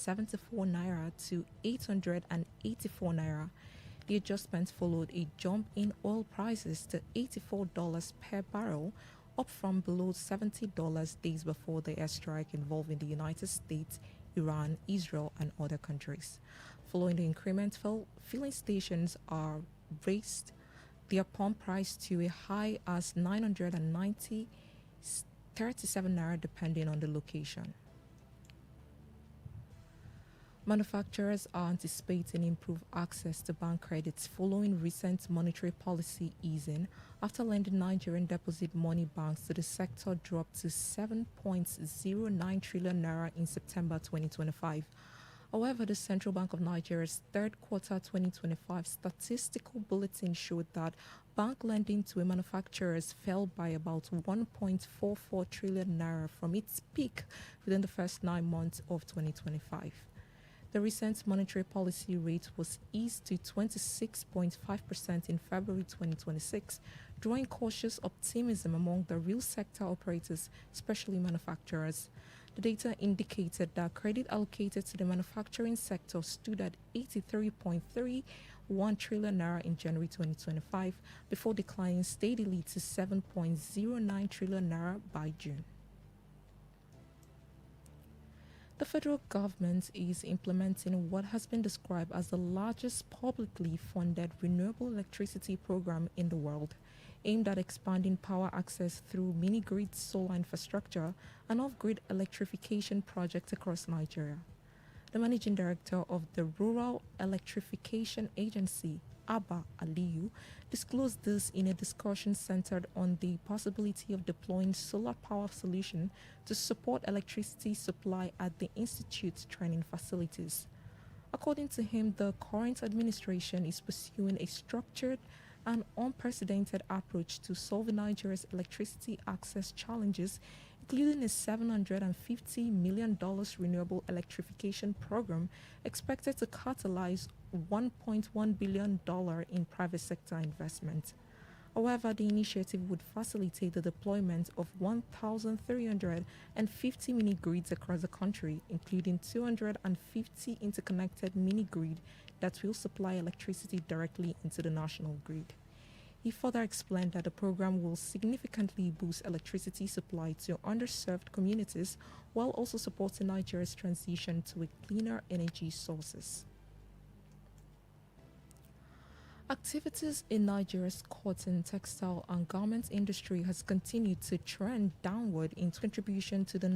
774 naira to 884 naira. The adjustment followed a jump in oil prices to $84 per barrel, up from below $70 days before the airstrike involving the United States, Iran, Israel, and other countries. Following the increment, filling stations are raised their pump price to a high as 990 37 naira depending on the location. Manufacturers are anticipating improved access to bank credits following recent monetary policy easing after lending Nigerian deposit money banks to the sector dropped to 7.09 trillion naira in September 2025. However, the Central Bank of Nigeria's third quarter 2025 statistical bulletin showed that bank lending to manufacturers fell by about 1.44 trillion naira from its peak within the first 9 months of 2025. The recent monetary policy rate was eased to 26.5% in February 2026, drawing cautious optimism among the real sector operators, especially manufacturers. The data indicated that credit allocated to the manufacturing sector stood at 83.31 trillion naira in January 2025 before declining steadily to 7.09 trillion naira by June. The federal government is implementing what has been described as the largest publicly funded renewable electricity program in the world, aimed at expanding power access through mini-grid solar infrastructure and off-grid electrification projects across Nigeria. The managing director of the Rural Electrification Agency, Abba Aliyu, disclosed this in a discussion centered on the possibility of deploying solar power solution to support electricity supply at the institute's training facilities. According to him, the current administration is pursuing a structured and unprecedented approach to solving Nigeria's electricity access challenges, including a $750 million renewable electrification program expected to catalyze $1.1 billion in private sector investment. However, the initiative would facilitate the deployment of 1,350 mini-grids across the country, including 250 interconnected mini-grid that will supply electricity directly into the national grid. He further explained that the program will significantly boost electricity supply to underserved communities while also supporting Nigeria's transition to cleaner energy sources. Activities in Nigeria's cotton, textile, and garment industry has continued to trend downward in contribution to the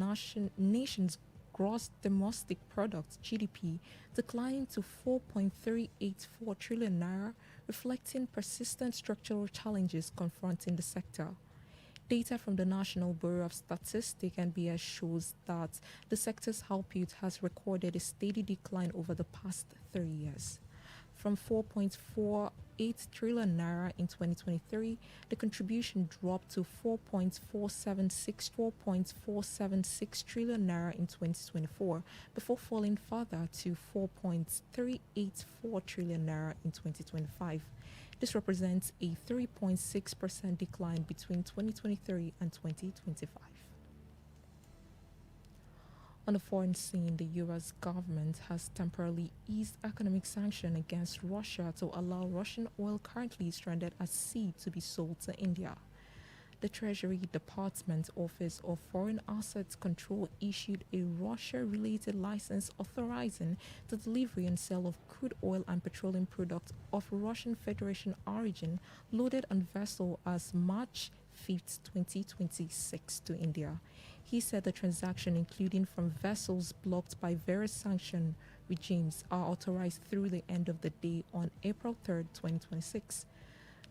nation's gross domestic product (GDP), declining to 4.384 trillion naira, reflecting persistent structural challenges confronting the sector. Data from the National Bureau of Statistics (NBS) shows that the sector's output has recorded a steady decline over the past 3 years. From 4.48 trillion naira in 2023, the contribution dropped to 4.476 trillion naira in 2024, before falling further to 4.384 trillion naira in 2025. This represents a 3.6% decline between 2023 and 2025. On the foreign scene, the US government has temporarily eased economic sanctions against Russia to allow Russian oil currently stranded at sea to be sold to India. The Treasury Department Office of Foreign Assets Control issued a Russia-related license authorizing the delivery and sale of crude oil and petroleum products of Russian Federation origin loaded on vessel as March 5, 2026 to India. He said the transaction, including from vessels blocked by various sanction regimes, are authorized through the end of the day on April 3, 2026.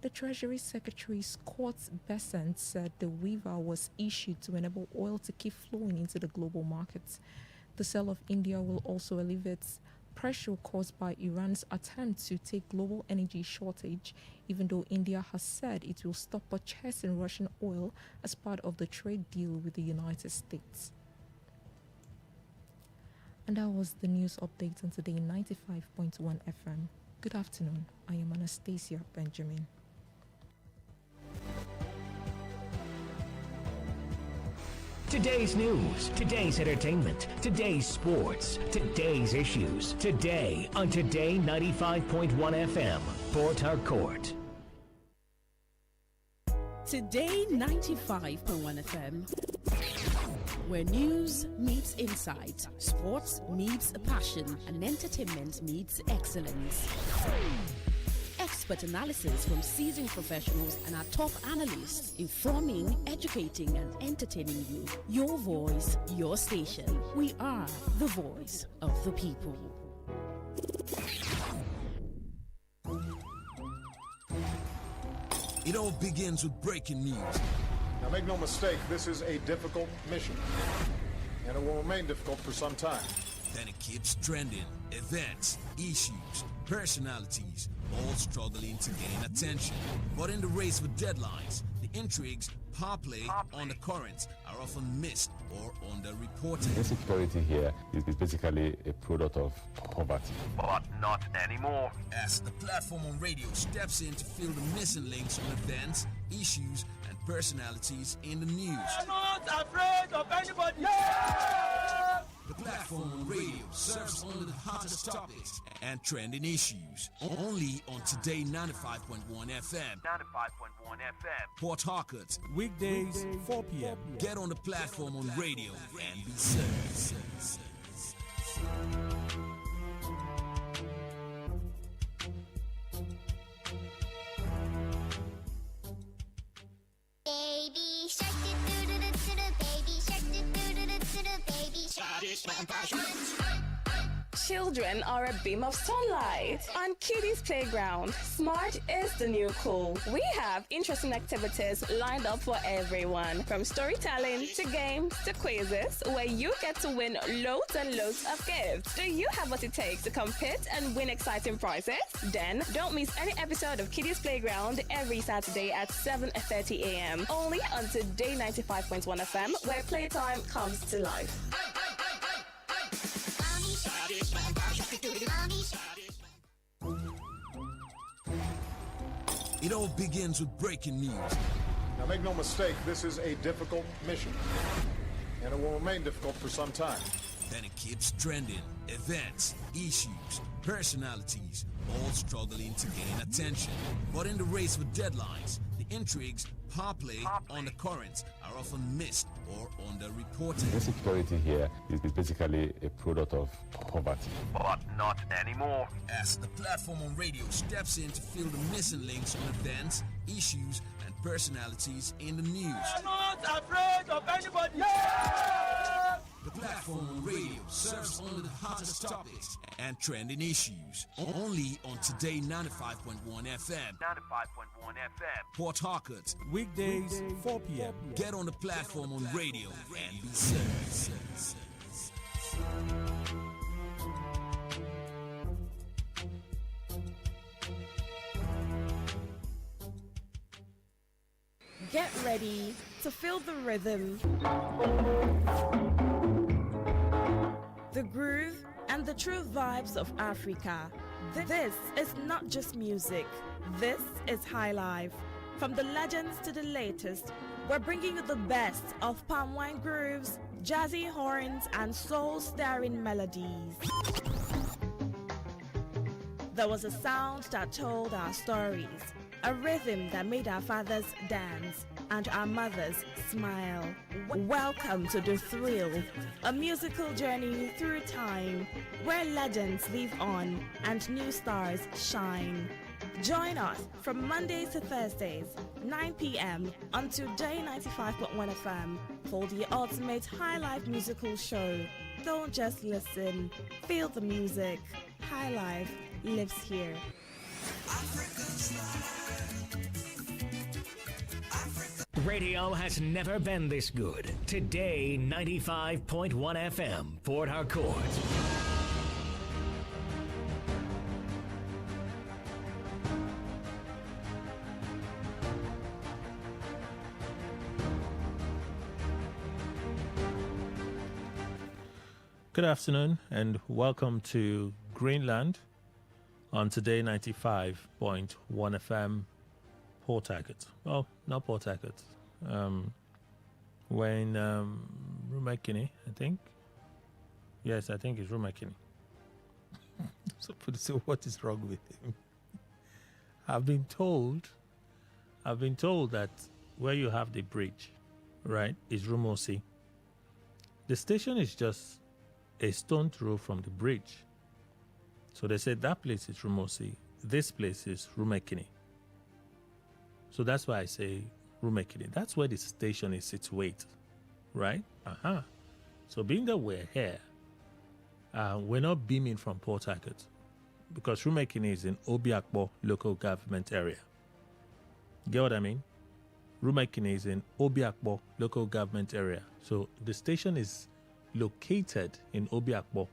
The Treasury Secretary Scott Bessent said the waiver was issued to enable oil to keep flowing into the global markets. The sale of India will also alleviate pressure caused by Iran's attempt to take global energy shortage, even though India has said it will stop purchasing Russian oil as part of the trade deal with the United States. And that was the news update on Today95.1 FM. Good afternoon. I am Anastasia Benjamin. Today's news, today's entertainment, today's sports, today's issues. Today on Today 95.1 FM, Port Harcourt. Today 95.1 FM, where news meets insight, sports meets passion, and entertainment meets excellence. Expert analysis from seasoned professionals and our top analysts, informing, educating, and entertaining you. Your voice, your station. We are the voice of the people. It all begins with breaking news. Now make no mistake, this is a difficult mission, and it will remain difficult for some time. Then it keeps trending. Events, issues, personalities, all struggling to gain attention. But in the race with deadlines, the intrigues, power play, undercurrents are often missed or underreported. Insecurity here is basically a product of poverty. But not anymore. As the platform on radio steps in to fill the missing links on events, issues, and personalities in the news. I'm not afraid of anybody. Yeah! The platform on radio serves only the hottest topics and trending issues. Only on Today 95.1 FM. 95.1 FM. Port Harcourt. Weekdays, 4 p.m. Get on the platform on radio and be served. Baby shark, baby shark, baby shark. Children are a beam of sunlight. On Kiddies Playground, smart is the new cool. We have interesting activities lined up for everyone, from storytelling to games to quizzes, where you get to win loads and loads of gifts. Do you have what it takes to compete and win exciting prizes? Then don't miss any episode of Kiddies Playground every Saturday at 7:30 a.m. only on Today 95.1 FM, where playtime comes to life. It all begins with breaking news. Now make no mistake, this is a difficult mission, and it will remain difficult for some time. Then it keeps trending. Events, issues, personalities, all struggling to gain attention. But in the race with deadlines, the intrigues, power play, undercurrents are often missed or underreported. Insecurity here is basically a product of poverty. But not anymore. As the platform on radio steps in to fill the missing links on events, issues, and personalities in the news. I'm not afraid of anybody. Yeah! The platform on radio serves only the hottest topics and trending issues. Only on Today 95.1 FM. 95.1 FM. Port Harcourt. Weekdays, 4 p.m. Get on the platform on radio and be served. Get ready to feel the rhythm, the groove, and the true vibes of Africa. This is not just music. This is high life. From the legends to the latest, we're bringing you the best of palm wine grooves, jazzy horns, and soul-stirring melodies. There was a sound that told our stories, a rhythm that made our fathers dance and our mothers smile. Welcome to The Thrill, a musical journey through time where legends live on and new stars shine. Join us from Mondays to Thursdays, 9 p.m. on Today 95.1 FM for the ultimate high life musical show. Don't just listen, feel the music. High life lives here. Radio has never been this good. Today 95.1 FM, Port Harcourt. Good afternoon and welcome to Greenland on Today 95.1 FM, Port Harcourt. Well, not Port Harcourt. when Rumakini, I think. Yes, I think it's Rumakini. So what is wrong with him? I've been told that where you have the bridge, right, is Rumosi. The station is just a stone throw from the bridge. So they said that place is Rumosi. This place is Rumekini. So that's why I say Rumekini. That's where the station is situated, right? So being that we're here, we're not beaming from Port Harcourt because Rumekini is in Obiakpo local government area. Get what I mean? Rumekini is in Obiakpo local government area. So the station is located in Obiakpo.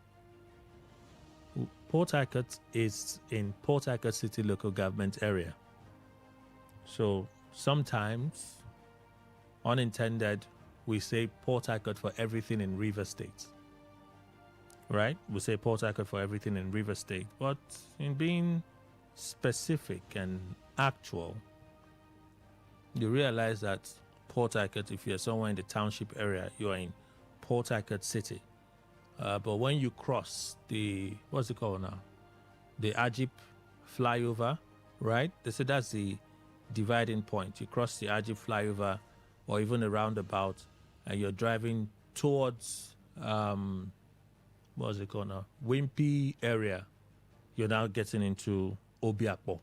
Port Harcourt is in Port Harcourt City local government area. So sometimes, unintended, we say Port Harcourt for everything in River State. Right? We say Port Harcourt for everything in River State. But in being specific and actual, you realize that Port Harcourt, if you're somewhere in the township area, you are in Port Harcourt City. But when you cross the, what's it called now? The Ajip flyover, right? They say that's the dividing point. You cross the Ajip flyover or even a roundabout and you're driving towards, what's it called now? Wimpy area. You're now getting into Obiakpo.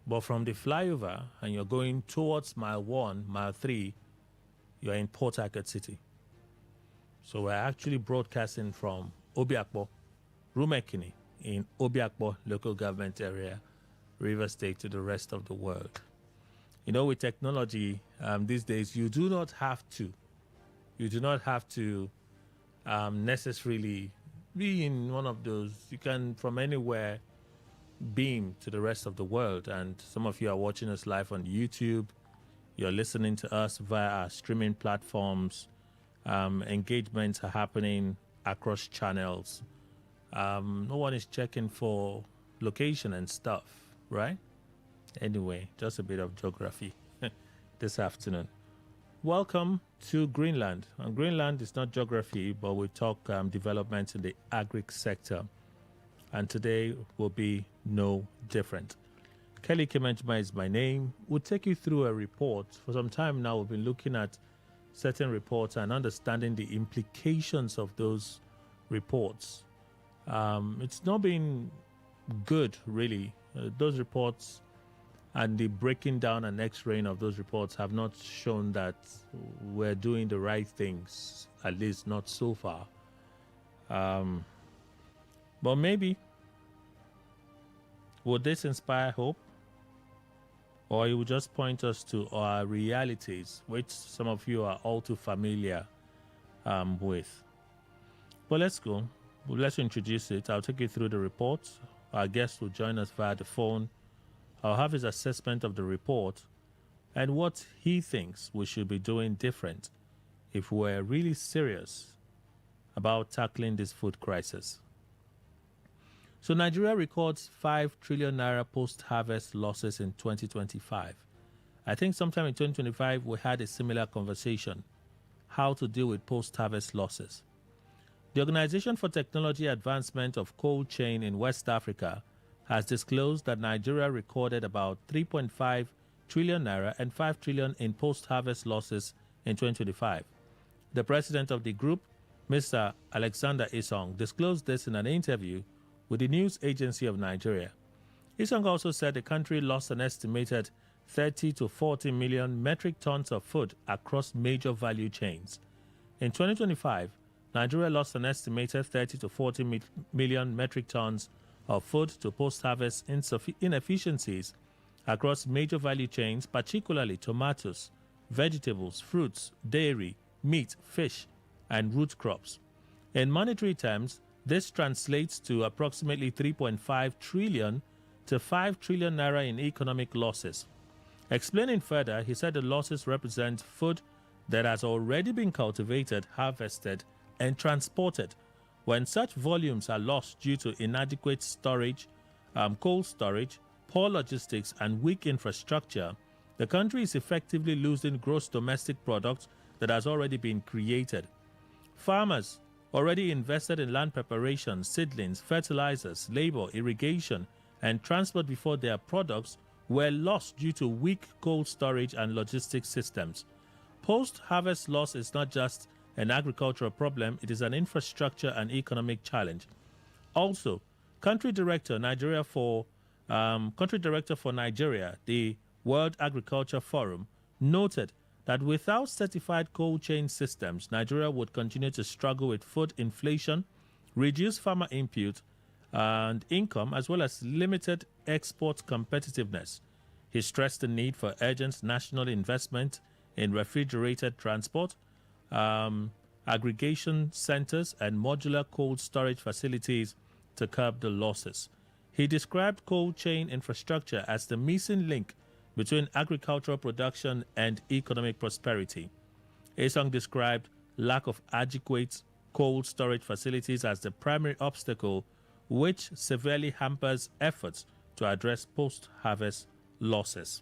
But from the flyover and you're going towards mile 1, mile 3, you're in Port Harcourt City. So we're actually broadcasting from Obiakpo, Rumekini, in Obiakpo local government area, River State, to the rest of the world. You know, with technology these days, you do not have to necessarily be in one of those. You can, from anywhere, beam to the rest of the world. And some of you are watching us live on YouTube. You're listening to us via our streaming platforms. Engagements are happening across channels. No one is checking for location and stuff, right? Anyway, just a bit of geography this afternoon. Welcome to Greenland. And Greenland is not geography, but we talk developments in the agri sector. And today will be no different. Kelly Kemenchma is my name. We'll take you through a report. For some time now, we've been looking at certain reports and understanding the implications of those reports. It's not been good, really. Those reports and the breaking down and x-raying of those reports have not shown that we're doing the right things, at least not so far. But maybe, would this inspire hope? Or it will just point us to our realities, which some of you are all too familiar with. But let's go. Let's introduce it. I'll take you through the report. Our guest will join us via the phone. I'll have his assessment of the report and what he thinks we should be doing different if we're really serious about tackling this food crisis. So Nigeria records 5 trillion naira post-harvest losses in 2025. I think sometime in 2025 we had a similar conversation, how to deal with post-harvest losses. The Organization for Technology Advancement of Cold Chain in West Africa has disclosed that Nigeria recorded about 3.5 trillion naira and 5 trillion in post-harvest losses in 2025. The president of the group, Mr. Alexander Isong, disclosed this in an interview with the News Agency of Nigeria. Isong also said the country lost an estimated 30 to 40 million metric tons of food across major value chains. In 2025, Nigeria lost an estimated 30 to 40 million metric tons of food to post-harvest inefficiencies across major value chains, particularly tomatoes, vegetables, fruits, dairy, meat, fish, and root crops. In monetary terms, this translates to approximately 3.5 trillion to 5 trillion naira in economic losses. Explaining further, he said the losses represent food that has already been cultivated, harvested, and transported. When such volumes are lost due to inadequate storage, cold storage, poor logistics, and weak infrastructure, the country is effectively losing gross domestic product that has already been created. Farmers already invested in land preparation, seedlings, fertilizers, labor, irrigation, and transport before their products were lost due to weak cold storage and logistics systems. Post-harvest loss is not just an agricultural problem, it is an infrastructure and economic challenge. Also, country director for Nigeria, the World Agriculture Forum, noted that without certified cold chain systems, Nigeria would continue to struggle with food inflation, reduced farmer input and income, as well as limited export competitiveness. He stressed the need for urgent national investment in refrigerated transport, aggregation centers, and modular cold storage facilities to curb the losses. He described cold chain infrastructure as the missing link between agricultural production and economic prosperity. Esong described lack of adequate cold storage facilities as the primary obstacle, which severely hampers efforts to address post-harvest losses.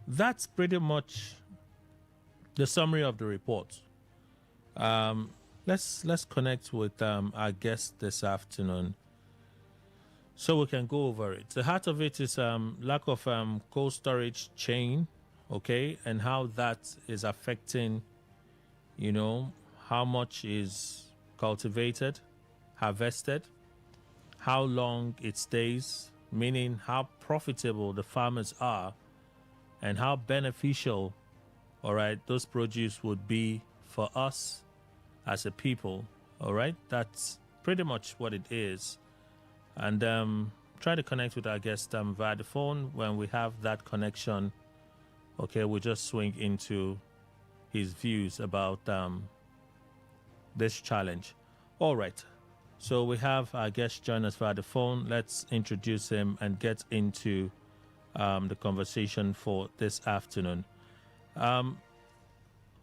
That's pretty much the summary of the report. Let's connect with our guest this afternoon so we can go over it. The heart of it is lack of cold storage chain, okay, and how that is affecting, how much is cultivated, harvested, how long it stays, meaning how profitable the farmers are, and how beneficial, all right, those produce would be for us as a people, all right? That's pretty much what it is. And try to connect with our guest via the phone. When we have that connection, okay, we'll just swing into his views about this challenge. All right. So we have our guest join us via the phone. Let's introduce him and get into the conversation for this afternoon.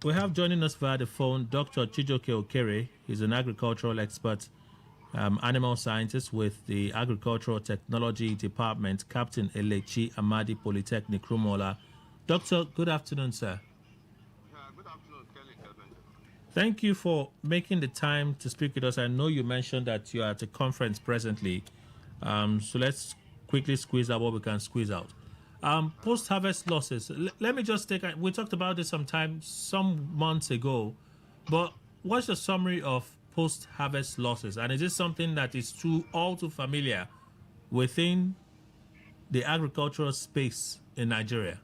We have joining us via the phone Dr. Chijoke Okere. He's an agricultural expert, animal scientist with the Agricultural Technology Department, Captain Elechi Amadi Polytechnic, Rumola. Doctor, good afternoon, sir. Good afternoon, Kelly. Thank you for making the time to speak with us. I know you mentioned that you are at a conference presently, so let's quickly squeeze out what we can squeeze out. Post-harvest losses. Let me just we talked about this some months ago, but what's the summary of post-harvest losses? And is this something that is all too familiar within the agricultural space in Nigeria?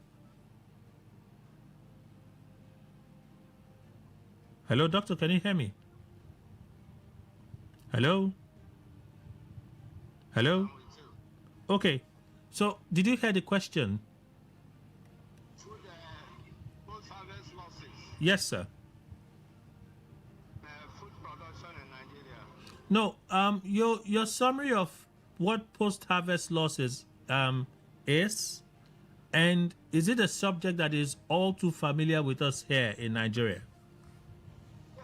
Hello, doctor, can you hear me? Hello? Hello? Okay. So, did you hear the question? Through the post-harvest losses. Yes, sir. Food production in Nigeria. No, your summary of what post-harvest losses is, and is it a subject that is all too familiar with us here in Nigeria? Yes.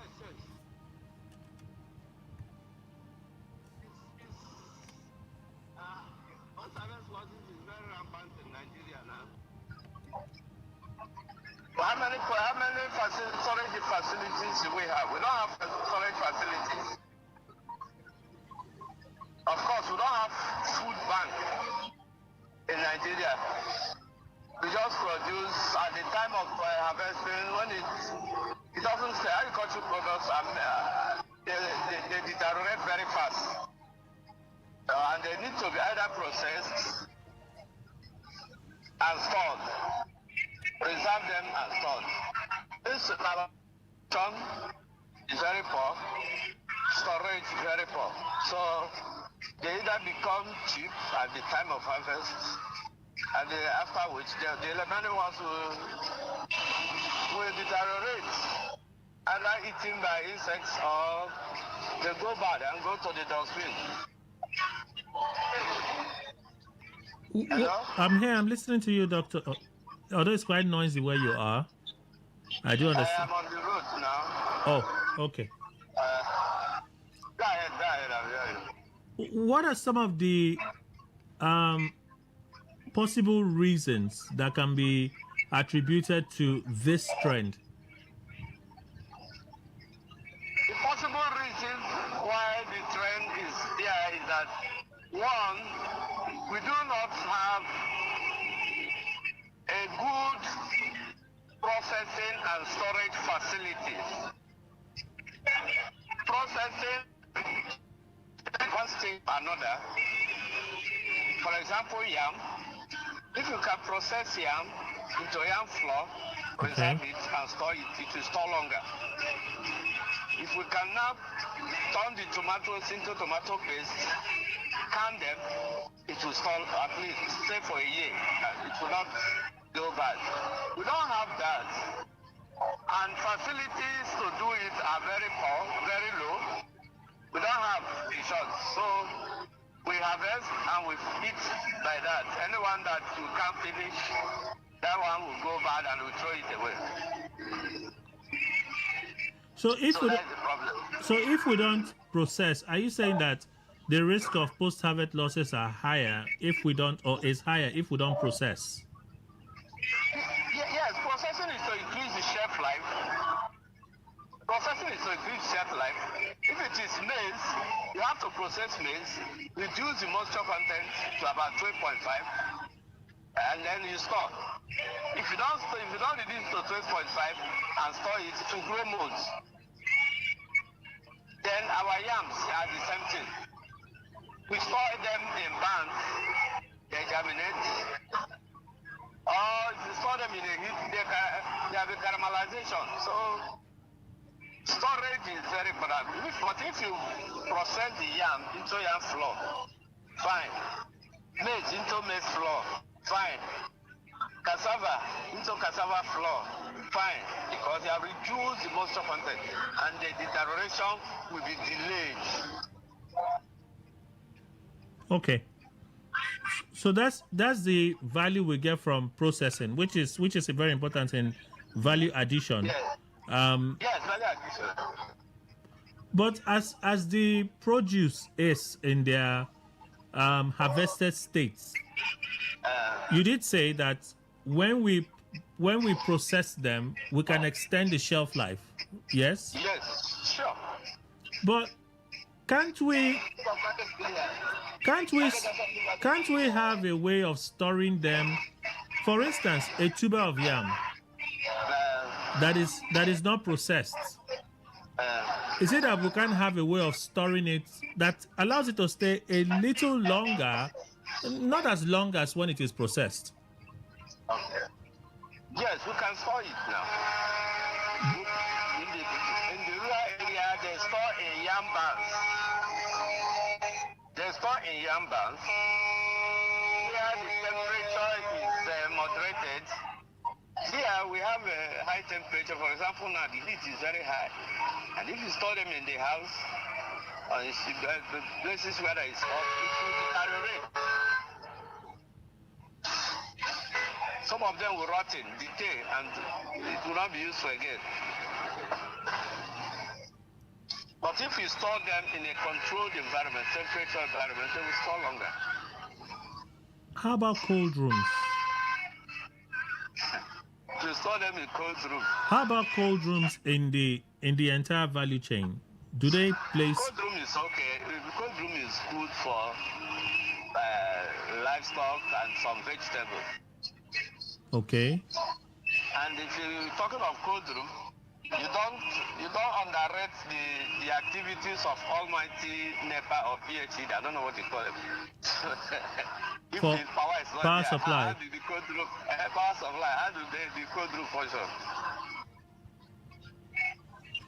Post-harvest losses is very rampant in Nigeria now. How many storage facilities do we have? We don't have storage facilities. Of course, we don't have food bank in Nigeria. We just produce at the time of harvesting when it doesn't say agricultural products they deteriorate very fast. And they need to be either processed and stored. Preserve them and stored. This production is very poor. Storage is very poor. So they either become cheap at the time of harvest, and after which the remaining ones will deteriorate, either eaten by insects or they go bad and go to the dustbin. Hello? I'm here. I'm listening to you, Doctor. Although it's quite noisy where you are, I do understand. I am on the road now. Oh, okay. Go ahead. I'm hearing. What are some of the possible reasons that can be attributed to this trend? that, one, we do not have a good processing and storage facilities. Processing one thing or another. For example, yam. If you can process yam into yam flour, preserve it and store it, it will store longer. If we can now turn the tomatoes into tomato paste, can them, it will store at least, stay for a year. It will not go bad. We don't have that. And facilities to do it are very poor, very low. We don't have in short. So we harvest and we eat by that. Anyone that you can't finish, that one will go bad and we throw it away. So if we don't process, are you saying that the risk of post-harvest losses are higher if we don't, or is higher if we don't process? Yes, processing is to increase the shelf life. Processing is to increase shelf life. If it is maize, you have to process maize, reduce the moisture content to about 12.5, and then you store. If you don't reduce to 12.5 and store it, it will grow molds. Then our yams are the same thing. We store them in bands, they germinate. Or if you store them in a heat, they have a caramelization. So storage is very important. But if you process the yam into yam flour, fine. Maize into maize flour, fine. Cassava into cassava flour, fine. Because they have reduced the moisture content and the deterioration will be delayed. Okay. So that's the value we get from processing, which is very important in value addition. Yes, value addition. But as the produce is in their harvested states, you did say that when we process them, we can extend the shelf life. Yes? Yes, sure. But can't we have a way of storing them? For instance, a tuber of yam that is not processed. Is it that we can have a way of storing it that allows it to stay a little longer, not as long as when it is processed? Okay. Yes, we can store it now. In the rural area, they store in yam barns. Where the temperature is moderated. Here we have a high temperature. For example, now the heat is very high. And if you store them in the house, or in the places where there is hot, it will deteriorate. Some of them will rot in, decay, and it will not be useful again. But if you store them in a controlled environment, temperature environment, they will store longer. How about cold rooms? To store them in cold rooms. How about cold rooms in the entire value chain? Do they place? Cold room is okay. The cold room is good for livestock and some vegetables. Okay. And if you're talking of cold room, you don't underrate the activities of Almighty NEPA or PHE. I don't know what you call it. If for the power is not power there, supply. how do the cold room power supply? How do the cold room function?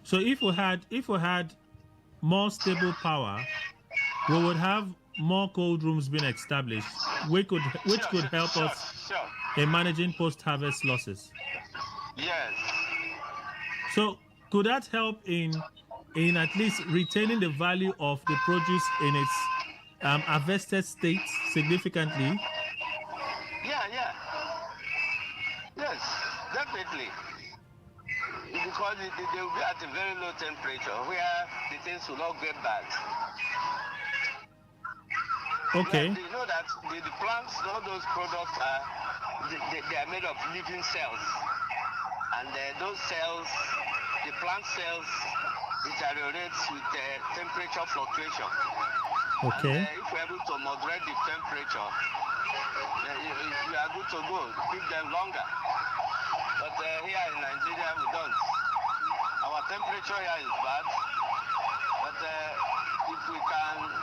So if we had more stable power, we would have more cold rooms being established, which could help us in managing post-harvest losses. Yes. So could that help in at least retaining the value of the produce in its harvested state significantly? Yeah. Yes, definitely. Because they will be at a very low temperature where the things will not get bad. Okay. You know that the plants, all those products they are made of living cells. And those cells, the plant cells, deteriorates with temperature fluctuation. Okay. And if we're able to moderate the temperature, we are good to go. Keep them longer. But here in Nigeria, we don't. Our temperature here is bad. But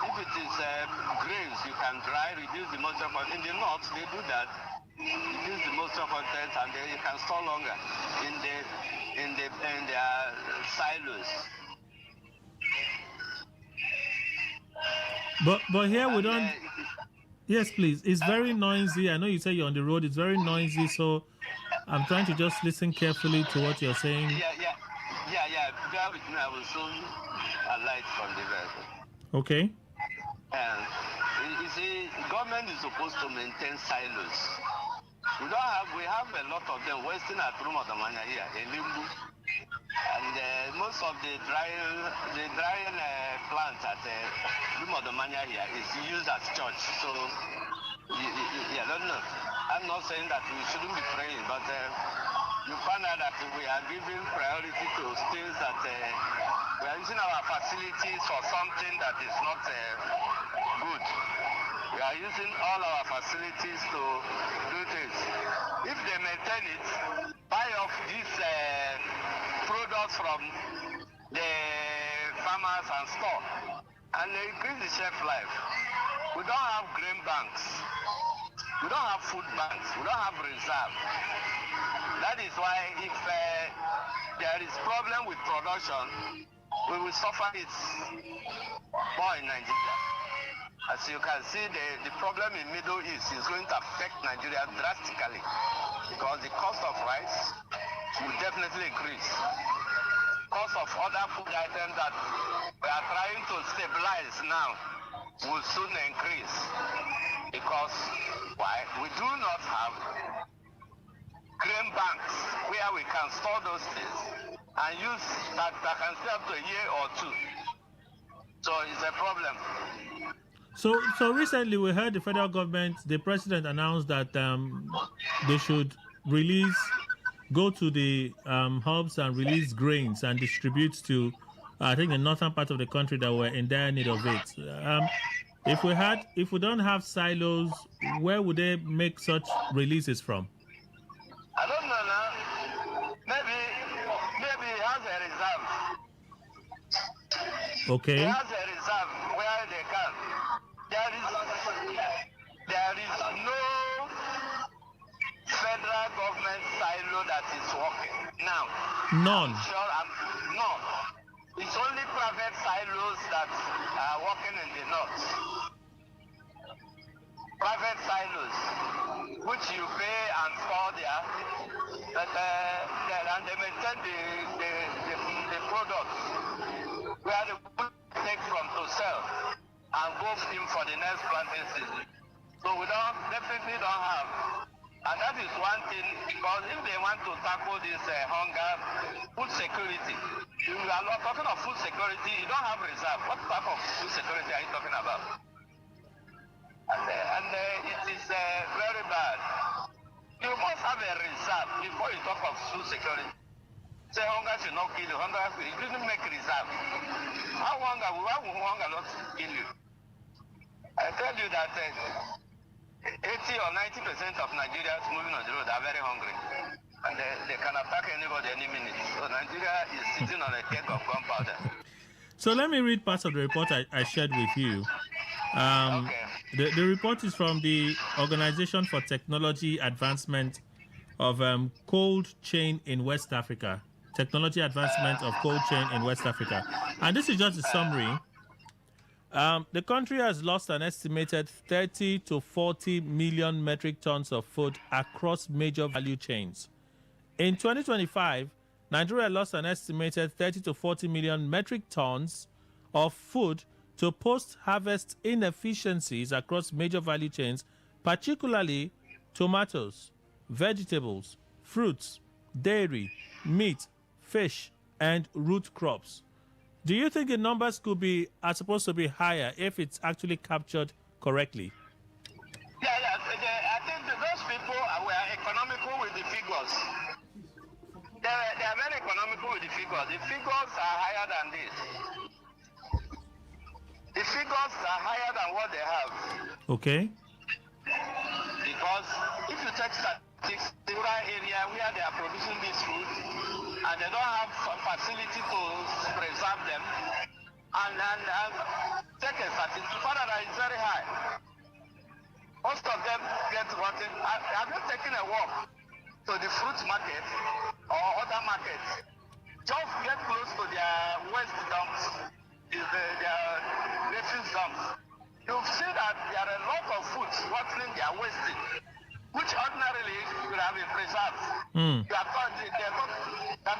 if it is grains, you can dry, reduce the moisture content. In the north, they do that. Reduce the moisture content, and then you can store longer in their silos. But here we don't. Yes, please. It's very noisy. I know you say you're on the road. It's very noisy, so I'm trying to just listen carefully to what you're saying. Yeah. Bear with me. I will soon alight from the vehicle. Okay. You see, government is supposed to maintain silos. We have a lot of them wasting at Rumodomania here, in Limbu. And most of the drying plants at Rumodomania here is used as church. So, I don't know. I'm not saying that we shouldn't be praying, but you find out that we are giving priority to things that we are using our facilities for something that is not good. We are using all our facilities to do things. If they maintain it, buy off these products from the farmers and store, and they increase the shelf life. We don't have grain banks. We don't have food banks. We don't have reserve. That is why if there is problem with production, we will suffer it more in Nigeria. As you can see, the problem in Middle East is going to affect Nigeria drastically because the cost of rice will definitely increase. Cost of other food items that we are trying to stabilize now will soon increase because why? We do not have grain banks where we can store those things and use that can stay up to a year or two. So it's a problem. So recently we heard the federal government, the president announced that they should go to the hubs and release grains and distribute to, I think, the northern part of the country that were in dire need of it. If we don't have silos, where would they make such releases from? I don't know now. Maybe it has a reserve. Okay. It has a reserve where they can. There is no federal government silo that is working now. None. No. It's only private silos that are working in the north. Private silos, which you pay and store there, and they maintain the products where they take from to sell and go in for the next planting season. So we definitely don't have. And that is one thing, because if they want to tackle this hunger, food security, you are not talking of food security, you don't have reserve. What type of food security are you talking about? And it is very bad. You must have a reserve before you talk of food security. Say hunger should not kill you. You didn't make reserve. How will hunger not kill you? I tell you that 80 or 90% of Nigerians moving on the road are very hungry. And they can attack anybody any minute. So Nigeria is sitting on a keg of gunpowder. So let me read parts of the report I shared with you. The report is from the Organization for Technology Advancement of Cold Chain in West Africa. Technology Advancement of Cold Chain in West Africa. And this is just a summary. The country has lost an estimated 30 to 40 million metric tons of food across major value chains. In 2025, Nigeria lost an estimated 30 to 40 million metric tons of food to post-harvest inefficiencies across major value chains, particularly tomatoes, vegetables, fruits, dairy, meat, fish, and root crops. Do you think the numbers are supposed to be higher if it's actually captured correctly? Yeah. I think those people were economical with the figures. They are very economical with the figures. The figures are higher than this. The figures are higher than what they have. Okay. Because if you take statistics, the rural area where they are producing this food, and they don't have a facility to preserve them, and take a statistic, you find that it's very high. Most of them get rotten. Have you taken a walk to the fruit market or other markets? Just get close to their waste dumps, their refuse dumps. You'll see that there are a lot of foods rotting, they are wasting, which ordinarily would have been preserved. They're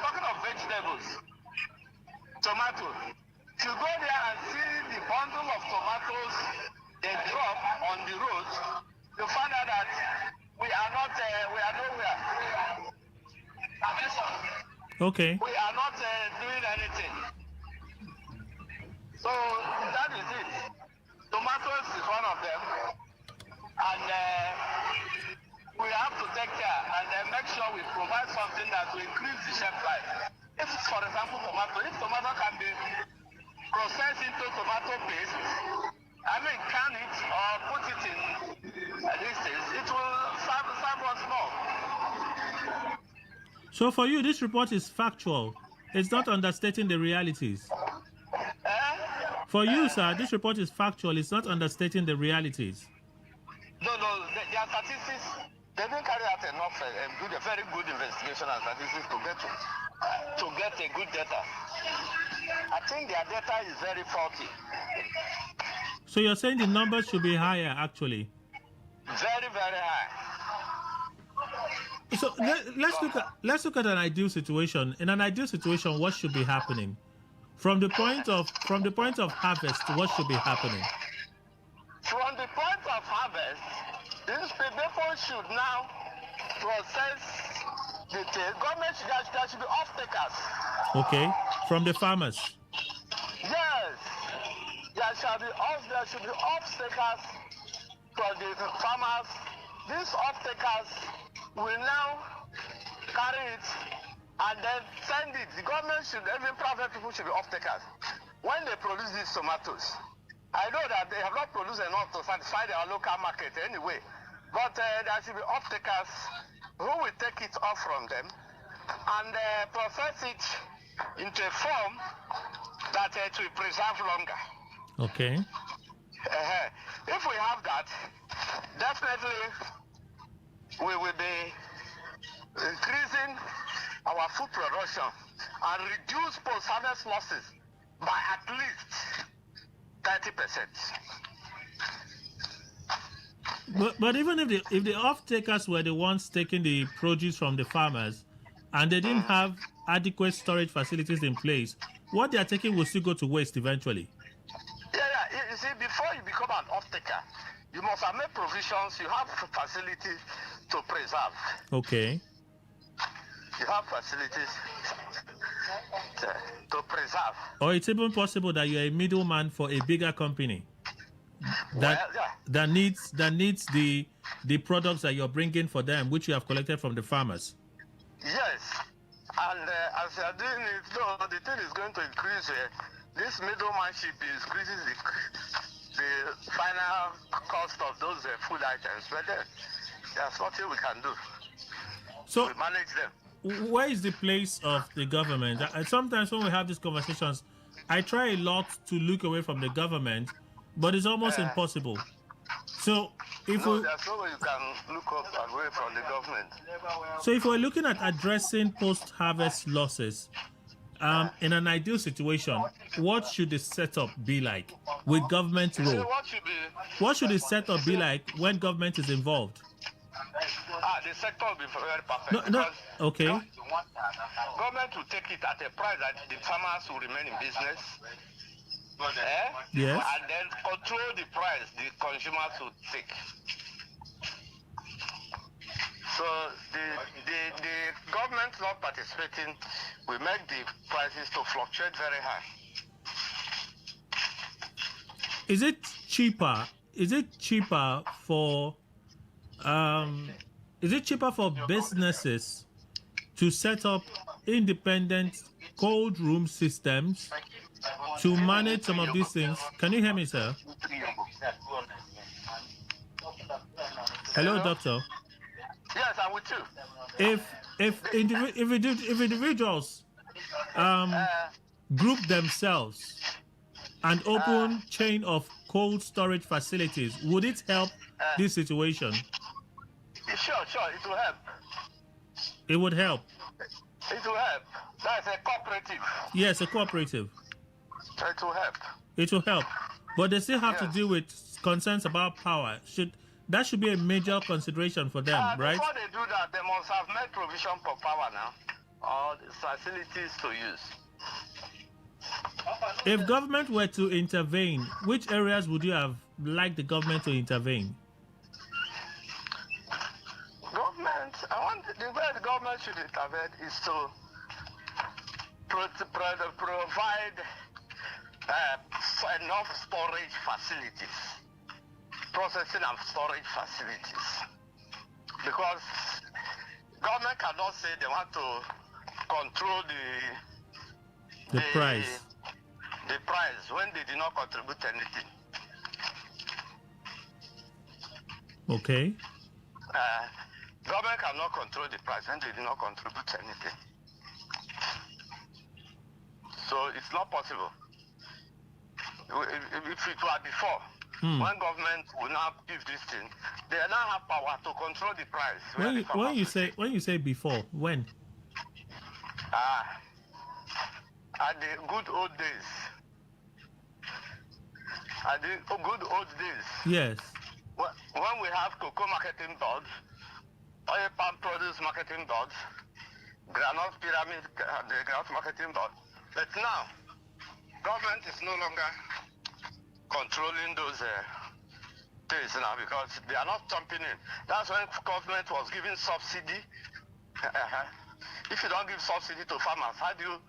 talking of vegetables, tomato. If you go there and see the bundle of tomatoes they drop on the road, you find out that we are nowhere. Okay. We are not doing anything. So that is it. Tomatoes is one of them. And we have to take care and make sure we provide something that will increase the shelf life. If, for example, if tomato can be processed into tomato paste, can it or put it in these things, it will serve us more. So for you, this report is factual. It's not understating the realities. For you, sir, this report is factual. It's not understating the realities. No, their statistics, they didn't carry out enough a very good investigation and statistics to get a good data. I think their data is very faulty. So you're saying the numbers should be higher, actually? Very, very high. So let's look at an ideal situation. In an ideal situation, what should be happening? From the point of harvest, what should be happening? From the point of harvest, these people should now process the government. There should be off-takers. Okay, from the farmers. Yes, there should be off-takers from the farmers. These off-takers will now carry it and then send it. The government should, even private people should be off-takers. When they produce these tomatoes, I know that they have not produced enough to satisfy their local market anyway, but there should be off-takers who will take it off from them and process it into a form that it will preserve longer. Okay. If we have that, definitely we will be increasing our food production and reduce post-harvest losses by at least 30%. But even if the off-takers were the ones taking the produce from the farmers and they didn't have adequate storage facilities in place, what they are taking will still go to waste eventually. Yeah. You see, before you become an off-taker, you must have made provisions. You have facilities to preserve. Okay. You have facilities to preserve. Or it's even possible that you're a middleman for a bigger company that needs the products that you're bringing for them, which you have collected from the farmers. Yes, and as you are doing it, though, the thing is going to increase. This middlemanship increases the final cost of those food items, but there's nothing we can do. So we manage them. Where is the place of the government? Sometimes when we have these conversations, I try a lot to look away from the government, but it's almost impossible. So if there's no way you can look up away from the government. So if we're looking at addressing post-harvest losses, in an ideal situation, what should the setup be like with government role? What should the setup be like when government is involved? The sector will be very perfect. Okay. Government will take it at a price that the farmers will remain in business. Yes. And then control the price the consumers will take. So the government not participating will make the prices to fluctuate very high. Is it cheaper? Is it cheaper for businesses to set up independent cold room systems to manage some of these things. Can you hear me, sir? Hello, doctor. Yes, I'm with you. If individuals group themselves and open chain of cold storage facilities, would it help this situation? Sure, it will help. It would help. It will help. That's a cooperative. Yes, a cooperative. It will help. It will help. But they still have to deal with concerns about power. That should be a major consideration for them, right? Before they do that, they must have made provision for power now, or the facilities to use. If government were to intervene, which areas would you have liked the government to intervene? The way the government should intervene is to provide enough storage facilities, processing and storage facilities. Because government cannot say they want to control the price. The price when they did not contribute anything. Okay. Government cannot control the price when they did not contribute anything. So it's not possible. If it were before, when government will now give this thing, they now have power to control the price. When you say before, when? At the good old days. Yes. When we have cocoa marketing boards, oil palm produce marketing boards, granite pyramid, the granite marketing board. But now, government is no longer controlling those things now because they are not jumping in. That's when government was giving subsidy. If you don't give subsidy to farmers, how do you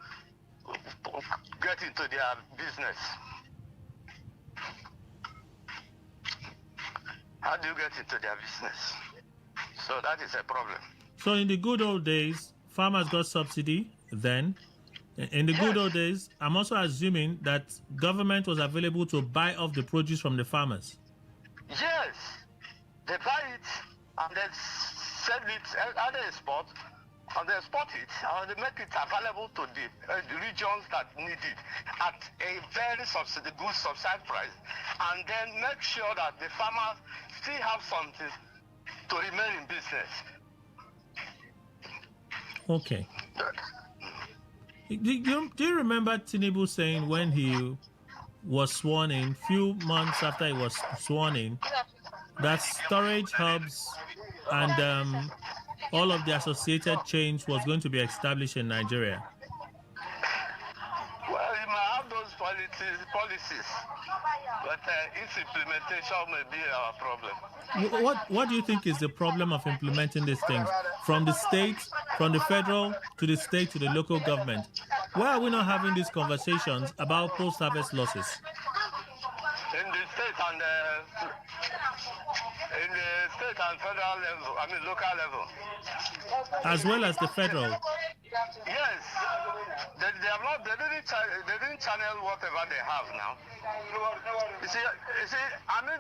get into their business? How do you get into their business? So that is a problem. So in the good old days, farmers got subsidy then. In the good old days, I'm also assuming that government was available to buy off the produce from the farmers. Yes. They buy it and they sell it, either export, and they export it, and they make it available to the regions that need it at a very good subsidized price, and then make sure that the farmers still have something to remain in business. Okay. Do you remember Tinubu saying when he was sworn in, few months after he was sworn in, that storage hubs and all of the associated chains was going to be established in Nigeria? Well, you might have those policies, but its implementation may be our problem. What do you think is the problem of implementing these things from the state, from the federal to the state to the local government? Why are we not having these conversations about post-harvest losses? In the state and federal level, local level. As well as the federal. Yes, they didn't channel whatever they have now. You see,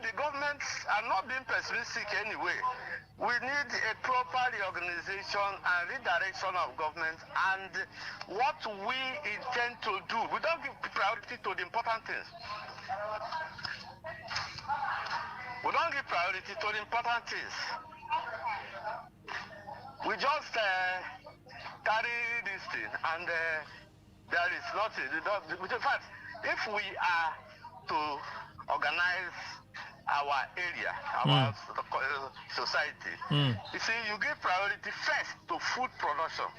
the government are not being pessimistic anyway. We need a proper reorganization and redirection of government and what we intend to do. We don't give priority to the important things. We don't give priority to the important things. We just carry this thing and there is nothing. In fact, if we are to organize our area, our society, you see, you give priority first to food production.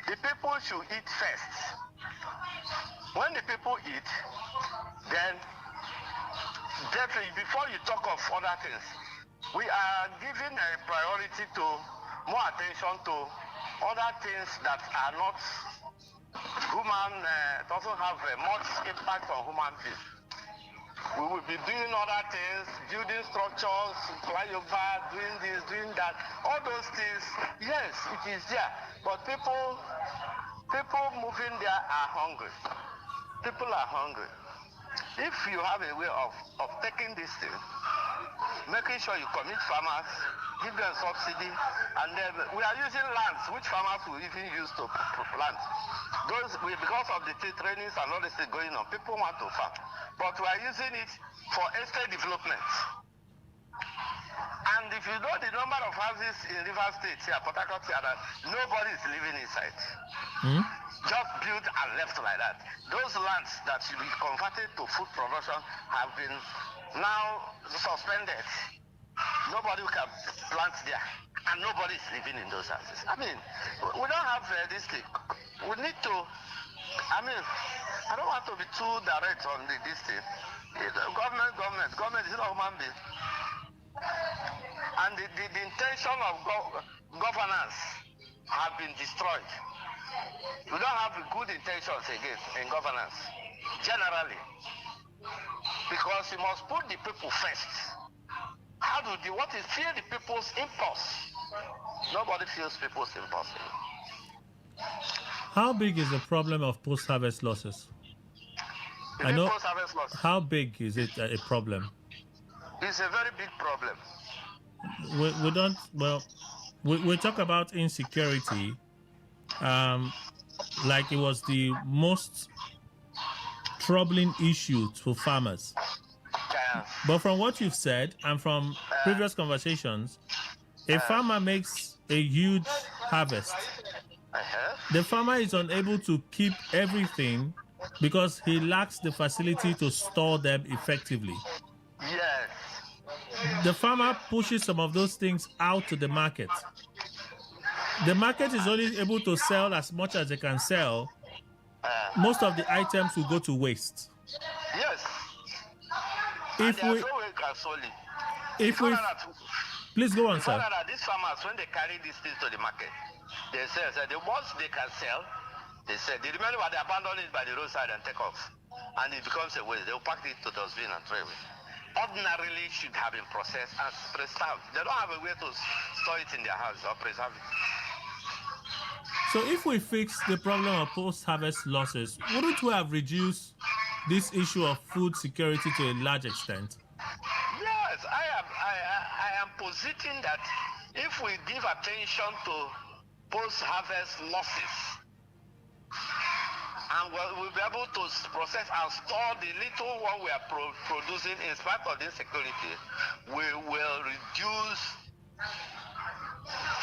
The people should eat first. When the people eat, then definitely before you talk of other things, we are giving a priority to more attention to other things that are not human, doesn't have much impact on human beings. We will be doing other things, building structures, flyover, doing this, doing that. All those things, yes, it is there. But people moving there are hungry. people are hungry. If you have a way of taking this thing, making sure you commit farmers, give them subsidy, and then we are using lands which farmers will even use to plant. Because of the trainings and all this thing going on, people want to farm, but we are using it for estate development. And if you know the number of houses in River State here, Port Harcourt here, that nobody is living inside. Just built and left like that. Those lands that should be converted to food production have been now suspended. Nobody can plant there, and nobody is living in those houses. I mean, we don't have this thing. We need to, I don't want to be too direct on this thing. Government is not a human being. And the intention of governance have been destroyed. We don't have good intentions again in governance, generally. Because you must put the people first. What is feel the people's impulse? Nobody feels people's impulse. How big is the problem of post-harvest losses? I know. Post-harvest loss. How big is it a problem? It's a very big problem. We talk about insecurity, like it was the most troubling issue for farmers. But from what you've said and from previous conversations, a farmer makes a huge harvest. The farmer is unable to keep everything because he lacks the facility to store them effectively. Yes. The farmer pushes some of those things out to the market. The market is only able to sell as much as they can sell. Most of the items will go to waste. Yes. If we please go on, sir. These farmers, when they carry these things to the market, they say the ones they can sell, they say the remaining what they abandon it by the roadside and take off, and it becomes a waste. They'll pack it to dustbin and throw it away. Ordinarily should have been processed and preserved. They don't have a way to store it in their house or preserve it. So if we fix the problem of post-harvest losses, wouldn't we have reduced this issue of food security to a large extent? Yes, I am positing that if we give attention to post-harvest losses, and we'll be able to process and store the little one we are producing in spite of this security, we will reduce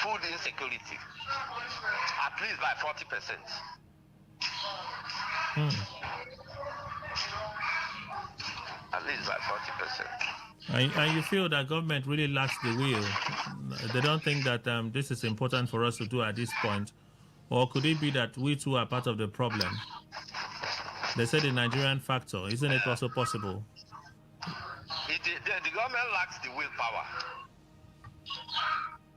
food insecurity at least by 40%. At least by 40%. And you feel that government really lacks the will? They don't think that this is important for us to do at this point? Or could it be that we too are part of the problem? They say the Nigerian factor. Isn't it also possible? The government lacks the willpower.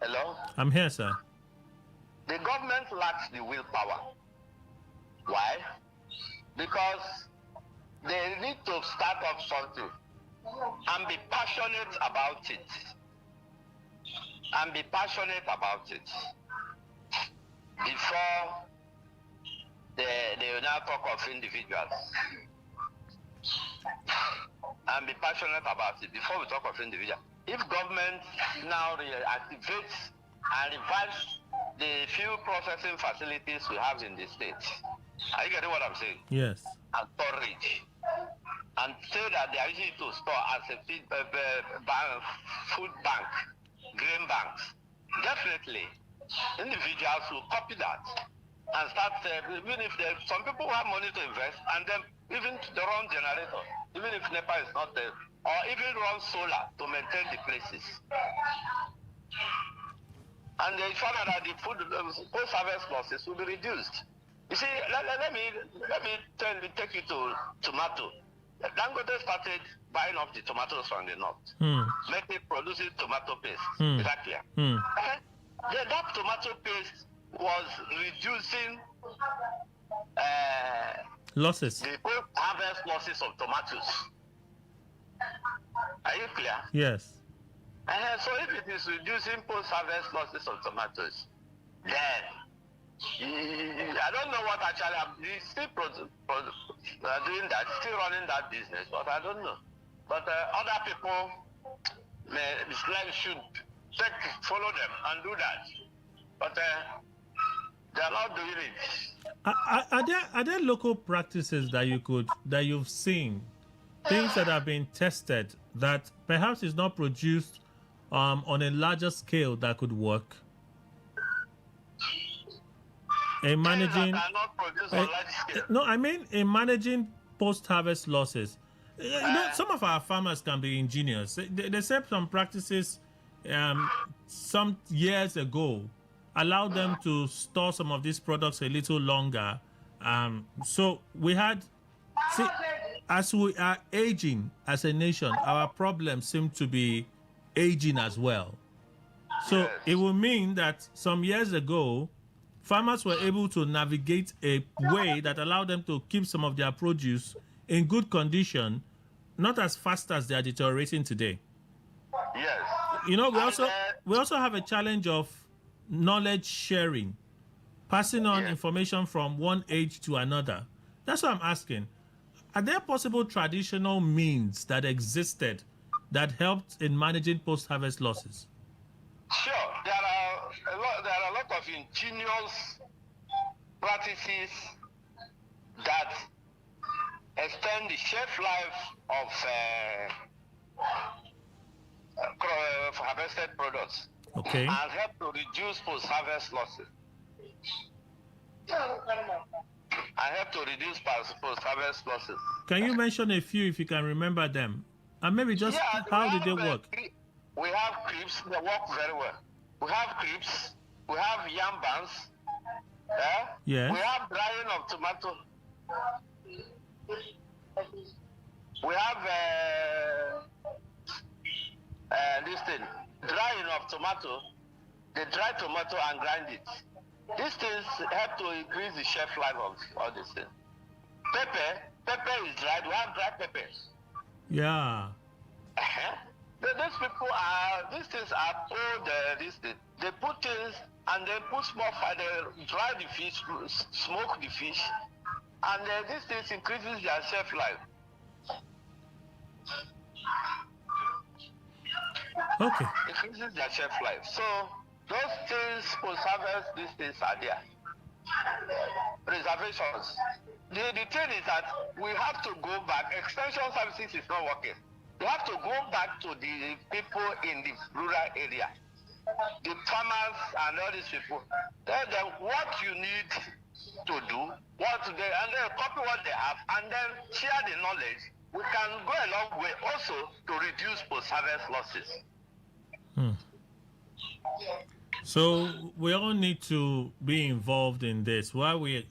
Hello? I'm here, sir. The government lacks the willpower. Why? Because they need to start up something and be passionate about it. Before they will now talk of individuals. And be passionate about it before we talk of individuals. If government now activates and revives the few processing facilities we have in the state, are you getting what I'm saying? Yes. And storage. And say that they are using it to store as a food bank, grain banks. Definitely, individuals will copy that and start, even if some people have money to invest, and then even the run generator, even if NEPA is not there, or even run solar to maintain the places. And they found out that the food post-harvest losses will be reduced. You see, let me take you to tomato. Dangote started buying up the tomatoes from the north, producing tomato paste. Is that clear? That tomato paste was reducing losses. The post-harvest losses of tomatoes. Are you clear? Yes. So if it is reducing post-harvest losses of tomatoes, then I don't know what actually he's still doing that, still running that business, but I don't know. But other people should follow them and do that. But they are not doing it. Are there local practices that you've seen, things that have been tested that perhaps is not produced on a larger scale that could work? In managing, no, I mean in managing post-harvest losses. Some of our farmers can be ingenious. They said some practices some years ago allowed them to store some of these products a little longer. So we had, as we are aging as a nation, our problems seem to be aging as well. So it will mean that some years ago, farmers were able to navigate a way that allowed them to keep some of their produce in good condition, not as fast as they are deteriorating today. Yes. You know, we also have a challenge of knowledge sharing, passing on information from one age to another. That's what I'm asking. Are there possible traditional means that existed that helped in managing post-harvest losses? Sure, there are a lot of ingenious practices that extend the shelf life of harvested products. Okay. And help to reduce post-harvest losses. Can you mention a few if you can remember them? And maybe just how did they work? We have creeps, they work very well. We have creeps, we have yam bands, yes. We have drying of tomato. We have this thing, drying of tomato. They dry tomato and grind it. These things help to increase the shelf life of all these things. Pepper is dried. We have dried peppers. Yeah. These things are told they put things and they put small fire, they dry the fish, smoke the fish, and these things increases their shelf life. Okay. Increases their shelf life. So those things post-harvest, these things are there. Reservations. The thing is that we have to go back. Extension services is not working. We have to go back to the people in the rural area, the farmers and all these people. Tell them what you need to do, and then copy what they have, and then share the knowledge. We can go a long way also to reduce post-harvest losses. So we all need to be involved in this. Where we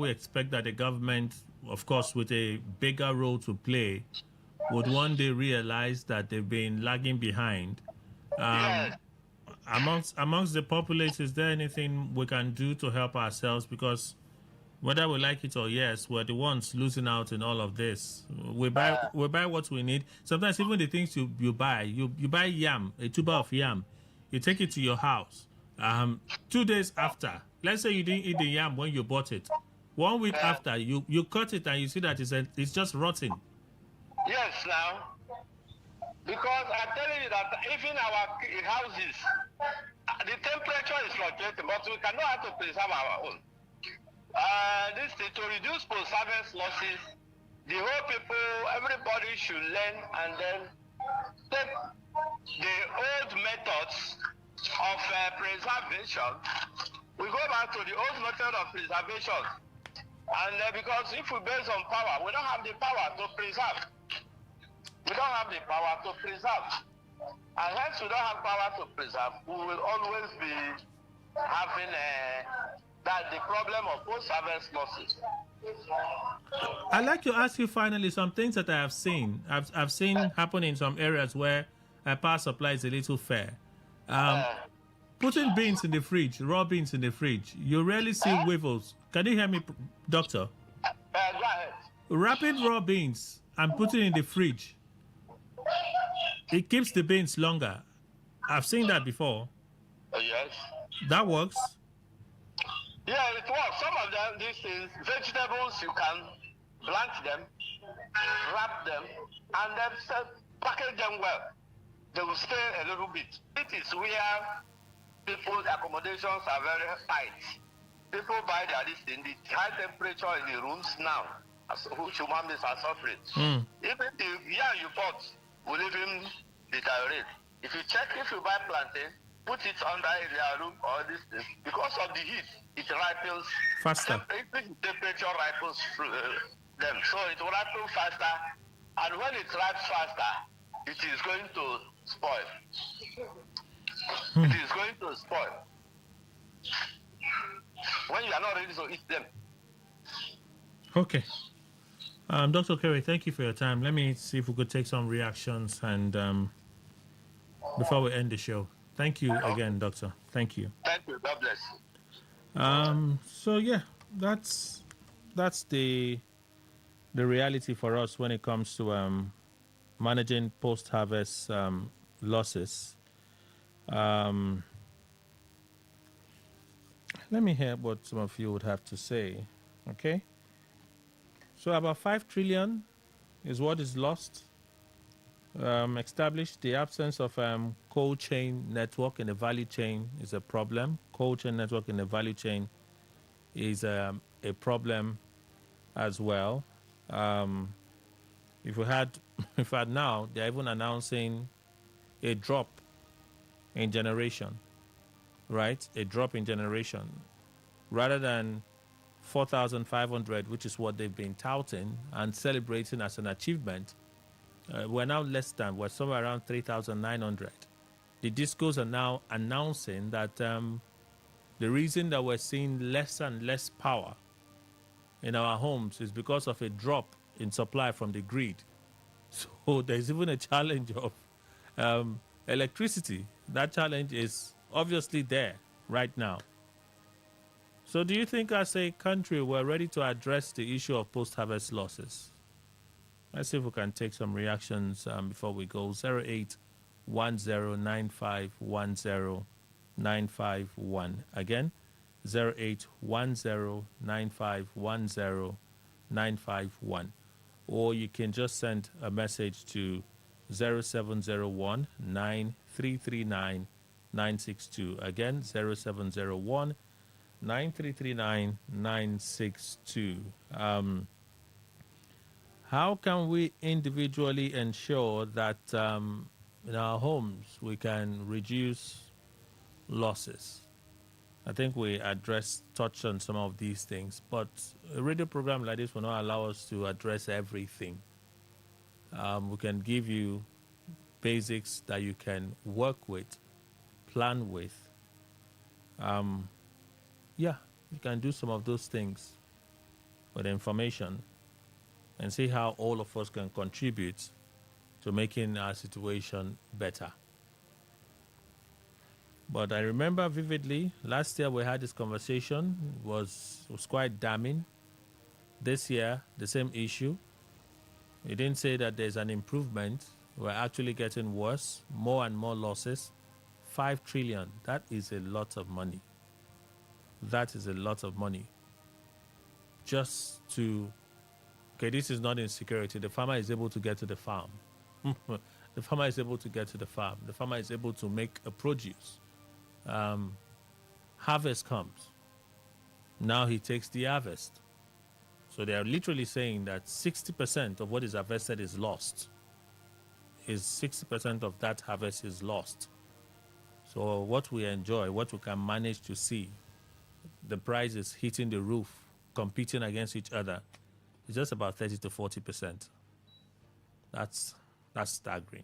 expect that the government, of course, with a bigger role to play, would one day realize that they've been lagging behind. Amongst the populace, is there anything we can do to help ourselves? Because whether we like it or yes, we're the ones losing out in all of this. We buy what we need. Sometimes even the things you buy, you buy yam, a tuber of yam, you take it to your house. 2 days after, let's say you didn't eat the yam when you bought it. 1 week after, you cut it and you see that it's just rotting. Yes, now. Because I'm telling you that even our houses, the temperature is fluctuating, but we cannot have to preserve our own. To reduce post-harvest losses, the whole people, everybody should learn and then take the old methods of preservation. We go back to the old method of preservation. And because if we base on power, we don't have the power to preserve. We don't have the power to preserve. And hence we don't have power to preserve. We will always be having the problem of post-harvest losses. I'd like to ask you finally some things that I have seen. I've seen happen in some areas where power supply is a little fair. Putting beans in the fridge, raw beans in the fridge, you rarely see weevils. Can you hear me, doctor? Go ahead. Wrapping raw beans and putting it in the fridge, it keeps the beans longer. I've seen that before. Yes. That works. Yeah, it works. Some of them, these things, vegetables, you can plant them, wrap them, and then package them well. They will stay a little bit. It is where people's accommodations are very tight. People buy their this thing, the high temperature in the rooms now, which human beings are suffering. Even the you bought will even deteriorate. If you check, if you buy plantain, put it under in their room or this thing, because of the heat, it ripens faster. Temperature ripens them, so it will ripen faster, and when it ripens faster, it is going to spoil. It is going to spoil when you are not ready to eat them. Okay. Dr. Kerry, thank you for your time. Let me see if we could take some reactions and before we end the show. Thank you again, Doctor. Thank you. Thank you. God bless. So yeah, that's the reality for us when it comes to managing post-harvest losses. Let me hear what some of you would have to say. Okay. So about 5 trillion is what is lost. Established the absence of cold chain network in the value chain is a problem. Cold chain network in the value chain is a problem as well. If we had now, they're even announcing a drop in generation, right? A drop in generation. Rather than 4,500, which is what they've been touting and celebrating as an achievement, we're now we're somewhere around 3,900. The discos are now announcing that the reason that we're seeing less and less power in our homes is because of a drop in supply from the grid. So there's even a challenge of electricity. That challenge is obviously there right now. So do you think as a country we're ready to address the issue of post-harvest losses? Let's see if we can take some reactions before we go. 0810951091. Again, 0810951091. Or you can just send a message to 0701 9339 962. Again, 0701 9339 962. How can we individually ensure that in our homes we can reduce losses? I think we touched on some of these things, but a radio program like this will not allow us to address everything. We can give you basics that you can work with, plan with. Yeah, you can do some of those things with information and see how all of us can contribute to making our situation better. But I remember vividly, last year we had this conversation, was quite damning. This year, the same issue. We didn't say that there's an improvement. We're actually getting worse, more and more losses. 5 trillion, that is a lot of money. That is a lot of money. Just to, this is not insecurity. The farmer is able to get to the farm. The farmer is able to get to the farm. The farmer is able to make a produce. Harvest comes. Now he takes the harvest. So they are literally saying that 60% of what is harvested is lost. 60% of that harvest is lost. So what we enjoy, what we can manage to see, the price is hitting the roof, competing against each other, is just about 30 to 40%. That's staggering.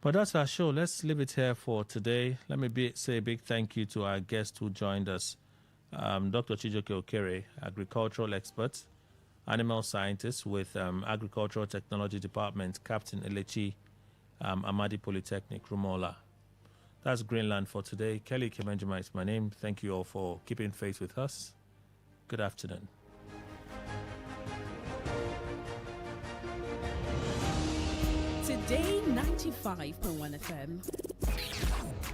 But that's our show. Let's leave it here for today. Let me say a big thank you to our guest who joined us, Dr. Chijoke Okere, agricultural expert, animal scientist with Agricultural Technology Department, Captain Elechi, Amadi Polytechnic, Rumola. That's Greenland for today. Kelly Kemenjima is my name. Thank you all for keeping faith with us. Good afternoon. Today 95.1 FM.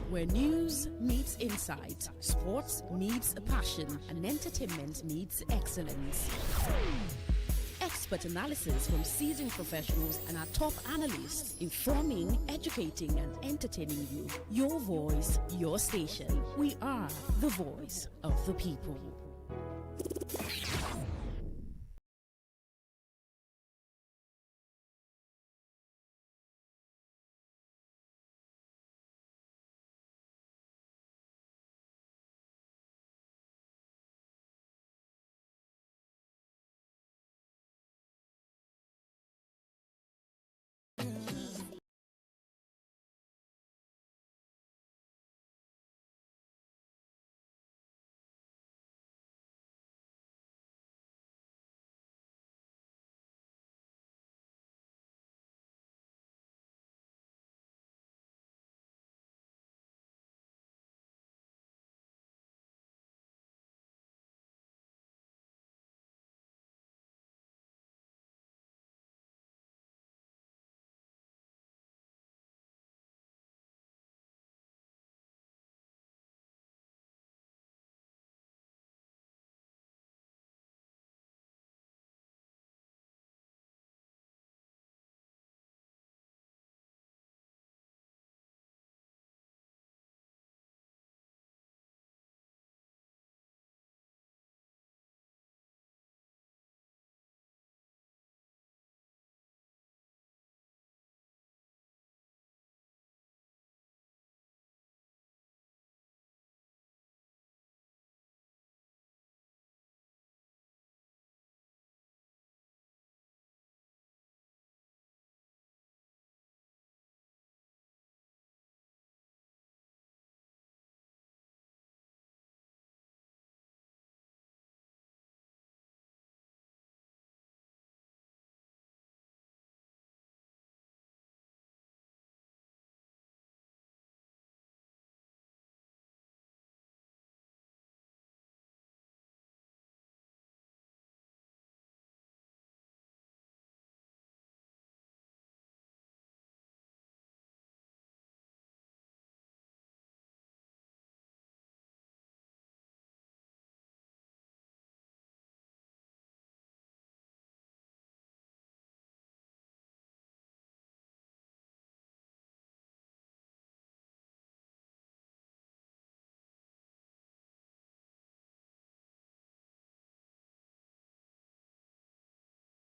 where news meets insight, sports meets passion, and entertainment meets excellence. Expert analysis from seasoned professionals and our top analysts, informing, educating, and entertaining you. Your voice, your station. We are the voice of the people.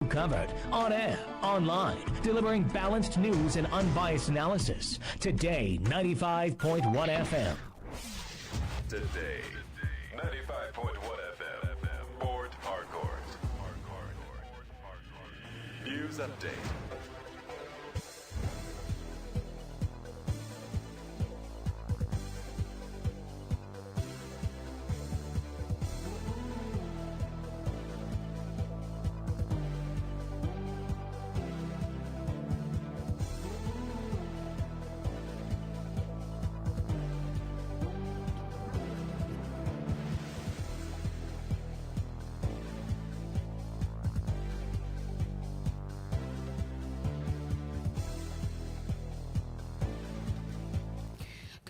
Covered on air, online, delivering balanced news and unbiased analysis. Today 95.1 FM. Today 95.1 FM. Port Harcourt. News update.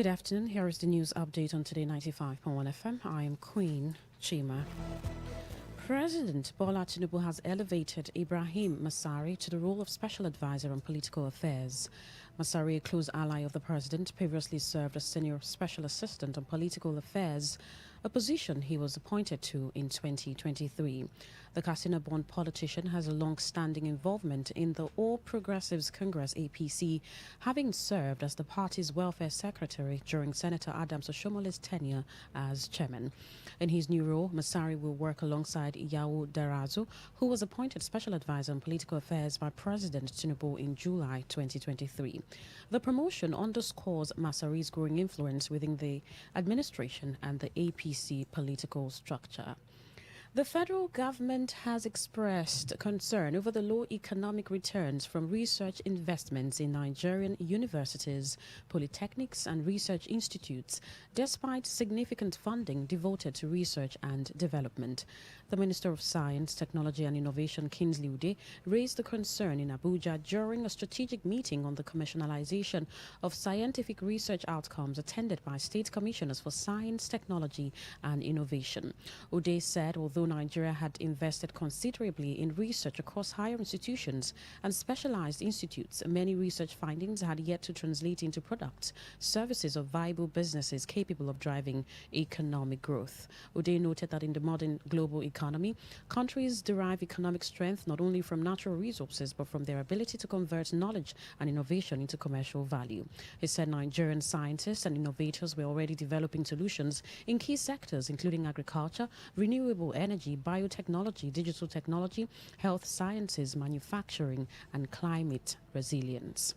Good afternoon. Here is the news update on Today 95.1 FM. I am Queen Chima. President Bola Tinubu has elevated Ibrahim Masari to the role of Special Advisor on Political Affairs. Masari, a close ally of the president, previously served as Senior Special Assistant on Political Affairs, a position he was appointed to in 2023. The Katsina-born politician has a long-standing involvement in the All Progressives Congress APC, having served as the party's welfare secretary during Senator Adams Oshomole's tenure as chairman. In his new role, Masari will work alongside Iyawu Darazu, who was appointed Special Advisor on Political Affairs by President Tinubu in July 2023. The promotion underscores Masari's growing influence within the administration and the APC political structure. The federal government has expressed concern over the low economic returns from research investments in Nigerian universities, polytechnics, and research institutes, despite significant funding devoted to research and development. The Minister of Science, Technology and Innovation, Kingsley Ude, raised the concern in Abuja during a strategic meeting on the commercialization of scientific research outcomes attended by state commissioners for science, technology, and innovation. Ude said although Nigeria had invested considerably in research across higher institutions and specialized institutes, many research findings had yet to translate into products, services, or viable businesses capable of driving economic growth. Ude noted that in the modern global economy, countries derive economic strength not only from natural resources but from their ability to convert knowledge and innovation into commercial value. He said Nigerian scientists and innovators were already developing solutions in key sectors including agriculture, renewable energy, biotechnology, digital technology, health sciences, manufacturing, and climate resilience.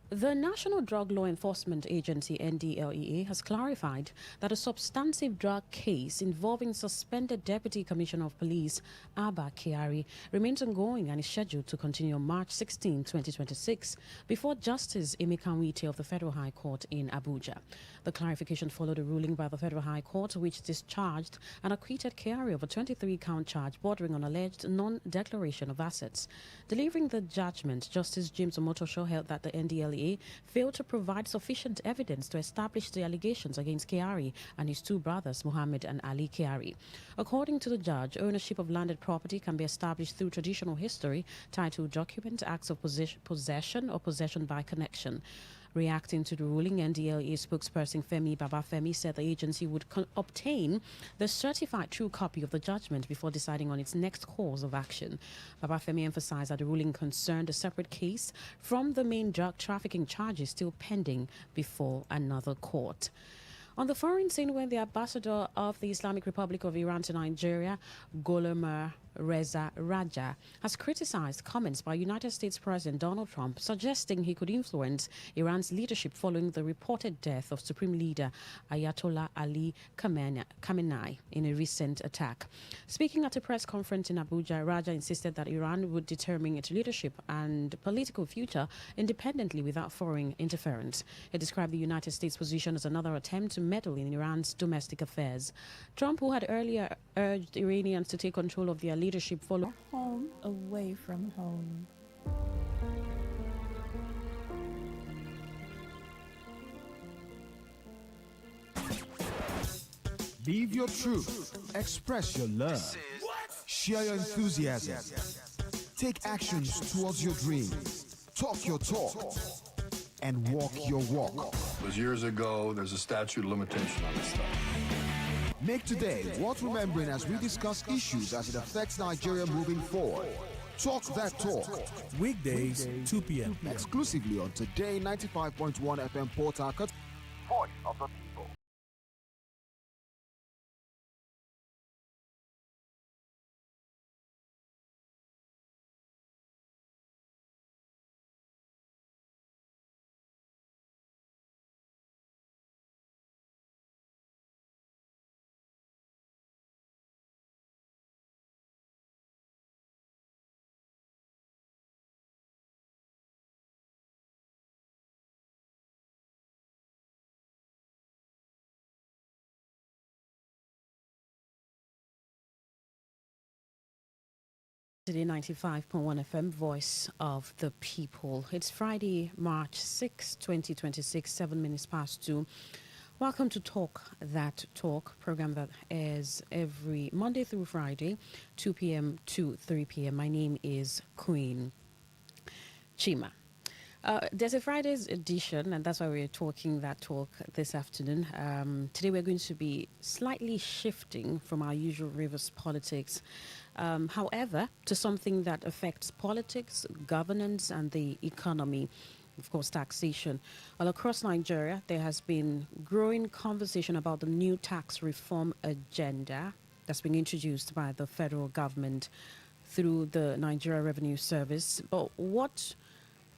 The National Drug Law Enforcement Agency, NDLEA, has clarified that a substantive drug case involving suspended Deputy Commissioner of Police Abba Kyari remains ongoing and is scheduled to continue on March 16, 2026, before Justice Emeka Nwite of the Federal High Court in Abuja. The clarification followed a ruling by the Federal High Court which discharged and acquitted Kyari of a 23-count charge bordering on alleged non-declaration of assets. Delivering the judgment, Justice James Omotosho held that the NDLEA failed to provide sufficient evidence to establish the allegations against Kyari and his two brothers, Mohammed and Ali Kyari. According to the judge, ownership of landed property can be established through traditional history, title document, acts of possession, or possession by connection. Reacting to the ruling, NDLEA spokesperson Femi Babafemi said the agency would obtain the certified true copy of the judgment before deciding on its next course of action. Babafemi emphasized that the ruling concerned a separate case from the main drug trafficking charges still pending before another court. On the foreign scene, when the ambassador of the Islamic Republic of Iran to Nigeria, Gulama Reza Raja, has criticized comments by United States President Donald Trump suggesting he could influence Iran's leadership following the reported death of Supreme Leader Ayatollah Ali Khamenei in a recent attack. Speaking at a press conference in Abuja, Raja insisted that Iran would determine its leadership and political future independently without foreign interference. He described the United States position as another attempt to meddle in Iran's domestic affairs. Trump, who had earlier urged Iranians to take control of their leadership, followed home away from home. Live your truth. Express your love. Share your enthusiasm. Take actions towards your dreams. Talk your talk. And walk your walk. It was years ago. There's a statute of limitation on this stuff. Make today worth remembering as we discuss issues as it affects Nigeria moving forward. Talk that talk. Weekdays, 2 p.m. Exclusively on Today 95.1 FM Port Harcourt. Voice of the people. Today 95.1 FM, Voice of the People. It's Friday, March 6, 2026, 7 minutes past 2. Welcome to Talk That Talk, program that airs every Monday through Friday, 2 p.m. to 3 p.m. My name is Queen Chima. There's a Friday's edition, and that's why we're talking that talk this afternoon. Today we're going to be slightly shifting from our usual Rivers politics, however, to something that affects politics, governance, and the economy. Of course, taxation. All across Nigeria, there has been growing conversation about the new tax reform agenda that's been introduced by the federal government through the Nigeria Revenue Service. But what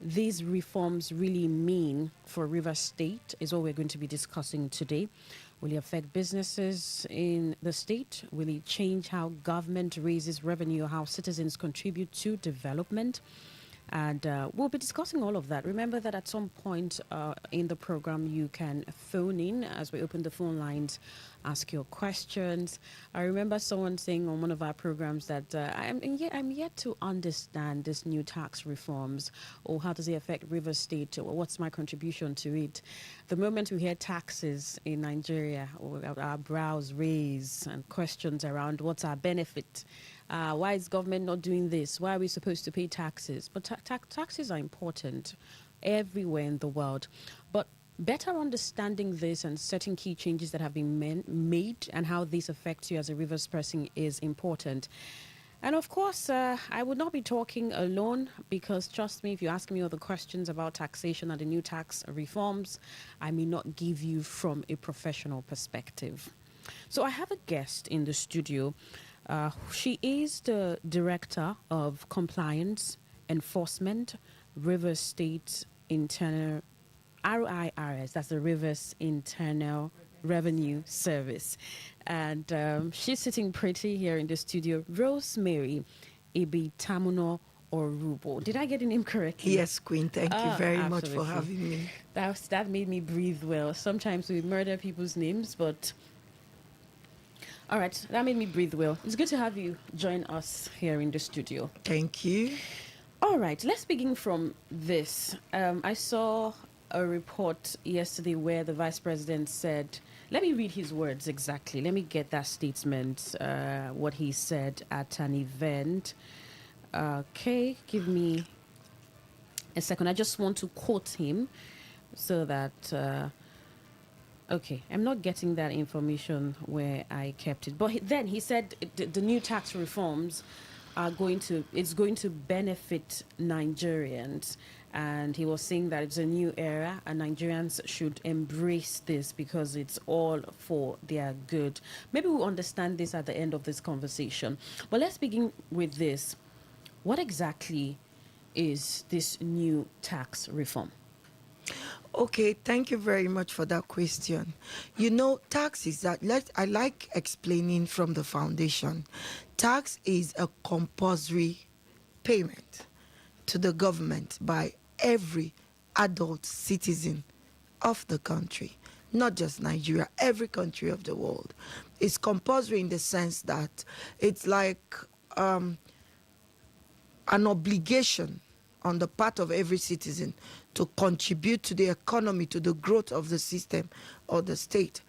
these reforms really mean for Rivers State is what we're going to be discussing today. Will it affect businesses in the state? Will it change how government raises revenue, how citizens contribute to development? And we'll be discussing all of that. Remember that at some point in the program, you can phone in as we open the phone lines, ask your questions. I remember someone saying on one of our programs that I'm yet to understand this new tax reforms, or how does it affect River State, or what's my contribution to it. The moment we hear taxes in Nigeria, or our brows raise and questions around what's our benefit. Why is government not doing this? Why are we supposed to pay taxes? But taxes are important everywhere in the world. But better understanding this and certain key changes that have been made and how this affects you as a Rivers person is important. And of course, I would not be talking alone, because trust me, if you ask me other questions about taxation and the new tax reforms, I may not give you from a professional perspective. So I have a guest in the studio. She is the Director of Compliance Enforcement, Rivers State Internal, RIRS, that's the Rivers Internal Revenue Service. And she's sitting pretty here in the studio. Rosemary Ibitamuno Orubo. Did I get the name correctly? Yes, Queen. Thank you very much for having me. That made me breathe well. Sometimes we murder people's names, but... All right, that made me breathe well. It's good to have you join us here in the studio. Thank you. All right, let's begin from this. I saw a report yesterday where the Vice President said, let me read his words exactly. Let me get that statement, what he said at an event. Okay, give me a second. I just want to quote him so that... Okay, I'm not getting that information where I kept it. But then he said the new tax reforms are going to benefit Nigerians. And he was saying that it's a new era and Nigerians should embrace this because it's all for their good. Maybe we'll understand this at the end of this conversation. But let's begin with this. What exactly is this new tax reform? Okay, thank you very much for that question. You know, tax is that, I like explaining from the foundation. Tax is a compulsory payment to the government by every adult citizen of the country, not just Nigeria, every country of the world. It's compulsory in the sense that it's like an obligation on the part of every citizen to contribute to the economy, to the growth of the system or the state.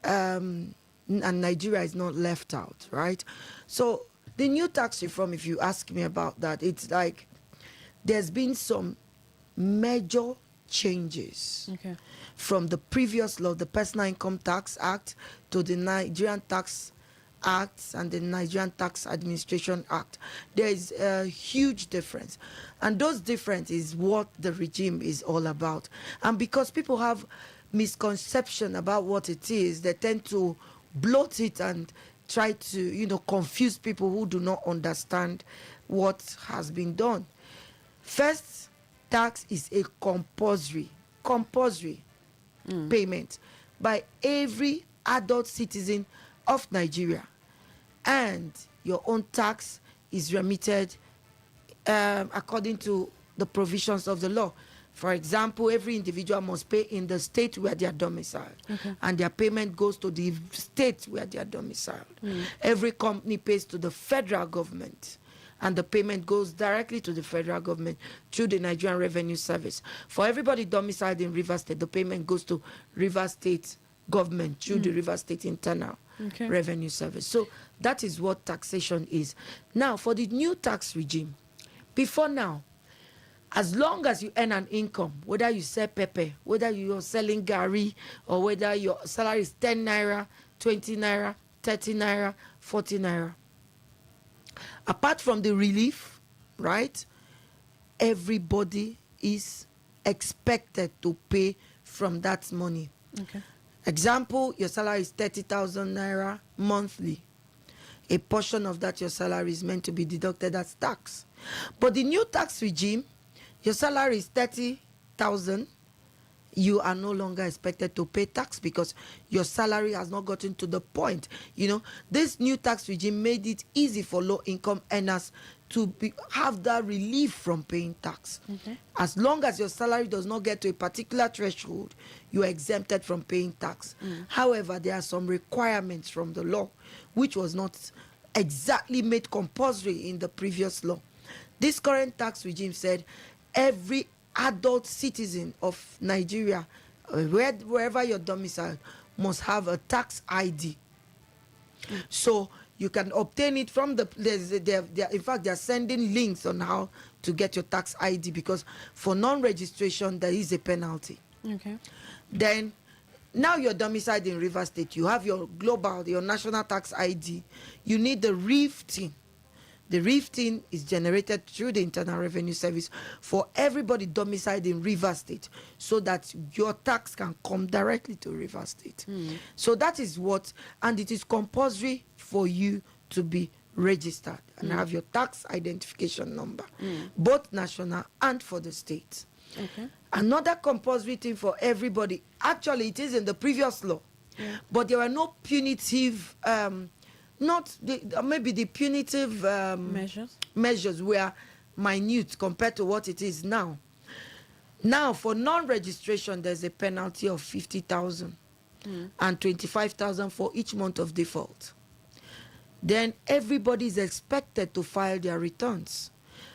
And Nigeria is not left out, right? So the new tax reform, if you ask me about that, it's like there's been some major changes from the previous law, the Personal Income Tax Act, to the Nigerian Tax Acts and the Nigerian Tax Administration Act. There is a huge difference, and those difference is what the regime is all about. And because people have misconception about what it is, they tend to bloat it and try to, confuse people who do not understand what has been done. First, tax is a compulsory payment by every adult citizen of Nigeria, and your own tax is remitted according to the provisions of the law. For example, every individual must pay in the state where they are domiciled, and their payment goes to the state where they are domiciled. Every company pays to the federal government, and the payment goes directly to the federal government through the Nigerian Revenue Service. For everybody domiciled in Rivers State, the payment goes to Rivers State government through the Rivers State Internal Revenue Service. So that is what taxation is. Now, for the new tax regime, before now, as long as you earn an income, whether you sell pepper, whether you're selling gari, or whether your salary is 10 naira, 20 naira, 30 naira, 40 naira, apart from the relief, right, everybody is expected to pay from that money. Example, your salary is 30,000 naira monthly. A portion of that, your salary, is meant to be deducted as tax. But the new tax regime, your salary is 30,000, you are no longer expected to pay tax because your salary has not gotten to the point. This new tax regime made it easy for low-income earners to have that relief from paying tax. Okay. As long as your salary does not get to a particular threshold, you are exempted from paying tax. However, there are some requirements from the law which was not exactly made compulsory in the previous law. This current tax regime said every adult citizen of Nigeria, wherever you're domiciled, must have a tax ID. So you can obtain it from in fact, they're sending links on how to get your tax ID, because for non-registration, there is a penalty. Okay. Then, now you're domiciled in Rivers State, you have your your national tax ID. You need the RIF-TIN. The RIF-TIN is generated through the Internal Revenue Service for everybody domiciled in Rivers State, so that your tax can come directly to Rivers State. So that is what, and it is compulsory for you to be registered and have your tax identification number, both national and for the state. Okay. Another compulsory thing for everybody, actually it is in the previous law, but there were no punitive maybe the punitive measures were minute compared to what it is now. Now, for non-registration, there's a penalty of 50,000 and 25,000 for each month of default. Then everybody is expected to file their returns.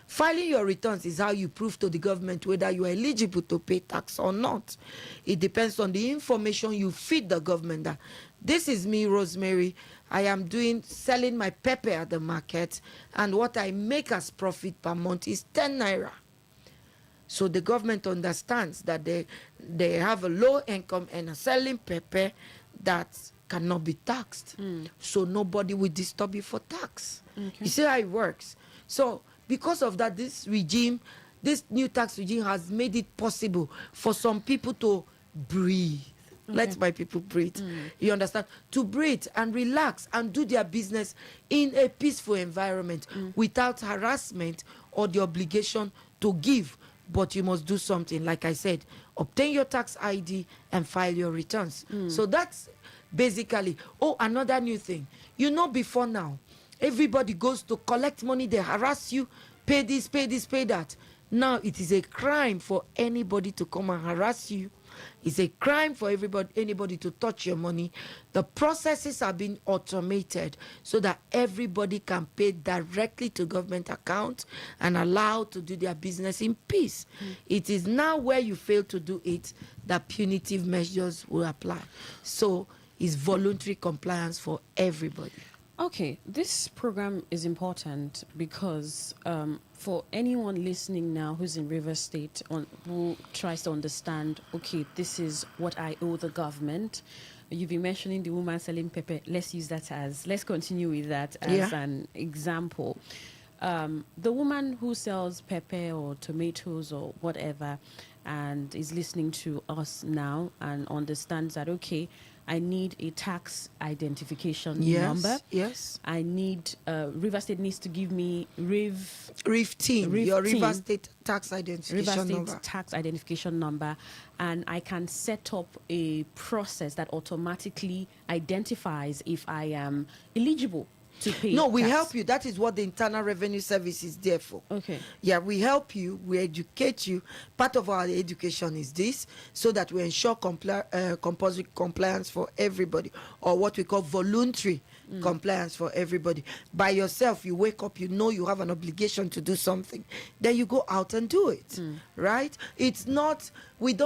Filing your returns is how you prove to the government whether you are eligible to pay tax or not. It depends on the information you feed the government that this is me, Rosemary. I am selling my pepper at the market, and what I make as profit per month is 10 naira. So the government understands that they have a low income and are selling pepper that cannot be taxed. So nobody will disturb you for tax. Okay. You see how it works? So because of that, this new tax regime has made it possible for some people to breathe. Okay. Let my people breathe. You understand? To breathe and relax and do their business in a peaceful environment without harassment or the obligation to give. But you must do something. Like I said, obtain your tax ID and file your returns. So that's basically, another new thing. Before now, everybody goes to collect money, they harass you, pay this, pay that. Now it is a crime for anybody to come and harass you. It's a crime for anybody to touch your money. The processes are being automated so that everybody can pay directly to government accounts and allowed to do their business in peace. It is now where you fail to do it that punitive measures will apply. So it's voluntary compliance for everybody. Okay, this program is important because for anyone listening now who's in Rivers State who tries to understand, okay, this is what I owe the government. You've been mentioning the woman selling pepper. Let's continue with that as an example. The woman who sells pepper or tomatoes or whatever and is listening to us now and understands that, okay, I need a tax identification number. Yes. I need, River State needs to give me RIF-TIN, your River State tax identification number. Tax identification number. And I can set up a process that automatically identifies if I am eligible to pay. No, we tax. help you. That is what the Internal Revenue Service is there for. Okay. Yeah, we help you. We educate you. Part of our education is this, so that we ensure compulsory compliance for everybody, or what we call voluntary compliance for everybody. By yourself, you wake up, you know you have an obligation to do something, then you go out and do it. Right? It's not, we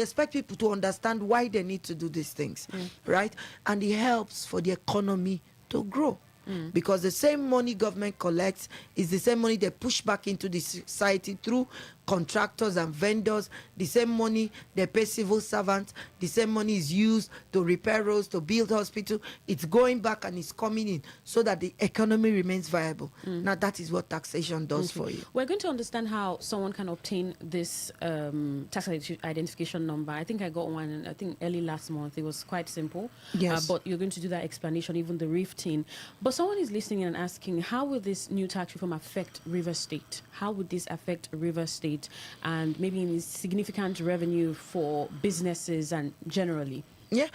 expect people to understand why they need to do these things. Right? And it helps for the economy to grow. Because the same money government collects is the same money they push back into the society through contractors and vendors. The same money they pay civil servants. The same money is used to repair roads, to build hospitals. It's going back and it's coming in so that the economy remains viable. Now that is what taxation does for you. We're going to understand how someone can obtain this tax identification number. I think I got one, I think early last month. It was quite simple. Yes. But you're going to do that explanation, even the RIF-TIN. But someone is listening and asking, how will this new tax reform affect River State? How would this affect River State? state, and maybe significant revenue for businesses and generally? Yeah,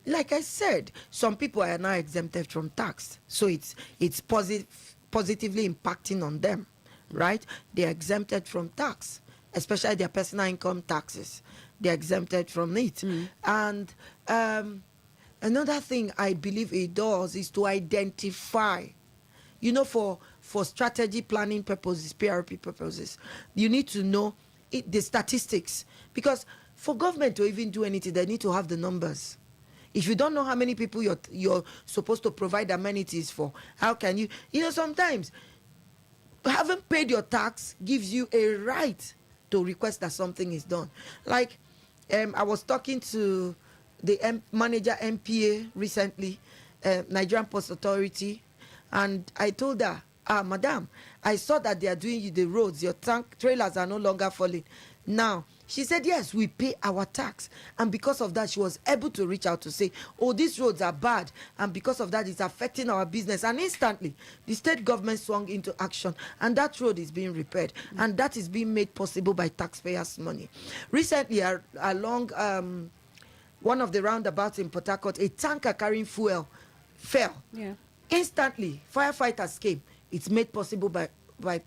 like I said, some people are now exempted from tax, so it's positively impacting on them, right? They're exempted from tax, especially their personal income taxes. They're exempted from it. And another thing I believe it does is to identify, for strategy planning purposes, PRP purposes, you need to know the statistics, because for government to even do anything, they need to have the numbers. If you don't know how many people you're supposed to provide amenities for, how can you? Sometimes having paid your tax gives you a right to request that something is done. Like, I was talking to the manager MPA recently, Nigerian Post Authority, and I told her, madam, I saw that they are doing the roads, your tank trailers are no longer falling. Now, she said, yes, we pay our tax. And because of that, she was able to reach out to say, oh, these roads are bad. And because of that, it's affecting our business. And instantly, the state government swung into action. And that road is being repaired. And that is being made possible by taxpayers' money. Recently, along one of the roundabouts in Port Harcourt, a tanker carrying fuel fell. Yeah. Instantly, firefighters came. It's made possible by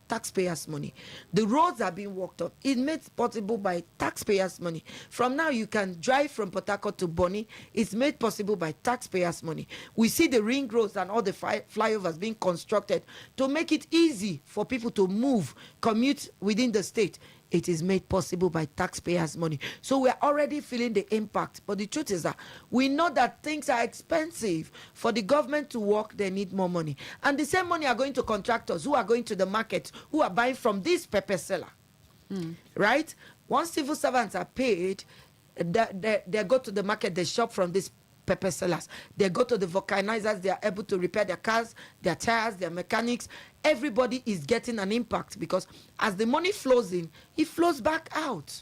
taxpayers' money. The roads are being worked up. It's made possible by taxpayers' money. From now, you can drive from Port Harcourt to Bonny. It's made possible by taxpayers' money. We see the ring roads and all the flyovers being constructed to make it easy for people to move, commute within the state. It is made possible by taxpayers' money. So we're already feeling the impact. But the truth is that we know that things are expensive. For the government to work, they need more money. And the same money are going to contractors who are going to the market, who are buying from this pepper seller. Right? Once civil servants are paid, they go to the market, they shop from this pepper sellers. They go to the vulcanizers, they are able to repair their cars, their tires, their mechanics. Everybody is getting an impact, because as the money flows in, it flows back out.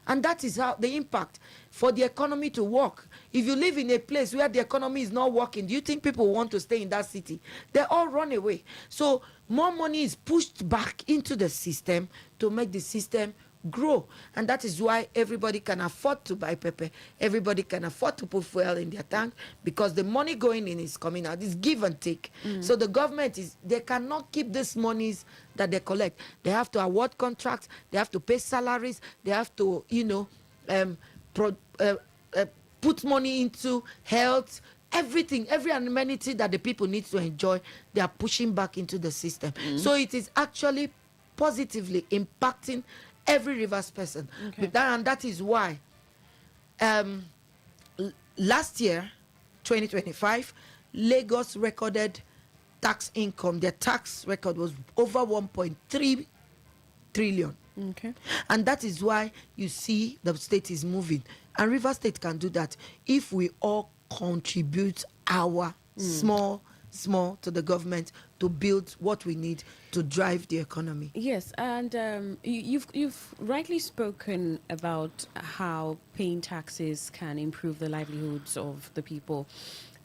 And that is how the impact for the economy to work. If you live in a place where the economy is not working, do you think people want to stay in that city? They all run away. So more money is pushed back into the system to make the system grow. And that is why everybody can afford to buy pepper. Everybody can afford to put fuel in their tank, because the money going in is coming out. It's give and take. So the government they cannot keep these monies that they collect. They have to award contracts. They have to pay salaries. They have to, put money into health. Everything, every amenity that the people need to enjoy, they are pushing back into the system. So it is actually positively impacting every Rivers person. And that is why last year, 2025, Lagos recorded tax income. Their tax record was over 1.3 trillion. And that is why you see the state is moving. And Rivers State can do that if we all contribute our small to the government to build what we need to drive the economy. Yes, and you've rightly spoken about how paying taxes can improve the livelihoods of the people.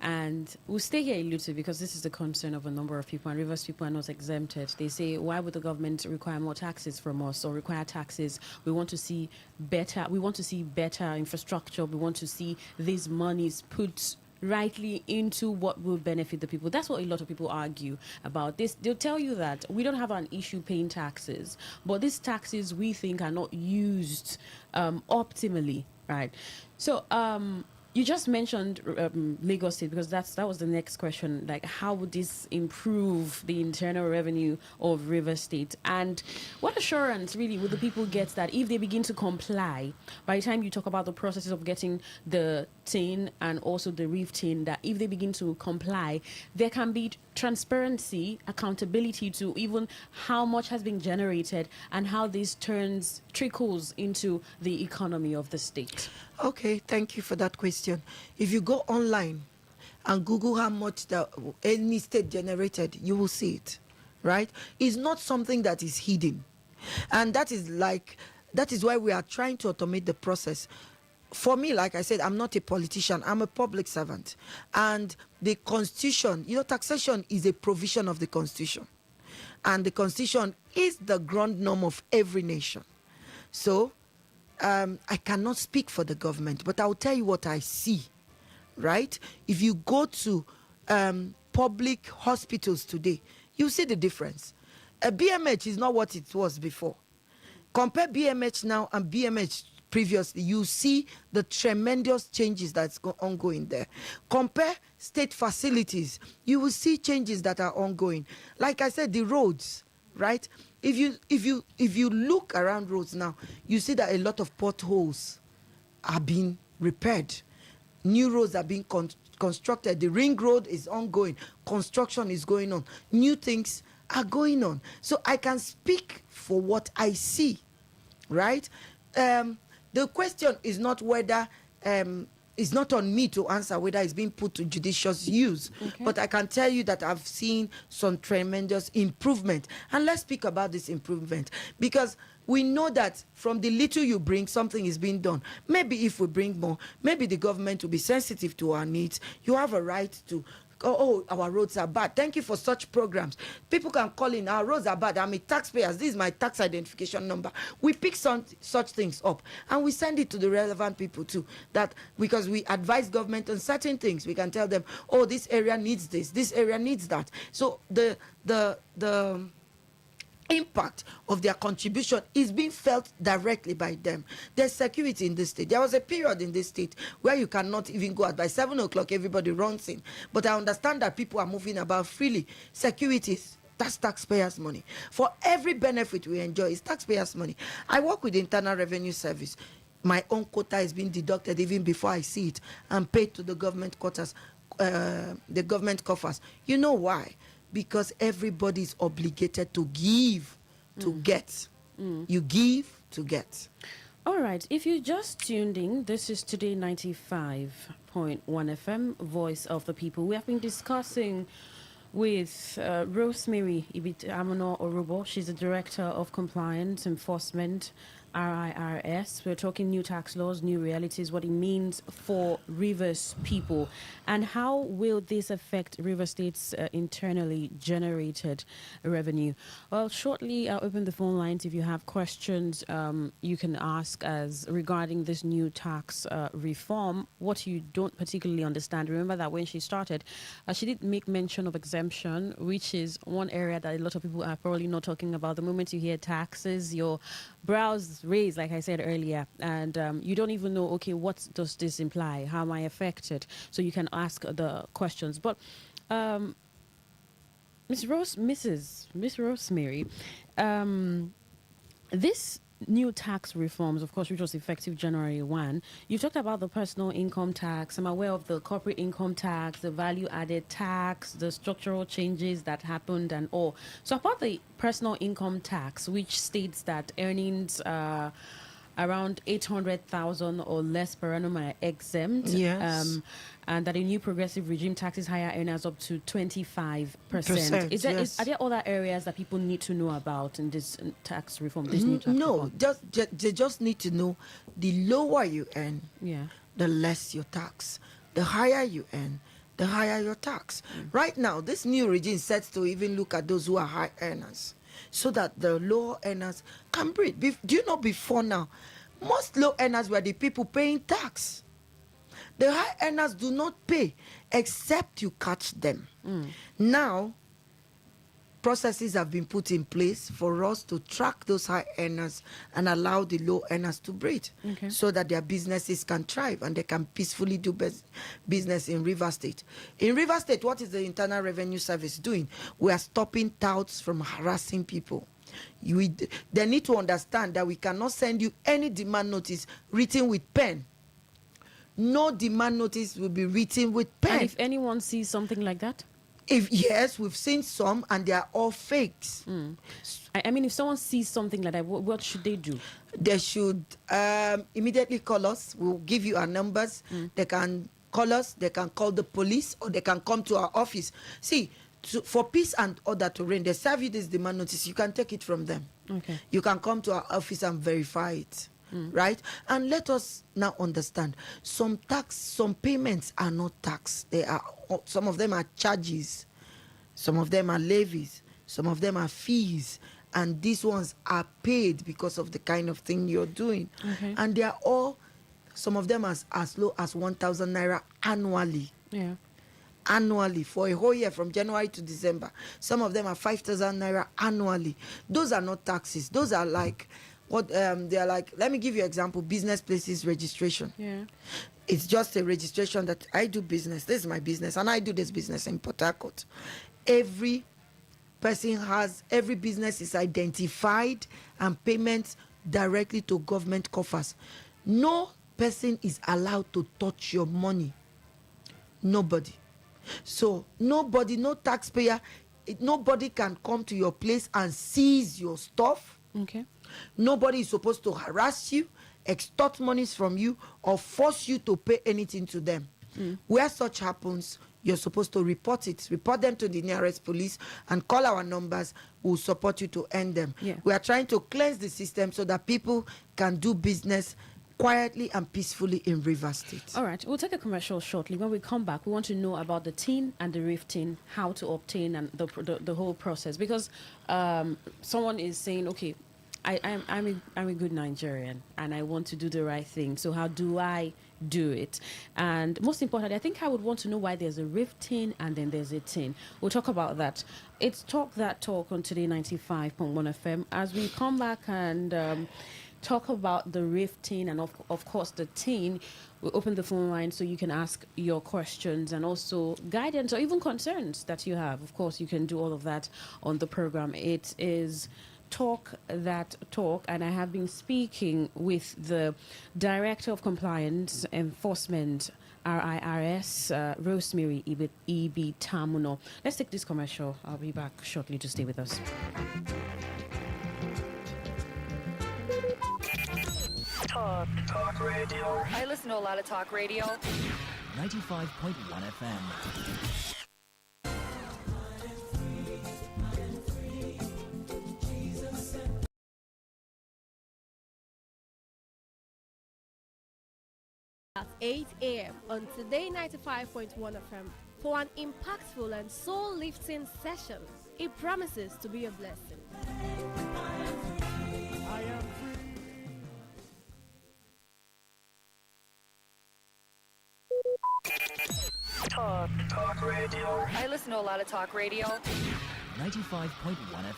And we'll stay here a little, because this is the concern of a number of people, and Rivers people are not exempted. They say, why would the government require more taxes from us, or require taxes? We want to see better infrastructure. We want to see these monies put rightly into what will benefit the people. That's what a lot of people argue about this. They'll tell you that we don't have an issue paying taxes, but these taxes we think are not used optimally, right? So you just mentioned Lagos State, because that was the next question. Like, how would this improve the internal revenue of Rivers State? And what assurance really would the people get that if they begin to comply, by the time you talk about the processes of getting the tin and also the reef tin, that if they begin to comply, there can be transparency, accountability to even how much has been generated and how this trickles into the economy of the state? Okay, thank you for that question. If you go online and Google how much any state generated, you will see it, right? It's not something that is hidden. And that is why we are trying to automate the process. For me, like I said, I'm not a politician. I'm a public servant. And the Constitution, taxation is a provision of the Constitution. And the Constitution is the ground norm of every nation. So I cannot speak for the government, but I'll tell you what I see, right? If you go to public hospitals today, you see the difference. A BMH is not what it was before. Compare BMH now and BMH previously, you see the tremendous changes that's ongoing there. Compare state facilities, you will see changes that are ongoing. Like I said, the roads, right? If you look around roads now, you see that a lot of potholes are being repaired. New roads are being constructed. The ring road is ongoing. Construction is going on. New things are going on. So I can speak for what I see, right? The question is not whether it's not on me to answer whether it's being put to judicious use. Okay. But I can tell you that I've seen some tremendous improvement. And let's speak about this improvement, because we know that from the little you bring, something is being done. Maybe if we bring more, maybe the government will be sensitive to our needs. You have a right to, oh, our roads are bad. Thank you for such programs. People can call in, our roads are bad. I'm a taxpayer. This is my tax identification number. We pick such things up and we send it to the relevant people too. That because we advise government on certain things, we can tell them, oh, this area needs this area needs that. So the impact of their contribution is being felt directly by them. There's security in this state. There was a period in this state where you cannot even go out by 7 o'clock, everybody runs in. But I understand that people are moving about freely. Security, that's taxpayers' money. For every benefit we enjoy, it's taxpayers' money. I work with the Internal Revenue Service. My own quota is being deducted even before I see it and paid to the government quotas, the government coffers. You know why? Because everybody is obligated to give to get. You give to get. All right. If you just tuned in, this is Today 95.1 FM, Voice of the People. We have been discussing with Rosemary Ibit-Amono Orubo. She's the Director of Compliance Enforcement, RIRS. We're talking new tax laws, new realities, what it means for Rivers people, and how will this affect River State's internally generated revenue. Well, shortly I'll open the phone lines. If you have questions, you can ask us regarding this new tax reform, what you don't particularly understand. Remember that when she started, she did make mention of exemption, which is one area that a lot of people are probably not talking about. The moment you hear taxes, your brows raise, like I said earlier, and you don't even know, okay, what does this imply? How am I affected? So you can ask the questions. But Miss Rosemary, this new tax reforms, of course, which was effective January 1, you talked about the personal income tax. I'm aware of the corporate income tax, the value added tax, the structural changes that happened and all. So about the personal income tax, which states that earnings around 800,000 or less per annum are exempt. Yes. And that a new progressive regime taxes higher earners up to 25%. Are there other areas that people need to know about in this tax reform, this new tax reform? They just need to know the lower you earn, the less your tax. The higher you earn, the higher your tax. Right now, this new regime sets to even look at those who are high earners, so that the low earners can breathe. Do you know, before now, most low earners were the people paying tax. The high earners do not pay except you catch them. Now, processes have been put in place for us to track those high earners and allow the low earners to breathe, so that their businesses can thrive and they can peacefully do business in River State. In River State, what is the Internal Revenue Service doing? We are stopping touts from harassing people. They need to understand that we cannot send you any demand notice written with pen. No demand notice will be written with pen. And if anyone sees something like that? Yes, we've seen some, and they are all fakes. I mean, if someone sees something like that, what should they do? They should immediately call us. We'll give you our numbers. They can call us, they can call the police, or they can come to our office. See, for peace and order to reign, they serve you this demand notice. You can take it from them. You can come to our office and verify it. Right? And let us now understand, some payments are not tax. Some of them are charges, some of them are levies, some of them are fees, and these ones are paid because of the kind of thing you're doing. Okay. And they are all, some of them as low as 1,000 naira annually. Yeah. Annually for a whole year from January to December. Some of them are 5,000 naira annually. Those are not taxes. Those are like what they are like. Let me give you an example. Business places registration. Yeah. It's just a registration that I do business. This is my business, and I do this business in Port Harcourt. Every business is identified and payments directly to government coffers. No person is allowed to touch your money. Nobody. So nobody, no taxpayer, nobody can come to your place and seize your stuff. Okay. Nobody is supposed to harass you, extort monies from you, or force you to pay anything to them. Where such happens, you're supposed to report it. Report them to the nearest police and call our numbers. We'll support you to end them. Yeah. We are trying to cleanse the system so that people can do business quietly and peacefully in Rivers State. All right, we'll take a commercial shortly. When we come back, we want to know about the tin and the reef tin, how to obtain, and the whole process. Because someone is saying, okay, I'm a good Nigerian and I want to do the right thing. So how do I do it? And most importantly, I think I would want to know why there's a reef tin and then there's a tin. We'll talk about that. It's Talk That Talk on Today 95.1 FM. As we come back and talk about the reef tin and of course the tin, we'll open the phone line so you can ask your questions and also guidance or even concerns that you have. Of course, you can do all of that on the program. It is Talk That Talk, and I have been speaking with the Director of Compliance Enforcement, RIRS, Rosemary Ibitamuno. Let's take this commercial. I'll be back shortly. To stay with us. Talk radio. I listen to a lot of talk radio. 95.1 FM. At 8 a.m. on Today 95.1 FM for an impactful and soul-lifting session. It promises to be a blessing. Talk radio. I listen to a lot of talk radio. 95.1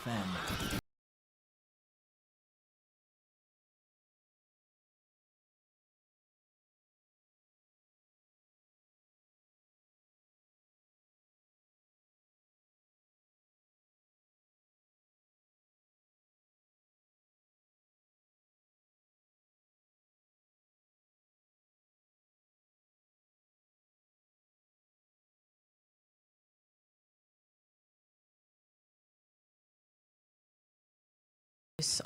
FM.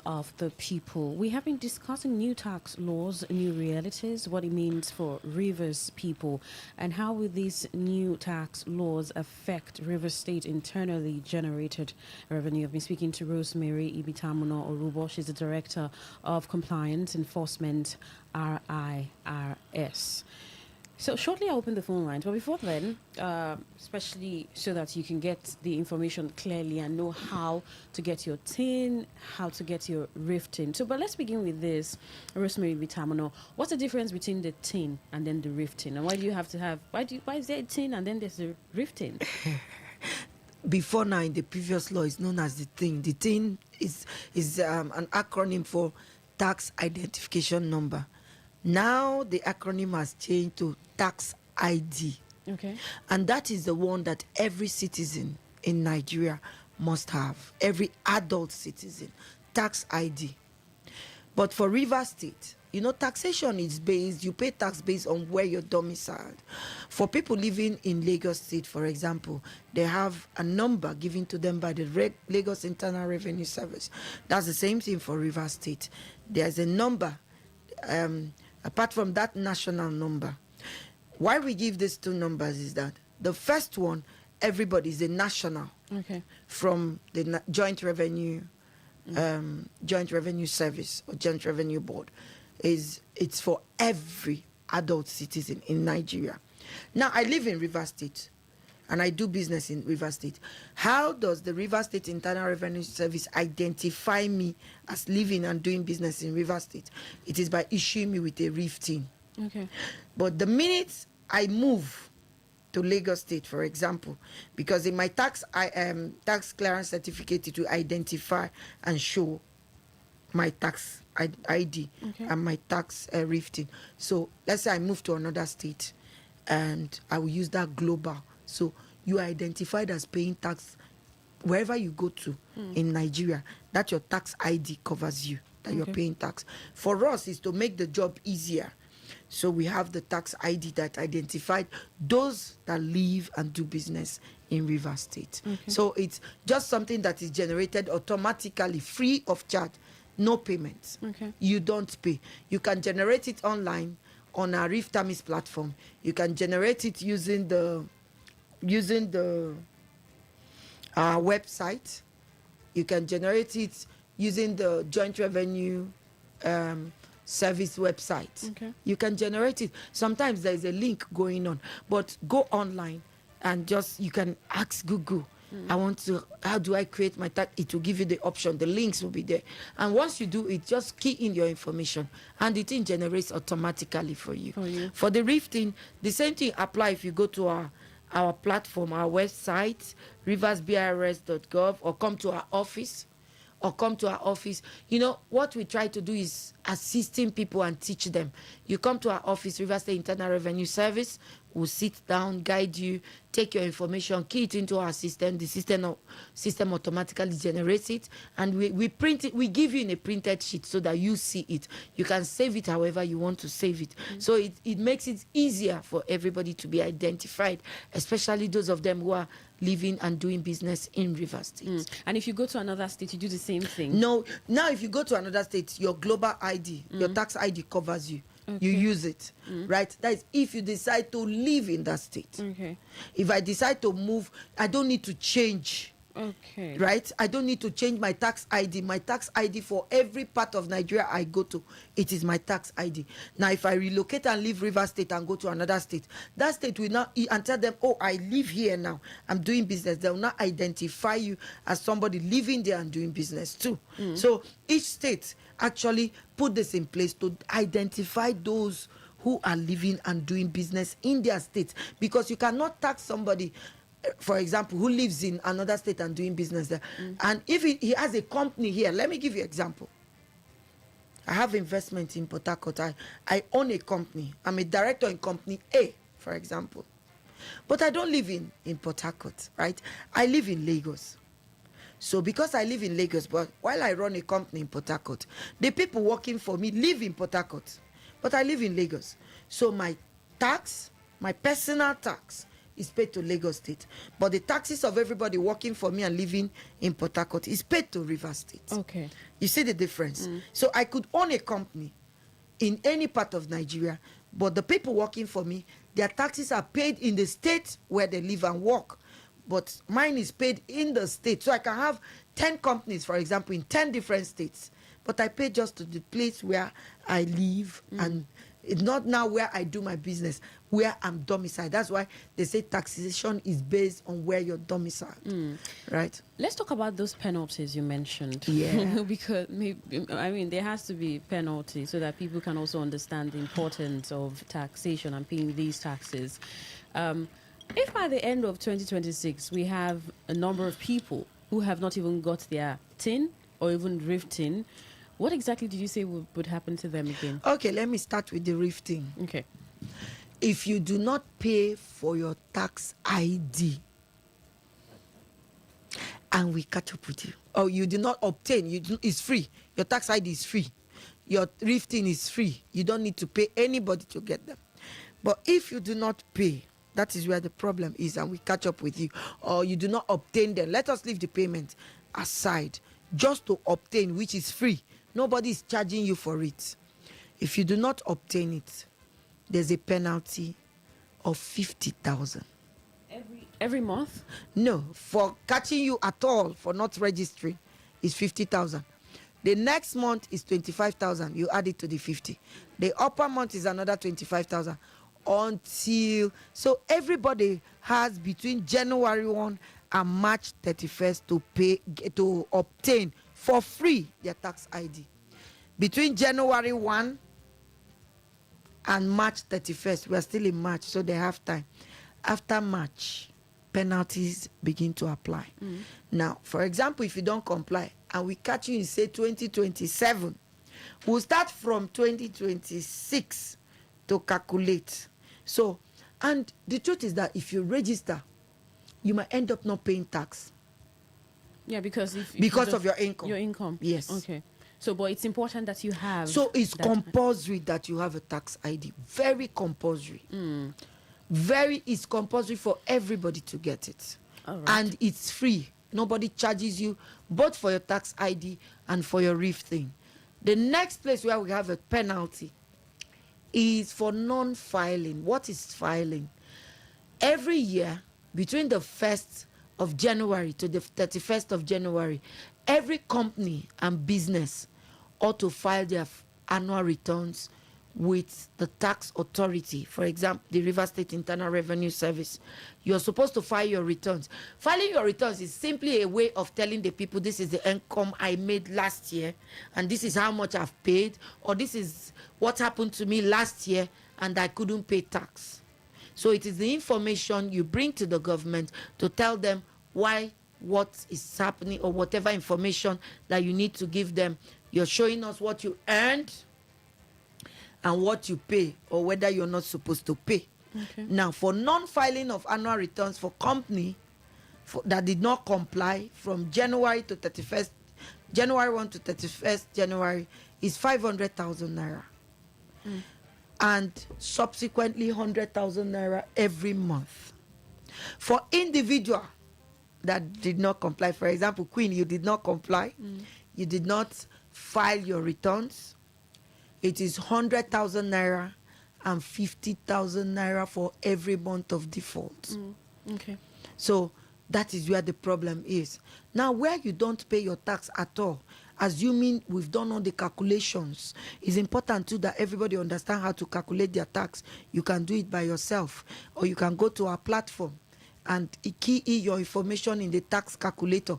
Of the people. We have been discussing new tax laws, new realities, what it means for Rivers people, and how will these new tax laws affect Rivers State internally generated revenue. I've been speaking to Rosemary Ibitamuno Orubo. She's the Director of Compliance Enforcement, RIRS. So shortly I'll open the phone lines, but before then, especially so that you can get the information clearly and know how to get your tin, how to get your reef tin. So, but let's begin with this, Rosemary Vitamino. What's the difference between the tin and then the reef tin? And why do you have to have, why is there a tin and then there's a reef tin? Before now, in the previous law, is known as the tin. The tin is an acronym for tax identification number. Now the acronym has changed to tax ID. Okay. And that is the one that every citizen in Nigeria must have. Every adult citizen. Tax ID. But for Rivers State, you know, taxation is based, you pay tax based on where you're domiciled. For people living in Lagos State, for example, they have a number given to them by the Lagos Internal Revenue Service. That's the same thing for Rivers State. There's a number, apart from that national number. Why we give these two numbers is that the first one, everybody is a national. Okay. From the Joint Revenue Service or Joint Revenue Board. It's for every adult citizen in Nigeria. Now, I live in Rivers State, and I do business in Rivers State, how does the Rivers State Internal Revenue Service identify me as living and doing business in Rivers State? It is by issuing me with a RIF-TIN. Okay. But the minute I move to Lagos State, for example, because in my tax clearance certificate, it will identify and show my tax ID and my tax RIF-TIN. So let's say I move to another state and I will use that global. So you are identified as paying tax wherever you go to in Nigeria. That your tax ID covers you, that you're paying tax. For us, is to make the job easier. So we have the tax ID that identified those that live and do business in Rivers State. So it's just something that is generated automatically, free of charge, no payments. You don't pay. You can generate it online on our Reef Tamis platform. You can generate it using the website. You can generate it using the Joint Revenue Service website. You can generate it. Sometimes there is a link going on, but go online and just, you can ask Google, how do I create my tax? It will give you the option. The links will be there. And once you do it, just key in your information and the thing generates automatically for you. For the RIF-TIN, the same thing apply if you go to our platform, our website, riversbirs.gov, or come to our office. You know, what we try to do is assisting people and teach them. You come to our office, Rivers State Internal Revenue Service, we'll sit down, guide you, take your information, key it into our system. The system automatically generates it, and we print it. We give you in a printed sheet so that you see it. You can save it however you want to save it. So it makes it easier for everybody to be identified, especially those of them who are living and doing business in Rivers State. And if you go to another state, you do the same thing? No. Now, if you go to another state, your global ID, your tax ID covers you. You use it, right? That is if you decide to live in that state. If I decide to move, I don't need to change. Right? I don't need to change my tax ID. My tax ID for every part of Nigeria I go to, it is my tax ID. Now, if I relocate and leave Rivers State and go to another state, that state will now and tell them, oh, I live here now. I'm doing business. They will not identify you as somebody living there and doing business too. So each state actually put this in place to identify those who are living and doing business in their state, because you cannot tax somebody, for example, who lives in another state and doing business there. And if he has a company here, let me give you an example. I have investment in Port Harcourt. I own a company. I'm a director in company A, for example. But I don't live in Port Harcourt, right? I live in Lagos. So because I live in Lagos, but while I run a company in Port Harcourt, the people working for me live in Port Harcourt, but I live in Lagos. So my tax, my personal tax, is paid to Lagos State. But the taxes of everybody working for me and living in Port Harcourt is paid to Rivers State. You see the difference? So I could own a company in any part of Nigeria, but the people working for me, their taxes are paid in the state where they live and work. But mine is paid in the state. So I can have 10 companies, for example, in 10 different states. But I pay just to the place where I live, and it's not now where I do my business, where I'm domiciled. That's why they say taxation is based on where you're domiciled. Right? Let's talk about those penalties you mentioned. Yeah. Because, there has to be penalty so that people can also understand the importance of taxation and paying these taxes. If by the end of 2026 we have a number of people who have not even got their TIN or even RIF-TIN, what exactly did you say would happen to them again? Okay, let me start with the RIF-TIN. Okay. If you do not pay for your tax ID and we catch up with you, or you do not obtain, it's free. Your tax ID is free. Your RIF-TIN is free. You don't need to pay anybody to get them. But if you do not pay, that is where the problem is, and we catch up with you, or you do not obtain them. Let us leave the payment aside just to obtain, which is free. Nobody is charging you for it. If you do not obtain it, there's a penalty of 50,000. Every month? No, for catching you at all for not registering is 50,000. The next month is 25,000. You add it to the 50. The upper month is another 25,000. until, so everybody has between January 1 and March 31st to obtain for free their tax ID. Between January 1 and March 31st, we are still in March, so they have time. After March, penalties begin to apply. Now, for example, if you don't comply and we catch you in, say, 2027, we'll start from 2026 to calculate. So, and the truth is that if you register, you might end up not paying tax. Yeah, because because of your income. Your income. Yes. Okay. So, but it's important that you have. So it's compulsory that you have a tax ID. Very compulsory. It's compulsory for everybody to get it. All right. And it's free. Nobody charges you both for your tax ID and for your RIF thing. The next place where we have a penalty is for non-filing. What is filing? Every year, between the 1st of January to the 31st of January, every company and business ought to file their annual returns with the tax authority. For example, the River State Internal Revenue Service. You're supposed to file your returns. Filing your returns is simply a way of telling the people, this is the income I made last year, and this is how much I've paid, or this is what happened to me last year and I couldn't pay tax. So it is the information you bring to the government to tell them why, what is happening, or whatever information that you need to give them. You're showing us what you earned and what you pay, or whether you're not supposed to pay. Okay. Now, for non-filing of annual returns for company that did not comply from January 1 to 31st January is 500,000 naira. And subsequently 100,000 naira every month. For individual that did not comply, for example, Queen, you did not comply, you did not file your returns, it is 100,000 naira and 50,000 naira for every month of default. Okay. So that is where the problem is. Now, where you don't pay your tax at all, assuming we've done all the calculations, it's important too that everybody understand how to calculate their tax. You can do it by yourself, or you can go to our platform and key in your information in the tax calculator.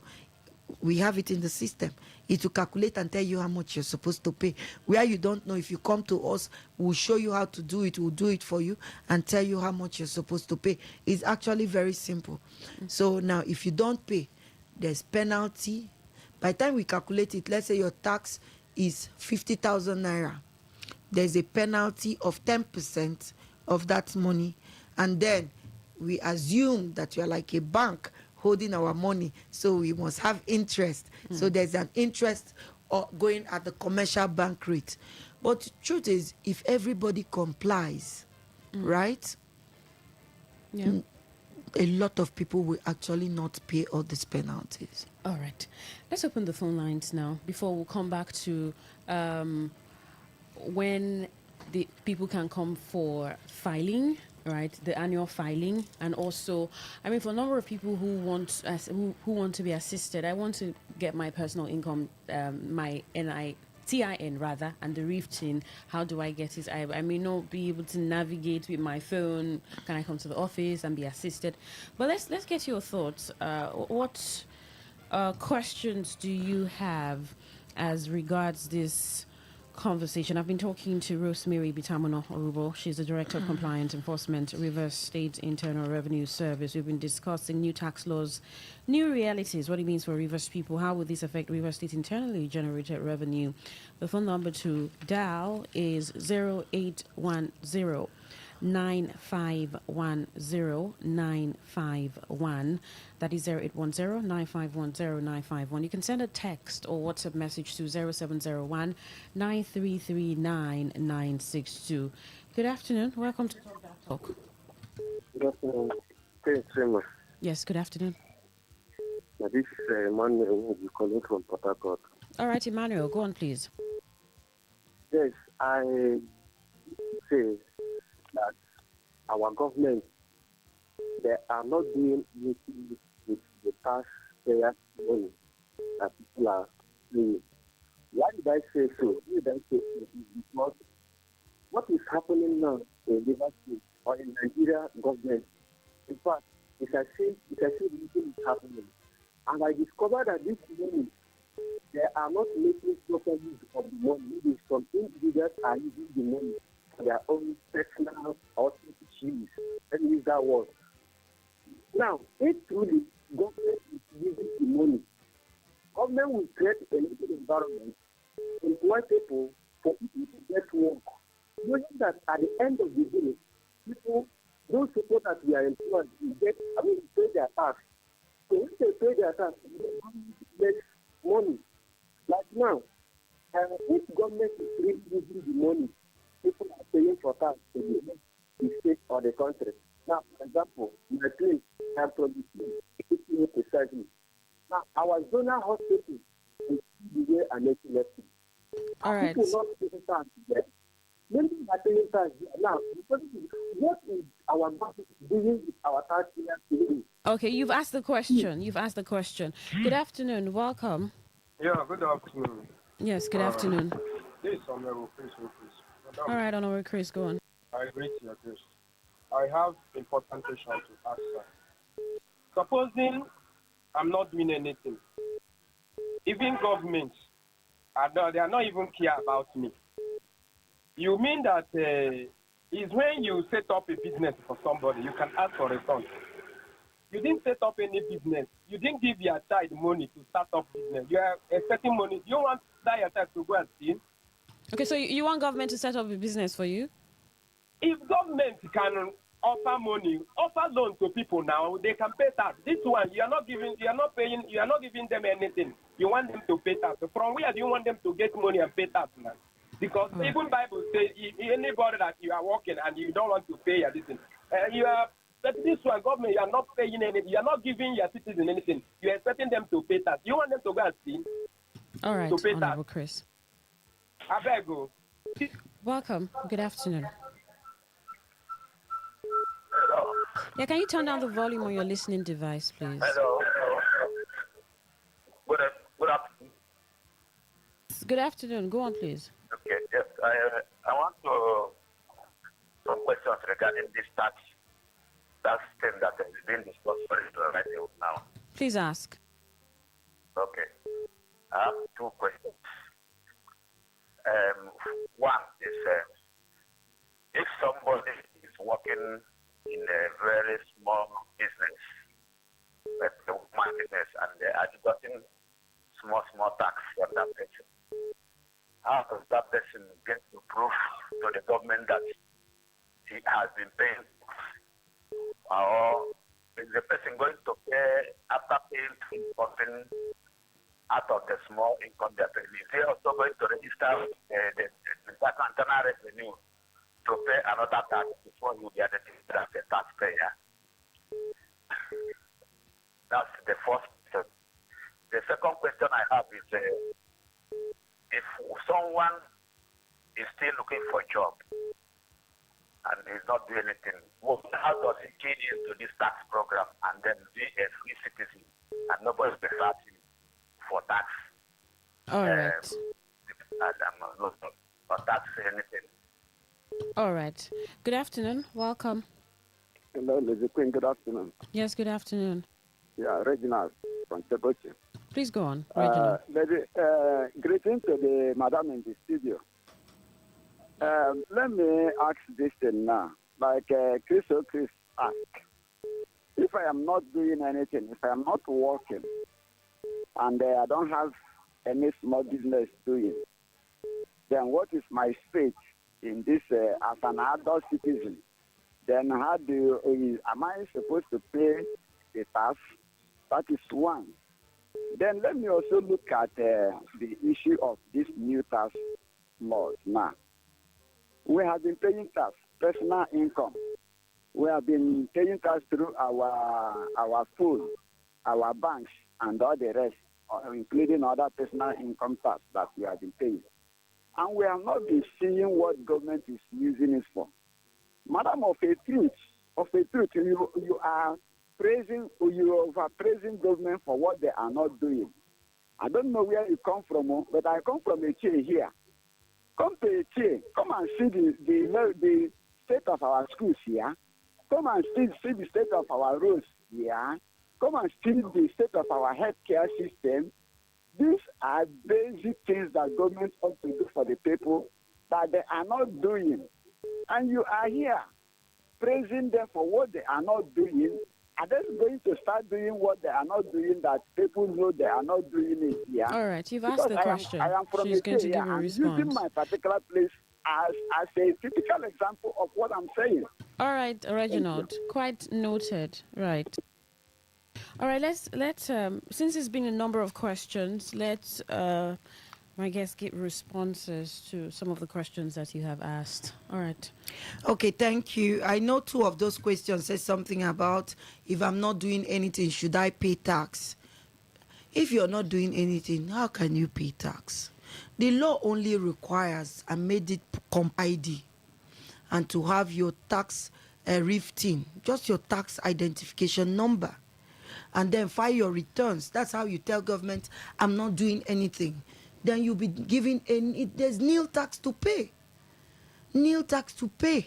We have it in the system. It will calculate and tell you how much you're supposed to pay. Where you don't know, if you come to us, we'll show you how to do it. We'll do it for you and tell you how much you're supposed to pay. It's actually very simple. So now, if you don't pay, there's penalty. By the time we calculate it, let's say your tax is 50,000 naira. There's a penalty of 10% of that money. And then we assume that you're like a bank holding our money, so we must have interest. So there's an interest going at the commercial bank rate. But the truth is, if everybody complies, right? Yeah. A lot of people will actually not pay all these penalties. All right. Let's open the phone lines now before we'll come back to when the people can come for filing, right? The annual filing. And also, I mean, for a number of people who want to be assisted, I want to get my personal income, my TIN rather, and the RIF-TIN. How do I get it? I may not be able to navigate with my phone. Can I come to the office and be assisted? But let's get your thoughts. What questions do you have as regards this conversation? I've been talking to Rosemary Bitamono Orubo. She's the Director of Compliance Enforcement, Rivers State Internal Revenue Service. We've been discussing new tax laws, new realities, what it means for Rivers people, how will this affect Rivers State internally generated revenue. The phone number to dial is 0810 9510951. That is 0810 9510951. You can send a text or WhatsApp message to 0701 9339962. Good afternoon. Welcome to Talk. Good afternoon. Yes, good afternoon. This is Emmanuel calling from Port Harcourt. All right, Emmanuel, go on, please. Yes, I say that our government, they are not doing anything with the taxpayers' money that people are paying. Why did I say so? Because what is happening now in Rivers State or in Nigeria government. In fact, it's as if anything is happening. And I discovered that this money, they are not making proper use of the money. Maybe some individuals are using the money for their own personal or selfish. Let me use that word. Now, if truly government is using the money, government will create a little environment, employ people for people to get work. Knowing that at the end of the day, those people that we are employed, pay their tax. So when they pay their tax, they get money. Like now, if government is really using the money, people are paying for tax to the state or the country. Now, for example, my place, I'm from the state, precisely. Now, our zonal hospital is the way and make left. All right. People not paying tax there. Many are paying tax now. What is our government doing with our tax today? Okay, you've asked the question. Good afternoon. Welcome. Yeah, good afternoon. Yes, good afternoon. This is Honorable Chris. All right, Honorable Chris, go on. I greet your guest. I have important question to ask her. Supposing I'm not doing anything, even governments, they are not even care about me. You mean that is when you set up a business for somebody, you can ask for return. You didn't set up any business. You didn't give your child money to start up business. You are expecting money. You want your child to go and steal? Okay, so you want government to set up a business for you? If government can offer money, offer loan to people now, they can pay tax. This one, you are not giving them anything. You want them to pay tax. So from where do you want them to get money and pay tax now? Because even Bible says, anybody that you are working and you don't want to pay your this thing, but this one, government, you are not paying anything. You are not giving your citizens anything. You are expecting them to pay tax. You want them to go and steal? All right, to pay Honorable tax. Chris. I beg you. Welcome. Good afternoon. Hello. Yeah, can you turn down the volume on your listening device, please? Hello. Good afternoon. Good afternoon. Go on, please. Okay, yes. I want some questions regarding this tax thing that is being discussed right now. Please ask. Okay. I have two questions. One is if somebody is working in a very small business, like a woman business, and they are deducting small tax from that person, how does that person get to prove to the government that he has been paying? Or is the person going to pay after paying something out of the small income they're paying? Is they also going to register the internal revenue to pay another tax before you get identified as a taxpayer? That's the first question. The second question I have is if someone is still looking for a job and is not doing anything, how does he key into this tax program and then be a free citizen and nobody will charge him for tax? All right. Not tax anything. All right. Good afternoon. Welcome. Hello, Lizzie Queen. Good afternoon. Yes, good afternoon. Yeah, Reginald from Tegochi. Please go on, Reginald. Greeting to the madam in the studio. Let me ask this thing now. Like Chris asked. If I am not doing anything, if I am not working, and I don't have any small business doing, then what is my stake in this as an adult citizen? Then am I supposed to pay the tax? That is one. Then let me also look at the issue of this new tax laws now. We have been paying tax, personal income. We have been paying tax through our phone, our banks, and all the rest, including other personal income tax that we have been paying. And we have not been seeing what government is using it for. Madam, of a truth, you are praising government for what they are not doing. I don't know where you come from, but I come from a chain here. Come to a chain. Come and see the state of our schools here. Come and see the state of our roads here. Come and see the state of our healthcare system. These are basic things that government ought to do for the people that they are not doing. And you are here praising them for what they are not doing. Are they going to start doing what they are not doing that people know they are not doing it here? All right, you've asked the question. I am from She's going to Ike, give a I'm response. using my particular place as a typical example of what I'm saying. All right, Reginald, quite noted. Right. All right, let's since it's been a number of questions, let's my guest give responses to some of the questions that you have asked. All right. Okay, thank you. I know two of those questions said something about if I'm not doing anything, should I pay tax? If you're not doing anything, how can you pay tax? The law only requires and made it ID and to have your tax rifting, just your tax identification number, and then file your returns. That's how you tell government, I'm not doing anything. Then you'll be giving there's nil tax to pay. Nil tax to pay.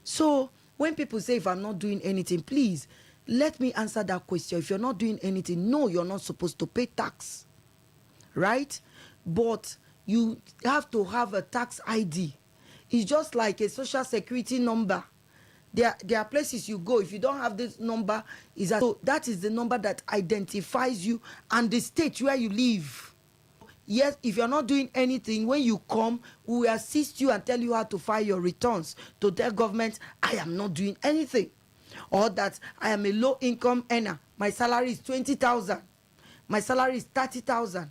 So when people say, if I'm not doing anything, please let me answer that question. If you're not doing anything, no, you're not supposed to pay tax, right? But you have to have a tax ID. It's just like a social security number. There are places you go. If you don't have this number, so that is the number that identifies you and the state where you live. Yes, if you're not doing anything, when you come, we will assist you and tell you how to file your returns to tell government, I am not doing anything. Or that I am a low-income earner. My salary is 20,000. My salary is 30,000.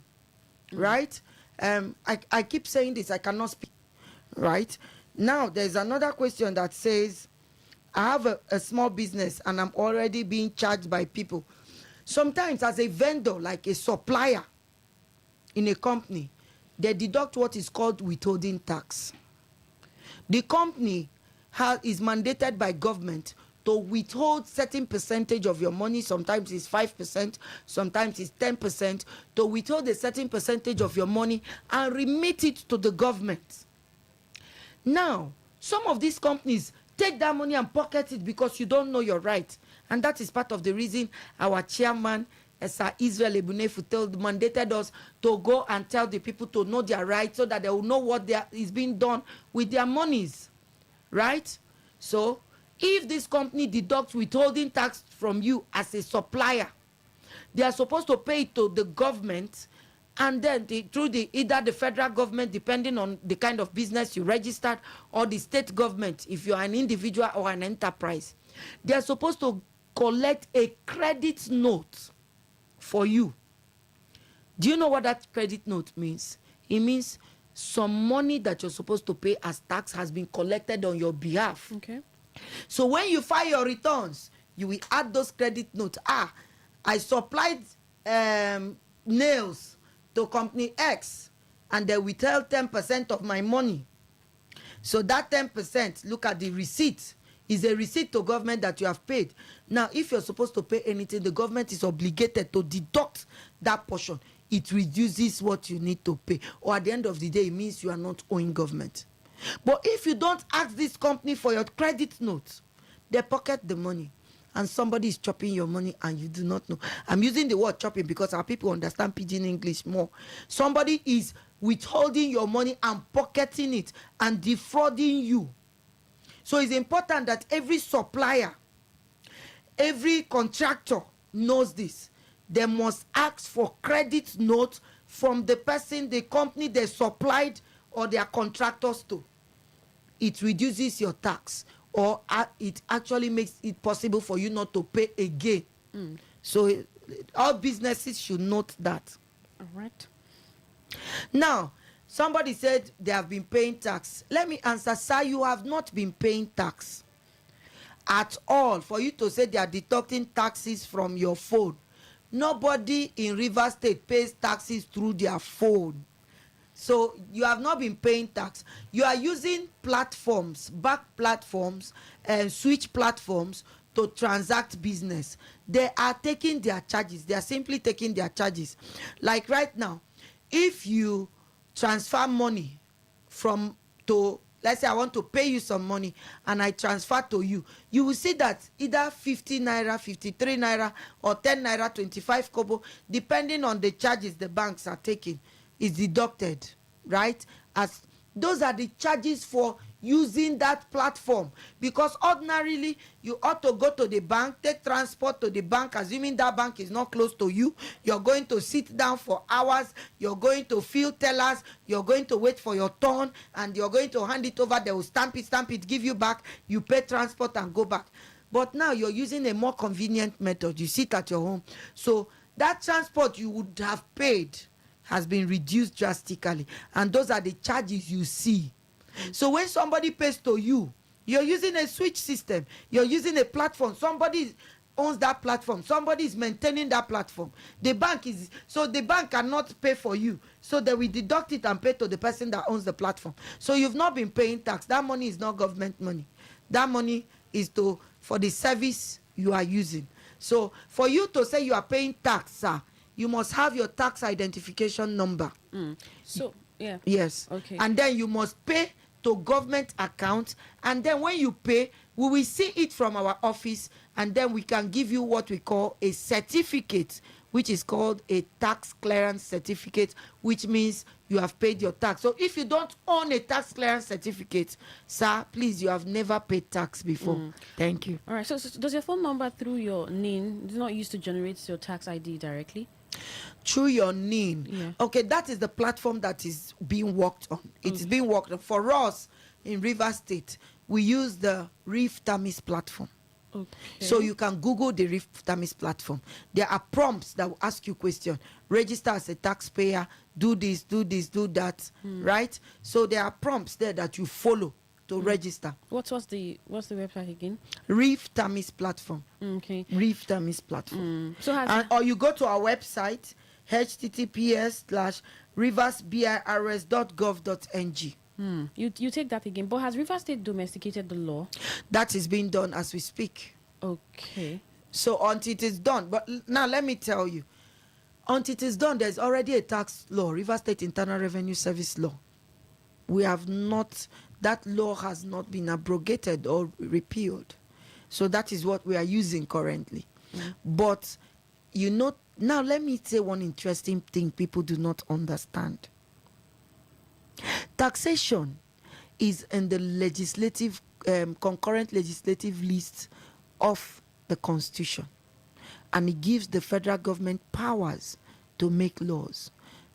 Right? I keep saying this, I cannot speak. Right? Now, there's another question that says, I have a small business and I'm already being charged by people. Sometimes as a vendor, like a supplier in a company, they deduct what is called withholding tax. The company is mandated by government to withhold certain percentage of your money. Sometimes it's 5%, sometimes it's 10%, to withhold a certain percentage of your money and remit it to the government. Now, some of these companies take that money and pocket it because you don't know your right. And that is part of the reason our chairman, Sir Israel Ebunefu, mandated us to go and tell the people to know their rights so that they will know what is being done with their monies. Right? So, if this company deducts withholding tax from you as a supplier, they are supposed to pay it to the government, and then through either the federal government, depending on the kind of business you registered, or the state government, if you are an individual or an enterprise. They are supposed to collect a credit note for you. Do you know what that credit note means? It means some money that you're supposed to pay as tax has been collected on your behalf. Okay. So when you file your returns, you will add those credit notes. I supplied nails to company X and they withheld 10% of my money. So that 10%, look at the receipt, is a receipt to government that you have paid. Now, if you're supposed to pay anything, the government is obligated to deduct that portion. It reduces what you need to pay. Or at the end of the day, it means you are not owing government. But if you don't ask this company for your credit note, they pocket the money. And somebody is chopping your money and you do not know. I'm using the word chopping because our people understand pidgin English more. Somebody is withholding your money and pocketing it and defrauding you. So it's important that every supplier, every contractor knows this. They must ask for credit notes from the person, the company they supplied or their contractors to. It reduces your tax, or it actually makes it possible for you not to pay again. So all businesses should note that. All right. Now, somebody said they have been paying tax. Let me answer, sir, you have not been paying tax at all. For you to say they are deducting taxes from your phone. Nobody in Rivers State pays taxes through their phone. So you have not been paying tax. You are using platforms, back platforms and switch platforms to transact business. They are taking their charges. They are simply taking their charges. Like right now, if you transfer money to let's say I want to pay you some money and I transfer to you, you will see that either 50 naira, 53 naira, or 10 naira, 25 kobo, depending on the charges the banks are taking, is deducted, right? As those are the charges for using that platform, because ordinarily you ought to go to the bank, take transport to the bank, assuming that bank is not close to you. You're going to sit down for hours, you're going to fill tellers, you're going to wait for your turn, and you're going to hand it over. They will stamp it, give you back, you pay transport and go back. But now you're using a more convenient method. You sit at your home, so that transport you would have paid has been reduced drastically, and those are the charges you see. So when somebody pays to you, you're using a switch system, you're using a platform, somebody owns that platform, somebody is maintaining that platform. The bank cannot pay for you, so they will deduct it and pay to the person that owns the platform. So you've not been paying tax. That money is not government money. That money is for the service you are using. So for you to say you are paying tax, sir, you must have your tax identification number. So, yeah. Yes. Okay. And then you must pay to government account. And then when you pay, we will see it from our office. And then we can give you what we call a certificate, which is called a tax clearance certificate, which means you have paid your tax. So if you don't own a tax clearance certificate, sir, please, you have never paid tax before. Thank you. All right. So does your phone number through your NIN is not used to generate your tax ID directly? Through your NIN. Yeah. Okay, that is the platform that is being worked on. It is being worked on. For us in Rivers State, we use the Reef Tamis platform. Okay. So you can Google the Reef Tamis platform. There are prompts that will ask you questions. Register as a taxpayer, do this, do that, right? So there are prompts there that you follow to register. What's the website again? Reef Tamis platform. Okay. Reef Tamis platform. So or you go to our website, https:/riversbirs.gov.ng. You take that again. But has Rivers State domesticated the law? That is being done as we speak. Okay. So until it is done, but now let me tell you, until it is done, there's already a tax law, Rivers State Internal Revenue Service law. That law has not been abrogated or repealed. So that is what we are using currently. But now let me say one interesting thing people do not understand. Taxation is in the legislative, concurrent legislative list of the Constitution, and it gives the federal government powers to make laws.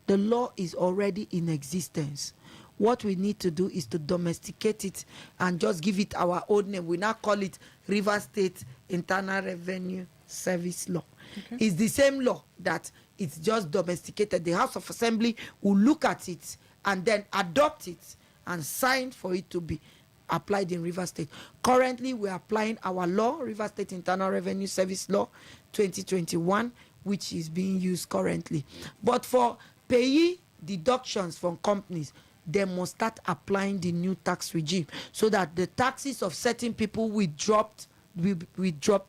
The law is already in existence. What we need to do is to domesticate it and just give it our own name. We now call it Rivers State Internal Revenue Service Law. Okay. It's the same law that it's just domesticated. The House of Assembly will look at it and then adopt it and sign for it to be applied in Rivers State. Currently, we are applying our law, Rivers State Internal Revenue Service Law 2021, which is being used currently. But for payee deductions from companies, they must start applying the new tax regime so that the taxes of certain people will drop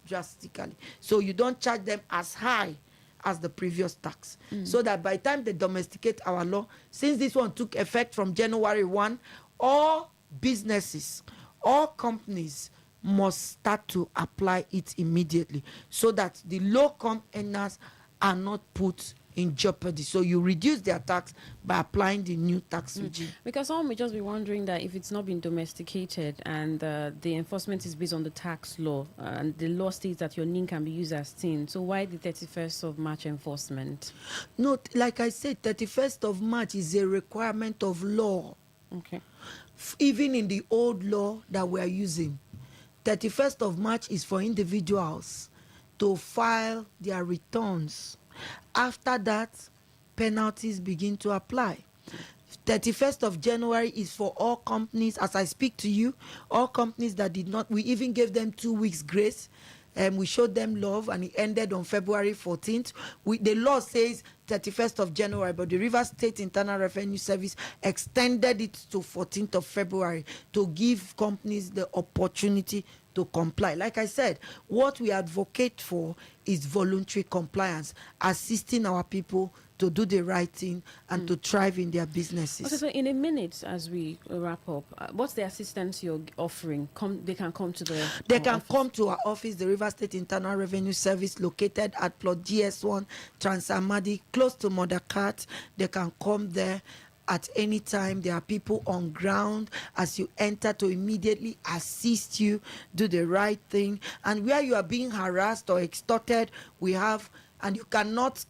drastically. So you don't charge them as high as the previous tax. So that by the time they domesticate our law, since this one took effect from January 1, all businesses, all companies must start to apply it immediately so that the low-income earners are not put in jeopardy. So you reduce their tax by applying the new tax regime. Because some may just be wondering that if it's not been domesticated and the enforcement is based on the tax law and the law states that your NIN can be used as TIN, so why the 31st of March enforcement? No, like I said, 31st of March is a requirement of law. Okay. Even in the old law that we are using, 31st of March is for individuals to file their returns. After that, penalties begin to apply. 31st of January is for all companies. As I speak to you, all companies that did not, we even gave them 2 weeks grace. We showed them love, and it ended on February 14th. The law says 31st of January, but the Rivers State Internal Revenue Service extended it to 14th of February to give companies the opportunity to comply. Like I said, what we advocate for is voluntary compliance, assisting our people to do the right thing and to thrive in their businesses. Okay, so in a minute, as we wrap up, what's the assistance you're offering? They can come to the They can office. come to our office, the River State Internal Revenue Service, located at plot GS1, Transamadi, close to Modakat. They can come there at any time. There are people on ground as you enter to immediately assist you, do the right thing. And where you are being harassed or extorted, we have, and you cannot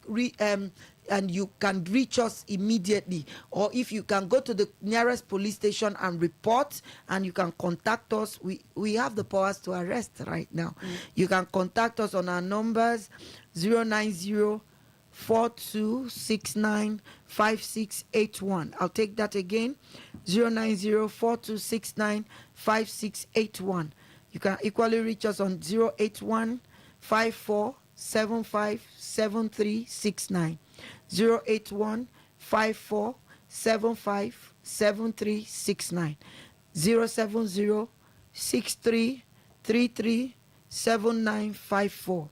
and you can reach us immediately, or if you can go to the nearest police station and report, and you can contact us. We have the powers to arrest right now. You can contact us on our numbers 090-4269-5681. I'll take that again, 090-4269-5681. You can equally reach us on 081-5475-7369. 081-5475-7369. 070-6333-7954.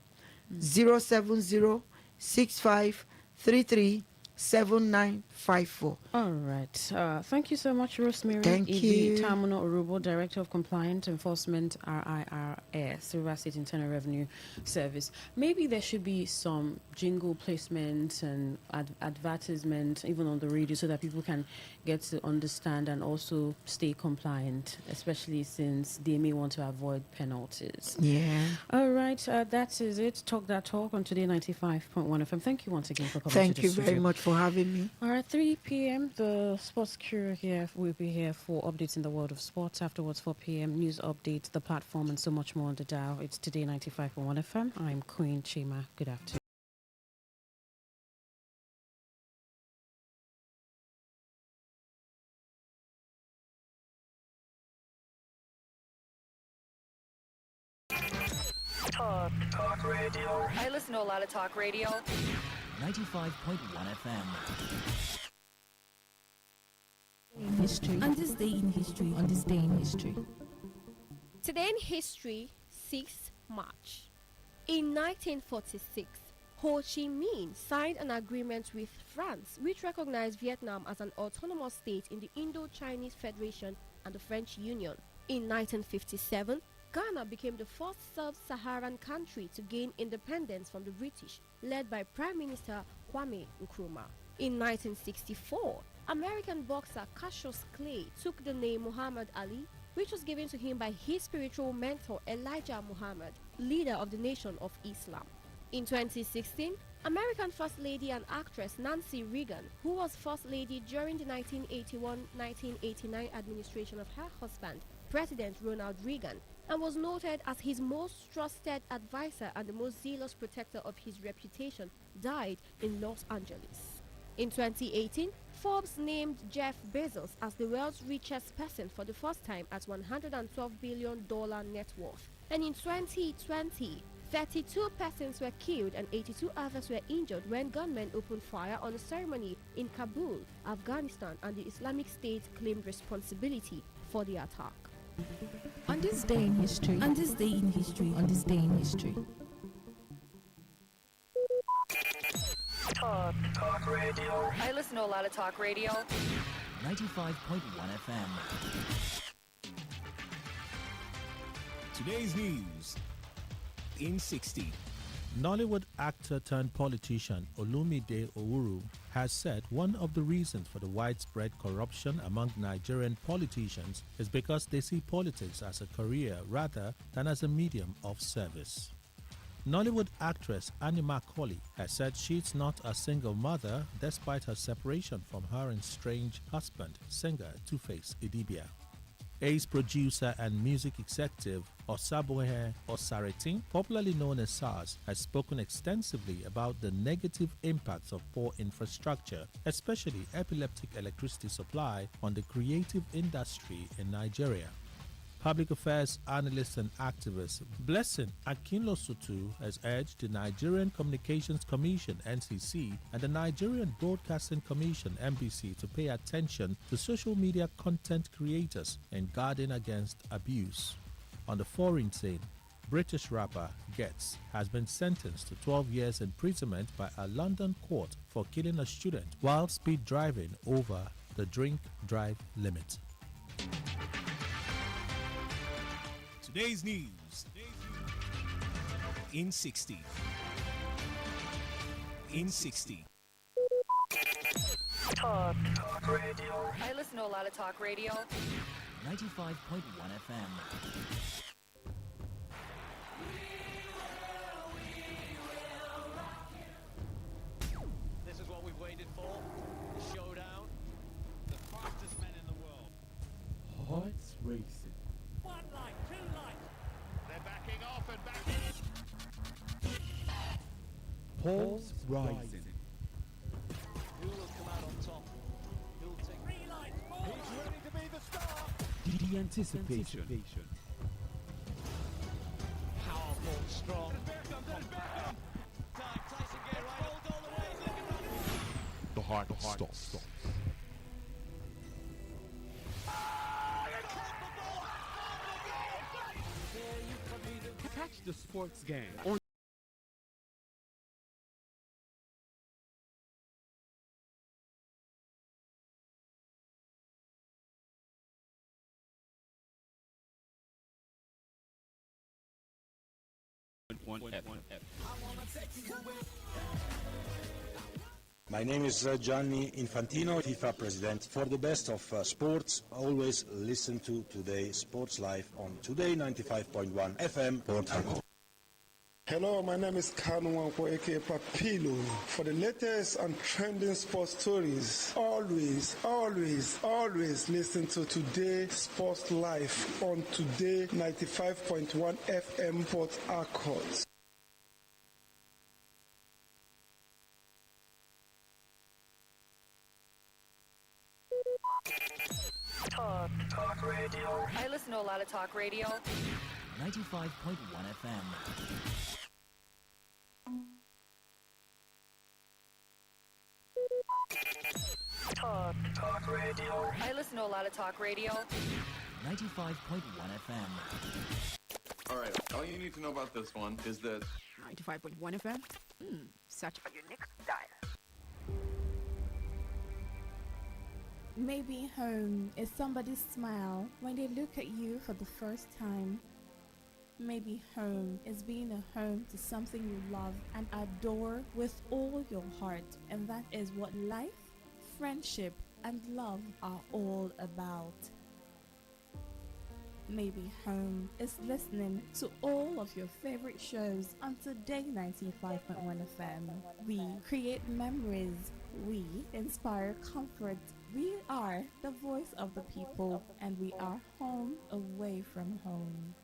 070-6533-7954. All right. Thank you so much, Rosemary. Thank you. Tamuno Urubo, Director of Compliance Enforcement, RIRS, River State Internal Revenue Service. Maybe there should be some jingle placement and advertisement, even on the radio, so that people can get to understand and also stay compliant, especially since they may want to avoid penalties. Yeah. All right. That is it. Talk that talk on Today 95.1 FM. Thank you once again for coming. Thank to you the very studio. much for having me. All right, 3 p.m. The sports crew here will be here for updates in the world of sports. Afterwards, 4 p.m. news updates, the platform, and so much more on the dial. It's Today 95.1 FM. I'm Queen Chima. Good afternoon. Talk radio. I listen to a lot of talk radio. 95.1 FM. In history. On this day in history. On this day in history. Today in history, 6th March. In 1946, Ho Chi Minh signed an agreement with France which recognized Vietnam as an autonomous state in the Indo-Chinese Federation and the French Union. In 1957, Ghana became the first sub-Saharan country to gain independence from the British, led by Prime Minister Kwame Nkrumah. In 1964, American boxer Cassius Clay took the name Muhammad Ali, which was given to him by his spiritual mentor Elijah Muhammad, leader of the Nation of Islam. In 2016, American First Lady and actress Nancy Reagan, who was First Lady during the 1981-1989 administration of her husband, President Ronald Reagan, and was noted as his most trusted advisor and the most zealous protector of his reputation, died in Los Angeles. In 2018, Forbes named Jeff Bezos as the world's richest person for the first time at $112 billion net worth. And in 2020, 32 persons were killed and 82 others were injured when gunmen opened fire on a ceremony in Kabul, Afghanistan, and the Islamic State claimed responsibility for the attack. On this day in history. On this day in history. On this day in history. Talk radio. I listen to a lot of talk radio. 95.1 FM. Today's news in 60. Nollywood actor turned politician Olumide Owuru has said one of the reasons for the widespread corruption among Nigerian politicians is because they see politics as a career rather than as a medium of service. Nollywood actress Annie Macaulay has said she's not a single mother despite her separation from her estranged husband, singer Two-Face Idibia. Ace producer and music executive Osabohe Osaretin, popularly known as SARS, has spoken extensively about the negative impacts of poor infrastructure, especially epileptic electricity supply, on the creative industry in Nigeria. Public affairs analyst and activist Blessing Akinlosutu has urged the Nigerian Communications Commission (NCC) and the Nigerian Broadcasting Commission (NBC) to pay attention to social media content creators and guarding against abuse. on the foreign scene, British rapper Gets has been sentenced to 12 years imprisonment by a London court for killing a student while speed driving over the drink-drive limit. Today's news in 60. In 60. Talk radio. I listen to a lot of talk radio. 95.1 FM. This is what we've waited for. The showdown. The fastest men in the world. Hearts racing. One light, two lights. They're backing off and backing. Pulse rising. Who will come out on top? Who'll take 3 lights? He's ready to be the star. The anticipation. Powerful, strong. Time, Tyson get right. Hold all the way. Look at that. The heart stops. Catch the sports game on My name is Gianni Infantino, FIFA president. For the best of sports, always listen to Today Sports Live on Today 95.1 FM, Port Harcourt. Hello, my name is Kanu Wanko, aka Papilo. For the latest and trending sports stories, always listen to Today Sports Live on Today 95.1 FM, Port Harcourt. Talk radio. I listen to a lot of talk radio. 95.1 FM. Talk radio. I listen to a lot of talk radio. 95.1 FM. Alright, all you need to know about this one is that 95.1 FM? Such a unique style. Maybe home is somebody's smile when they look at you for the first time. Maybe home is being a home to something you love and adore with all your heart, and that is what life, friendship, and love are all about. Maybe home is listening to all of your favorite shows on Today 95.1 FM. We create memories. We inspire comfort. We are the voice of the people, and we are home away from home.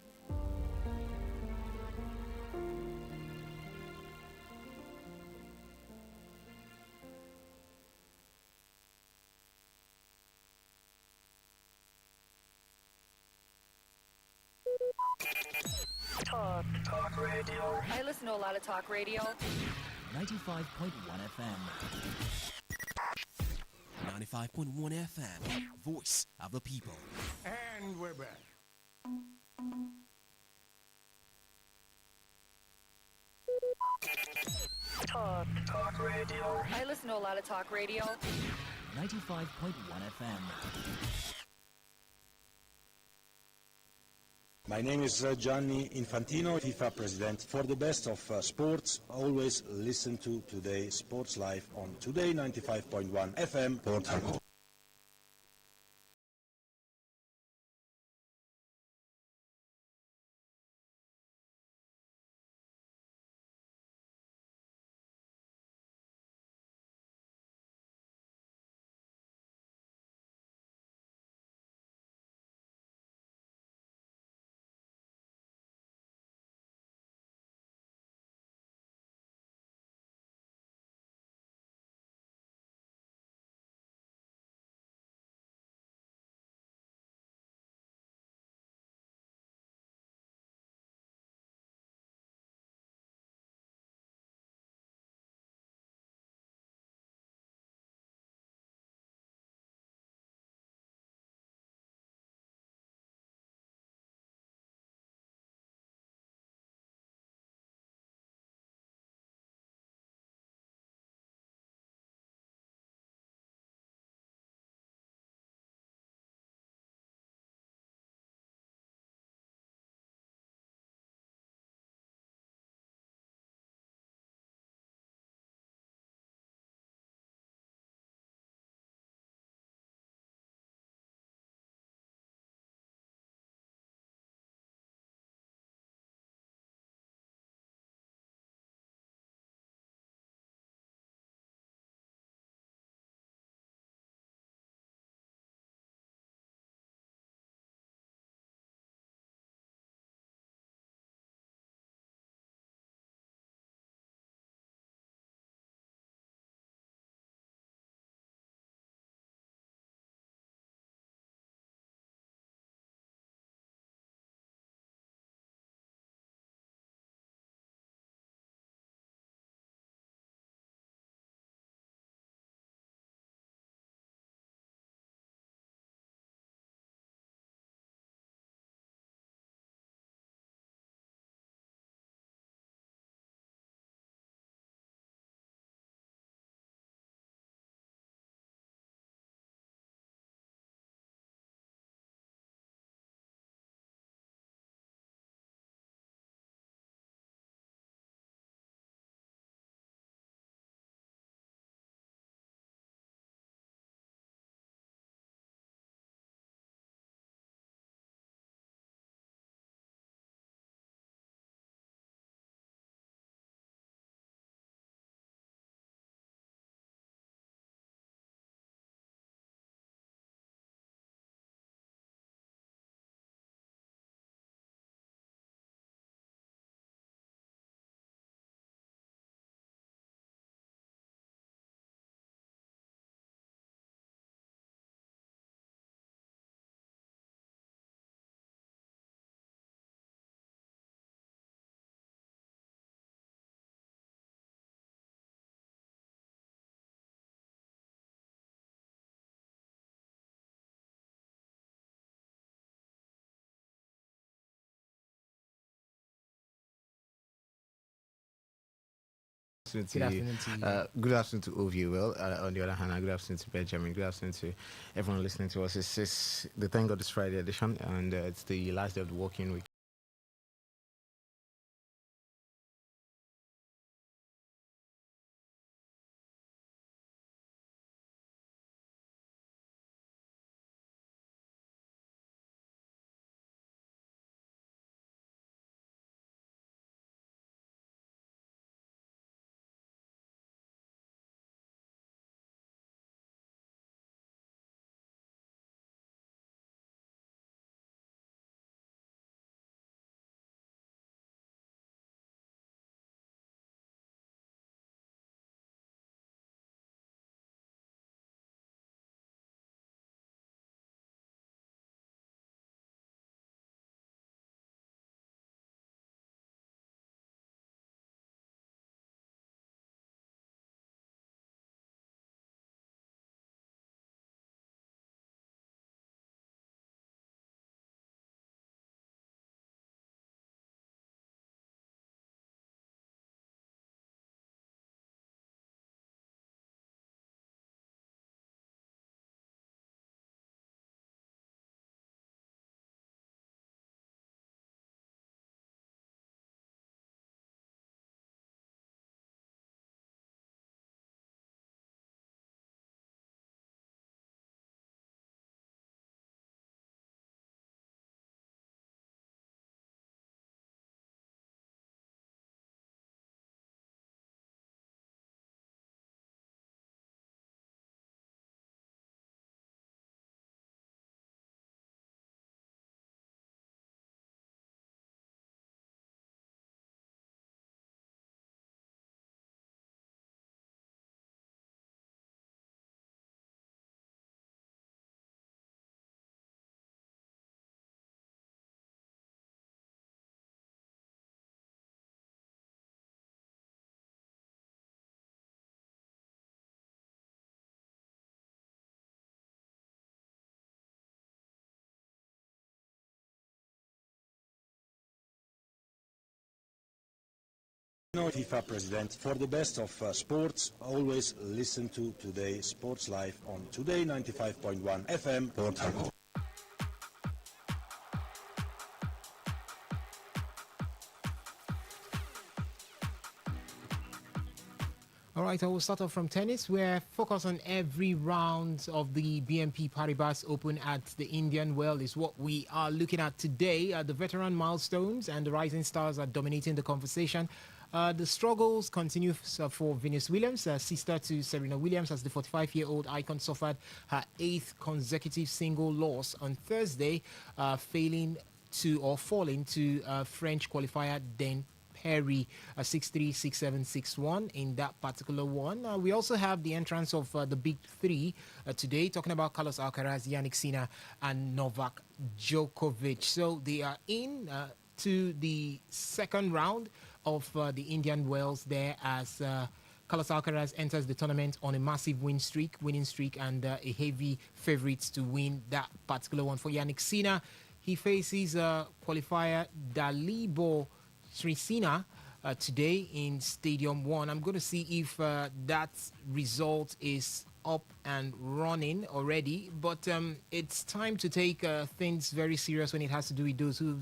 Talk radio. I listen to a lot of talk radio. 95.1 FM. 95.1 FM, voice of the people. And we're back. Talk radio. I listen to a lot of talk radio. 95.1 FM. My name is Gianni Infantino, FIFA president. For the best of sports, always listen to Today Sports Live on Today 95.1 FM, Port Harcourt. Good afternoon to you. Good afternoon to all of you. Well, on the other hand, good afternoon to Benjamin. Good afternoon to everyone listening to us. It's the Thank God It's Friday edition, and it's the last day of the working week. FIFA President, for the best of sports, always listen to Today Sports Live on Today95.1 FM, Port Harcourt. All right, I will start off from tennis. We're focused on every round of the BNP Paribas Open at the Indian Well is what we are looking at today. The veteran milestones and the rising stars are dominating the conversation. The struggles continue for Venus Williams, sister to Serena Williams, as the 45-year-old icon suffered her 8th consecutive single loss on Thursday, falling to French qualifier Den Perry, 6-3, 6-7, 6-1 in that particular one. We also have the entrance of the big three today, talking about Carlos Alcaraz, Yannick Sinner, and Novak Djokovic. So they are in to the second round of the Indian Wells there as Carlos Alcaraz enters the tournament on a massive winning streak, and a heavy favorite to win that particular one. For Yannick Sinner, he faces qualifier Dalibor Trisina today in Stadium 1. I'm going to see if that result is up and running already, but it's time to take things very serious when it has to do with those who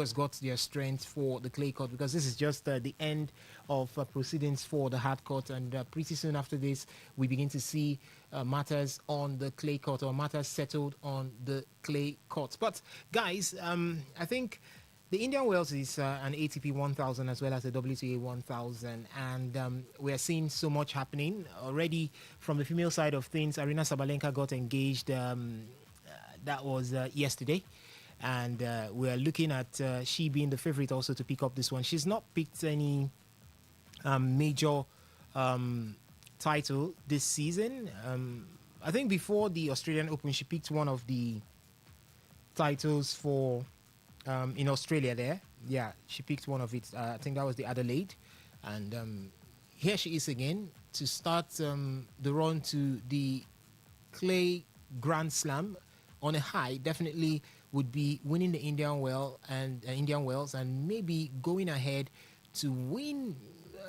has got their strength for the clay court, because this is just the end of proceedings for the hard court, and pretty soon after this we begin to see matters on the clay court, or matters settled on the clay court. But guys, I think the Indian Wells is an ATP 1000 as well as the WTA 1000, and we are seeing so much happening already from the female side of things. Arina Sabalenka got engaged. That was yesterday, and we are looking at she being the favorite also to pick up this one. She's not picked any major title this season. I think before the Australian Open, she picked one of the titles for in Australia there. Yeah, she picked one of it. I think that was the Adelaide. And here she is again to start the run to the Clay Grand Slam on a high. Definitely would be winning the Indian Wells and maybe going ahead to win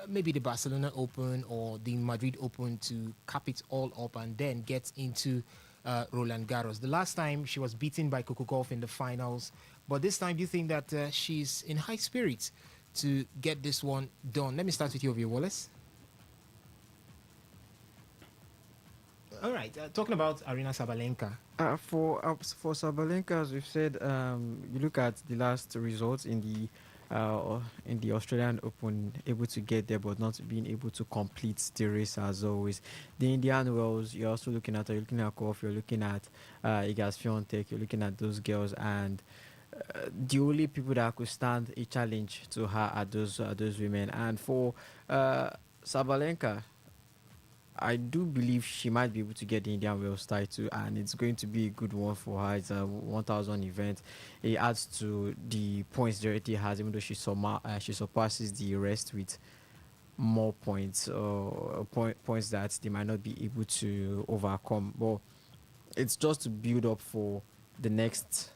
maybe the Barcelona Open or the Madrid Open to cap it all up and then get into Roland Garros. The last time she was beaten by Coco Gauff in the finals, but this time do you think that she's in high spirits to get this one done? Let me start with you, Ovie Wallace. All right, talking about Arina Sabalenka. For Sabalenka, as we've said, you look at the last results in the Australian Open, able to get there but not being able to complete the race as always. The Indian Wells, you're also looking at Koff, you're looking at Iga Swiatek, you're looking at those girls, and the only people that could stand a challenge to her are those women. And for Sabalenka, I do believe she might be able to get the Indian Wells title, and it's going to be a good one for her. It's a 1,000 event. It adds to the points she already has, even though she surpasses the rest with more points, points that they might not be able to overcome. But it's just to build up for the next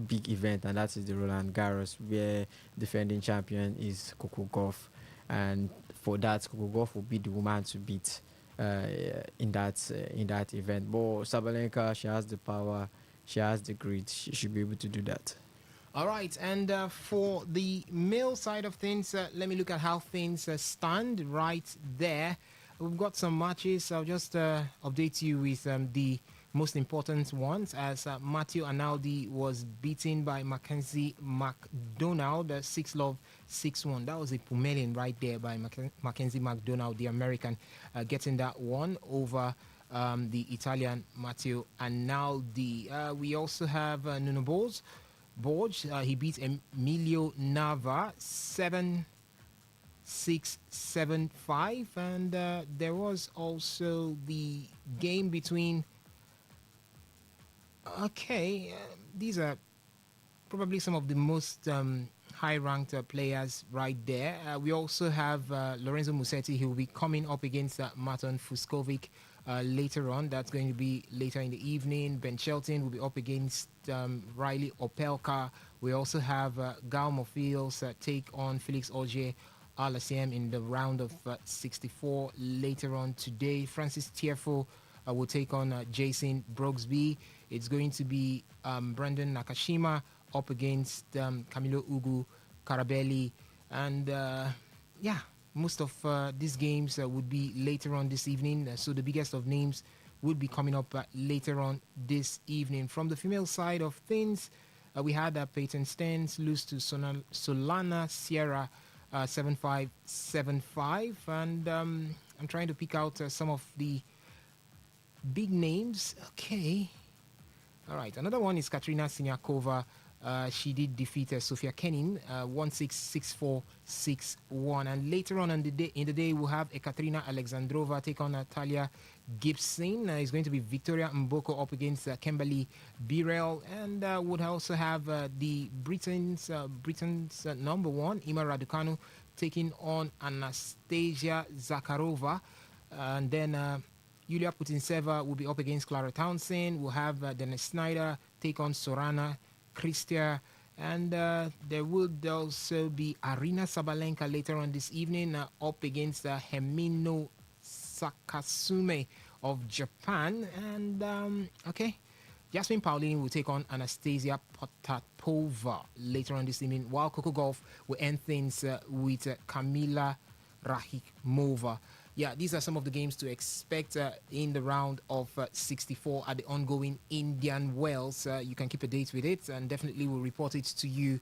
big event, and that is the Roland Garros, where defending champion is Coco Gauff, and for that, Coco Gauff will be the woman to beat in that event. But Sabalenka, she has the power, she has the grit, she should be able to do that. All right, and for the male side of things, let me look at how things stand right there. We've got some matches. I'll just update you with the most important ones, as Matteo Analdi was beaten by Mackenzie McDonald, 6-love, 6-1. That was a Pumelian right there by Mackenzie McDonald, the American, getting that one over the Italian Matteo Analdi. We also have Nuno Borges. He beat Emilio Nava 7-6, 7-5, and there was also the game between these are probably some of the most high-ranked players right there. We also have Lorenzo Musetti. He will be coming up against Martin Fuskovic later on. That's going to be later in the evening. Ben Shelton will be up against Riley Opelka. We also have Gal Monfils take on Felix Auger Alasiem in the round of 64 later on today. Francis Tiefo will take on Jason Brooksby. It's going to be Brandon Nakashima up against Camilo Ugu Carabelli. And most of these games would be later on this evening. So the biggest of names would be coming up later on this evening. From the female side of things, we had Peyton Stearns lose to Solana Sierra 7-5, 7-5. And I'm trying to pick out some of the big names. Okay. All right. Another one is Katrina Siniakova. She did defeat Sofia Kenin 1-6, 6-4, 6-1. And later on in the day, we'll have Ekaterina Alexandrova take on Natalia Gibson. It's going to be Victoria Mboko up against Kimberly Birrell. And would also have the Britain's number one, Ima Raducanu, taking on Anastasia Zakharova. And then Yulia Putintseva will be up against Clara Townsend. We'll have Dennis Snyder take on Sorana Kristia. And there would also be Arina Sabalenka later on this evening up against Hemino Sakasume of Japan. And, Jasmine Paulini will take on Anastasia Potapova later on this evening, while Coco Gauff will end things with Kamila Rakhimova. Yeah, these are some of the games to expect in the round of 64 at the ongoing Indian Wells. You can keep a date with it, and definitely we'll report it to you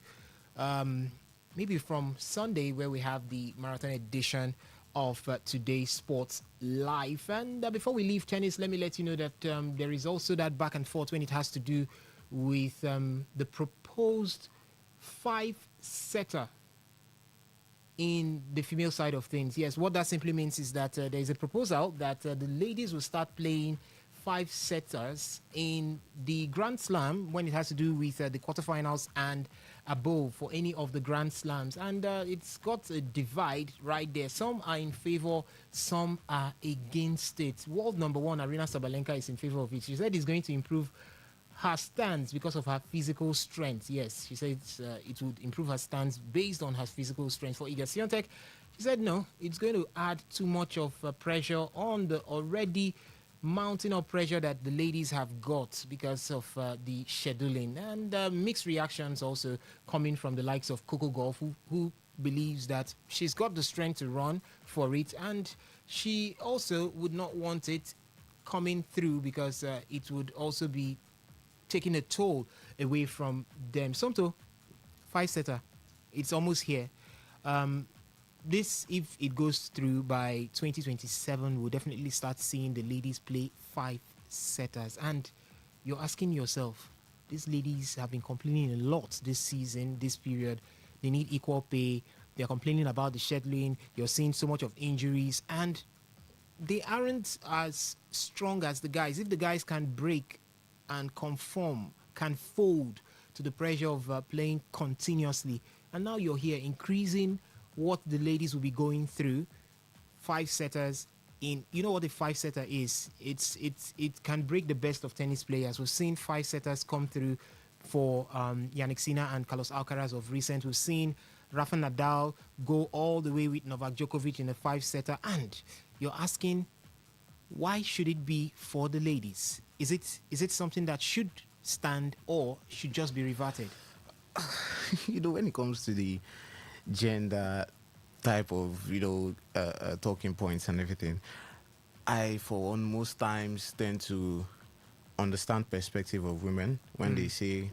maybe from Sunday, where we have the marathon edition of Today's Sports Live. And before we leave tennis, let me let you know that there is also that back and forth when it has to do with the proposed 5-setter in the female side of things. Yes, what that simply means is that there is a proposal that the ladies will start playing 5-setters in the Grand Slam when it has to do with the quarterfinals and above for any of the Grand Slams. And it's got a divide right there. Some are in favor, some are against it. World number one, Arina Sabalenka, is in favor of it. She said it's going to improve her stance because of her physical strength. Yes, she said it would improve her stance based on her physical strength. For Iga Swiatek, she He said no, it's going to add too much of pressure on the already mounting up pressure that the ladies have got because of the scheduling, and mixed reactions also coming from the likes of Coco Golf, who believes that she's got the strength to run for it, and she also would not want it coming through because it would also be taking a toll away from them. Somto, 5-setter, it's almost here. This, if it goes through by 2027, we'll definitely start seeing the ladies play 5-setters. And you're asking yourself, these ladies have been complaining a lot this season, this period. They need equal pay. They're complaining about the scheduling. You're seeing so much of injuries, and they aren't as strong as the guys. If the guys can break and conform, can fold to the pressure of playing continuously, and now you're here increasing what the ladies will be going through. 5-setters in, you know what a 5-setter is? It can break the best of tennis players. We've seen 5-setters come through for Yannick Sinner and Carlos Alcaraz of recent. We've seen Rafa Nadal go all the way with Novak Djokovic in a 5-setter. And you're asking, why should it be for the ladies? Is it something that should stand or should just be reverted? When it comes to the gender type of talking points and everything, I for one most times tend to understand perspective of women when they say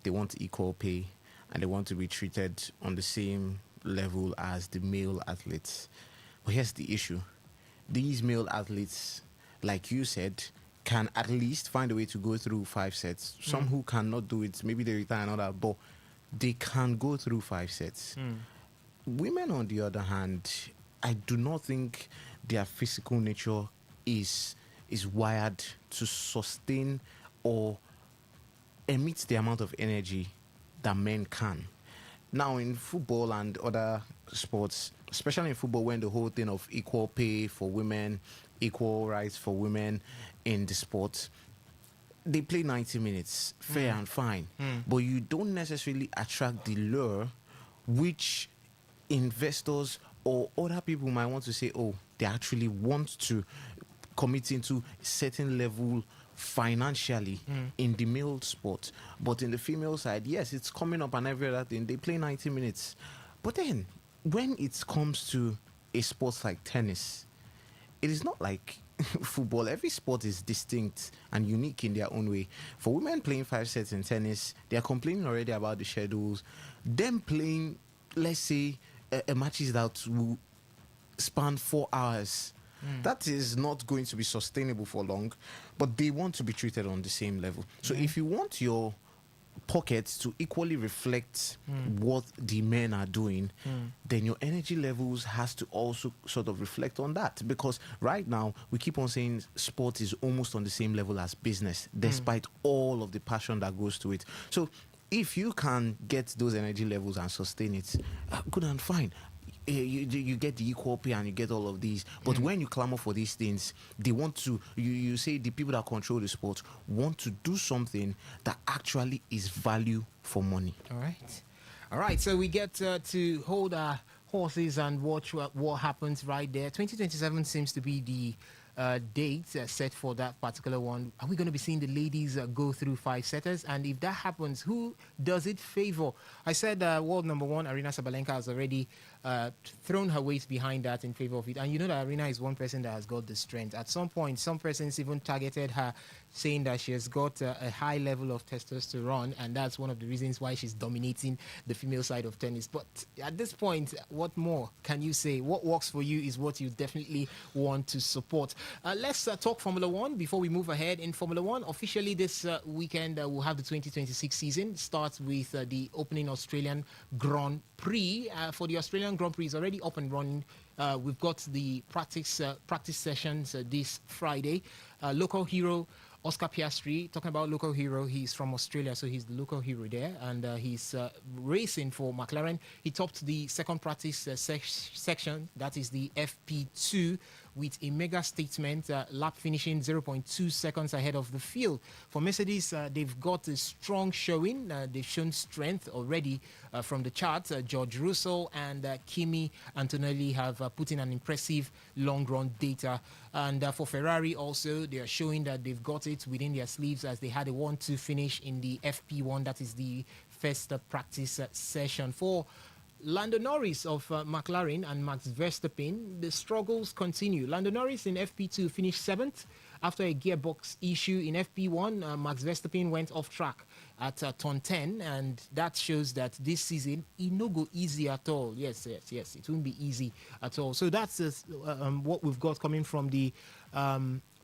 they want equal pay and they want to be treated on the same level as the male athletes. But here's the issue: these male athletes, like you said, can at least find a way to go through 5 sets. Some who cannot do it, maybe they retire and all that, but they can go through 5 sets. Women, on the other hand, I do not think their physical nature is wired to sustain or emit the amount of energy that men can. Now, in football and other sports, especially in football, when the whole thing of equal pay for women, equal rights for women in the sport, they play 90 minutes, fair and fine. But you don't necessarily attract the lure which investors or other people might want to say, oh, they actually want to commit into a certain level financially in the male sport. But in the female side, yes, it's coming up and every other thing. They play 90 minutes. But then, when it comes to a sport like tennis, it is not like football. Every sport is distinct and unique in their own way. For women playing 5 sets in tennis, they are complaining already about the schedules. Them playing, let's say, a matches that will span 4 hours. That is not going to be sustainable for long, but they want to be treated on the same level. So if you want your pockets to equally reflect what the men are doing, then your energy levels has to also sort of reflect on that. Because right now, we keep on saying sport is almost on the same level as business, despite all of the passion that goes to it. So if you can get those energy levels and sustain it, good and fine. You get the equal pay and you get all of these. But when you clamor for these things, they want to, you say the people that control the sport want to do something that actually is value for money. All right. So we get to hold our horses and watch what happens right there. 2027 seems to be the date set for that particular one. Are we going to be seeing the ladies go through 5-setters? And if that happens, who does it favor? I said world number one, Arina Sabalenka, has already thrown her weight behind that in favor of it. And you know that Arina is one person that has got the strength. At some point, some persons even targeted her, saying that she has got a high level of testosterone, and that's one of the reasons why she's dominating the female side of tennis. But at this point, what more can you say? What works for you is what you definitely want to support. Let's talk Formula One before we move ahead. In Formula One, officially this weekend, we'll have the 2026 season. Starts with the opening Australian Grand Prix. For the Australian Grand Prix is already up and running. We've got the practice sessions this Friday. Local hero Oscar Piastri, talking about local hero, he's from Australia, so he's the local hero there, and he's racing for McLaren. He topped the second practice section, that is the FP2, with a mega statement, lap finishing 0.2 seconds ahead of the field. For Mercedes, they've got a strong showing. They've shown strength already from the chart. George Russell and Kimi Antonelli have put in an impressive long-run data. And for Ferrari also, they are showing that they've got it within their sleeves as they had a 1-2 finish in the FP1, that is the first practice session. For Lando Norris of McLaren and Max Verstappen, the struggles continue. Lando Norris in FP2 finished 7th after a gearbox issue. In FP1, Max Verstappen went off track at turn 10, and that shows that this season it no go easy at all. Yes, it won't be easy at all. So that's what we've got coming from the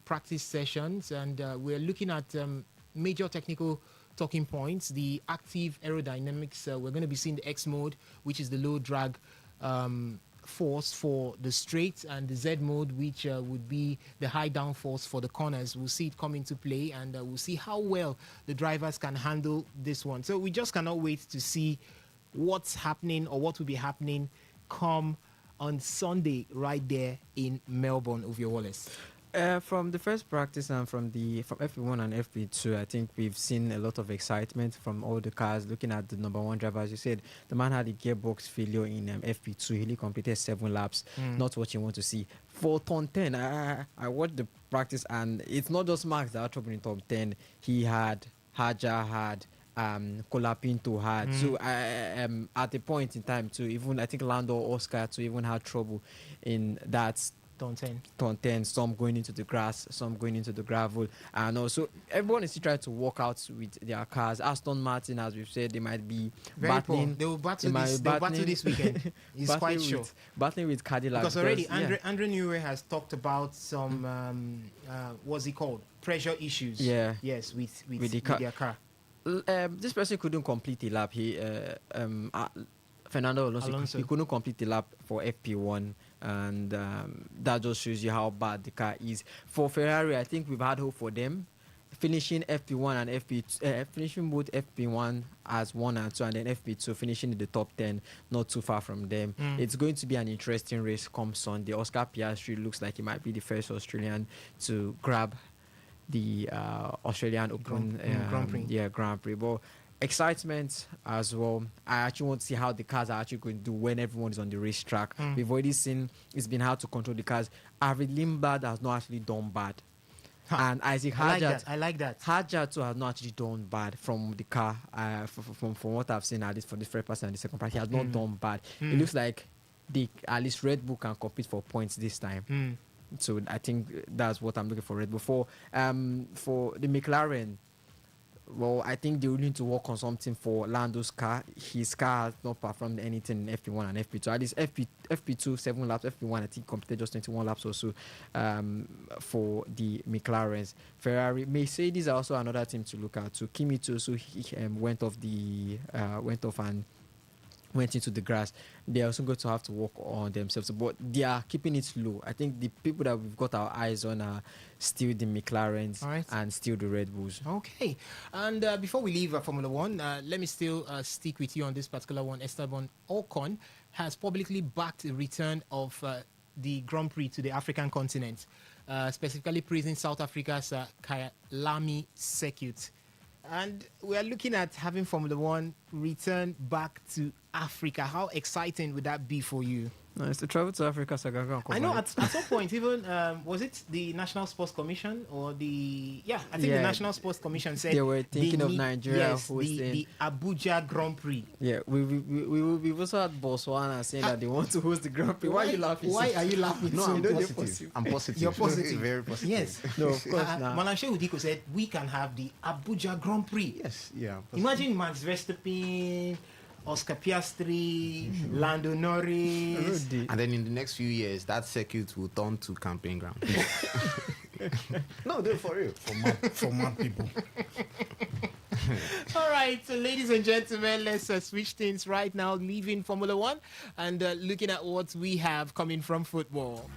practice sessions, and we're looking at major technical talking points. The active aerodynamics, we're going to be seeing the X mode, which is the low drag force for the straight, and the Z mode, which would be the high downforce for the corners. We'll see it come into play, and we'll see how well the drivers can handle this one. So we just cannot wait to see what's happening, or what will be happening come on Sunday right there in Melbourne. Ovio Wallace. From the first practice and from FP1 and FP2, I think we've seen a lot of excitement from all the cars. Looking at the number one driver, as you said, the man had a gearbox failure in FP2. He only completed 7 laps. Not what you want to see. For turn 10, I watched the practice, and it's not just Max that had trouble in top 10. He had Haja had. Colapinto had. So at a point in time too, even I think Lando Oscar too even had trouble in that turn 10, some going into the grass, some going into the gravel, and also everyone is still trying to work out with their cars. Aston Martin, as we've said, they might be very battling. Poor. They will battle this weekend. It's quite sure. Battling with Cadillac. Because already Andre Newey has talked about some what's it called? Pressure issues. Yeah. Yes, with their car. This person couldn't complete the lap. Fernando Alonso, he couldn't complete the lap for FP1, and that just shows you how bad the car is. For Ferrari, I think we've had hope for them, finishing FP1 and FP2, finishing both FP1 as 1 and 2, and then FP2 finishing in the top 10, not too far from them. It's going to be an interesting race come Sunday. Oscar Piastri looks like he might be the first Australian to grab the Australian Open Grand Prix. Grand Prix. But excitement as well. I actually want to see how the cars are actually going to do when everyone is on the racetrack. We've already seen it's been hard to control the cars. Arvid Lindblad has not actually done bad. And Isaac Hadjar, I like that. Hadjar too has not actually done bad from the car. From what I've seen, at least for the first person and the second part, he has not done bad. It looks like at least Red Bull can compete for points this time. So I think that's what I'm looking for Red Bull for. For the McLaren, well, I think they will need to work on something for Lando's car. His car has not performed anything in FP1 and FP2. At least FP2, 7 laps. FP1, I think, completed just 21 laps or so for the McLarens. Ferrari, Mercedes are also another team to look at. So Kimi too, so he went off and went into the grass. They're also going to have to work on themselves, but they are keeping it low. I think the people that we've got our eyes on are still the McLarens and still the Red Bulls. Okay, and before we leave Formula One, let me still stick with you on this particular one. Esteban Ocon has publicly backed the return of the Grand Prix to the African continent, specifically praising South Africa's Kyalami circuit. And we are looking at having Formula One return back to Africa. How exciting would that be for you? No, it's to travel to Africa. So I know at some point, even was it the National Sports Commission or the the National Sports Commission said they were thinking of Nigeria hosting the Abuja Grand Prix. Yeah, we've also had Botswana saying that they want to host the Grand Prix. Why are you laughing? Why are you laughing? No, I'm positive. I'm positive. You're positive. Very positive. Yes. No, of course not. Malashe Udiko said we can have the Abuja Grand Prix. Yes, yeah. Imagine Max Verstappen, Oscar Piastri, Lando Norris. And then in the next few years, that circuit will turn to camping ground. No, do it for real. For mad people. All right, so ladies and gentlemen, let's switch things right now, leaving Formula One and looking at what we have coming from football.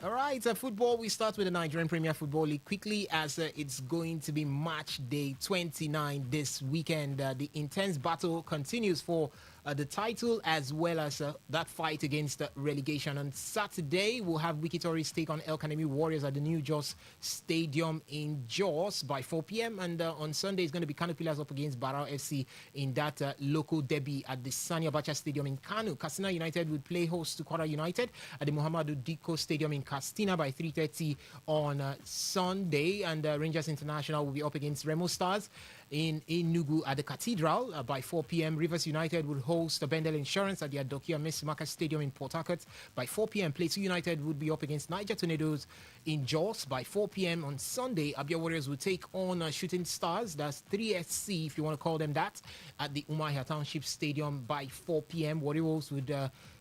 All right, football, we start with the Nigerian Premier Football League quickly as it's going to be match day 29 this weekend. The intense battle continues for the title as well as that fight against relegation. On Saturday, we'll have Wiki Tourist take on El Kanemi Warriors at the new Jos Stadium in Jos by 4 p.m. And on Sunday, it's going to be Kano Pillars up against Barao FC in that local derby at the Sani Abacha Stadium in Kano. Katsina United will play host to Kwara United at the Muhammadu Diko Stadium in Katsina by 3:30 on Sunday. And Rangers International will be up against Remo Stars in Enugu at the Cathedral by 4 p.m. Rivers United will host Bendel Insurance at the Adokia Messimaka Stadium in Port Harcourt by 4 p.m. Plateau United would be up against Niger Tornadoes in Jos by 4 p.m. On Sunday. Abia Warriors will take on Shooting Stars, that's 3SC if you want to call them that, at the Umahia Township Stadium by 4 p.m. Warriors would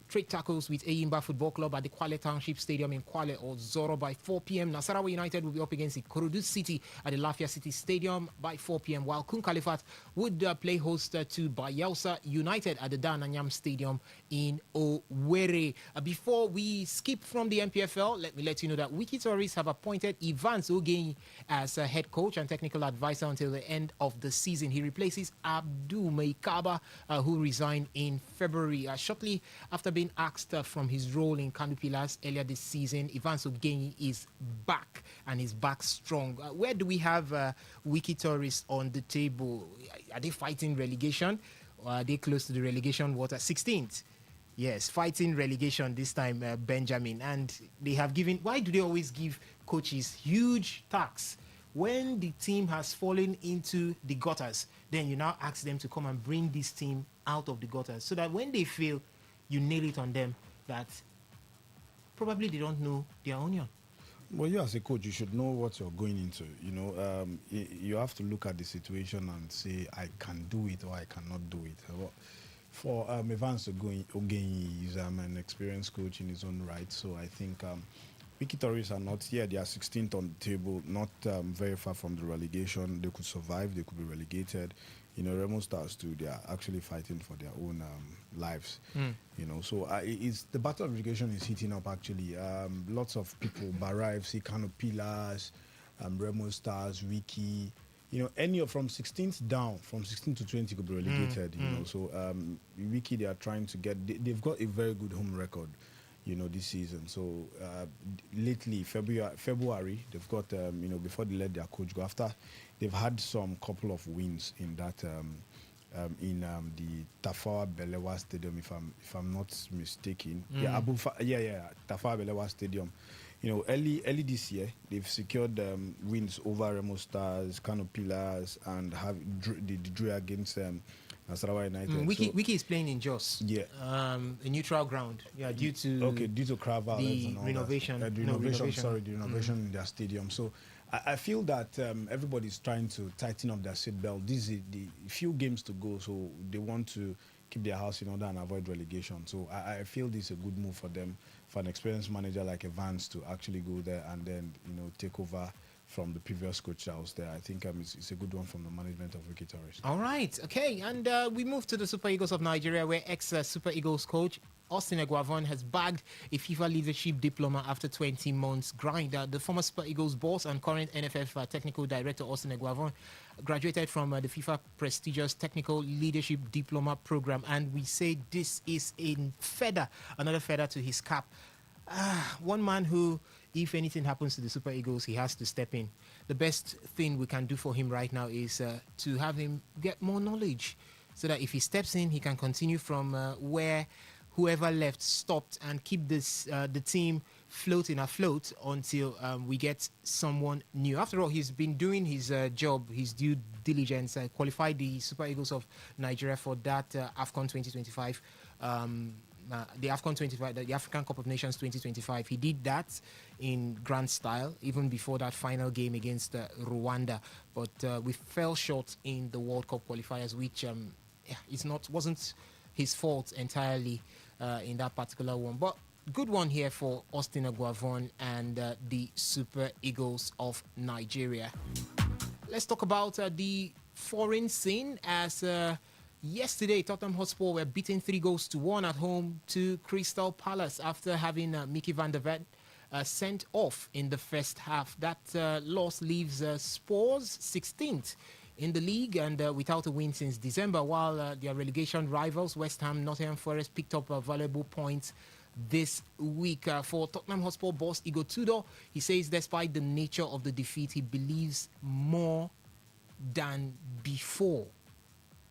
trade tackles with Eyimba Football Club at the Kwale Township Stadium in Kwale or Zoro by 4 p.m. Nasarawa United will be up against Ikorodu City at the Lafia City Stadium by 4 p.m. while Kun Kalifat would play host to Bayelsa United at the Dananyam Stadium in Owerri. Before we skip from the MPFL, let me let you know that Wiki Tourists have appointed Evans Ogenyi as head coach and technical advisor until the end of the season. He replaces Abdul Meikaba, who resigned in February. Shortly after being axed from his role in Kano Pillars earlier this season, Evans Ogenyi is back and is back strong. Where do we have Wiki Tourists on the table? Are they fighting relegation or are they close to the relegation water? 16th. Yes, fighting relegation this time, Benjamin. And they have given, why do they always give coaches huge tax? When the team has fallen into the gutters, then you now ask them to come and bring this team out of the gutters so that when they fail, you nail it on them that probably they don't know their onion. Well, you as a coach, you should know what you're going into. You know, you have to look at the situation and say, I can do it or I cannot do it. For Evans Ogenyi, is an experienced coach in his own right. So I think Wiki Tourists are not here. They are 16th on the table, not very far from the relegation. They could survive. They could be relegated. You know, Remo Stars too, they are actually fighting for their own lives. You know, so it's the battle of relegation is heating up actually. Lots of people, Bara FC, Kano Pillars, Remo Stars, Wiki, you know, any of from 16th down, from 16 to 20 could be relegated, you know. So Wiki, they are trying to get, they've got a very good home record, you know, this season. So lately, February, they've got, you know, before they let their coach go, after they've had some couple of wins in that, in the Tafawa Balewa Stadium, if I'm not mistaken. Tafawa Balewa Stadium. You know, early this year, they've secured wins over Remo Stars, Kano Pillars, and the drew against Nasarawa United. Wiki is playing in Jos. Yeah. A neutral ground. Yeah, due to Kraval the renovation. The renovation in their stadium. So I feel that everybody's trying to tighten up their seatbelt. This is the few games to go, so they want to keep their house in order and avoid relegation. So I feel this is a good move for them, for an experienced manager like Evans to actually go there and then, you know, take over from the previous coach that was there. I think it's a good one from the management of Wiki Tourists. All right, okay, and we move to the Super Eagles of Nigeria, where ex-Super Eagles coach Austin Eguavon has bagged a FIFA leadership diploma after 20 months grind. The former Super Eagles boss and current NFF technical director Austin Eguavon graduated from the FIFA prestigious technical leadership diploma program, and we say this is another feather to his cap. One man who, if anything happens to the Super Eagles, he has to step in. The best thing we can do for him right now is to have him get more knowledge so that if he steps in, he can continue from where whoever left stopped and keep the team floating afloat until we get someone new. After all, he's been doing his job, his due diligence, qualified the Super Eagles of Nigeria for that AFCON 2025. The AFCON 25, the African Cup of Nations 2025. He did that in grand style, even before that final game against Rwanda. But we fell short in the World Cup qualifiers, which wasn't his fault entirely in that particular one. But good one here for Austin Eguavon and the Super Eagles of Nigeria. Let's talk about the foreign scene as... yesterday, Tottenham Hotspur were beaten 3-1 at home to Crystal Palace after having Mickey van der Vet sent off in the first half. That loss leaves Spurs 16th in the league and without a win since December, while their relegation rivals, West Ham, Nottingham Forest, picked up valuable points this week. For Tottenham Hotspur boss Igor Tudor, he says despite the nature of the defeat, he believes more than before.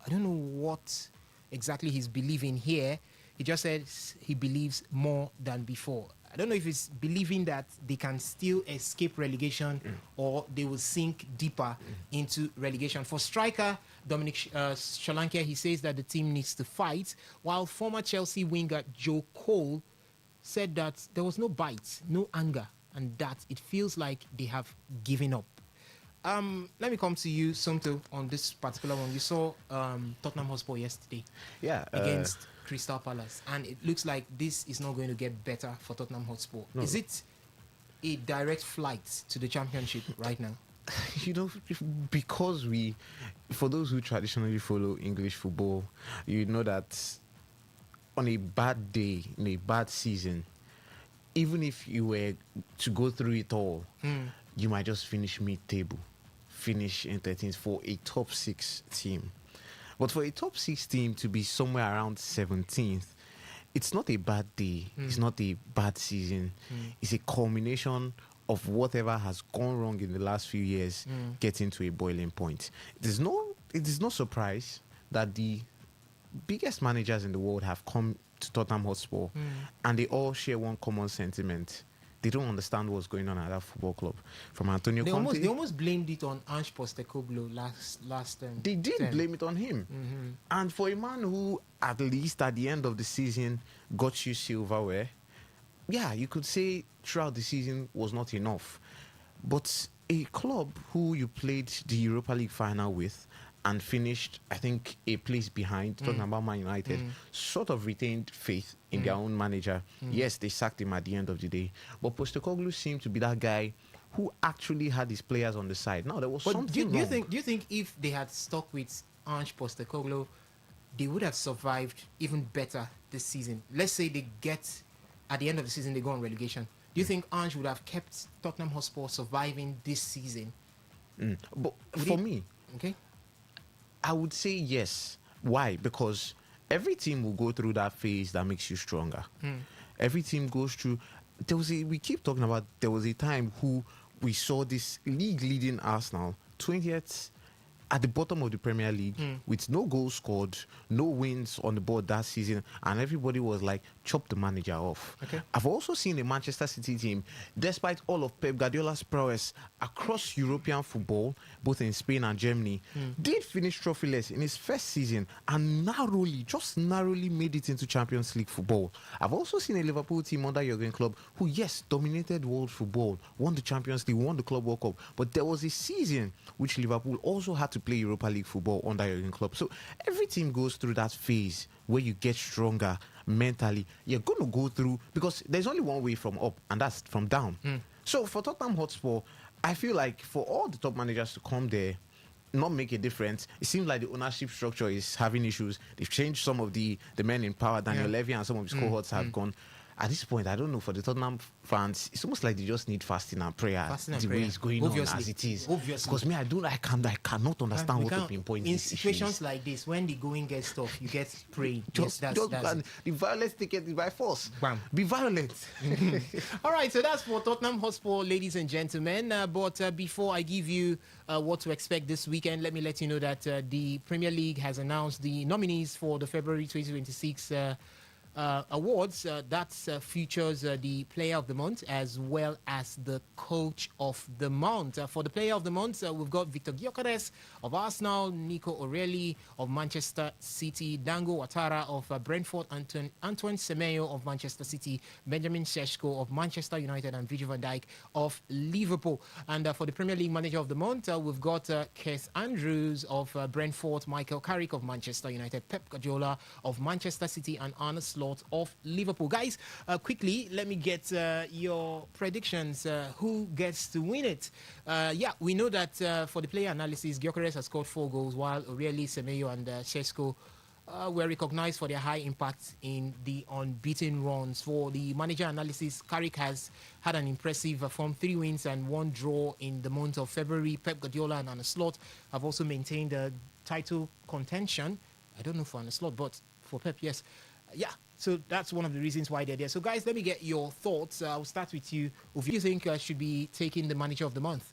I don't know what exactly he's believing here. He just says he believes more than before. I don't know if he's believing that they can still escape relegation or they will sink deeper into relegation. For striker Dominic Solanke, he says that the team needs to fight, while former Chelsea winger Joe Cole said that there was no bite, no anger, and that it feels like they have given up. Let me come to you, Somto, on this particular one. You saw Tottenham Hotspur yesterday against Crystal Palace, and it looks like this is not going to get better for Tottenham Hotspur. No. Is it a direct flight to the championship right now? Because for those who traditionally follow English football, you know that on a bad day, in a bad season, even if you were to go through it all, you might just finish mid-table, finish in 13th for a top 6 team. But for a top 6 team to be somewhere around 17th, it's not a bad day. It's not a bad season. It's a culmination of whatever has gone wrong in the last few years getting to a boiling point. It is no surprise that the biggest managers in the world have come to Tottenham Hotspur and they all share one common sentiment. They don't understand what's going on at that football club. From Antonio Conte. They almost blamed it on Ange Postecoglou last term. They did blame it on him. And for a man who, at least at the end of the season, got you silverware, you could say throughout the season was not enough. But a club who you played the Europa League final with and finished, I think, a place behind, talking about Man United, sort of retained faith in their own manager. Yes, they sacked him at the end of the day. But Postecoglou seemed to be that guy who actually had his players on the side. Now, there was something wrong. Do you think if they had stuck with Ange Postecoglou, they would have survived even better this season? Let's say they get, at the end of the season, they go on relegation. Do you think Ange would have kept Tottenham Hotspur surviving this season? But for me, I would say yes. Why? Because every team will go through that phase that makes you stronger. Every team goes through. We keep talking about, there was a time we saw this league-leading Arsenal, 20th at the bottom of the Premier League with no goals scored, no wins on the board that season, and everybody was like, chop the manager off. I've also seen a Manchester City team, despite all of Pep Guardiola's prowess across European football, both in Spain and Germany, did finish trophyless in his first season and just narrowly made it into Champions League football. I've also seen a Liverpool team under Jurgen Klopp who, yes, dominated world football, won the Champions League, won the Club World Cup, but there was a season which Liverpool also had to play Europa League football under Jurgen Klopp. So every team goes through that phase where you get stronger mentally. You're going to go through, because there's only one way from up, and that's from down. So for Tottenham Hotspur, I feel like for all the top managers to come there, not make a difference, it seems like the ownership structure is having issues. They've changed some of the men in power. Daniel Levy and some of his cohorts have gone. At this point, I don't know, for the Tottenham fans, it's almost like they just need fasting and prayer. Way it's going on as it is. Because me, I cannot understand what to pinpoint. In situations like this, when the going gets tough, you get praying. The violence taken is by force. Bam. Be violent. All right, so that's for Tottenham Hotspur, ladies and gentlemen. But before I give you what to expect this weekend, let me let you know that the Premier League has announced the nominees for the February 2026 awards. That features the Player of the Month as well as the Coach of the Month. For the Player of the Month, we've got Victor Gyökeres of Arsenal, Nico O'Reilly of Manchester City, Dango Ouattara of Brentford, Antoine Semenyo of Manchester City, Benjamin Sesko of Manchester United, and Virgil van Dijk of Liverpool. And for the Premier League Manager of the Month, we've got Keith Andrews of Brentford, Michael Carrick of Manchester United, Pep Guardiola of Manchester City, and Arne Slot of Liverpool. Guys, quickly, let me get your predictions. Who gets to win it? We know that for the player analysis, Gyökeres has scored 4 goals, while O'Reilly, Semenyo, and Sesko were recognized for their high impact in the unbeaten runs. For the manager analysis, Carrick has had an impressive form, 3 wins and 1 draw in the month of February. Pep Guardiola and Arne Slot have also maintained a title contention. I don't know for Arne Slot, but for Pep, yes. Yeah, so that's one of the reasons why they're there. So, guys, let me get your thoughts. I'll start with you. Who do you think should be taking the manager of the month?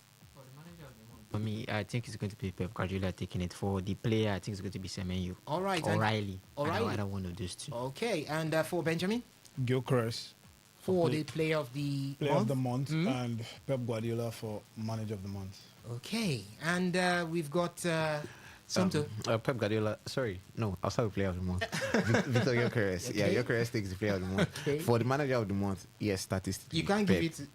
For me, I think it's going to be Pep Guardiola taking it. For the player, I think it's going to be Semenyo. All right. O'Reilly. O'Reilly. I don't want to do this too. Okay, and for Benjamin? Gyökeres For the player of the month? And Pep Guardiola for manager of the month. Okay, and we've got Somto. Pep Guardiola. Sorry, no, I'll start with player of the month. Victor Gyökeres. Okay. Yeah, Gyökeres takes the player of the month. Okay. For the manager of the month, yes, statistically. You can't Pep. give it.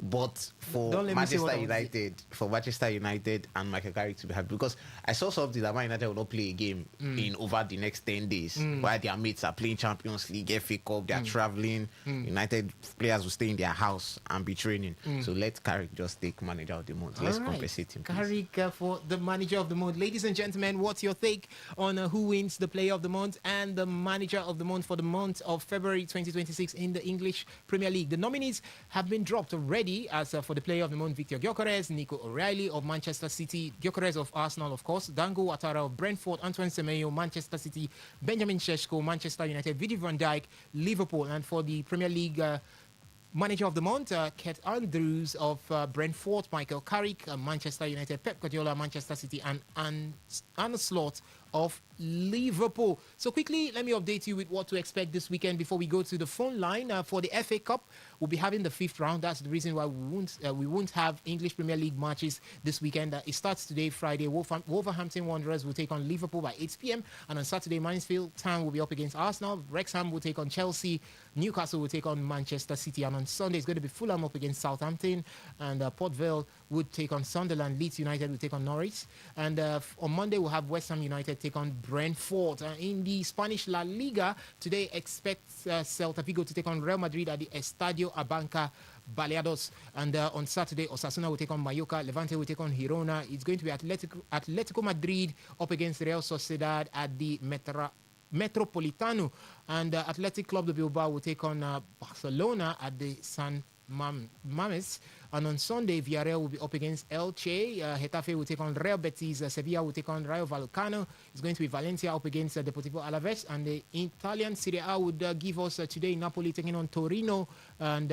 But for Don't let me say what Manchester United and Michael Carrick to be happy, because I saw something that Man United will not play a game in over the next 10 days while their mates are playing Champions League, FA Cup, they are traveling. United players will stay in their house and be training. So let Carrick just take manager of the month. Let's compensate him. Carrick for the manager of the month. Ladies and gentlemen, what's your take on who wins the player of the month and the manager of the month for the month of February 2026 in the English Premier League? The nominees have been dropped already. As for the player of the month, Victor Gyökeres, Nico O'Reilly of Manchester City, Gyökeres of Arsenal, of course, Dango Ouattara of Brentford, Antoine Semenyo, Manchester City, Benjamin Šeško, Manchester United, Virgil van Dijk, Liverpool. And for the Premier League manager of the month, Ket Andrews of Brentford, Michael Carrick, Manchester United, Pep Guardiola, Manchester City, and Arne Slot of Liverpool. So quickly, let me update you with what to expect this weekend before we go to the phone line. For the FA Cup, we'll be having the 5th round. That's the reason why we won't have English Premier League matches this weekend. It starts today, Friday. Wolverhampton Wanderers will take on Liverpool by 8 p.m. And on Saturday, Mansfield Town will be up against Arsenal. Wrexham will take on Chelsea. Newcastle will take on Manchester City. And on Sunday, it's going to be Fulham up against Southampton. And Port Vale would take on Sunderland. Leeds United will take on Norwich. And on Monday, we'll have West Ham United take on Brentford. In the Spanish La Liga, today expect Celta Vigo to take on Real Madrid at the Estadio Abanca Baleados. And on Saturday, Osasuna will take on Mallorca. Levante will take on Girona. It's going to be Atletico Madrid up against Real Sociedad at the Metropolitano. And Athletic Club de Bilbao will take on Barcelona at the San Mames. And on Sunday, Villarreal will be up against Elche. Getafe will take on Real Betis. Sevilla will take on Rayo Vallecano. It's going to be Valencia up against Deportivo Alaves. And the Italian Serie A would give us today Napoli taking on Torino. And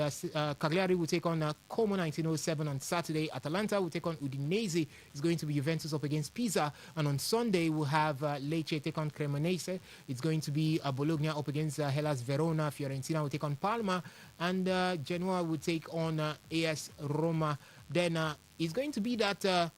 Cagliari will take on Como 1907 on Saturday. Atalanta will take on Udinese. It's going to be Juventus up against Pisa. And on Sunday, we'll have Lecce take on Cremonese. It's going to be Bologna up against Hellas Verona. Fiorentina will take on Palma. And Genoa will take on AS Roma. Then it's going to be that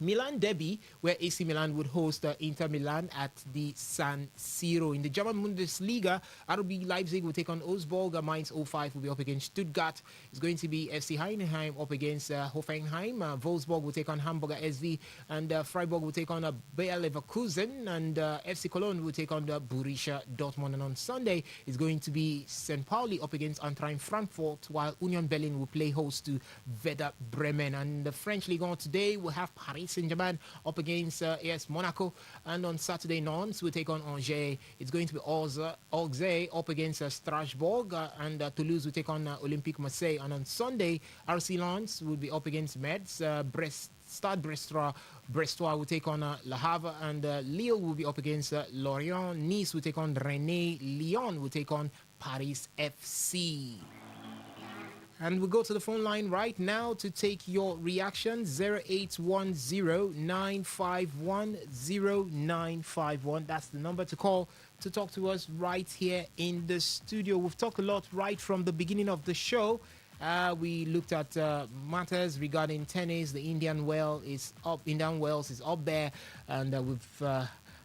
Milan derby, where AC Milan would host Inter Milan at the San Siro. In the German Bundesliga, RB Leipzig will take on Augsburg. Mainz 05 will be up against Stuttgart. It's going to be FC Heidenheim up against Hoffenheim. Wolfsburg will take on Hamburger SV. And Freiburg will take on Bayer Leverkusen. And FC Cologne will take on Borussia Dortmund. And on Sunday, it's going to be St. Pauli up against Eintracht Frankfurt, while Union Berlin will play host to Werder Bremen. And the French Ligue 1 today will have Paris Saint-Germain up against AS Monaco. And on Saturday, Nantes will take on Angers. It's going to be Auxerre up against Strasbourg. And Toulouse will take on Olympique Marseille. And on Sunday, RC Lens will be up against Metz. Stade Brestois will take on Le Havre. And Lille will be up against Lorient. Nice will take on Rennes. Lyon will take on Paris FC. And we'll go to the phone line right now to take your reaction. 0810-951-0951. That's the number to call to talk to us right here in the studio. We've talked a lot right from the beginning of the show. We looked at matters regarding tennis. The Indian Wells is up there. And we've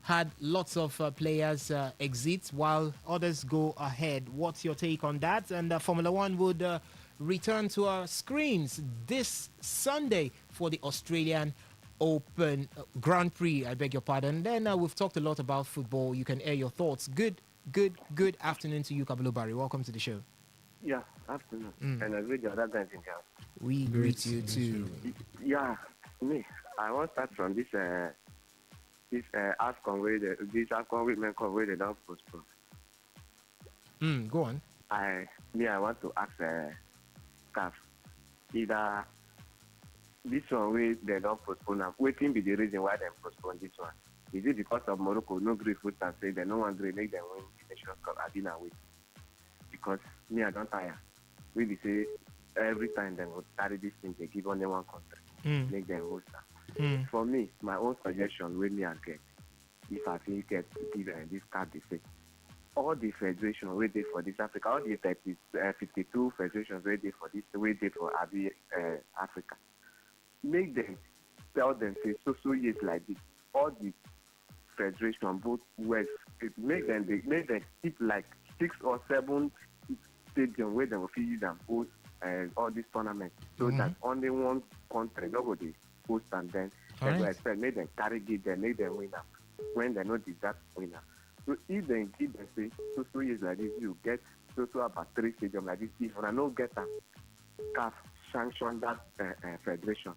had lots of players exit while others go ahead. What's your take on that? And Formula One would return to our screens this Sunday for the Australian Open Grand Prix. I beg your pardon. Then we've talked a lot about football. You can air your thoughts. Good afternoon to you, Kabilo Barry. Welcome to the show. Yeah, afternoon. And I read the other guys in there. We greet you too. Yeah, me. I want to start from this this AFCON where this AFCON women cup where they don't postpone. Go on. I want to ask CAF either this one where they don't postpone. Waiting be the reason why they postpone this one. Is it because of Morocco no agree foot and say they no one agree make them win the Nations Cup at dinner way? Because I don't tire. We be say every time they will carry this thing they give only one country, make them host them. For me, my own suggestion with me I get, if I think get to give this card they say, all the federations waiting for this Africa, all the 52 federations waiting for this, waiting for Africa, make them tell them say so years like this, all the federation both west, make them keep like 6 or 7 stadium where they will use and host all these tournaments, so that only one country nobody host and then they will expect make them carry give them, make them win up when they know deserve winner. So if they give them say so years like this, you get so about 3 stadium like this. If I no get a CAF sanction that federation,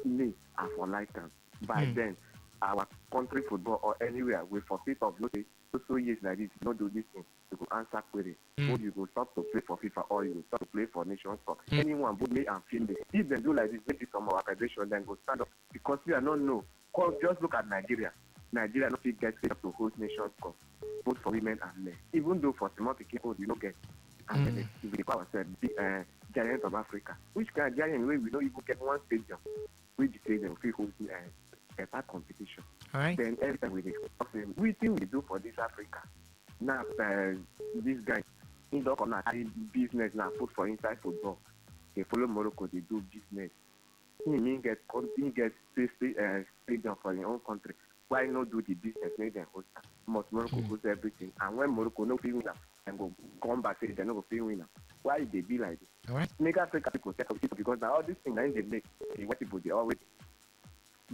me I for like them. By then our country football or anywhere will forfeit of notice so years like this, not do this thing, you go answer query. Or you go stop to play for FIFA or you go stop to play for Nations Cup. Anyone would me and feel this. If they do like this, maybe some of our federation then go stand up. Because we are not know. Just look at Nigeria. Nigeria not get set up to host Nations Cup, both for women and men. Even though for some people you don't get. And then we call ourselves the giant of Africa. Which kind of giant way we don't even get one stadium. We say they will host a bad competition. Then every time we think we do for this Africa. Now this guy he don't come and business now put for inside football. They follow Morocco, they do business. He get stadium for your own country. Why not do the business? Make them host. Must Morocco host everything. And when Morocco no pay winner and go come back say they no go pay winner. Why they be like this? Make Africa people take up people because now all these things they make the white people they always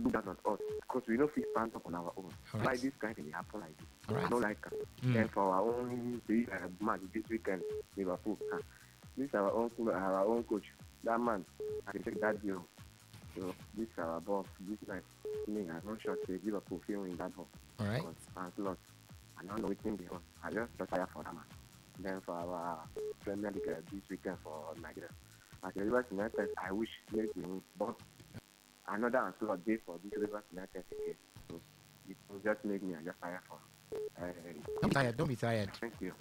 do that on us because we don't feel stand up on our own. Why this kind of thing happen like this? I don't like it. Then for our own match this weekend, Liverpool. This is our own coach. That man, I can take that deal. So this is our boss. This night, I'm not sure say Liverpool feel in that ball. Alright. And slot. I don't know what thing they want. I just fire for that man. Then for our Premier League this weekend for Nigeria. As a Rivers United, I wish they win, but another and slot day for this Rivers United again. So it will just make me just fire for. Don't be tired. Thank you.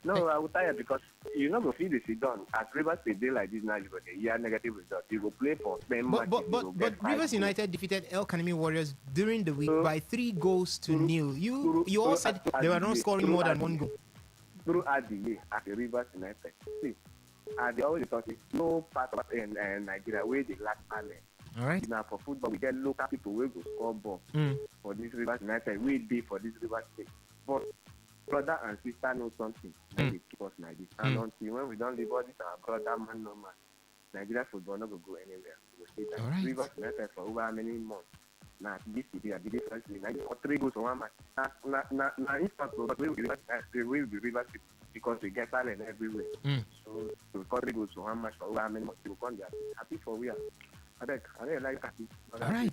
No, I will tired because you know go feel the sit down. As Rivers a day like this now, you got a year negative result. You go play for 10 matches. But Rivers United defeated El Kanemi Warriors during the week by 3 goals to nil. You all said they were not scoring more than 1 goal. Throughout the year at the Rivers United, see, they always talk no part of Nigeria where they lack talent. All right. Now for football, we get local people who go score ball for this Rivers United. We did for this Rivers State. But brother and sister know something. They keep us like this. And until when we don't leave all this, our brother man no man. Nigeria football not go anywhere. We will see that. Right. Rivers United for over how many months? Now this year, the difference is like 3 goals for 1 match. Now instant, but we will be Rivers because we get talent everywhere. So we got 3 goals for 1 match for over how many months? We will come there. Happy for we are. I don't like happy. But all right.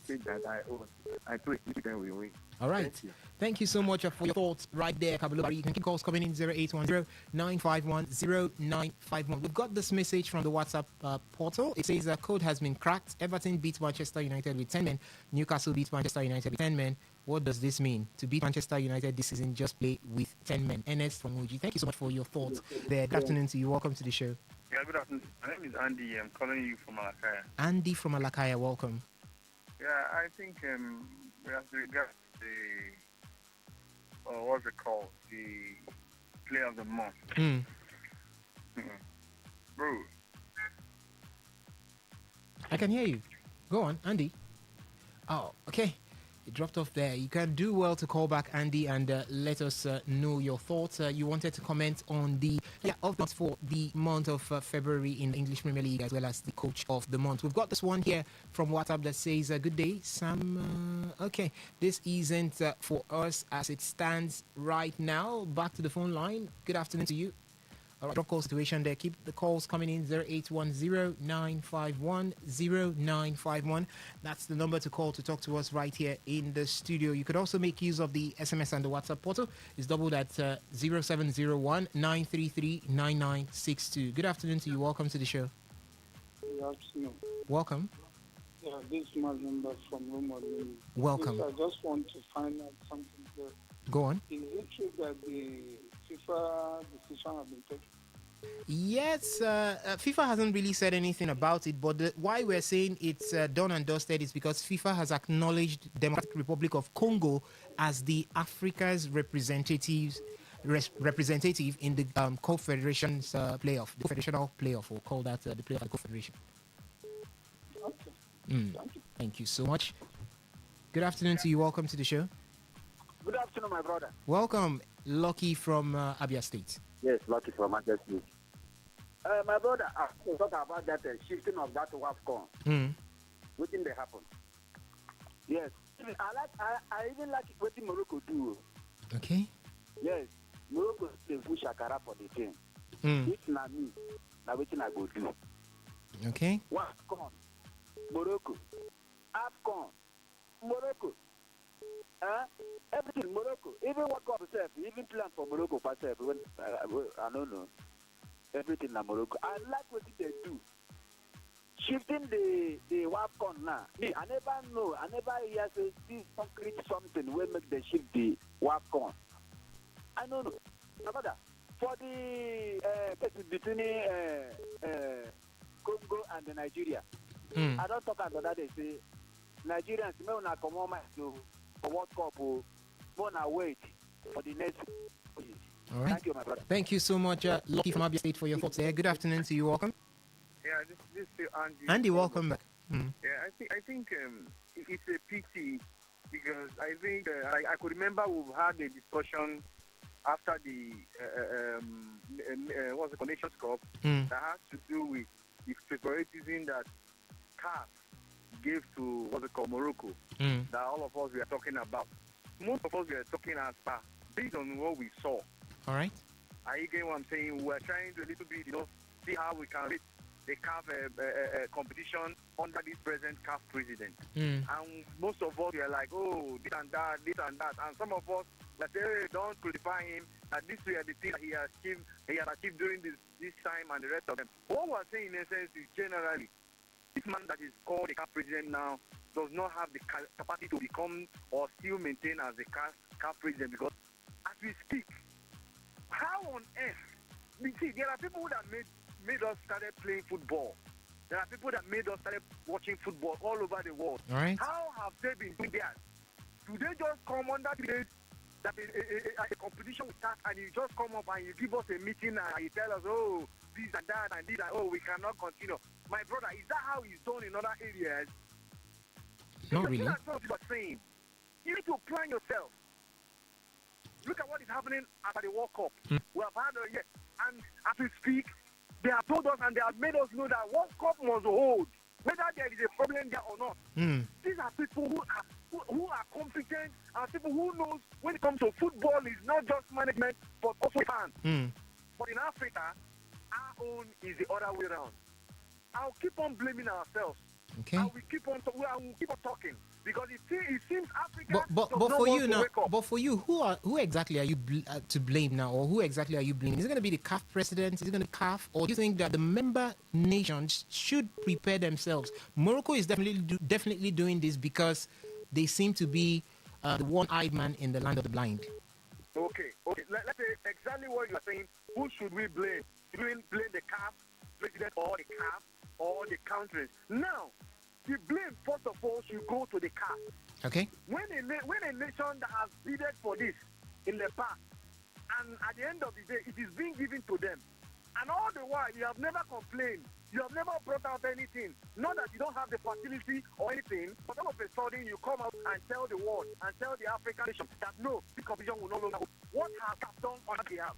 I pray this weekend we win. All right. Thank you so much for your thoughts right there, Kabulubari. You can keep calls coming in 0810-951-0951. We've got this message from the WhatsApp portal. It says a code has been cracked. Everton beats Manchester United with 10 men. Newcastle beats Manchester United with 10 men. What does this mean? To beat Manchester United this season, just play with 10 men. Ernest from Uji. Thank you so much for your thoughts there. Good afternoon to you. Welcome to the show. Yeah, good afternoon. My name is Andy. I'm calling you from Alakaya. Andy from Alakaya, welcome. Yeah, I think we have to regard what's it called? The Player of the Month. Bro. I can hear you. Go on, Andy. Oh, okay. It dropped off there. You can do well to call back, Andy, and let us know your thoughts. You wanted to comment on the of month for the month of February in the English Premier League, as well as the coach of the month. We've got this one here from WhatsApp that says, good day, Sam. Okay, this isn't for us as it stands right now. Back to the phone line. Good afternoon to you. All right, drop call situation there. Keep the calls coming in 0810-951-0951. That's the number to call to talk to us right here in the studio. You could also make use of the SMS and the WhatsApp portal. It's doubled at 0701-933-9962. Good afternoon to you. Welcome to the show. Good afternoon. Welcome. Yeah, this is my number from Roma. Welcome. Please, I just want to find out something here. Go on. Is it true that the FIFA decision has been taken? Yes, FIFA hasn't really said anything about it, but why we're saying it's done and dusted is because FIFA has acknowledged Democratic Republic of Congo as the Africa's representative in the Confederations playoff, the Federational playoff. We'll call that the playoff of the Confederation. Okay. Thank you so much. Good afternoon to you. Welcome to the show. Good afternoon, my brother. Welcome, Lucky from Abia State. Yes, Lucky from Abia State. My brother, I want to talk about that shifting of that WAFCON. What thing they happen? Yes, I even like what Morocco do. Okay. Yes, Morocco they push Shakara for the team. It's not me. Now what thing I go do? Okay. WAFCON, Morocco, AFCON, Morocco. Everything Morocco, even World Cup itself, even plan for Morocco for itself. I don't know. Everything in Morocco. I like what they do. Shifting the WAFCON now. Me, I never know. I never hear say this concrete something will make them shift the WAFCON. I don't know. Brother, for the case between Congo and Nigeria, I don't talk about that. They say Nigerians may not come home to World Cup, but now wait for the next. All right. Thank you, my brother. Thank you so much, Lucky from Abia State, for your thoughts there. Good afternoon to you. Welcome. Yeah, this is Andy. Andy, welcome back. Yeah, I think it's a pity because I think I could remember we've had a discussion after the what's the Nations Cup that has to do with the favoritism that CAF gave to what's it called Morocco. That all of us we are talking about. Most of us we are talking as far based on what we saw. All right. I get what I'm saying. We're trying to a little bit, see how we can rate the CAF competition under this present CAF president. And most of us are like, oh, this and that. And some of us that they don't crucify him. That this were the thing that he has achieved during this time and the rest of them. What we're saying in essence is generally, this man that is called the CAF president now does not have the capacity to become or still maintain as the CAF president because as we speak, how on earth? You see, there are people that made us started playing football. There are people that made us started watching football all over the world. All right. How have they been doing that? Do they just come under the age that a competition will start and you just come up and you give us a meeting and you tell us, oh, this and that and this and oh, we cannot continue. My brother, is that how it's done in other areas? Not really. That's what you are saying. You need to plan yourself. Look at what is happening after the World Cup. We have had and as we speak, they have told us and they have made us know that World Cup must hold, whether there is a problem there or not. These are people who are competent and people who knows when it comes to football is not just management but also fans. But in Africa, our own is the other way around. I'll keep on blaming ourselves. Okay. And we keep on talking because it seems Africa. But for you now, who exactly are you to blame now, or who exactly are you blaming? Is it going to be the CAF president? Is it going to be CAF, or do you think that the member nations should prepare themselves? Morocco is definitely doing this because they seem to be the one-eyed man in the land of the blind. Okay. Let's say exactly what you're saying. Who should we blame? Should we blame the CAF president or the CAF or the countries? Now, the blame, first of all, should go to the CAF. Okay. When a nation that has pleaded for this in the past, and at the end of the day, it is being given to them. And all the while, you have never complained. You have never brought out anything. Not that you don't have the facility or anything, but all of a sudden, you come out and tell the world and tell the African nation that no, this competition will no longer hold. What has CAF done on that behalf?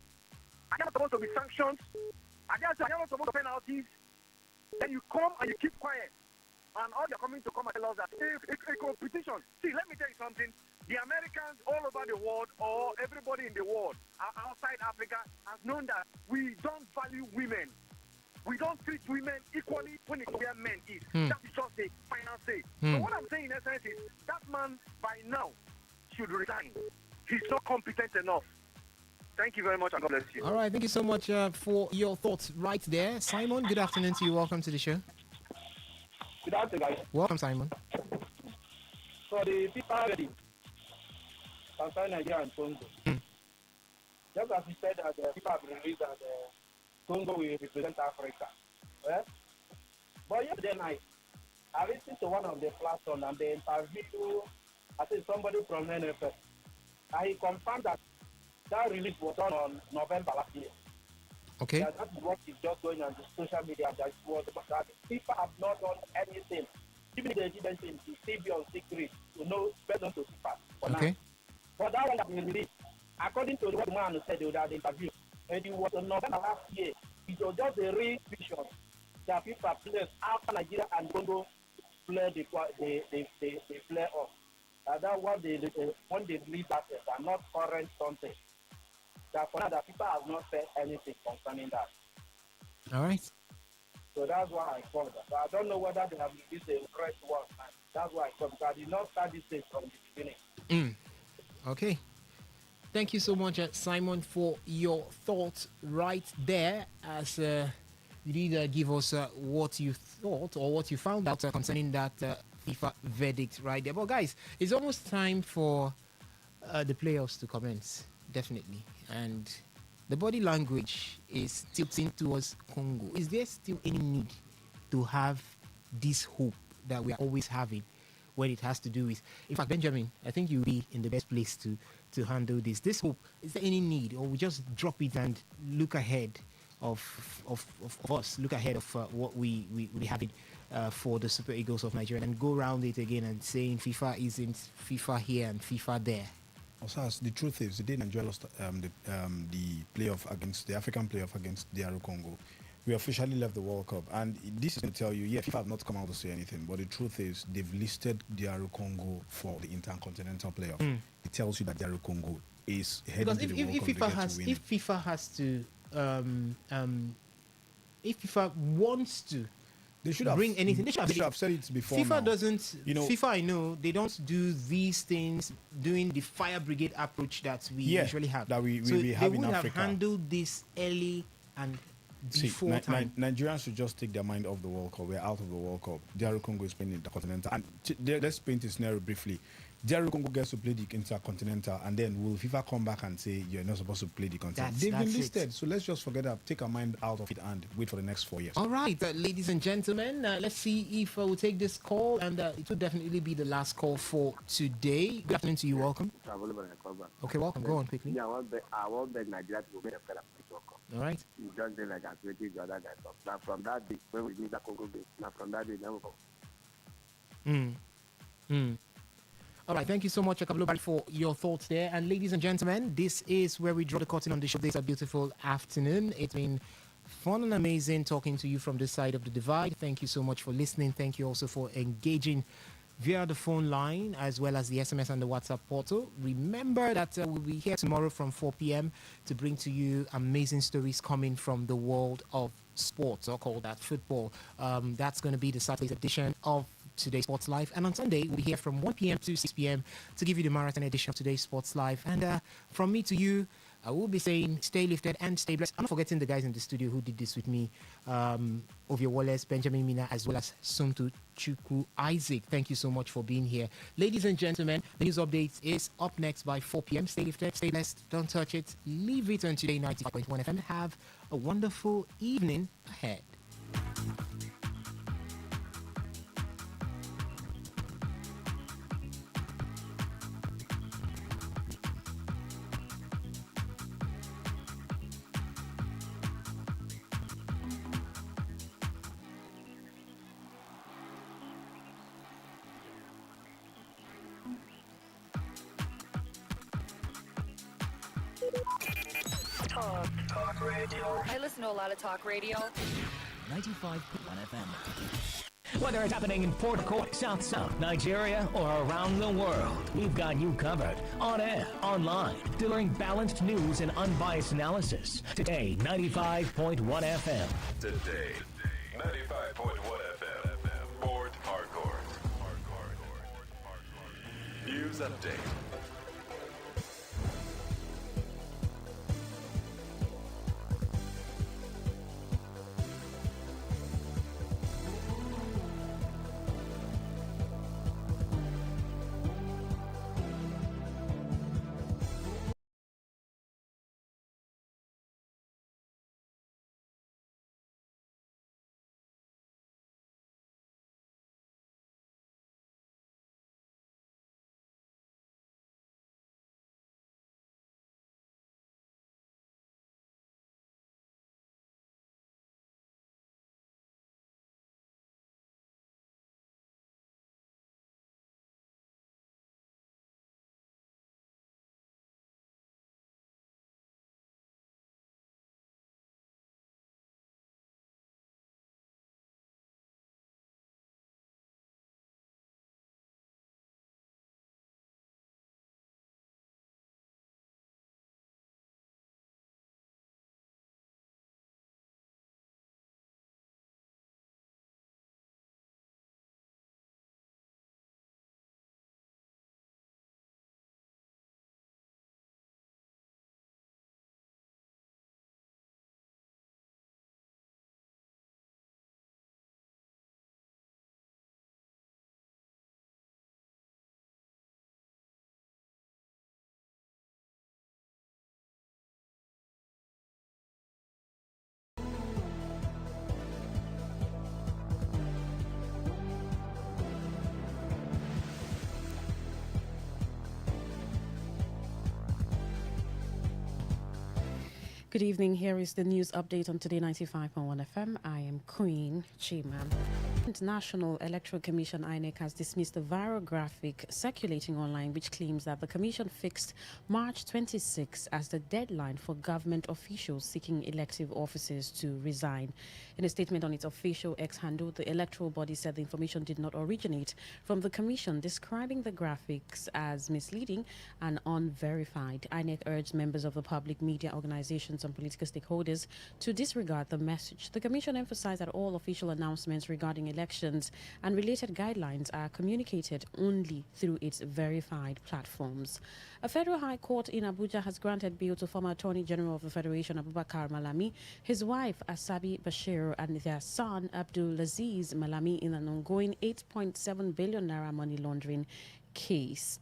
Are there supposed to be sanctions? Are there supposed to be penalties? Then you come and you keep quiet. And all you're coming to come and tell us that a competition. See, let me tell you something. The Americans all over the world, or everybody in the world outside Africa, has known that we don't value women. We don't treat women equally when it's where men is. That is just the final say. So what I'm saying in essence is that man by now should resign. He's not competent enough. Thank you very much and God bless you. All right, thank you so much for your thoughts right there. Simon, good afternoon to you. Welcome to the show. Good afternoon, guys. Welcome, Simon. So the FIFA ready concerning Nigeria and Congo. Just as you said that the FIFA have released that Congo will represent Africa. Well, but yesterday night, I listened to one of the platforms and they interviewed, I think somebody from NFL. And he confirmed that release was done on November last year. Okay. That is what is just going on the social media. That was that FIFA have not done anything. Even if they did anything, to still be on secret, to know better to FIFA. Okay. Now. But that one that been released, according to what the man said in that interview, and it was in November last year, it was just a real vision that FIFA players after Nigeria and Congo play the play off. That what when they release that are not current content. That for now, that people have not said anything concerning that. All right. So that's why I called that. So I don't know whether they have released a correct one. That's why I called. Because I did not start this thing from the beginning. Okay. Thank you so much, Simon, for your thoughts right there. As you did give us what you thought or what you found out concerning that FIFA verdict right there. But guys, it's almost time for the playoffs to commence. Definitely. And the body language is tilting towards Congo. Is there still any need to have this hope that we are always having when it has to do with... In fact, Benjamin, I think you'll be in the best place to handle this. This hope, is there any need, or we just drop it and look ahead of us, look ahead of what we have it for the Super Eagles of Nigeria and go around it again and saying FIFA isn't FIFA here and FIFA there? Also, the truth is, the day Nigeria lost the playoff against the African playoff against DR Congo, we officially left the World Cup. And this is going to tell you, FIFA have not come out to say anything, but the truth is, they've listed DR Congo for the Intercontinental playoff. It tells you that DR Congo is heading to the World Cup. If FIFA has to, if FIFA wants to, they should have bring anything. They should have said it before. FIFA now. doesn't. FIFA, I know they don't do these things doing the fire brigade approach that we usually have. That we have in Africa. They would have handled this early and before time. Nigerians should just take their mind off the World Cup. We're out of the World Cup. DR Congo is playing in the Continental. And let's paint a scenario briefly. DR Congo gets to play the Intercontinental, and then will FIFA come back and say you're not supposed to play the Continental? They've been listed, so let's just forget that. Take our mind out of it and wait for the next 4 years. All right, ladies and gentlemen, let's see if we'll take this call, and it will definitely be the last call for today. Good afternoon to you. Welcome. Okay, welcome. Go on quickly. Yeah, I want beg Nigeria to make a fair World Cup. All right. You just say like I created the other guys. Now from that day, when we need that Congo game, now from that day, now we go. All right, thank you so much, Akablobari, for your thoughts there. And ladies and gentlemen, this is where we draw the curtain on the show. This is a beautiful afternoon. It's been fun and amazing talking to you from this side of the divide. Thank you so much for listening. Thank you also for engaging via the phone line as well as the SMS and the WhatsApp portal. Remember that we'll be here tomorrow from 4 p.m. to bring to you amazing stories coming from the world of sports, or call that football. That's going to be the Saturday edition of Today Sports Live, and on Sunday we'll be here from 1 p.m. to 6 p.m. to give you the marathon edition of Today Sports Live. And from me to you, I will be saying stay lifted and stay blessed. I'm not forgetting the guys in the studio who did this with me, Ovia Wallace, Benjamin Mina, as well as Sumtu Chukwu Isaac. Thank you so much for being here. Ladies and gentlemen, the news update is up next by 4 p.m. Stay lifted, stay blessed, don't touch it, leave it on Today 95.1 FM. Have a wonderful evening ahead. Talk radio. I listen to a lot of talk radio. 95.1 FM. Whether it's happening in Port Harcourt, South, Nigeria, or around the world, we've got you covered. On air, online, delivering balanced news and unbiased analysis. Today, 95.1 FM. Today, 95.1 FM. Port Harcourt. News update. Good evening. Here is the news update on Today 95.1 FM. I am Queen Chima. International Electoral Commission INEC has dismissed the viral graphic circulating online which claims that the commission fixed March 26 as the deadline for government officials seeking elective offices to resign. In a statement on its official X handle, the electoral body said the information did not originate from the commission, describing the graphics as misleading and unverified. INEC urged members of the public, media organizations and political stakeholders to disregard the message. The commission emphasized that all official announcements regarding elections and related guidelines are communicated only through its verified platforms. A federal high court in Abuja has granted bail to former Attorney General of the Federation, Abubakar Malami, his wife, Asabi Bashir, and their son, Abdul Aziz Malami, in an ongoing 8.7 billion naira money laundering case.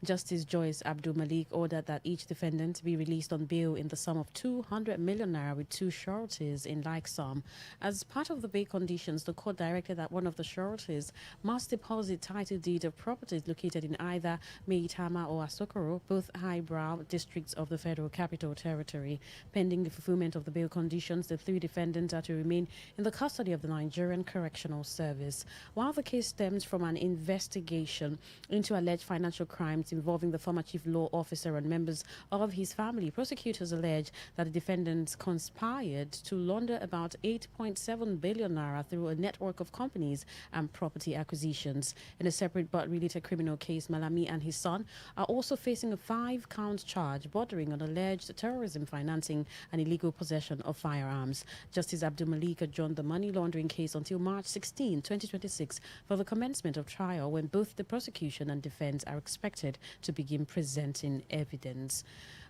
Justice Joyce Abdul Malik ordered that each defendant be released on bail in the sum of 200 million naira with two sureties in like sum. As part of the bail conditions, the court directed that one of the sureties must deposit title deed of properties located in either Meitama or Asokoro, both highbrow districts of the Federal Capital Territory. Pending the fulfillment of the bail conditions, the three defendants are to remain in the custody of the Nigerian Correctional Service. While the case stems from an investigation into alleged financial crimes involving the former chief law officer and members of his family, prosecutors allege that the defendants conspired to launder about 8.7 billion naira through a network of companies and property acquisitions. In a separate but related criminal case, Malami and his son are also facing a 5-count charge bordering on alleged terrorism financing and illegal possession of firearms. Justice Abdul Malik adjourned the money laundering case until March 16, 2026 for the commencement of trial, when both the prosecution and defense are expected to begin presenting evidence.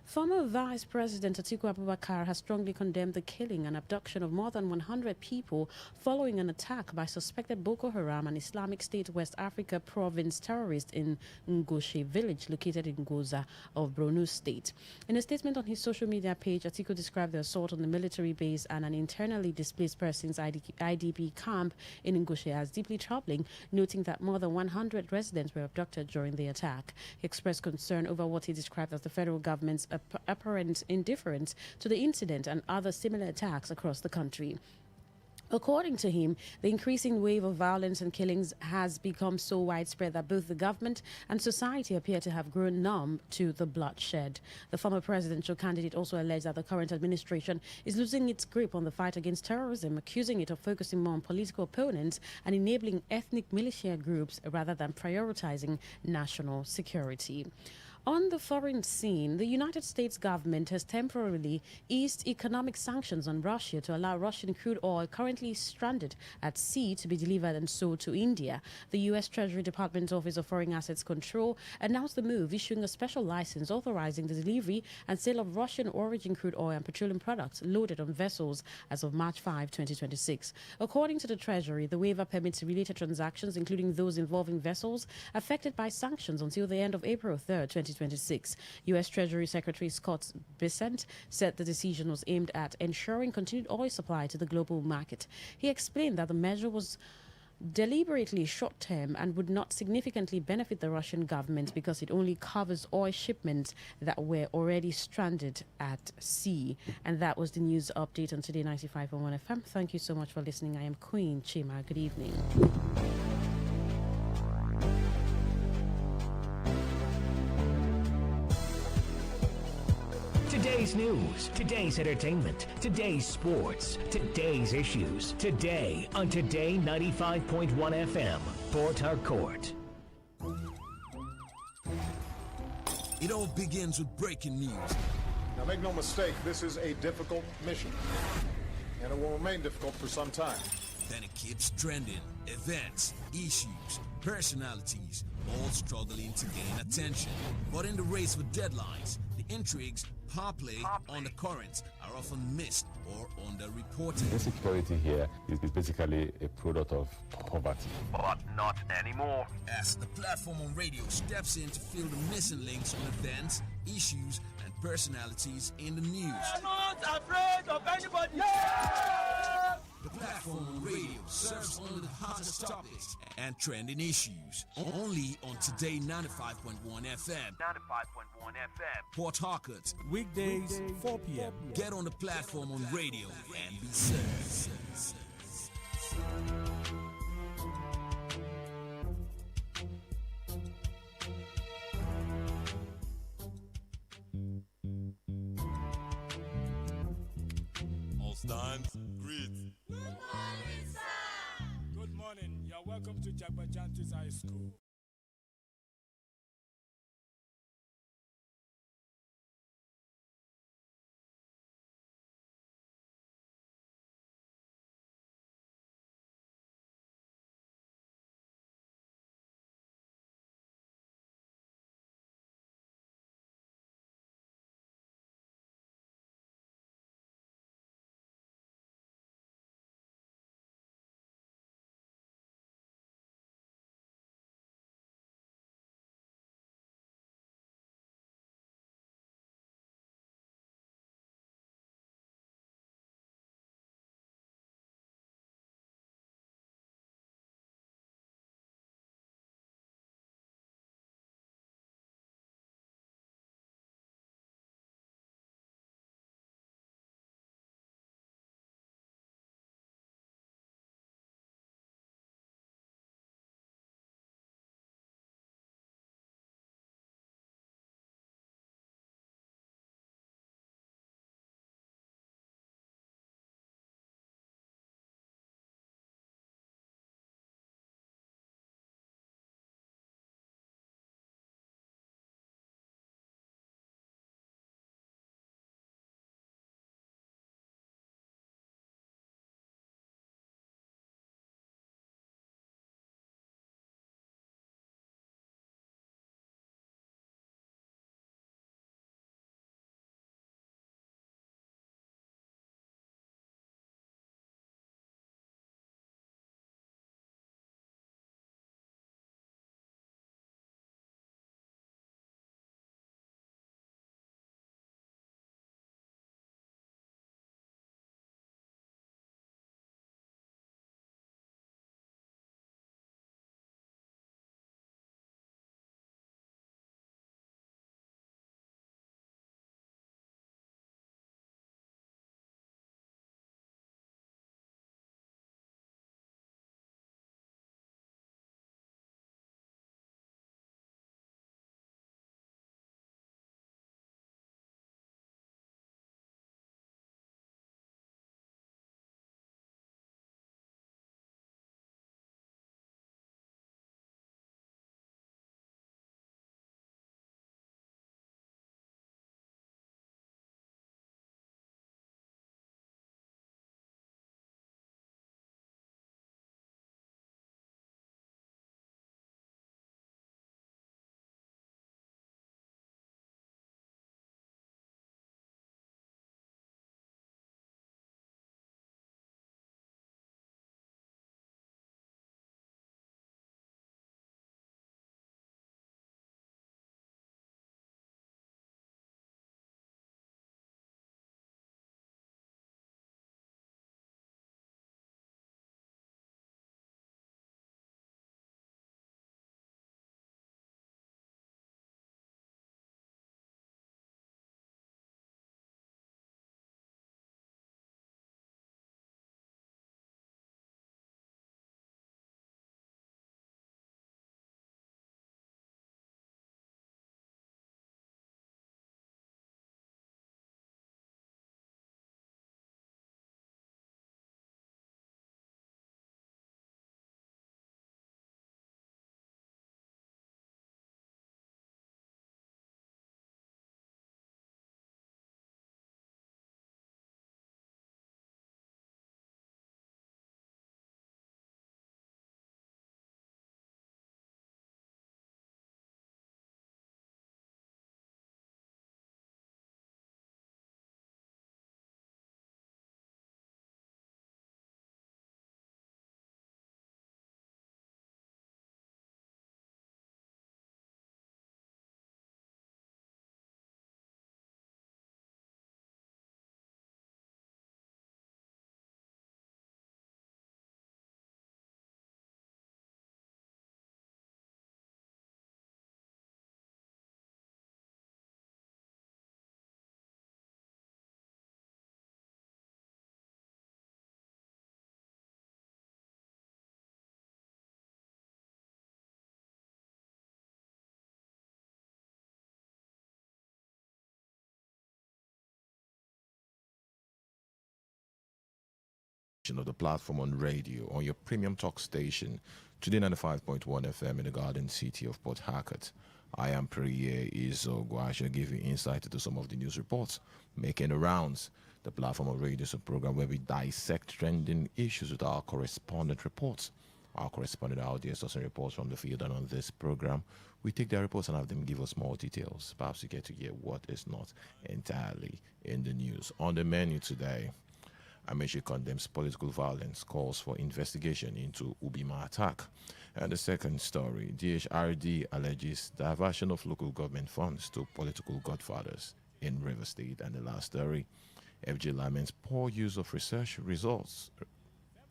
Former Vice President Atiku Abubakar has strongly condemned the killing and abduction of more than 100 people following an attack by suspected Boko Haram and Islamic State West Africa province terrorists in Ngoshe village located in Goza of Borno State. In a statement on his social media page, Atiku described the assault on the military base and an internally displaced persons IDP camp in Ngoshe as deeply troubling, noting that more than 100 residents were abducted during the attack. He expressed concern over what he described as the federal government's apparent indifference to the incident and other similar attacks across the country. According to him, the increasing wave of violence and killings has become so widespread that both the government and society appear to have grown numb to the bloodshed. The former presidential candidate also alleged that the current administration is losing its grip on the fight against terrorism, accusing it of focusing more on political opponents and enabling ethnic militia groups rather than prioritizing national security. On the foreign scene, the United States government has temporarily eased economic sanctions on Russia to allow Russian crude oil currently stranded at sea to be delivered and sold to India. The U.S. Treasury Department's Office of Foreign Assets Control announced the move, issuing a special license authorizing the delivery and sale of Russian origin crude oil and petroleum products loaded on vessels as of March 5, 2026. According to the Treasury, the waiver permits related transactions, including those involving vessels affected by sanctions, until the end of April 3rd, 2026. U.S. Treasury Secretary Scott Bessent said the decision was aimed at ensuring continued oil supply to the global market. He explained that the measure was deliberately short-term and would not significantly benefit the Russian government because it only covers oil shipments that were already stranded at sea. And that was the news update on Today 95.1 FM. Thank you so much for listening. I am Queen Chima. Good evening. Today's news, today's entertainment, today's sports, today's issues. Today on Today 95.1 FM, Port Harcourt. It all begins with breaking news. Now make no mistake, this is a difficult mission, and it will remain difficult for some time. Then it keeps trending. Events, issues, personalities, all struggling to gain attention. But in the race for deadlines, the intrigues, power play on the currents are often missed or underreported. Insecurity here is basically a product of poverty. But not anymore. As the platform on radio steps in to fill the missing links on events, issues, and personalities in the news. I'm not afraid of anybody. The platform on radio serves only the hottest topics and trending issues. Only on Today 95.1 FM. 95.1 FM. Port Harcourt. Weekdays, 4 p.m. Get on the platform on radio and be served. All stands, greet. Good morning, sir. Good morning. You're welcome to Jagbajantis High School. of the platform on radio on your premium talk station, Today 95.1 FM in the Garden City of Port Harcourt. I am Priye Izogo. I shall give you insight into some of the news reports making the rounds. The platform of radio is a program where we dissect trending issues with our correspondent reports. Our correspondent out there sourcing reports from the field, and on this program, we take their reports and have them give us more details. Perhaps you get to hear what is not entirely in the news. On the menu today, Amaechi condemns political violence, calls for investigation into Ubima attack. And the second story, DHRD alleges diversion of local government funds to political godfathers in River State. And the last story, FG laments poor use of research results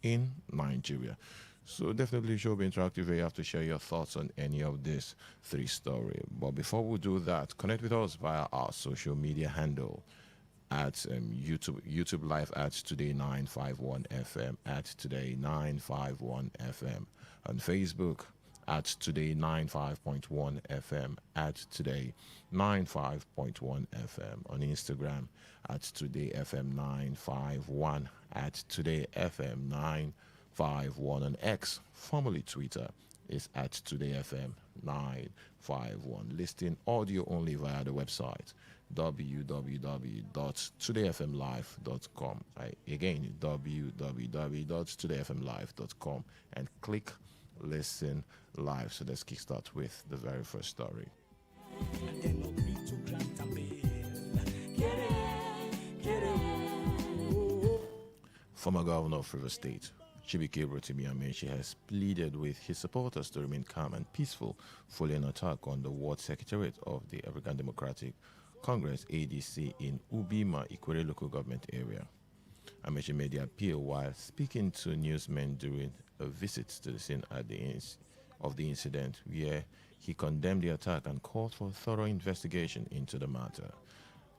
in Nigeria. So definitely should be interactive. You have to share your thoughts on any of these three stories. But before we do that, connect with us via our social media handle at YouTube Live at Today951FM, at Today951FM, on Facebook at Today95.1FM, at Today95.1FM, on Instagram at TodayFM951, at TodayFM951, on X, formerly Twitter, is at TodayFM951. Listing audio only via the website www.todayfmlive.com. Again, www.todayfmlive.com, and click listen live. So let's kickstart with the very first story. Former governor of River State, Chibike Rotimi Amaechi, has pleaded with his supporters to remain calm and peaceful following an attack on the ward secretariat of the African Democratic Congress ADC in Ubima, Ikwere local government area. Amaechi made the appeal while speaking to newsmen during a visit to the scene at of the incident, where he condemned the attack and called for a thorough investigation into the matter.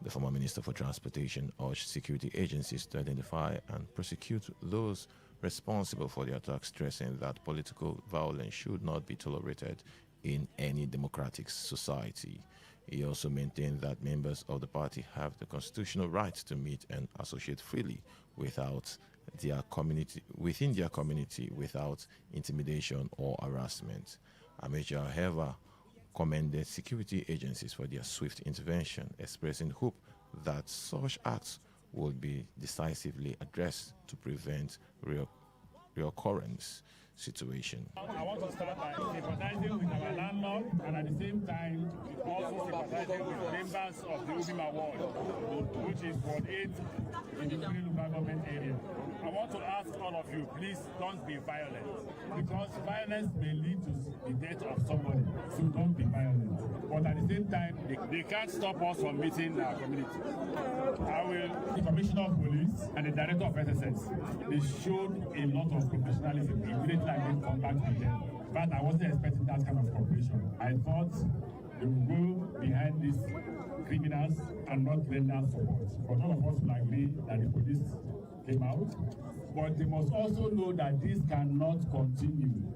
The former Minister for Transportation urged security agencies to identify and prosecute those responsible for the attack, stressing that political violence should not be tolerated in any democratic society. He also maintained that members of the party have the constitutional right to meet and associate freely within their community without intimidation or harassment. Amaechi, however, commended security agencies for their swift intervention, expressing hope that such acts will be decisively addressed to prevent reoccurrence situation. I want to start by sympathizing with our landlord and at the same time also sympathizing with members of the Ubima ward, which is Ward 8 in the Ikwere local government area. I want to ask all of you, please don't be violent, because violence may lead to the death of somebody, so don't be violent. But at the same time, they can't stop us from meeting our community. The Commissioner of Police and the Director of SSS, they showed a lot of professionalism. Immediately I didn't come back with them. But I wasn't expecting that kind of cooperation. I thought they would go behind these criminals and not render support. But all of us will agree that the police came out. But they must also know that this cannot continue.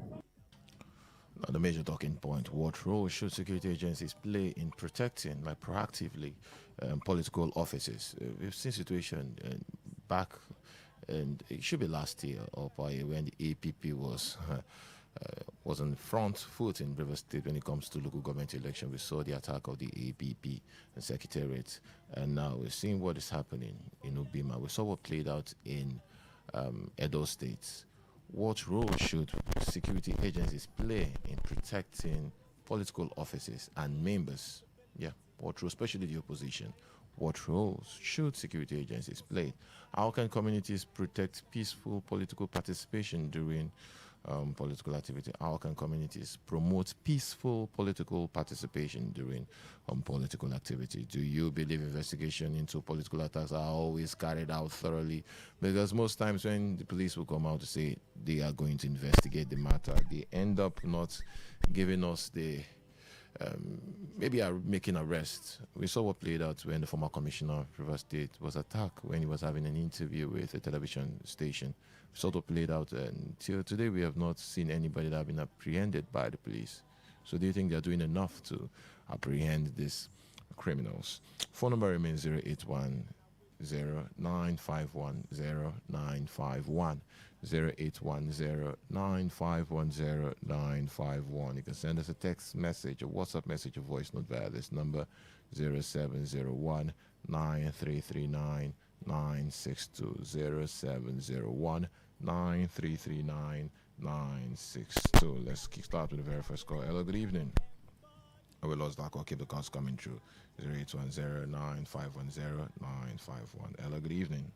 Now, the major talking point: what role should security agencies play in protecting, proactively, political offices? We've seen situation back, and it should be last year, or when the APP was on front foot in River State when it comes to local government election. We saw the attack of the APP and Secretariat, and now we're seeing what is happening in Ubima. We saw what played out in Edo State. What role should security agencies play in protecting political offices and members? What role, especially the opposition? What roles should security agencies play? How can communities protect peaceful political participation during political activity? How can communities promote peaceful political participation during political activity? Do you believe investigation into political attacks are always carried out thoroughly? Because most times when the police will come out to say they are going to investigate the matter, they end up not giving us the maybe are making arrests. We saw what played out when the former commissioner of River State was attacked when he was having an interview with a television station. We saw what played out, and till today we have not seen anybody that have been apprehended by the police. So do you think they're doing enough to apprehend these criminals? Phone number remains 081 0810-951-0951. You can send us a text message, a WhatsApp message, a voice note via this number 0701 9339 962 0701 9339 962. Let's start with the very first call. Hello, good evening. Oh, we lost that call. Keep the calls coming through. 0810-951-0951. Hello, good evening.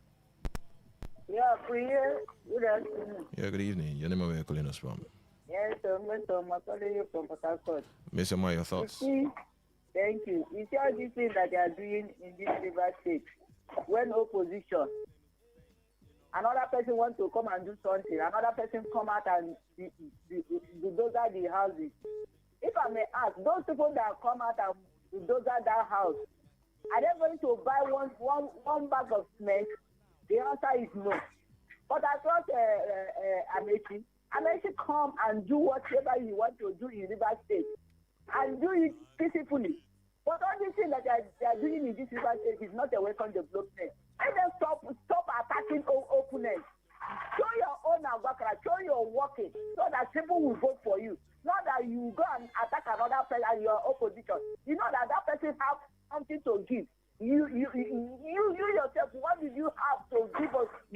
Yeah, Priya. Good afternoon. Yeah, good evening. Your name and where you're calling us from? Yes, I'm calling you from Port Harcourt. Miss Emma, your thoughts? Thank you. You see all these things that they are doing in this river state when opposition, another person wants to come and do something, another person come out and bulldozer the houses. If I may ask, those people that come out and bulldozer that house, are they going to buy one bag of cement? The answer is no. But I thought Amechi come and do whatever you want to do in River State and do it peacefully. But all these things that they are doing in this River State is not a welcome development. Let them stop attacking opponents. Show your own agwakara, show your working, so that people will vote for you. Not that you go and attack another person and your opposition. You know that person has something to give. You yourself, what did you have to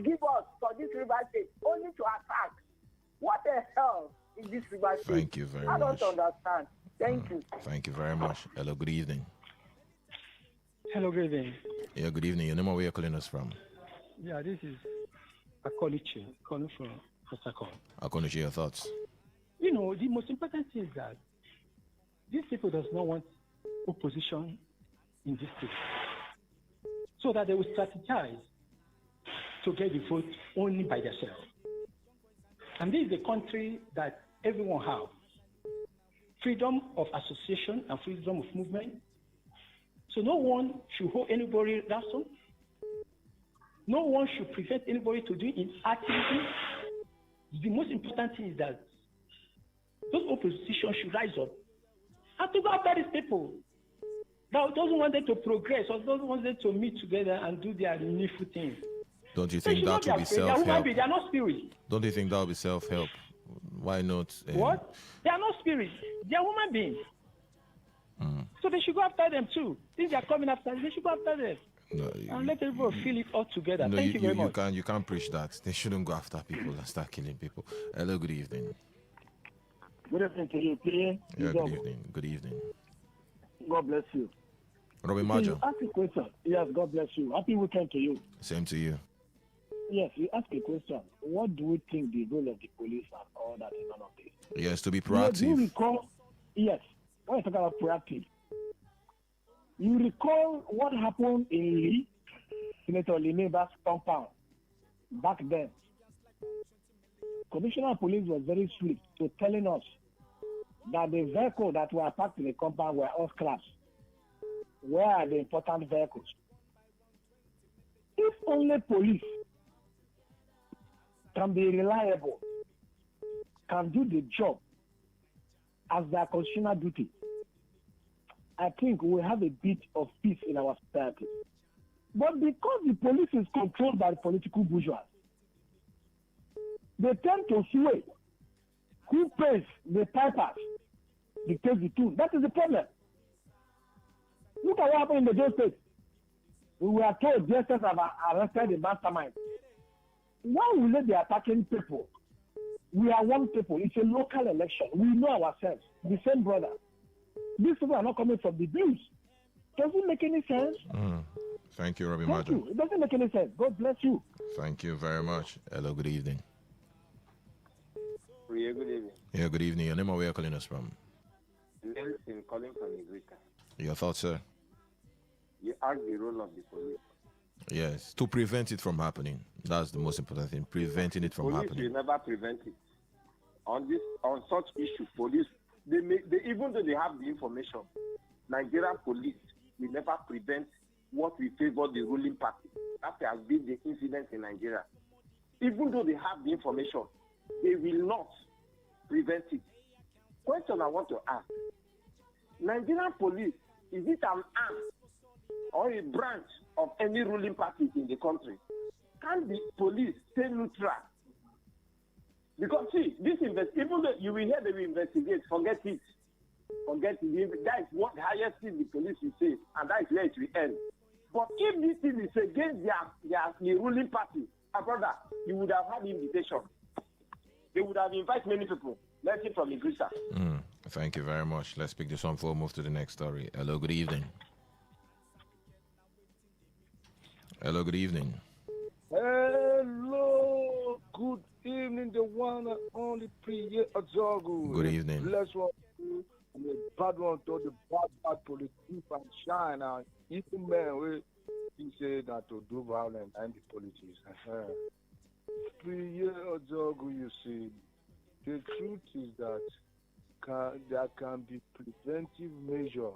give us for this River State? Only to attack. What the hell is this River State? Thank you very much. I much. don't understand. Thank you. Thank you very much. Hello, good evening. Hello, good evening. Yeah, good evening. Your name and where you're calling us from? Yeah, this is Akolichi, calling from Osaka. Akolichi, your thoughts? You know, the most important thing is that these people does not want opposition in this state, so that they will strategize to get the vote only by themselves. And this is the country that everyone has. Freedom of association and freedom of movement. So no one should hold anybody ransom. No one should prevent anybody to do activity. The most important thing is that those opposition should rise up and to go after these people that doesn't want them to progress or doesn't want them to meet together and do their needful things. Don't you think that would be self-help? They are not spirits. Don't you think that would be self-help? Why not? What? They are not spirits. They are human beings. So they should go after them too. Since they are coming after them, they should go after them. No, and let everybody feel it all together. No, Thank you very much. You can't preach that. They shouldn't go after people and start killing people. Hello, good evening. Good evening to you, Pierre. Yeah, good evening. Good evening. God bless you. Robin Majo. You ask a question. Yes, God bless you. Happy weekend to you. Same to you. Yes, you ask a question. What do we think the role of the police and all that in all of this? Yes, to be proactive. You recall, yes, when you talk about proactive, you recall what happened in Lee, Senator Limeba's compound back then. Commissioner of Police was very strict to telling us that the vehicles that were parked in the compound were all scraps. Where are the important vehicles? If only police can be reliable, can do the job as their constitutional duty, I think we have a bit of peace in our society. But because the police is controlled by the political bourgeois, they tend to sway. Who pays the pipers dictates the tune. That is the problem. Look at what happened in the Joe State. We were told DSS have arrested the mastermind. Why will they be attacking people? We are one people. It's a local election. We know ourselves. The same brother. These people are not coming from the blues. Does it make any sense? Thank you, Robin Thank Majo. you. It doesn't make any sense. God bless you. Thank you very much. Hello, good evening. Yeah, good evening. Yeah, good evening. Your name and where you're calling us from? Nelson calling from Igrika. Your thoughts, sir? You asked the role of the police. Yes, to prevent it from happening. That's the most important thing, preventing it from Police happening. will never prevent it. On such issue, police, they even though they have the information, Nigerian police will never prevent what will favor the ruling party. That has been the incident in Nigeria. Even though they have the information, they will not prevent it. Question I want to ask: Nigerian police, is it an arm or a branch of any ruling parties in the country. Can the police stay neutral? Because see, even though you will hear they will investigate, forget it. Forget it. That is what the highest thing the police will say, and that is where it will end. But if this thing is against the ruling party, my brother, you would have had invitation. They would have invited many people. Let's hear from Igrisa. Thank you very much. Let's pick this one for move to the next story. Hello, good evening. Hello, good evening. Hello, good evening, the one and only Priye Azogu. Good evening. Bless one and the bad one to the bad police and shine and even men he say that to do violence and the politics. Priye Azogu, you see, the truth is that there can be preventive measure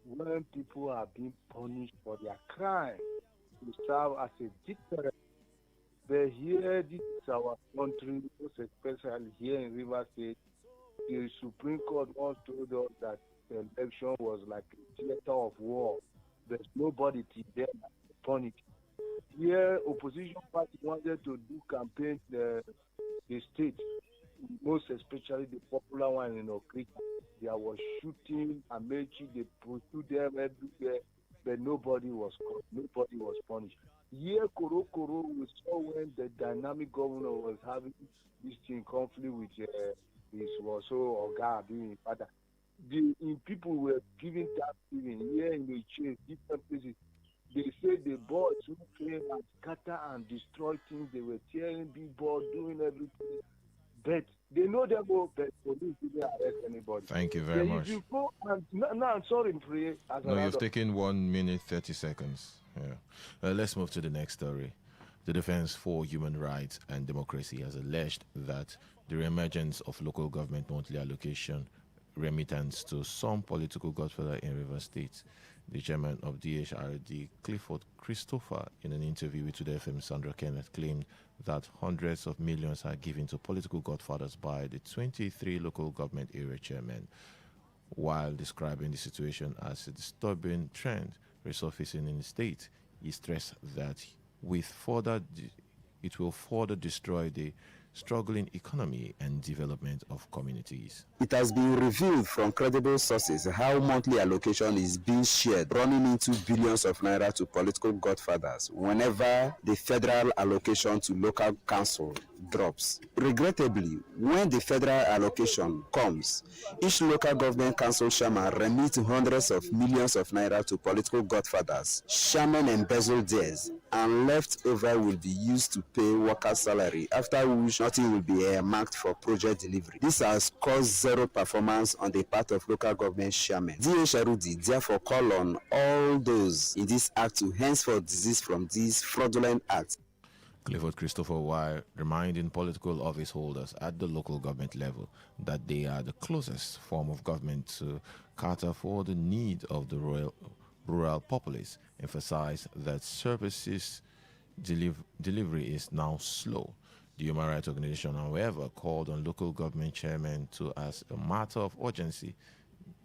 when people are being punished for their crime to serve as a deterrent. But here, this is our country, most especially here in River State. The Supreme Court once told us that the election was like a theater of war. There's nobody there to punish. Here, opposition party wanted to do campaign the state, most especially the popular one in Okrika. There was shooting, Amechi, they pursued them everywhere, but nobody was caught, nobody was punished. Here, Koro, we saw when the dynamic governor was having this thing conflict with his also Oga doing father. People were giving Thanksgiving here in the church, different places. They said the boys who came and scatter and destroy things, they were tearing billboards, doing everything. But they know them all, but police didn't arrest anybody. Thank you very much. If you go and, no, I'm sorry, Priye. No, you've taken 1 minute, 30 seconds. Yeah. Let's move to the next story. The Defense for Human Rights and Democracy has alleged that the re-emergence of local government monthly allocation remittance to some political godfather in River State. The chairman of DHRD, Clifford Christopher, in an interview with Today FM, Sandra Kenneth, claimed that hundreds of millions are given to political godfathers by the 23 local government area chairmen. While describing the situation as a disturbing trend resurfacing in the state, he stressed that it will further destroy the struggling economy and development of communities. It has been revealed from credible sources how monthly allocation is being shared, running into billions of naira to political godfathers whenever the federal allocation to local council drops. Regrettably, when the federal allocation comes, each local government council chairman remits hundreds of millions of naira to political godfathers. Chairmen embezzle theirs, and leftover will be used to pay workers' salary, after which nothing will be earmarked for project delivery. This has caused zero performance on the part of local government chairmen. DHRD therefore call on all those in this act to henceforth desist from these fraudulent acts. Clifford Christopher, while reminding political office holders at the local government level that they are the closest form of government to cater for the need of the rural populace, emphasized that services delivery is now slow. The Human Rights Organization, however, called on local government chairmen to, as a matter of urgency,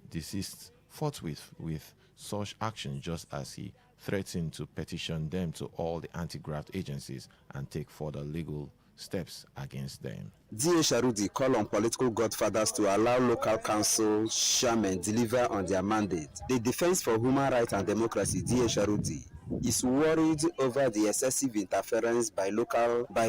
desist forthwith with such action, just as he threatened to petition them to all the anti-graft agencies and take further legal steps against them. DHRD call on political godfathers to allow local council chairmen deliver on their mandate. The Defense for Human Rights and Democracy, DHRD, is worried over the excessive interference by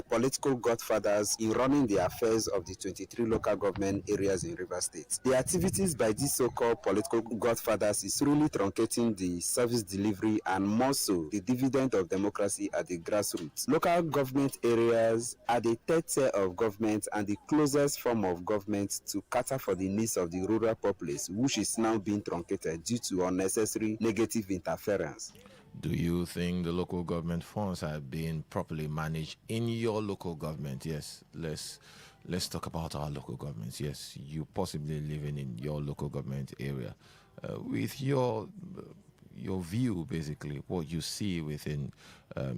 political godfathers in running the affairs of the 23 local government areas in River State. The activities by these so-called political godfathers is really truncating the service delivery and more so the dividend of democracy at the grassroots. Local government areas are the third tier of government and the closest form of government to cater for the needs of the rural populace, which is now being truncated due to unnecessary negative interference. Do you think the local government funds are being properly managed in your local government? Yes, let's talk about our local governments. Yes, you possibly living in your local government area. With your view, basically, what you see within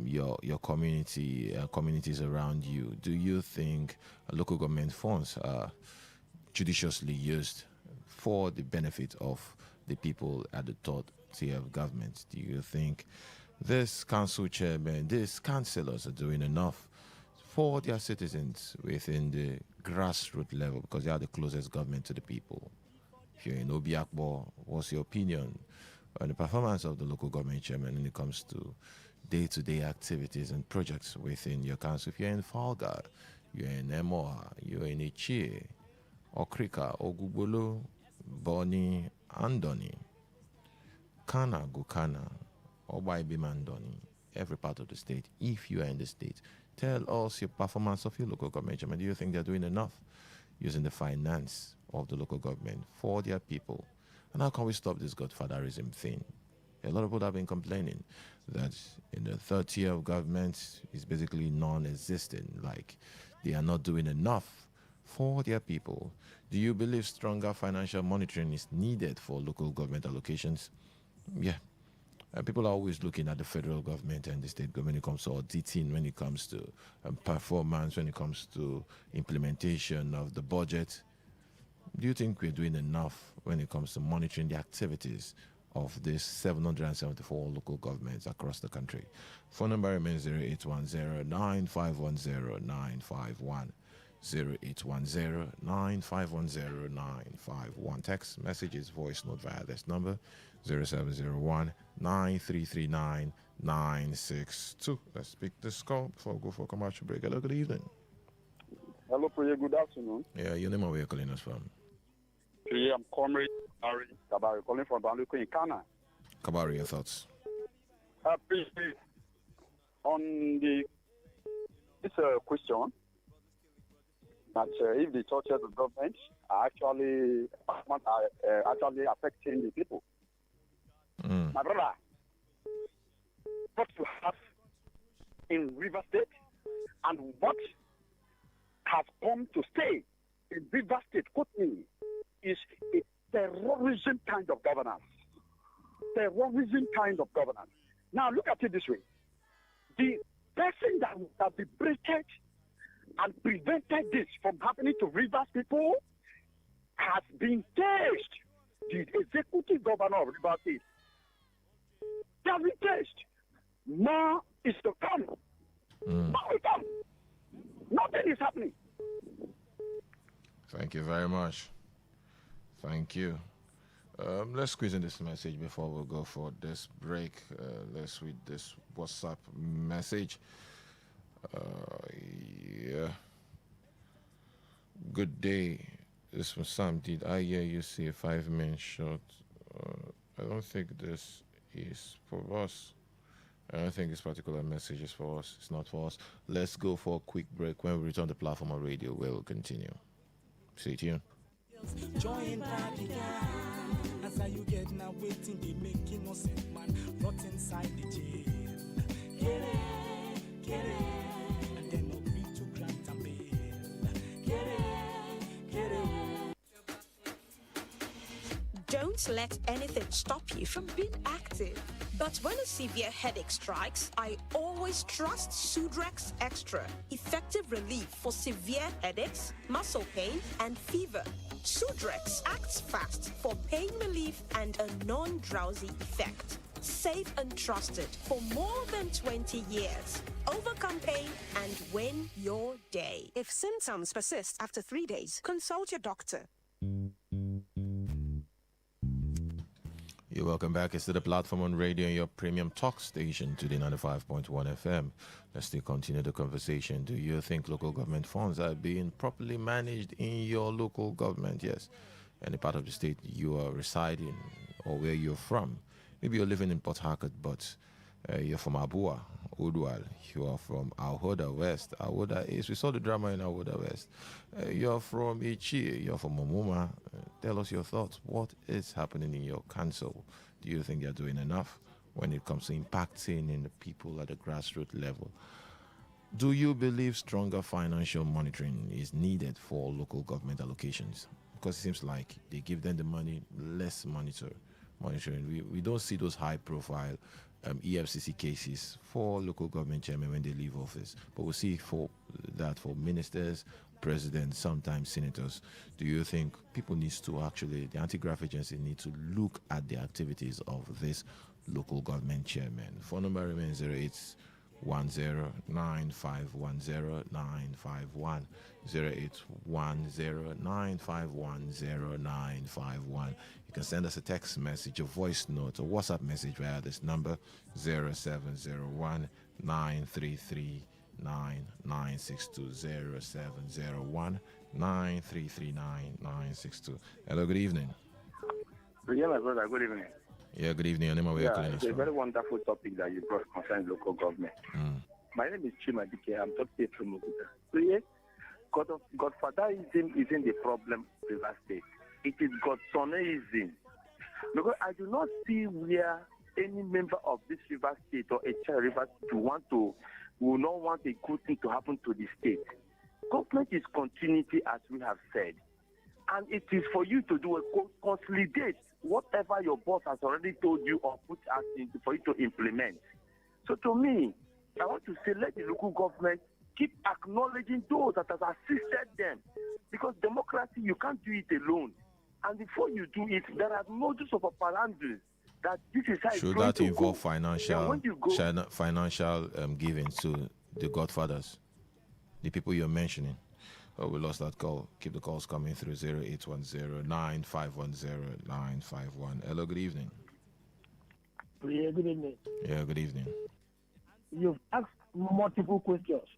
your community, communities around you, do you think local government funds are judiciously used for the benefit of the people at the top tier of government? Do you think this council chairman, these councillors are doing enough for their citizens within the grassroots level because they are the closest government to the people. If you're in Obiakbo, what's your opinion on the performance of the local government chairman when it comes to day-to-day activities and projects within your council? If you're in Falga, you're in Emoha, you're in Ichie, Okrika, Ogugbolo, Boni, Andoni, Kana, Gukana, Obaibi Mandoni, every part of the state, if you are in the state, tell us your performance of your local government chairman. Do you think they're doing enough using the finance of the local government for their people? And how can we stop this godfatherism thing? A lot of people have been complaining that in the third tier of government is basically non-existent, like they are not doing enough for their people. Do you believe stronger financial monitoring is needed for local government allocations? Yeah. People are always looking at the federal government and the state government when it comes to auditing, when it comes to performance, when it comes to implementation of the budget. Do you think we're doing enough when it comes to monitoring the activities of these 774 local governments across the country? Phone number remains 0810-9510-951. 0810-9510-951. Text messages, voice note via this number 0701-9339-962. Let's speak this call before we go for a commercial break. Hello, good evening. Hello, Priya. Good afternoon. Yeah, your name and where you're calling us from? Priya, I'm Comrade Ari Kabari, calling from Baluku in Ghana. Kabari, your thoughts? Please, on this question, that if the churches of government are actually affecting the people. My brother, what you have in River State and what has come to stay in River State, is a terrorism kind of governance. Terrorism kind of governance. Now look at it this way. The person that would have liberated and prevented this from happening to Rivers people has been caged. The executive governor of Rivers State. They have been caged. More is to come. More will come. Nothing is happening. Thank you very much. Thank you. Let's squeeze in this message before we go for this break. Let's read this WhatsApp message. Yeah. Good day. This was Sam. Did I hear you say 5 men shot? I don't think this is for us. I don't think this particular message is for us. It's not for us. Let's go for a quick break. When we return to the platform of radio, we'll continue. Stay tuned. Join party as how you get now waiting, they making no sense, man. Rot inside the jail. Get it, and then agree to grant and bail. Get it. Don't let anything stop you from being active. But when a severe headache strikes, I always trust Sudrex Extra. Effective relief for severe headaches, muscle pain, and fever. Sudrex acts fast for pain relief and a non-drowsy effect. Safe and trusted for more than 20 years. Overcome pain and win your day. If symptoms persist after 3 days, consult your doctor. You're welcome back. It's to the platform on radio, your premium talk station, Today 95.1 FM. Let's still continue the conversation. Do you think local government funds are being properly managed in your local government? Yes. Any part of the state you are residing or where you're from. Maybe you're living in Port Harcourt, but you're from Abua, Udwal. You are from Ahoda West. Ahoda East. We saw the drama in Ahoda West. You're from Ichi. You're from Momuma. Tell us your thoughts. What is happening in your council? Do you think you're doing enough when it comes to impacting in the people at the grassroots level? Do you believe stronger financial monitoring is needed for local government allocations? Because it seems like they give them the money, less monitoring. We don't see those high-profile EFCC cases for local government chairmen when they leave office, but we see for ministers, presidents, sometimes senators. Do you think people need to actually, the anti-graft agency need to look at the activities of these local government chairmen. Phone number remains 0810-951-0951, 0810-951-0951. You can send us a text message, a voice note, a WhatsApp message via this number 0701 933 9962, 0701 933 9962. Hello, good evening. Yeah, my brother, good evening. Yeah, good evening. Your name and where you're calling us It's a from? very wonderful topic that you brought concerning local government. My name is Chima Dike. I'm talking from Oguta. So, yeah, Godfatherism isn't the problem of River State. It is Godsonism. Because I do not see where any member of this River State or a child River State will not want a good thing to happen to the state. Government is continuity, as we have said. And it is for you to do a consolidate whatever your boss has already told you or put us into for you to implement. So to me, I want to say let the local government keep acknowledging those that have assisted them. Because democracy, you can't do it alone. And before you do it, there are modus of operandi that this is how it's Should going that to involve go. financial giving to the godfathers, the people you're mentioning? Oh, we lost that call. Keep the calls coming through 0810-951-0951. Hello, good evening. Yeah, good evening. Yeah, good evening. You've asked multiple questions,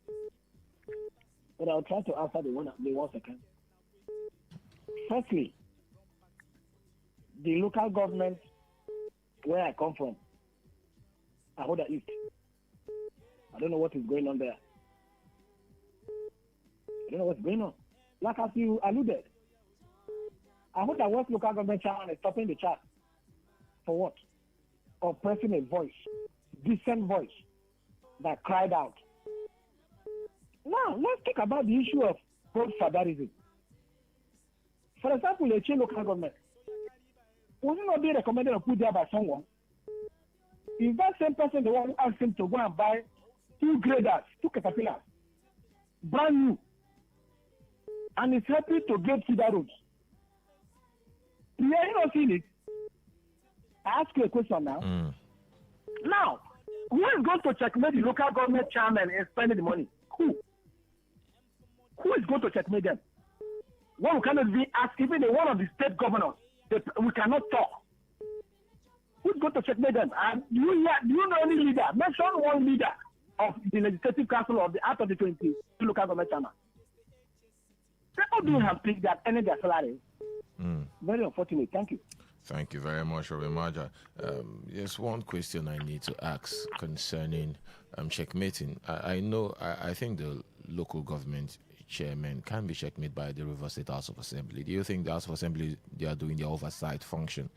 but I'll try to answer the one second. Firstly, the local government where I come from, Ahoda East. I don't know what is going on there. I don't know what's going on. Like as you alluded, Ahoda West local government chairman is stopping the chat. For what? Oppressing a voice, decent voice that cried out. Now, let's talk about the issue of godfatherism. For example, a chain local government. Was it not being recommended or put there by someone? Is that same person the one who asked him to go and buy 2 graders, 2 caterpillars, brand new, and is happy to get cedar roads? Yeah, you not seen it. I ask you a question now. Now, who is going to checkmate the local government chairman and spending the money? Who? Who is going to checkmate them? One who cannot be asked, even the one of the state governors, we cannot talk. Who's going to checkmate them? And do you know any leader? Mention one leader of the legislative council of the out of the 20 local government chairman. People do have things that earn their salary. Very unfortunate. Thank you. Thank you very much, Robin Maja. There's one question I need to ask concerning checkmating. I think the local government chairman can be checkmated by the River State House of Assembly. Do you think the House of Assembly, they are doing their oversight function?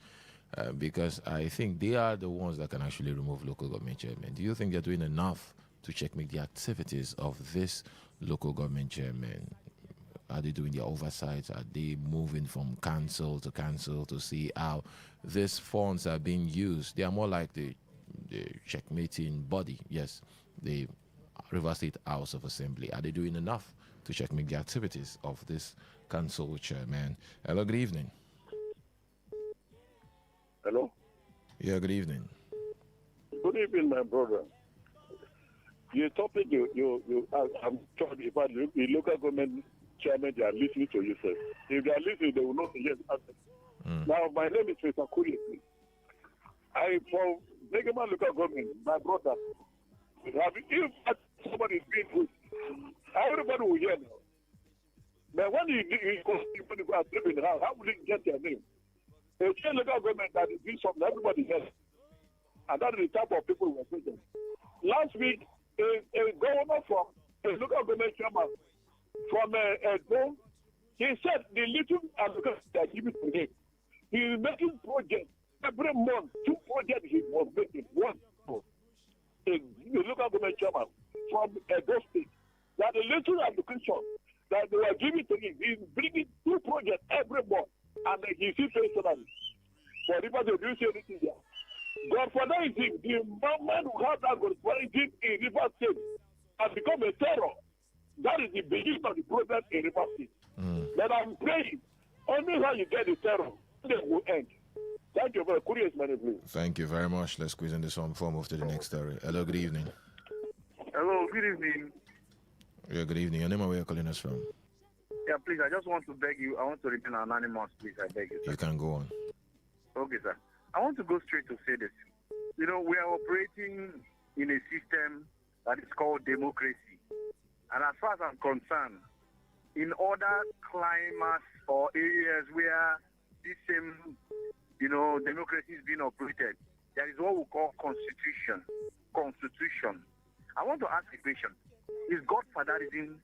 Because I think they are the ones that can actually remove local government chairman. Do you think they're doing enough to checkmate the activities of this local government chairman? Are they doing their oversight? Are they moving from council to see how these funds are being used? They are more like the checkmating body. Yes, the River State House of Assembly. Are they doing enough to checkmate the activities of this council chairman? Hello, good evening. Hello? Yeah, good evening. Good evening, my brother. The topic I'm talking about the local government chairman, they are listening to you, sir. If they are listening, they will not say yes. Now, my name is Mr. Kuli. For Negeman local government, my brother, if somebody is being good, everybody will hear now. But when you go and sleep in the house, how will you get their name? A local government that is doing something, everybody hears. And that is the type of people we are saying. Last week, a governor from a local government chairman from Edo, he said the little allocation they are giving to him, he is making projects every month. 2 projects he was making. One, the local government chairman from Edo State, that the little allocation that they were giving to him, he is bringing 2 projects every month, and he sees personally. For people to do anything there. Godfatherism, the moment who have that Godfatherism in River State has become a terror. That is the beginning of the problem in River State. But I'm praying, only how you get the terror, they will end. Thank you, brother. Curious money, please. Thank you very much. Let's squeeze in this one before we move to the next story. Hello, good evening. Hello, good evening. Yeah, good evening. Your name and where you're calling us from? Yeah, please, I just want to beg you. I want to remain anonymous, please. I beg you, sir. You can go on. Okay, sir. I want to go straight to say this. You know, we are operating in a system that is called democracy. And as far as I'm concerned, in other climates or areas where this same, democracy is being operated, there is what we call constitution. Constitution. I want to ask a question. Is godfatherism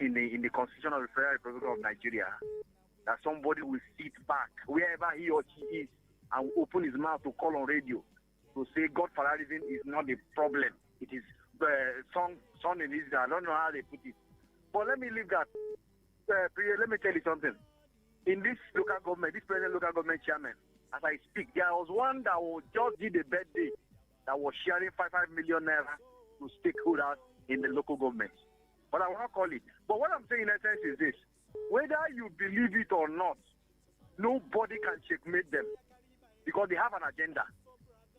in the Constitution of the Federal Republic of Nigeria that somebody will sit back wherever he or she is and open his mouth to call on radio to say godfatherism is not the problem? It is son in Israel. I don't know how they put it. But let me leave that. Priya, let me tell you something. In this local government, this present local government chairman, as I speak, there was one that just did a birthday that was sharing 5 million naira to stakeholders in the local government. But I will not call it. But what I'm saying in essence is this. Whether you believe it or not, nobody can checkmate them because they have an agenda.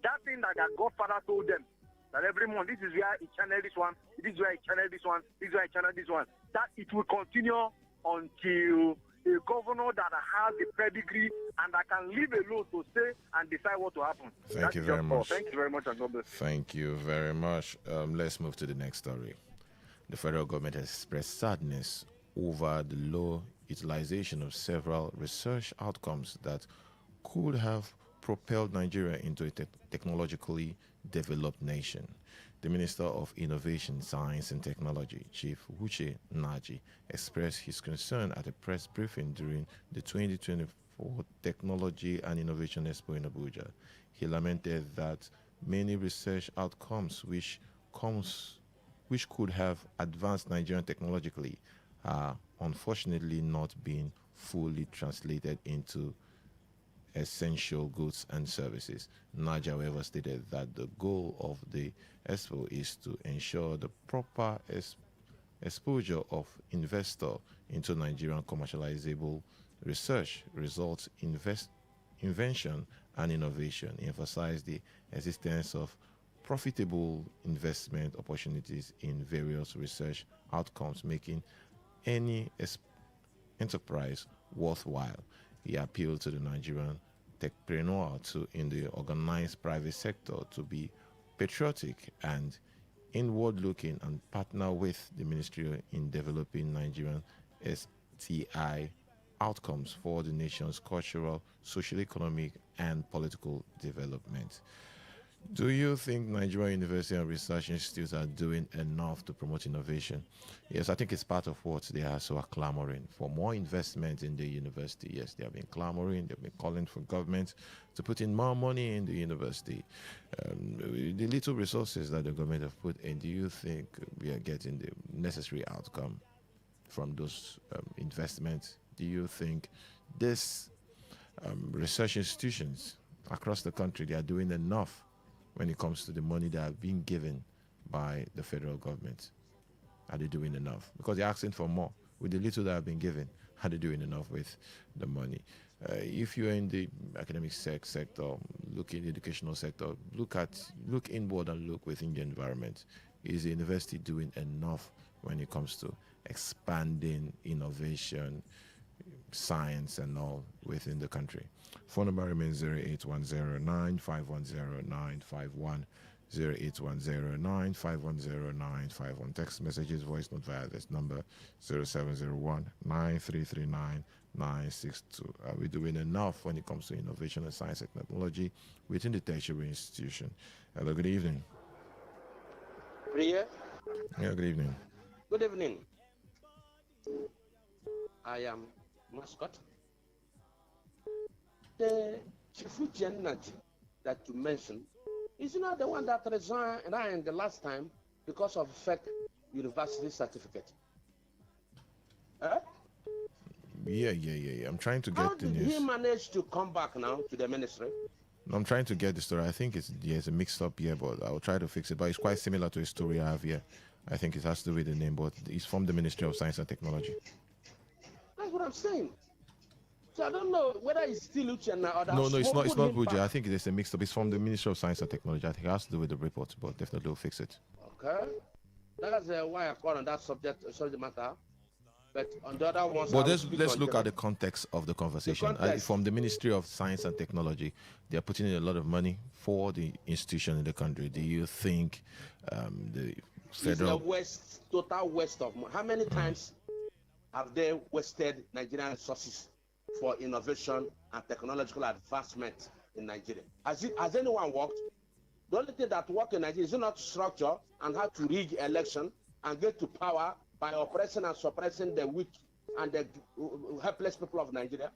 That thing that their godfather told them, that every month, this is where he channel this one, this is where he channel this one, this is where he channel this one, that it will continue until a governor that has the pedigree and that can leave alone to say and decide what to happen. Thank you very much. Thank you very much, and God bless. Thank you very much. Let's move to the next story. The federal government has expressed sadness over the low utilization of several research outcomes that could have propelled Nigeria into a technologically developed nation. The Minister of Innovation, Science and Technology, Chief Uche Naji, expressed his concern at a press briefing during the 2024 Technology and Innovation Expo in Abuja. He lamented that many research outcomes which could have advanced Nigeria technologically are unfortunately not being fully translated into essential goods and services. Naja, however, stated that the goal of the Expo is to ensure the proper exposure of investor into Nigerian commercializable research results, invention and innovation. He emphasized the existence of profitable investment opportunities in various research outcomes, making any enterprise worthwhile. He appealed to the Nigerian techpreneur in the organized private sector to be patriotic and inward-looking and partner with the ministry in developing Nigerian STI outcomes for the nation's cultural, social, economic, and political development. Do you think Nigerian university and research institutes are doing enough to promote innovation? Yes, I think it's part of what they are clamoring for more investment in the university. Yes, they have been clamoring, they've been calling for government to put in more money in the university. The little resources that the government have put in, do you think we are getting the necessary outcome from those investments? Do you think this research institutions across the country, they are doing enough when it comes to the money that have been given by the federal government? Are they doing enough? Because they're asking for more. With the little that have been given, are they doing enough with the money? If you're in the academic sector, look in the educational sector, look inward and look within the environment. Is the university doing enough when it comes to expanding innovation, science and all within the country? Phone number remains 08109510951, 08109510951. Text messages, voice note via this number 0701-9339-962. Are we doing enough when it comes to innovation and science and technology within the tertiary institution? Hello, good evening. Priya. Yeah, good evening. Good evening. I am Mascot. The Chifujian that you mentioned is not the one that resigned the last time because of fake university certificate. Huh? Yeah. I'm trying to get the news. How did he manage to come back now to the ministry? I'm trying to get the story. I think it's a mix-up here, but I'll try to fix it. But it's quite similar to a story I have here. I think it has to do with the name, but it's from the Ministry of Science and Technology. That's what I'm saying. So I don't know whether it's still Uchenna or that. No, it's not. It's not Buja. I think it's a mix up. It's from the Ministry of Science and Technology. I think it has to do with the report, but definitely will fix it. Okay, that's why I call on that subject matter. But on the other ones, But let's look at the context of the conversation. From the Ministry of Science and Technology, they are putting in a lot of money for the institution in the country. Do you think the federal... It's the total waste of money. How many times have they wasted Nigerian resources for innovation and technological advancement in Nigeria? Has anyone worked? The only thing that works in Nigeria is not structure and how to rig election and get to power by oppressing and suppressing the weak and the helpless people of Nigeria.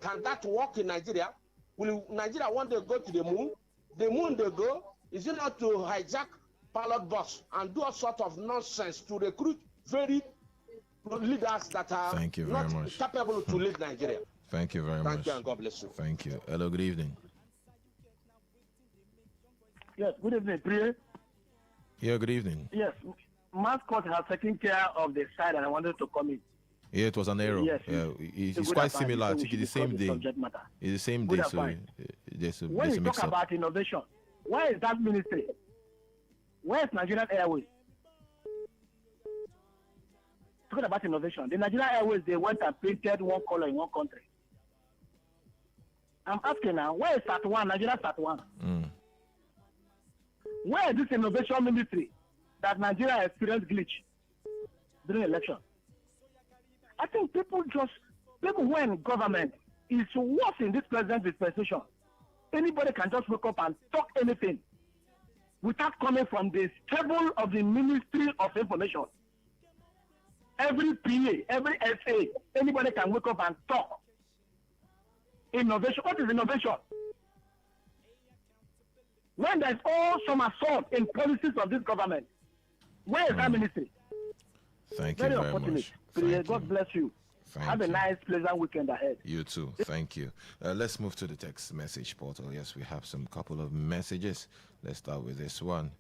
Can that work in Nigeria? Will Nigeria one day go to the moon? The moon they go, is it not to hijack ballot box and do a sort of nonsense to recruit very leaders that are not capable to lead Nigeria? Thank you very much. Thank you and God bless you. Thank you. Hello, good evening. Yes, good evening, Priya. Yeah, good evening. Yes, Mascot has taken care of the side and I wanted to come in. Yeah, it was an error. Yes, it's quite similar. I think it's the same day. It's the same day. So when you talk about innovation, where is that ministry? Where is Nigerian Airways? Talking about innovation, the Nigerian Airways, they went and painted one color in one country. I'm asking now, where is SAT1, Nigeria SAT1? Where is this innovation ministry that Nigeria experienced glitch during election? I think people who are in government is worse in this present dispensation. Anybody can just wake up and talk anything without coming from the table of the Ministry of Information. Every PA, every SA, anybody can wake up and talk. Innovation. What is innovation? When there's all some assault in policies of this government, where is that ministry? Thank you very much. God bless you. Have a nice, pleasant weekend ahead. You too. Thank you. Let's move to the text message portal. Yes, we have some couple of messages. Let's start with this one.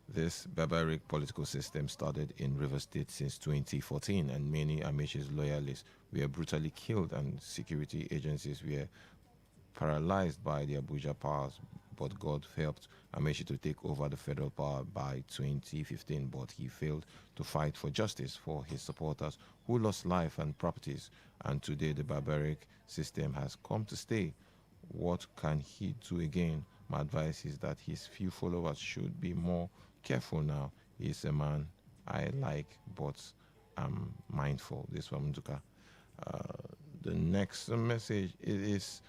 This barbaric political system started in River State since 2014, and many Ameshi's loyalists were brutally killed, and security agencies were paralyzed by the Abuja powers. But God helped Amechi to take over the federal power by 2015, but he failed to fight for justice for his supporters who lost life and properties. And today the barbaric system has come to stay. What can he do again? My advice is that his few followers should be more careful now. He's a man I like, but I'm mindful. This from Nduka. The next message is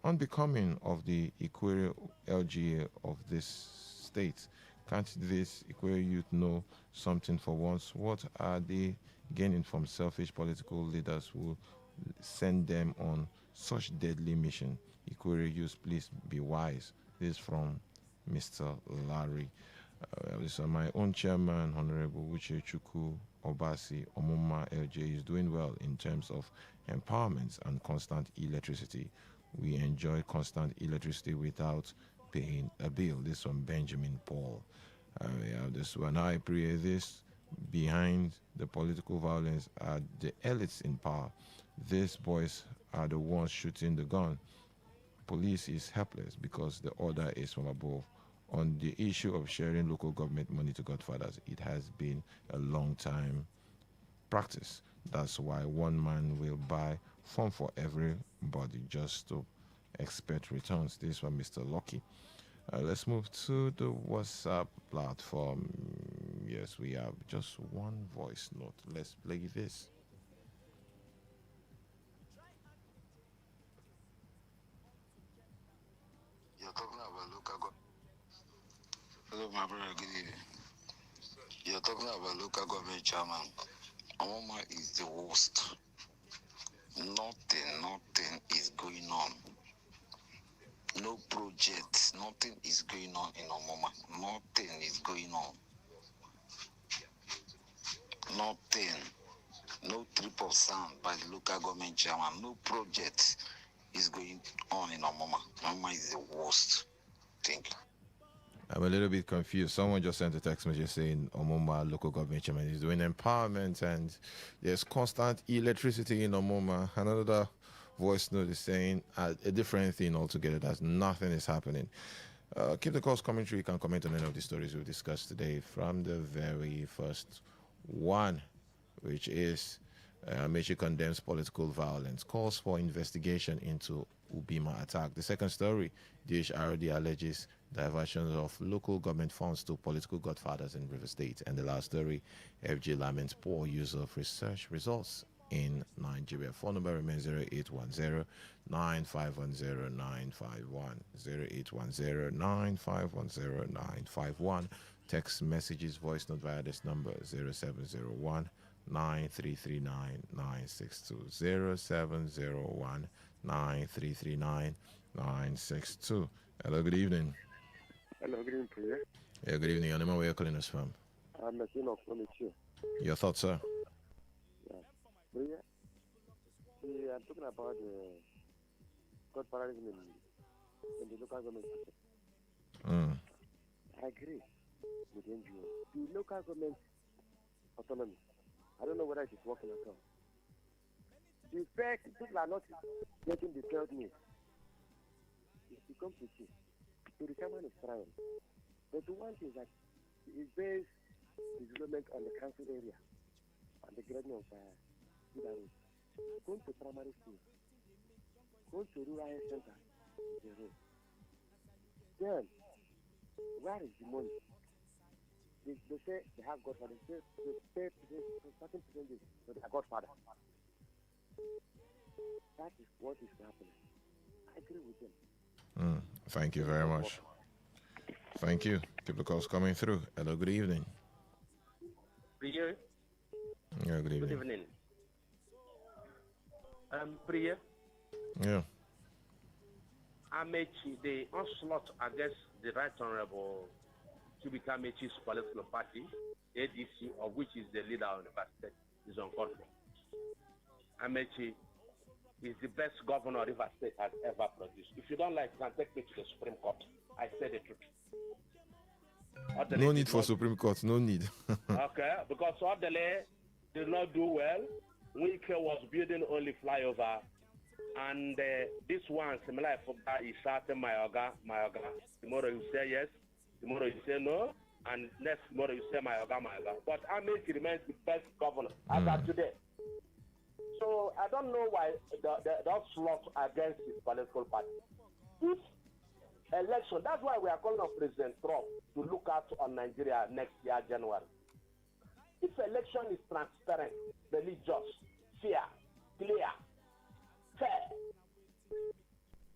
unbecoming of the Equatorial LGA of this state. Can't this Equatorial youth know something for once? What are they gaining from selfish political leaders who send them on such deadly mission? Equatorial youth, please be wise. This is from Mr. Larry. This is my own chairman, Honorable Uche Chukwu Obasi Omuma LJ, is doing well in terms of empowerment and constant electricity. We enjoy constant electricity without paying a bill. This from Benjamin Paul. We have this one. I pray this behind the political violence are the elites in power. These boys are the ones shooting the gun. Police is helpless because the order is from above. On the issue of sharing local government money to godfathers, it has been a long time practice. That's why one man will buy phone for everybody just to expect returns. This one, Mr. Lucky. Let's move to the WhatsApp platform. Yes, we have just one voice note. Let's play this. You're talking about local government. Hello, my brother. Good evening. You're talking about local government chairman. Omoma is the worst. Nothing is going on. No project, nothing is going on in Omoma. Nothing is going on. Nothing. No trip of sound by the local government chairman. No project is going on in Omoma. Omoma is the worst. Thank you. I'm a little bit confused. Someone just sent a text message saying Omoma local government chairman is doing empowerment and there's constant electricity in Omoma. Another voice note is saying a different thing altogether, that nothing is happening. Keep the calls coming through. You can comment on any of the stories we've discussed today, from the very first one, which is Mechi condemns political violence, calls for investigation into Ubima attack. The second story, DHRD alleges diversion of local government funds to political godfathers in River State. And the last story, FG laments poor use of research results in Nigeria. Phone number remains 0810-9510-951. 0810-9510-951. Text messages, voice note via this number 0701 9339 962. 0701 9339 962. Hello, good evening. Hello, good evening, Priya. Yeah, good evening. Your name, where are you calling us from? I'm a son of Furniture. Your thoughts, sir? Yeah. Priya, I'm talking about godfatherism in the local government system. I agree with NGO. The local government autonomy, I don't know whether it is working at all. The fact people are not getting the health needs, it becomes a key. So the chairman is trying. But the one thing is that it based development on the council area and the grading of roads. Going to primary school, going to rural health center, the road. Then, where is the money? They say they have godfather. They pay certain percentage to their godfather. That is what is happening. I agree with them. Thank you very much. Thank you. Keep the calls coming through. Hello, good evening. Priya. Yeah, good evening. Good evening. Priya. Yeah. Amechi, the onslaught against the Right Honorable Chibika Amechi's political party, ADC, of which is the leader of the state, is uncalled for. Amechi is the best governor River State has ever produced. If you don't like, you can take me to the Supreme Court. I say the truth. No need for Supreme Court, no need. Okay, because Odele did not do well. Wike was building only flyover. And this one, similar for that, is starting Mayoga. Tomorrow you say yes, tomorrow you say no, and next tomorrow you say Mayoga. But Amechi remains the best governor as of today. So I don't know why the slot against his political party. If election, that's why we are calling on President Trump to look out on Nigeria next year, January. If election is transparent, religious, fair, clear, fair,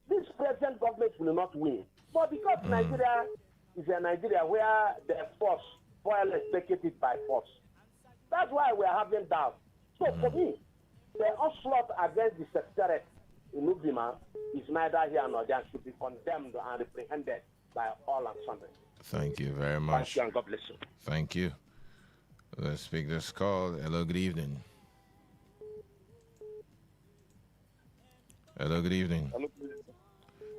this present government will not win. But because Nigeria is a Nigeria where the force, violence, take it by force, that's why we are having doubt. So for me, the onslaught against the secretariat in Ubima is neither here nor there, should be condemned and reprehended by all and sundry. Thank you very much. Thank you and God bless you. Thank you. Let's pick this call. Hello, good evening. Hello, good evening. Hello,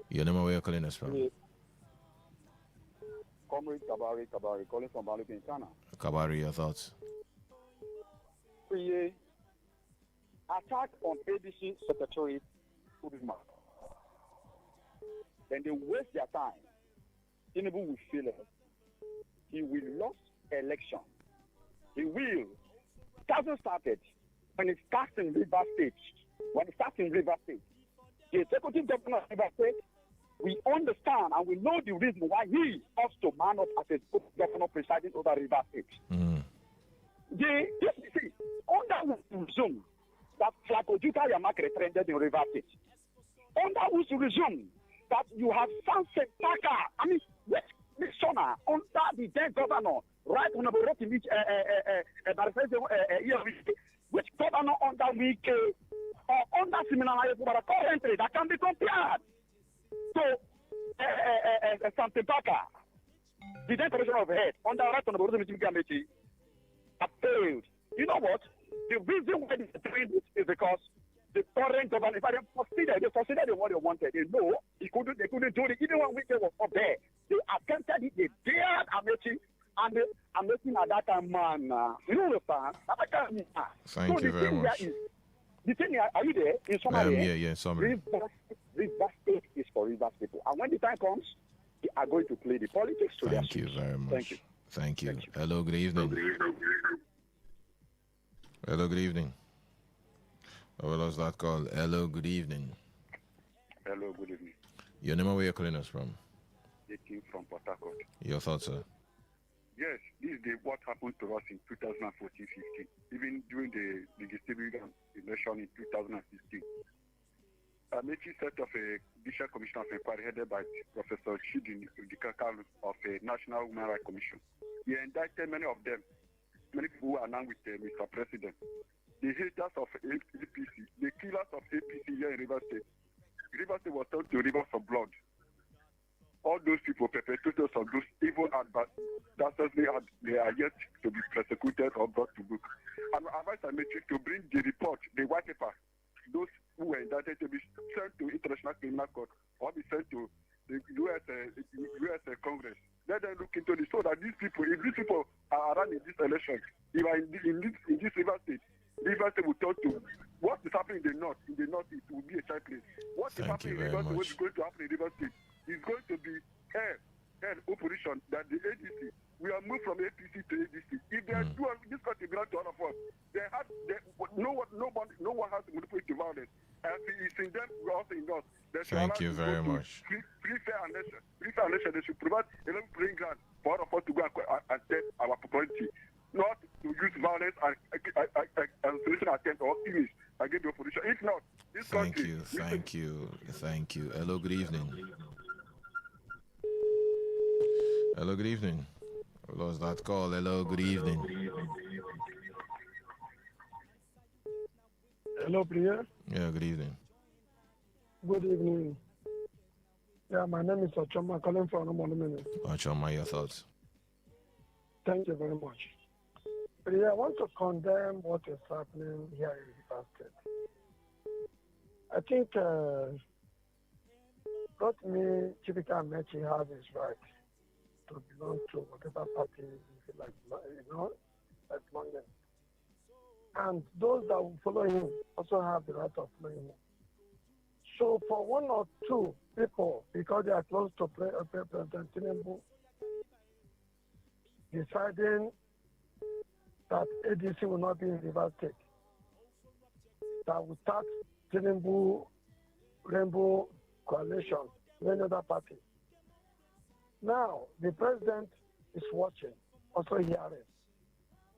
Your name, where you're calling us from? Comrade Kabari, calling from Baluku in Ghana. Kabari, your thoughts? Attack on ABC Secretary Udima. Then they waste their time. Tinubu will fail us. He will lose election. He will. It hasn't started. When it starts in River State, the executive governor of River State, we understand and we know the reason why he has to man up as a governor presiding over River State. Under Zoom, that Flakojuta Yamak retrended in River State. Under whose regime that you have Sunset Parker, which missioner under the then governor, right honorable Rotimi, which governor under week or under similar currently that can be compared. So, Sunset Parker, the then commissioner of head under right honorable Rotimi Gamechi, have failed. You know what? The reason why they're doing this is because the current government, if they succeeded in what they wanted. They know they couldn't do it. Even when we was up there, they attempted it. They dared Amechi, and Amechi at that time, man. You know what I'm saying? Thank you very much. The thing here, are you there? In summary, yeah, summary. River State is for River people. And when the time comes, they are going to play the politics to Thank you very much. Thank you. Hello, good evening. Hello, good evening. What was that called? Hello, good evening. Hello, good evening. Your name and where you're calling us from? Speaking from Port Harcourt. Your thoughts, sir? Yes, this is what happened to us in 2014-15, even during the legislative election in 2016. Amechi set up a judicial commission of inquiry headed by Professor Chidin Udikakalu of a National Human Rights Commission. He indicted many of them, many people who are now with Mr. President. The haters of APC, the killers of APC here in River State. River State was turned to rivers of blood. All those people, perpetrators of those evil adversaries, they are yet to be persecuted or brought to book. And I advise Amechi to bring the report, the white paper, those who were indicted to be sent to International Criminal Court or be sent to the U.S. Congress. Let them look into this so that these people, if these people are around in this election, if are in this River State will turn to what is happening in the north. In the north, it will be a child place. What is happening in River State, what is going to happen in River State, is going to be hell opposition that the ADC, we are moved from APC to ADC. If they do this country belongs to all of us, no one has to manipulate the violence. And it's in them, we are also in us. Thank you very much. Free, fair election. They should provide a level playing ground for all of us to go and test our population, not to use violence and solution attempt or image against the opposition. If not, this country... Thank you. Hello, good evening. Hello, good evening. Who lost that call? Hello, good evening. Hello, Priya. Yeah, good evening. Good evening. Yeah, my name is Ochoma, calling from Monument. Ochoma, your thoughts? Thank you very much. Priya, I want to condemn what is happening here in River State. I think Rotimi Chibika Mechi has his right to belong to whatever party he like, like belonging. And those that will follow him also have the right of following him. So for one or two people, because they are close to President Tinubu, deciding that ADC will not be in River State, that will start Tinubu Rainbow Coalition with another party. Now, the president is watching, also hearing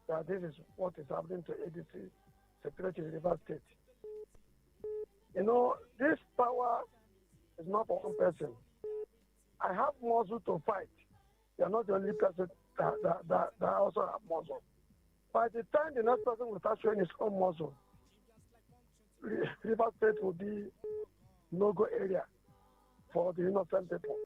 that this is what is happening to ADC security in River State. This power is not for one person. I have muscle to fight. You are not the only person that also have muscle. By the time the next person will start showing his own muscle, River State will be no-go area for the innocent people.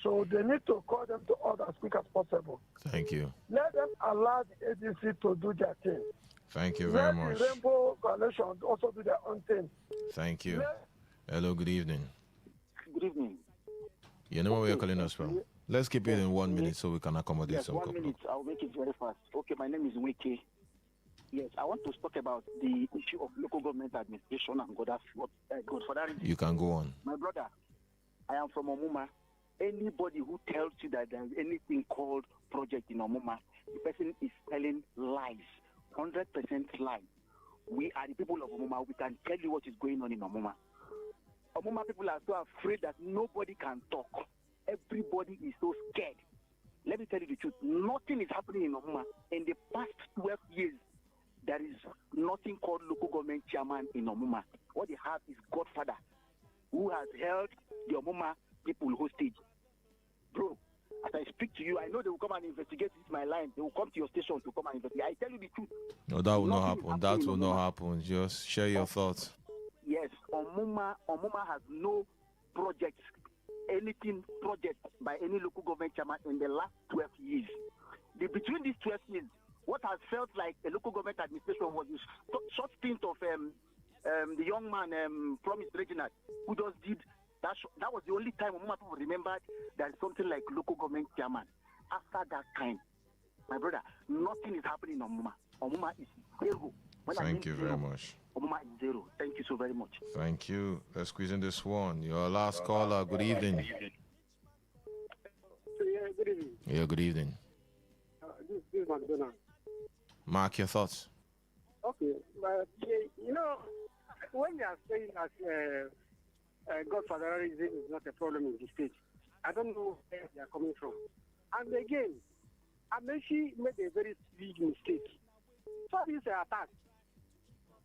So they need to call them to order as quick as possible. Thank you. Let them allow the ADC to do their thing. Thank you very much. Let the Rainbow Coalition also do their own thing. Thank you. Hello, good evening. Good evening. You know where you're calling us from? Let's keep it in 1 minute so we can accommodate some couple. 1 minute. I'll make it very fast. Okay, my name is Wiki. Yes, I want to talk about the issue of local government administration and Godfather. You can go on. My brother, I am from Omuma. Anybody who tells you that there is anything called project in Omuma, the person is telling lies, 100% lies. We are the people of Omuma. We can tell you what is going on in Omuma. Omuma people are so afraid that nobody can talk. Everybody is so scared. Let me tell you the truth. Nothing is happening in Omuma. In the past 12 years, there is nothing called local government chairman in Omuma. What they have is Godfather, who has held the Omuma people hostage. Bro, as I speak to you, I know they will come and investigate. This is my line. They will come to your station to come and investigate. I tell you the truth. No, that will not happen. That will not happen. Just share your thoughts. Yes, Omuma has no project, anything project by any local government chairman in the last 12 years. Between these 12 years, what has felt like a local government administration was this short stint of the young man, Promised Reginald, who just did That was the only time Omuma people remembered there is something like local government chairman. After that time, my brother, nothing is happening in Omuma. Omuma is zero. Thank you very much. Omuma is zero. Thank you so very much. Thank you. Let's squeeze in this one. Your last caller. Good evening. Yeah, good evening. Yeah, good evening. This is McDonald. Mark, your thoughts. Okay, but when they are saying that godfatherism is not a problem in the state, I don't know where they are coming from. And again, Amechi made a very big mistake. So this attack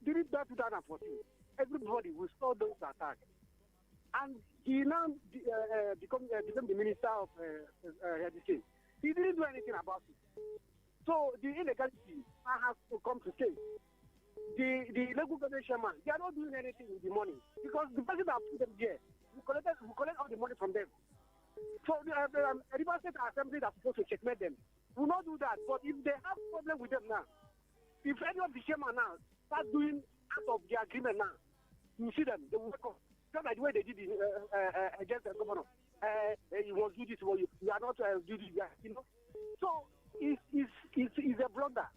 during 2014, everybody will saw those attacks, and he now became the minister of education. He didn't do anything about it. So the illegality has to come to stay. The local government chairman, they are not doing anything with the money because the person that put them there, we collect all the money from them. So the River State Assembly that's supposed to checkmate them will not do that. But if they have problem with them now, if any of the chairman now start doing out of the agreement now, you see them, they will wake up. Just like the way they did against the governor. You must do this, you are not do this, you know. So it's a blunder.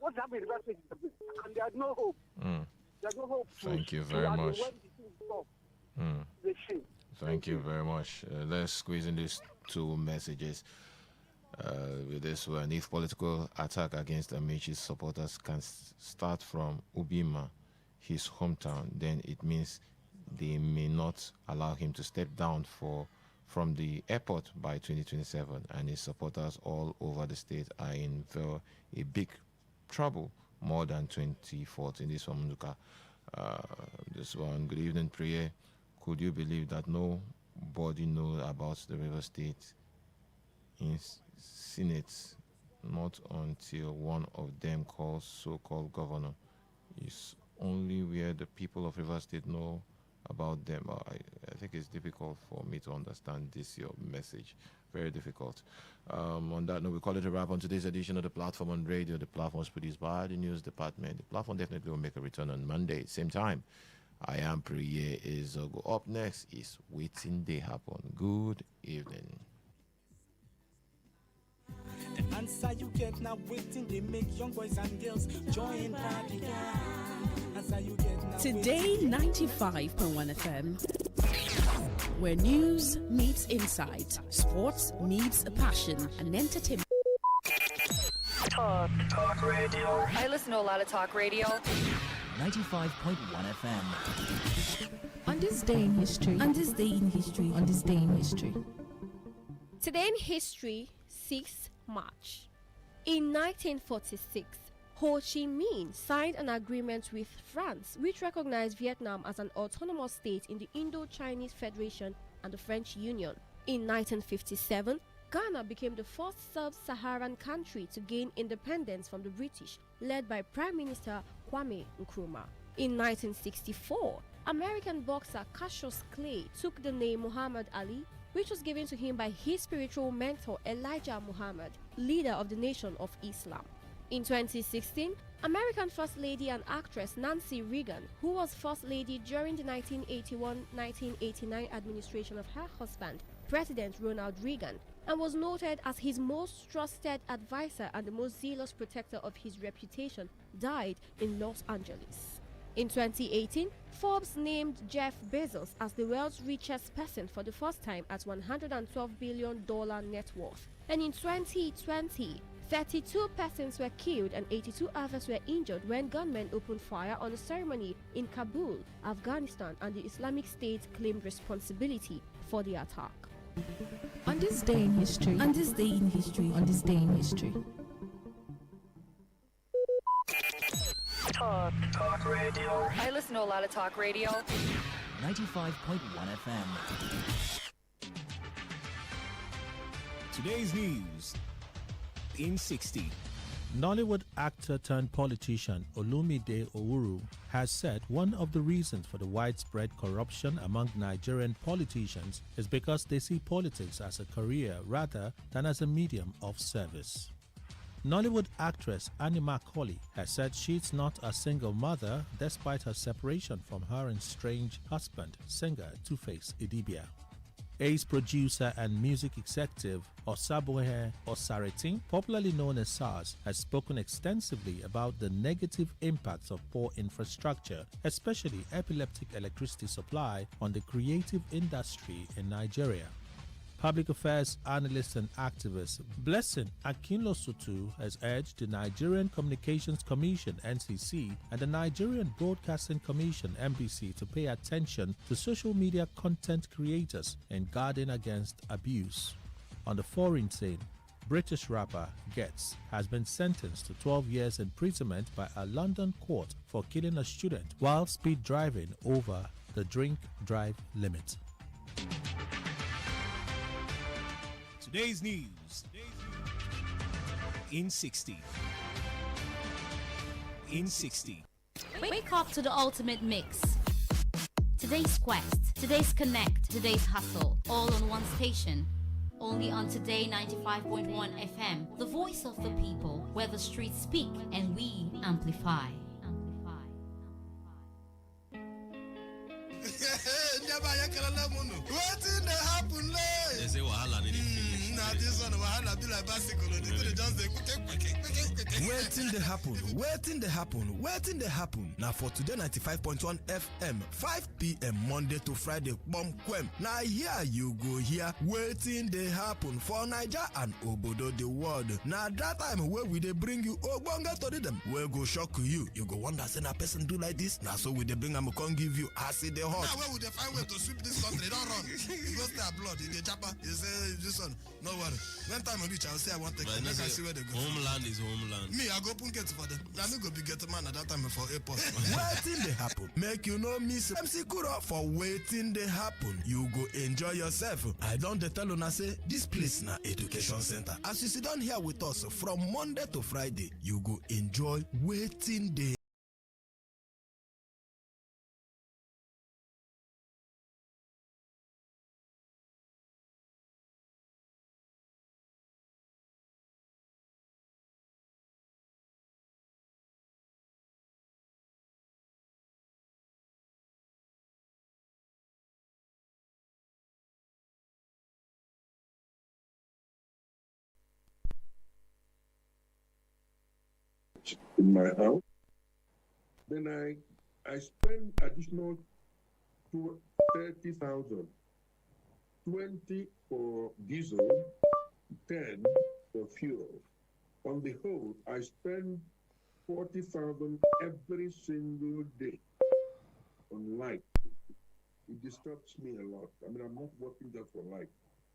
What's happening in the West is and there's no hope. There's no hope. Thank you very much. Thank you very much. Let's squeeze in these two messages. With this one, if political attack against Amechi's supporters can start from Ubima, his hometown, then it means they may not allow him to step down from the airport by 2027, and his supporters all over the state are in for a big trouble more than 2014. This one, Luka. This one, good evening, Priye. Could you believe that nobody knows about the River State in Senate, not until one of them calls so-called governor? It's only where the people of River State know about them. I think it's difficult for me to understand your message. Very difficult. On that note, we call it a wrap on today's edition of The Platform on Radio. The platform is produced by the news department. The platform definitely will make a return on Monday, same time. I am Priye Ezogo. Up next is Waiting They Happen. Good evening. The answer you get now waiting, they make young boys and girls join party. Today 95.1 FM, where news meets insight, sports meets passion, and entertainment. Talk radio. I listen to a lot of talk radio. 95.1 FM. On this day in history. On this day in history. On this day in history. Today in history, 6th March. In 1946, Ho Chi Minh signed an agreement with France which recognized Vietnam as an autonomous state in the Indo-Chinese Federation and the French Union. In 1957, Ghana became the first sub-Saharan country to gain independence from the British, led by Prime Minister Kwame Nkrumah. In 1964, American boxer Cassius Clay took the name Muhammad Ali, which was given to him by his spiritual mentor Elijah Muhammad, leader of the Nation of Islam. In 2016, American First Lady and actress Nancy Reagan, who was First Lady during the 1981-1989 administration of her husband, President Ronald Reagan, and was noted as his most trusted advisor and the most zealous protector of his reputation, died in Los Angeles. In 2018, Forbes named Jeff Bezos as the world's richest person for the first time at $112 billion net worth. And in 2020, 32 persons were killed and 82 others were injured when gunmen opened fire on a ceremony in Kabul, Afghanistan, and the Islamic State claimed responsibility for the attack. On this day in history. On this day in history. On this day in history. Talk radio. I listen to a lot of talk radio. 95.1 FM. Today's news in 60. Nollywood actor turned politician Olumide Owuru has said one of the reasons for the widespread corruption among Nigerian politicians is because they see politics as a career rather than as a medium of service. Nollywood actress Annie Macaulay has said she's not a single mother despite her separation from her estranged husband, singer Two-Face Idibia. Ace producer and music executive Osabuehe Osaritin, popularly known as SARS, has spoken extensively about the negative impacts of poor infrastructure, especially epileptic electricity supply, on the creative industry in Nigeria. Public affairs analyst and activist Blessing Akinlosutu has urged the Nigerian Communications Commission (NCC) and the Nigerian Broadcasting Commission (NBC) to pay attention to social media content creators in guarding against abuse. On the foreign scene, British rapper Getz has been sentenced to 12 years imprisonment by a London court for killing a student while speed driving over the drink-drive limit. Today's news in 60. In 60. Wake up to the ultimate mix. Today's quest, today's connect, today's hustle, all on one station. Only on Today 95.1 FM, the voice of the people, where the streets speak and we amplify. Wetin dey happen lay? They say wahala need finish. Na this one wahala be like bicycle. The thing just dey quick. Wetin dey happen? Wetin dey happen? Wetin dey happen? Na for Today 95.1 FM, 5 p.m. Monday to Friday, Bomkwem. Na here you go hear wetin dey happen for Naija and obodo the world. Na that time wey we dey bring you ogbonge tori dem wey go shock you. You go wonder say na person do like this? Na so we dey bring am come give you as e dey hot. Now wey we dey find way to sweep this country, don't run. You go stay abroad, in the chapa. You say this one, no worry. When time will reach, I'll say I want to take them. Make I see where they go. Homeland is homeland. Me, I go open gates for them. Now me go be get man at that time for airport. Waiting they happen. Make you no miss MC Kuro for waiting they happen. You go enjoy yourself. I don't tell you say this place na education center. As you sit down here with us from Monday to Friday, you go enjoy waiting day. In my house, then I spend additional 30,000, 20 for diesel, 10 for fuel. On the whole, I spend 40,000 every single day on light. It disturbs me a lot. I mean, I'm not working just for light.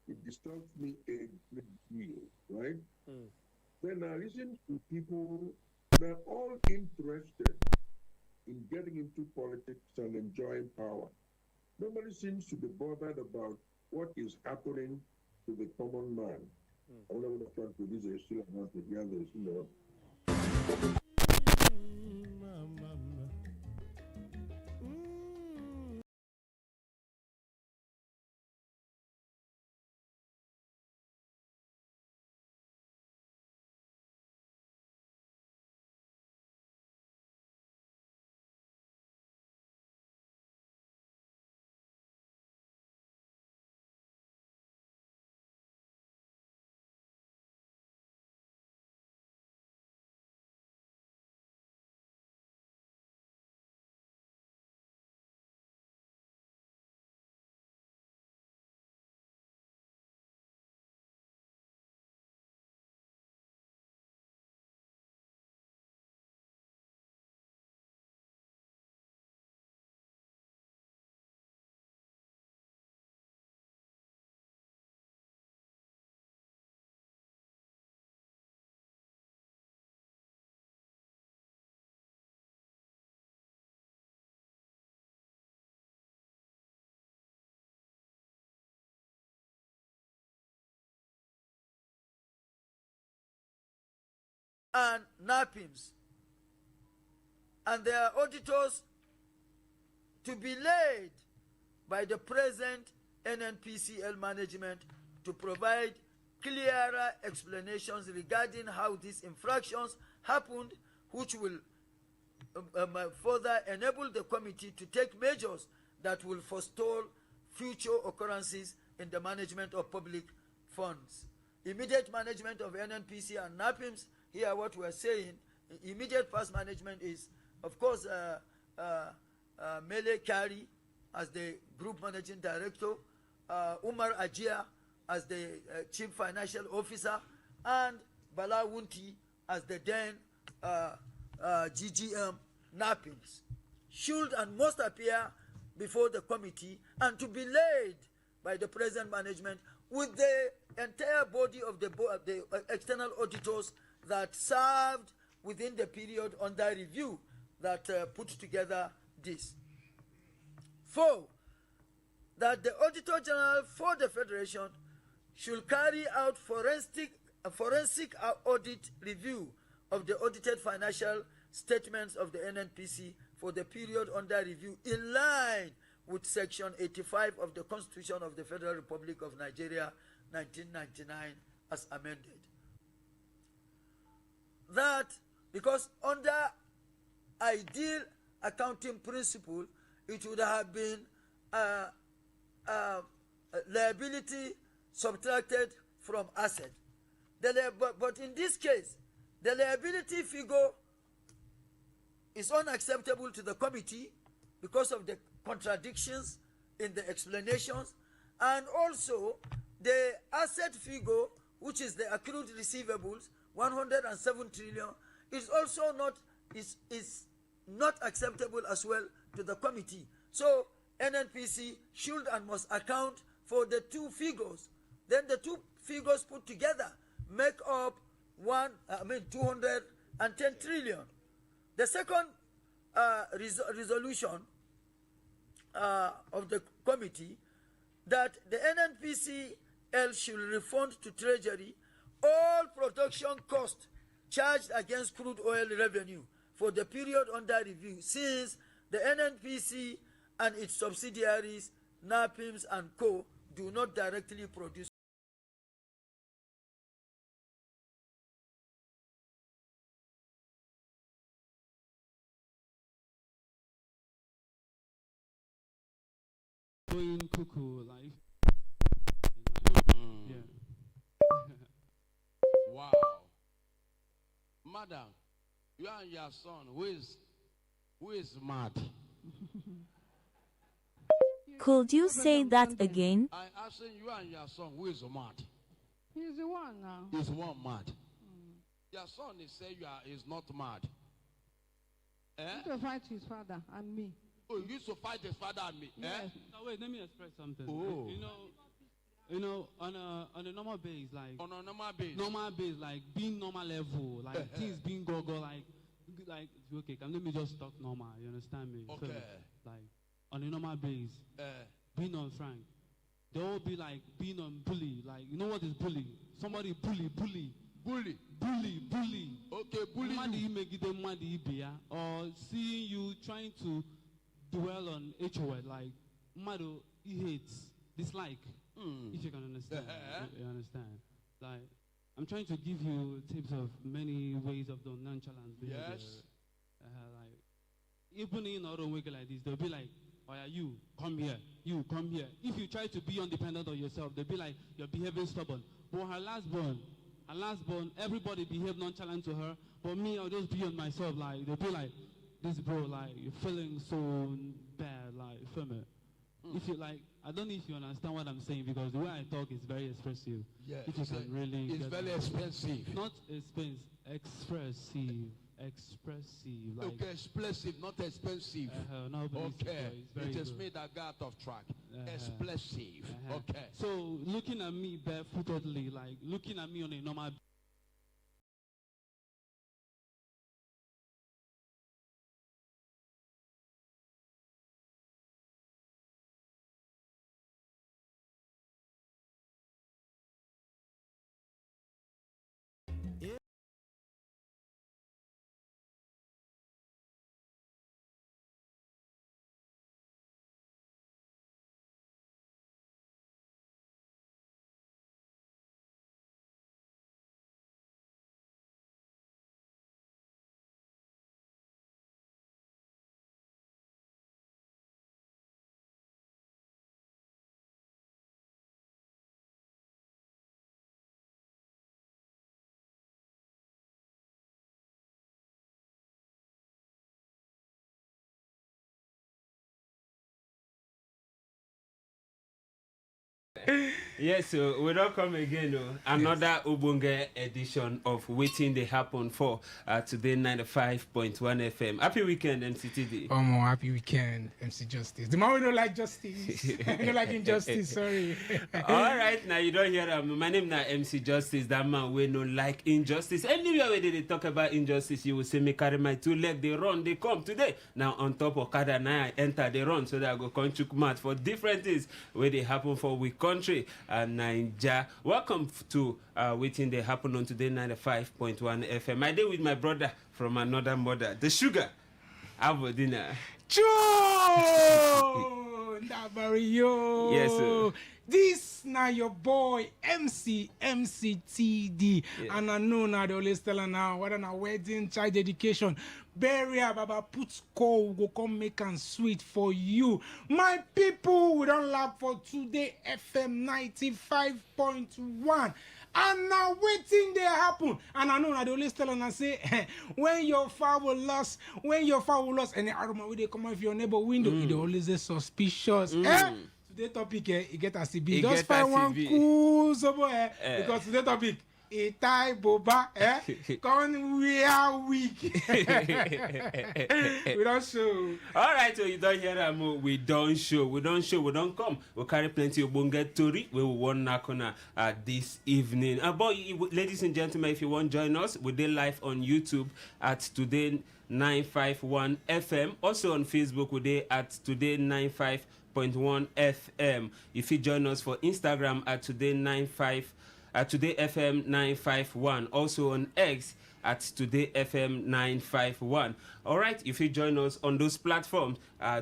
It disturbs me a great deal, right? Then I listen to people that are all interested in getting into politics and enjoying power. Nobody seems to be bothered about what is happening to the common man. I don't know what I'm trying to do. This is still not together, you know. And NAPIMS and their auditors to be laid by the present NNPCL management to provide clearer explanations regarding how these infractions happened, which will further enable the committee to take measures that will forestall future occurrences in the management of public funds. Immediate management of NNPC and NAPIMS, here what we are saying, immediate past management is, of course, Mele Kari as the group managing director, Umar Ajia as the chief financial officer, and Bala Wunti as the then GGM NAPIMS should and must appear before the committee and to be laid by the present management with the entire body of the external auditors that served within the period under review that put together this. 4. That the Auditor General for the Federation should carry out forensic audit review of the audited financial statements of the NNPC for the period under review in line with Section 85 of the Constitution of the Federal Republic of Nigeria, 1999, as amended. That, because under ideal accounting principle, it would have been liability subtracted from asset. But in this case, the liability figure is unacceptable to the committee because of the contradictions in the explanations, and also the asset figure, which is the accrued receivables, 107 trillion, is also not acceptable as well to the committee. So NNPC should and must account for the two figures. Then the two figures put together make up 210 trillion. The second resolution of the committee, that the NNPCL should refund to Treasury all production costs charged against crude oil revenue for the period under review, since the NNPC and its subsidiaries, NAPIMS and Co., do not directly produce going cuckoo like yeah. Wow. Madam, you and your son, who is mad? Could you say that again? I asking you and your son, who is mad? He's the one now. He's one mad. Your son is saying is not mad. He used to fight his father and me. Oh, you used to fight his father and me? Yes. Now wait, let me express something. Oh. You know, on a normal base, like on a normal base, like being normal level, like things being go like okay, let me just talk normal. You understand me? Okay. So, like on a normal base, being on Frank, they all be like being on bully. Like you know what is bully? Somebody bully. Okay, bully. Or seeing you trying to dwell on HOL, like Mado, he hates, dislike. If you can understand, you understand. Like, I'm trying to give you tips of many ways of the nonchalant behavior. Yes. Like, even in our own way like this, they'll be like, oh yeah, you come here. If you try to be independent of yourself, they'll be like, you're behaving stubborn. But her last born, everybody behave nonchalant to her. But me, I'll just be on myself. Like, they'll be like, this bro, like, you're feeling so bad, like, feel me? If you like, I don't know if you understand what I'm saying, because the way I talk is very expressive. Yeah, if you can really it's very expensive. Not expensive, expressive. Like, okay, expressive, not expensive. Okay, it is me that got off track. Expressive. Okay. So looking at me barefootedly, like looking at me on a normal Yes, so we don't come again. Another Ubunga edition of Waiting They Happen for today 95.1 FM. Happy weekend, MCTD. Oh, more happy weekend, MC Justice. The man we don't like justice. I don't like injustice, sorry. All right, now you don't hear my name now MC Justice. That man we don't like injustice. Anywhere where they talk about injustice, you will see me carry my 2 legs, they run, they come today. Now on top of Kada, now I enter, they run, so that I go conchuk mat for different things where they happen for we country and Nigeria. Welcome to Waiting They Happen on today 95.1 FM. I day with my brother from another mother, the sugar. Our dinner. Joe! Nabario! Yes, sir. This now your boy MCTD. Yeah. And I know now they always tell her now whether na wedding, child education, burial, baba put call go come make and sweet for you. My people, we don't laugh for today FM 95.1. And now waiting they happen. And I know now they always tell and say when your father lost, any aroma where they come out of your neighbor window, it always is suspicious. Today topic it get a CB. Just find one cool somewhere because today topic Itai Boba come we are weak. We don't show. All right, so you don't hear that we don't show. We don't come. We carry plenty of bonga story. We will want Nakona this evening. But ladies and gentlemen, if you want to join us, we're live on YouTube at Today951 FM. Also on Facebook, we're at Today95.1 FM. If you join us for Instagram at Today FM 951, also on X at Today FM 951. All right, if you join us on those platforms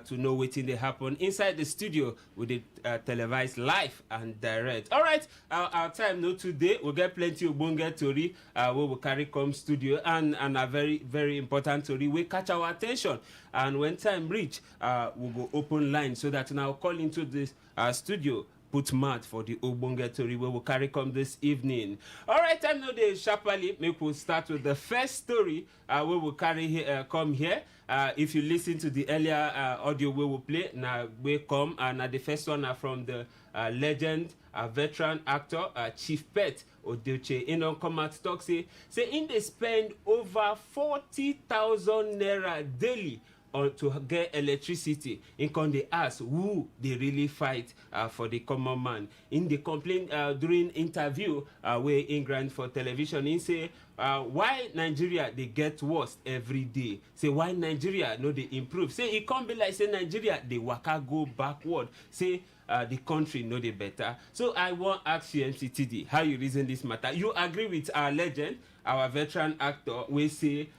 to know waiting they happen inside the studio with the televised live and direct. All right, our time no today. We'll get plenty of bonga tori where we carry come studio and a very, very important tori. We catch our attention, and when time reach, we'll go open line so that now call into this studio. Put mad for the Obonga Tori we will carry come this evening. All right, I know they sharply make we start with the first story we will carry come here. If you listen to the earlier audio we will play, now we come and the first one are from the legend, veteran actor, Chief Pet Odeche. In on come out talk say in they spend over 40,000 naira daily to get electricity. In can they ask who they really fight for the common man. In the complaint during interview where in grant for television, in say why Nigeria they get worse every day. Say why Nigeria no they improve. Say it can't be like say Nigeria they waka go backward. Say the country know they better. So I want to ask you, MCTD, how you reason this matter. You agree with our legend, our veteran actor, we say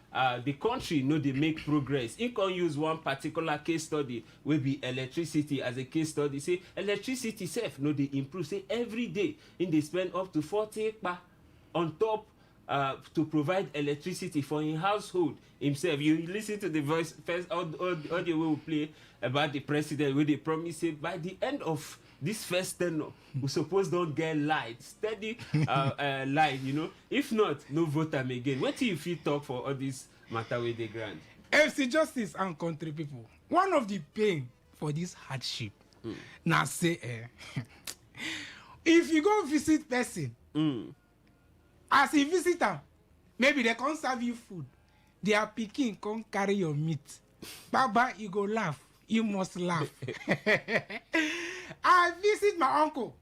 the country know they make progress. You can use one particular case study, will be electricity as a case study. Say electricity self know they improve. Say every day in they spend up to 40 on top to provide electricity for his household himself. You listen to the voice first audio we will play about the president where they promise say by the end of this first tenure we suppose don't get light, steady light, you know. If not, no vote them again. What do you feel talk for all this matter with the grant? FC Justice and country people. One of the pain for this hardship. Now say if you go visit person, as a visitor, maybe they can't serve you food. Their pikin can't carry your meat. Baba, you go laugh. You must laugh. I visit my uncle.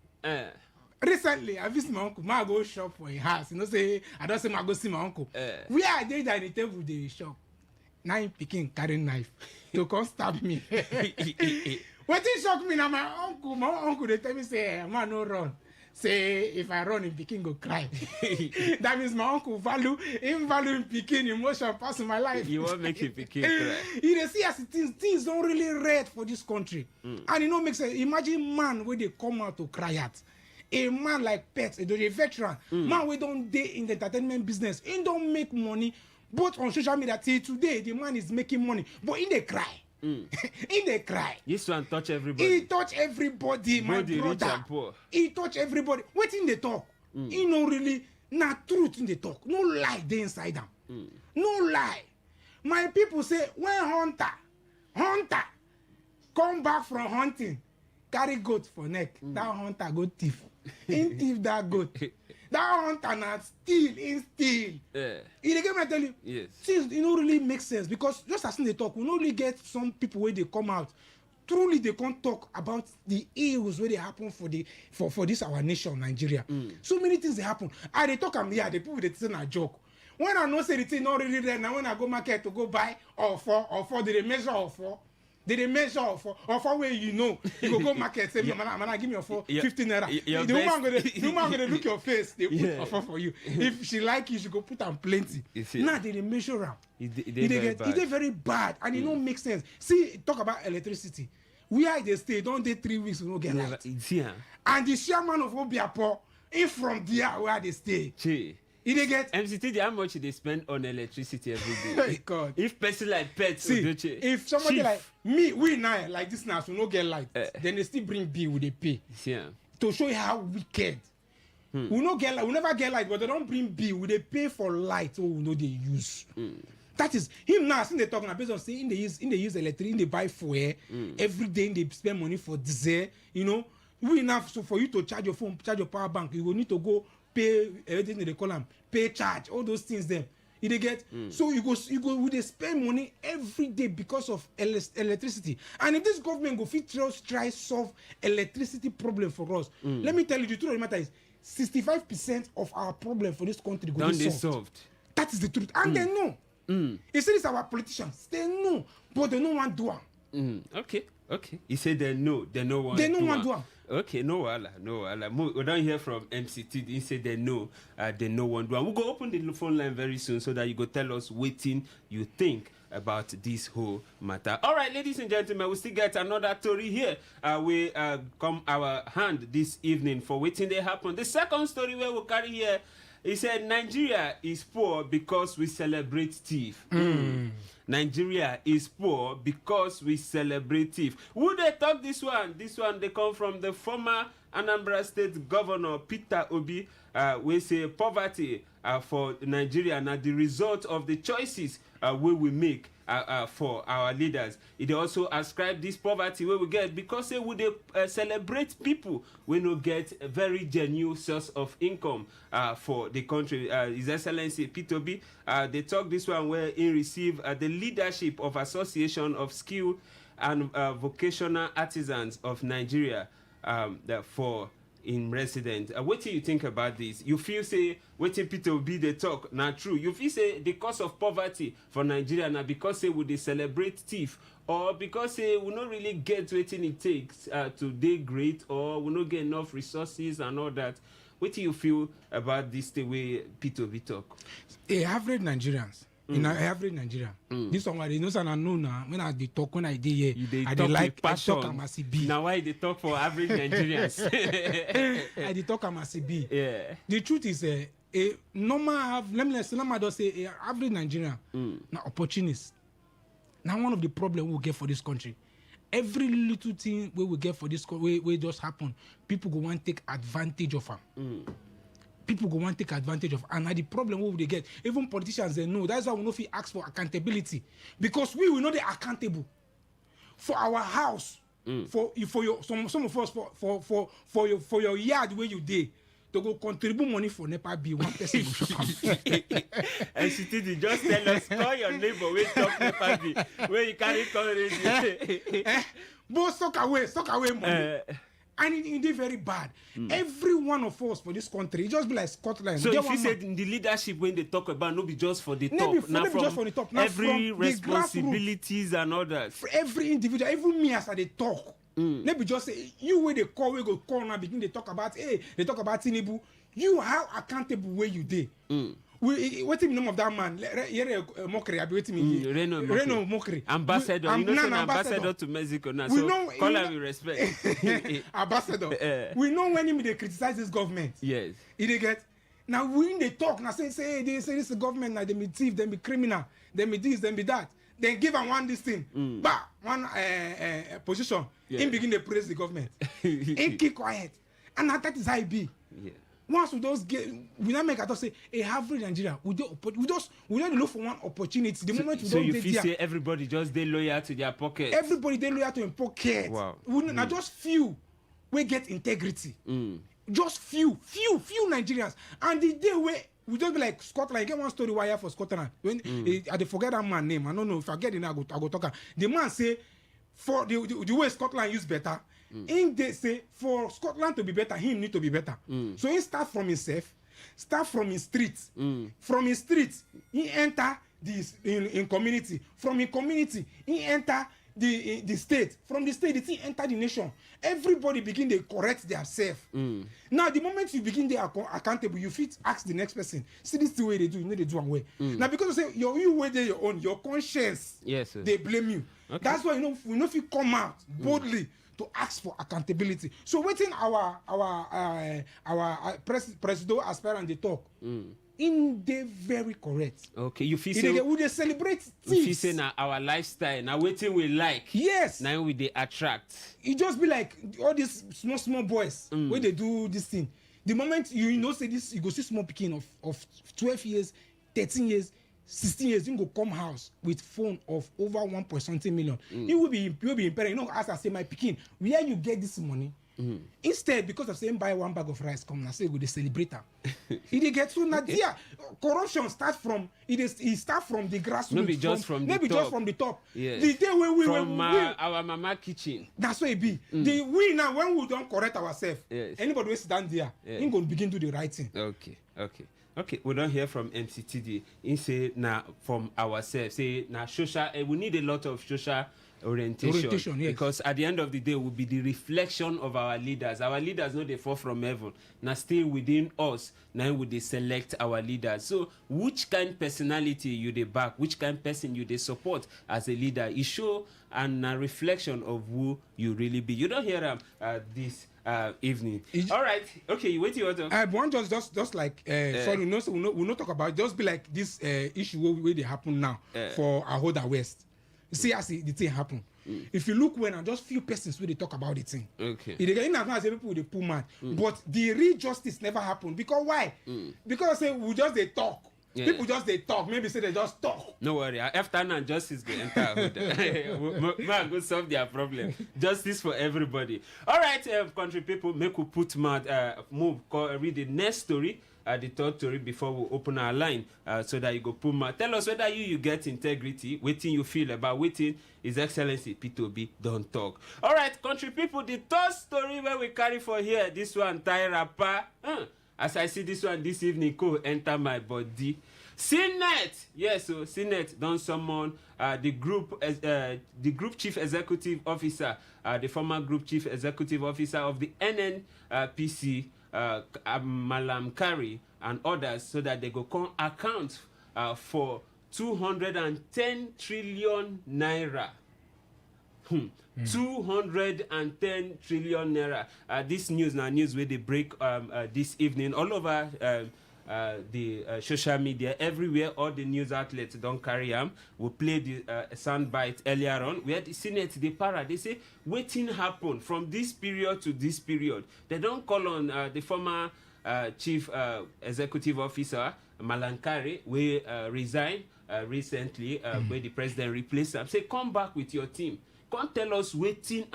Recently, I visit my uncle. I go shop for a house. You know, say I don't say I go see my uncle. Where I did at the table, they shop. Now him pikin carry knife to come stab me. What did shock me now? My uncle, they tell me say, man, no run. Say if I run in Peking go cry. That means my uncle value in Peking emotion pass in my life. You won't make it Peking cry. You see as things don't really red for this country. And you know makes sense. Imagine man where they come out to cry at. A man like Pet, a veteran, man we don't day in the entertainment business. He don't make money both on social media till today. The man is making money, but in they cry. In they cry. This one touch everybody. He touch everybody, my brother. Rich and poor. He touch everybody. What in the talk? He no really not truth in the talk. No lie they inside them. No lie. My people say when hunter come back from hunting, carry goat for neck. That hunter go thief. In thief that goat. That hunter not steal, in steal. You get me, I tell you? Yes. Things, you know, really make sense because just as they talk, we don't really get some people where they come out. Truly, they can't talk about the ills where they happen for this our nation, Nigeria. So many things they happen. I they talk am here, the people they say a joke. When I know say the thing not really there, now when I go market to go buy or for they measure or for. They measure or for where you know you go market say man give me for 15 naira. The woman gonna look your face. They put offer for you. If she like you, she go put am plenty. Now they measure am. It very bad and it don't make sense. See, talk about electricity. Where they stay, don't they 3 weeks we don't get light. And the chairman of Obiapo, in from there where they stay. They get MCT, how much they spend on electricity every day? God. If person like pets, see, if somebody like me, we now like this now, so no get light, then they still bring bill with they pay. To show you how wicked. We no get light, we never get light, but they don't bring bill, we they pay for light, so we know they use. That is him now. Since they talking based on saying they use electricity, they buy fuel every day, they spend money for diesel. You know, we enough so for you to charge your phone, charge your power bank, you will need to go pay everything they call them, pay charge, all those things them. You get so you go we they spend money every day because of electricity. And if this government go fit try solve electricity problem for us, let me tell you the truth of the matter is 65% of our problem for this country go be solved. That is the truth, and they know. You see, this our politicians, they know, but they don't want to do them. Okay. You say they know want to do them. Okay, no wala. We don't hear from MCT. They say they know one do. We'll go open the phone line very soon so that you go tell us what you think about this whole matter. All right, ladies and gentlemen, we still get another story here. We come our hand this evening for waiting they happen. The second story where we carry here, he said Nigeria is poor because we celebrate thief. Nigeria is poor because we celebrate thief. Would they talk this one? This one they come from the former Anambra State Governor Peter Obi. We say poverty for Nigeria now the result of the choices we make for our leaders. It also ascribe this poverty where we get because they would celebrate people we no get a very genuine source of income for the country. His Excellency Peter Obi, they talk this one where he receive the leadership of Association of Skill and Vocational Artisans of Nigeria for in resident. What do you think about this? You feel say waiting Peter will be the talk now true. You feel say the cause of poverty for Nigeria now because say would they celebrate thief or because say we not really get what it takes to be great or we not get enough resources and all that. What do you feel about this the way Peter will talk? Average Nigerians. In average Nigeria, this one they know say I know now. When I dey talk, when I dey here, I dey like talk am as it be. Now why they talk for average Nigerians? I dey talk am as it be. Yeah. The truth is, a normal, let me just say, average Nigerian, now opportunist. Now one of the problems we get for this country, every little thing we get for this country, we just happen, people go want to take advantage of them. People go want to take advantage of, and the problem what they get, even politicians they know. That's why we know if we ask for accountability, because we will not be accountable for our house, for your some of us for your yard where you dey to go contribute money for NEPA bill. One person will show up. And she did just tell us call your neighbor wait talk NEPA bill where you carry call radio. But suck away money. And it is very bad. Every one of us for this country, it just be like Scotland. So if you said the leadership when they talk about, not be just for the top, not just for the top, now every responsibilities and all that. For every individual, even me as I they talk, maybe just say you where they call, we go call now begin they talk about, they talk about Tinubu. You how accountable where you dey. What's the name of that man? Mokri, I be waiting me. Reno Mokri. Ambassador. You know, an ambassador to Mexico now. So call him with respect. Ambassador. We know when they criticize this government. Yes. They get now when they talk now say they say this government now they be thief, they be criminal, they be this, they be that. Then give them one this thing, one position. In begin they praise the government. In keep quiet, and that is how it be. Yeah. Once we just get, we not make at say a average Nigeria. We don't look for one opportunity. The moment we so don't you get feel there, say everybody just they loyal to their pocket. Everybody they loyal to their pocket. Wow. We not just few. we get integrity. Just few Nigerians. And the day where we just be like Scotland, I get one story wire for Scotland. When I forget that man name, I don't know if I get it now, I go talk. The man say for the way Scotland use better, in they say for Scotland to be better, him need to be better. So he start from himself, start from his streets. From his streets, he enter this in community. From his community, he enter the state. From the state, he enter the nation. Everybody begin to correct themselves. Now, the moment you begin to accountable, you fit ask the next person. See, this is the way they do. You know they do one way. Now, because you say you way they your own, your conscience, yes, they blame you. Okay. That's why we know if you come out boldly to ask for accountability. So, waiting our president aspirant they talk. In they very correct. Okay, you feel say we they celebrate things. You feel say now our lifestyle, now waiting we like. Yes. Now we they attract. It just be like all these small boys when they do this thing. The moment you know say this, you go see small picking of 12 years, 13 years, 16 years, you go come house with phone of over 1.something million. You will be impaired. You know, as I say, my picking, where you get this money? Instead, because of saying buy one bag of rice, come and say we dey celebrate am. It get so nadia. Corruption start from it start from the grassroots. Maybe just from the top. Yes. The day when we our mama kitchen. That's what it be. The we now when we don't correct ourselves. Yes. Anybody who stand there, he gonna begin to do the right thing. Okay, we don't hear from MCTD. He say now from ourselves. Say now social. We need a lot of social orientation yes. Because at the end of the day will be the reflection of our leaders. Our leaders know they fall from heaven. Now still within us, now would they select our leaders. So which kind personality you they back, which kind person you they support as a leader, it show and a reflection of who you really be. You don't hear them this evening. All right. Okay, you wait your turn. One just like sorry, we'll not talk about it. Just be like this issue where they happen now for Ahoda West. You see, as the thing happen. If you look when just few persons where they talk about the thing. Okay. In as people they pull mad. But the real justice never happened. Because why? Because say we just they talk. Yeah. People just they talk. Maybe say they just talk. No worry. After now justice go enter. Man go solve their problem. Justice for everybody. All right, country people, make we put mad read the next story. The third story before we open our line so that you go put my tell us whether you get integrity, waiting you feel about waiting His Excellency P2B don't talk. All right, country people, the third story where we carry for here, this one tie rapper. As I see this one this evening, go enter my body. Senate, yes, so Senate don't summon the group chief executive officer, the former group chief executive officer of the NNPC. Malam Kari and others so that they go account for 210 trillion naira. 210 trillion naira. This news now news where they break this evening all over the social media everywhere. All the news outlets don't carry them. We played the sound bite earlier on where the Senate they they say waiting happen from this period to this period. They don't call on the former chief executive officer Malankari we resigned recently where the president replaced him. Say come back with your team. Come tell us waiting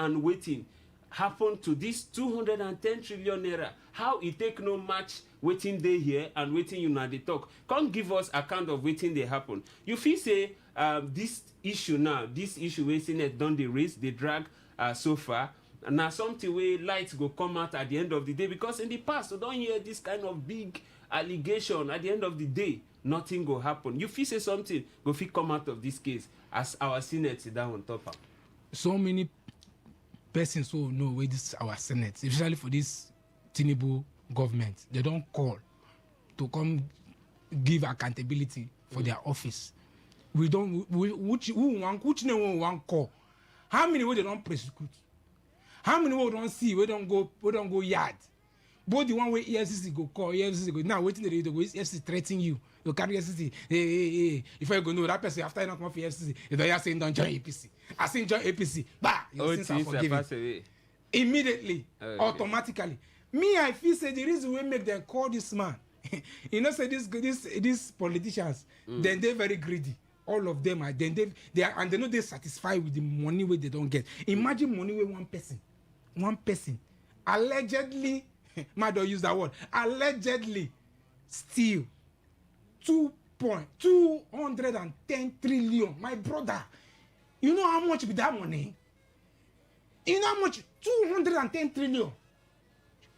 happen to this 210 trillion naira. How it take no match waiting they here and waiting you now they talk. Come give us account of waiting they happen. You feel say this issue where Senate done the raise, they drag so far. And now something where lights go come out at the end of the day because in the past you don't hear this kind of big allegation. At the end of the day, nothing go happen. You feel say something go fit come out of this case as our Senate sit down on top. So many persons who know where this our Senate, especially for this Tinubu government, they don't call to come give accountability for their office. We don't which name one call. How many way they don't prosecute? How many way we don't see? We don't go yard. Both the one way EFCC go call, EFCC go now waiting the EFCC threaten you. You carry EFCC. Hey. If I go know that person after I not come for EFCC, if they are saying don't join APC. I say join APC. Bah, your sins are forgiven. Immediately, automatically. Me, I feel say the reason we make them call this man. You know, say these politicians, then they're very greedy. All of them are then they are, and they know they're satisfied with the money where they don't get. Imagine money where one person allegedly, man don't use that word, allegedly steal 2.210 trillion. My brother, you know how much be that money? You know how much? 210 trillion.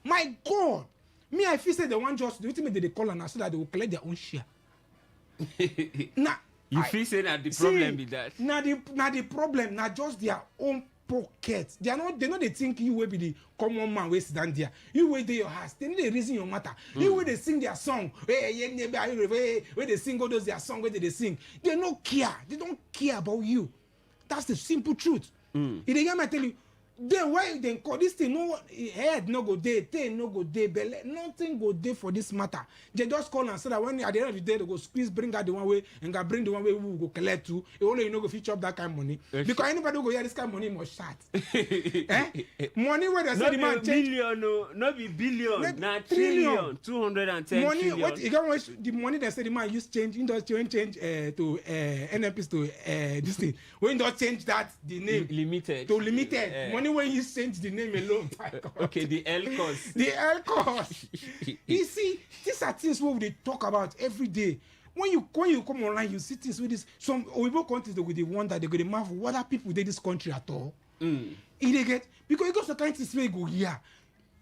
My God. Me, I feel say they want just, the ultimate they call and so that they will collect their own share. Now, you feel say that the problem be that? Now the problem, not just their own pocket. They know they think you will be the common man way stand there. You will do your house. They know the reason your matter. You will they sing their song. Where they sing all those their song where they sing. They don't care. They don't care about you. That's the simple truth. If they hear me tell you, then why they call this thing? No head no go day, tail no go day, belly, nothing go day for this matter. They just call and say that when at the end of the day they go squeeze, bring out the one way and go bring the one way we will go collect to. It only you know go feature up that kind of money because anybody who go hear this kind of money must shut. Money where they say the man change million, no, not be billion, not trillion, 210 money. trillion. What you got? The money they say the man use change, industry change to NMPs to this thing. When don't change that the name limited to limited. Money when you change the name alone. Okay, the L cost. The L cost. You see, these are things what we talk about every day. When you come online, you see things with this. Some Oyibo countries they will the one that they go to marvel what are people in this country at all. They get because you go to countries where you go here.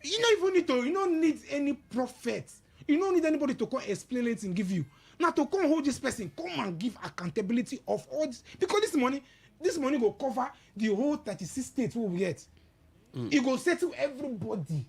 You don't even need to. You don't need any prophet. You don't need anybody to come explain it and give you. Now to come hold this person, come and give accountability of all this because this money will cover the whole 36 states we get. It will settle everybody.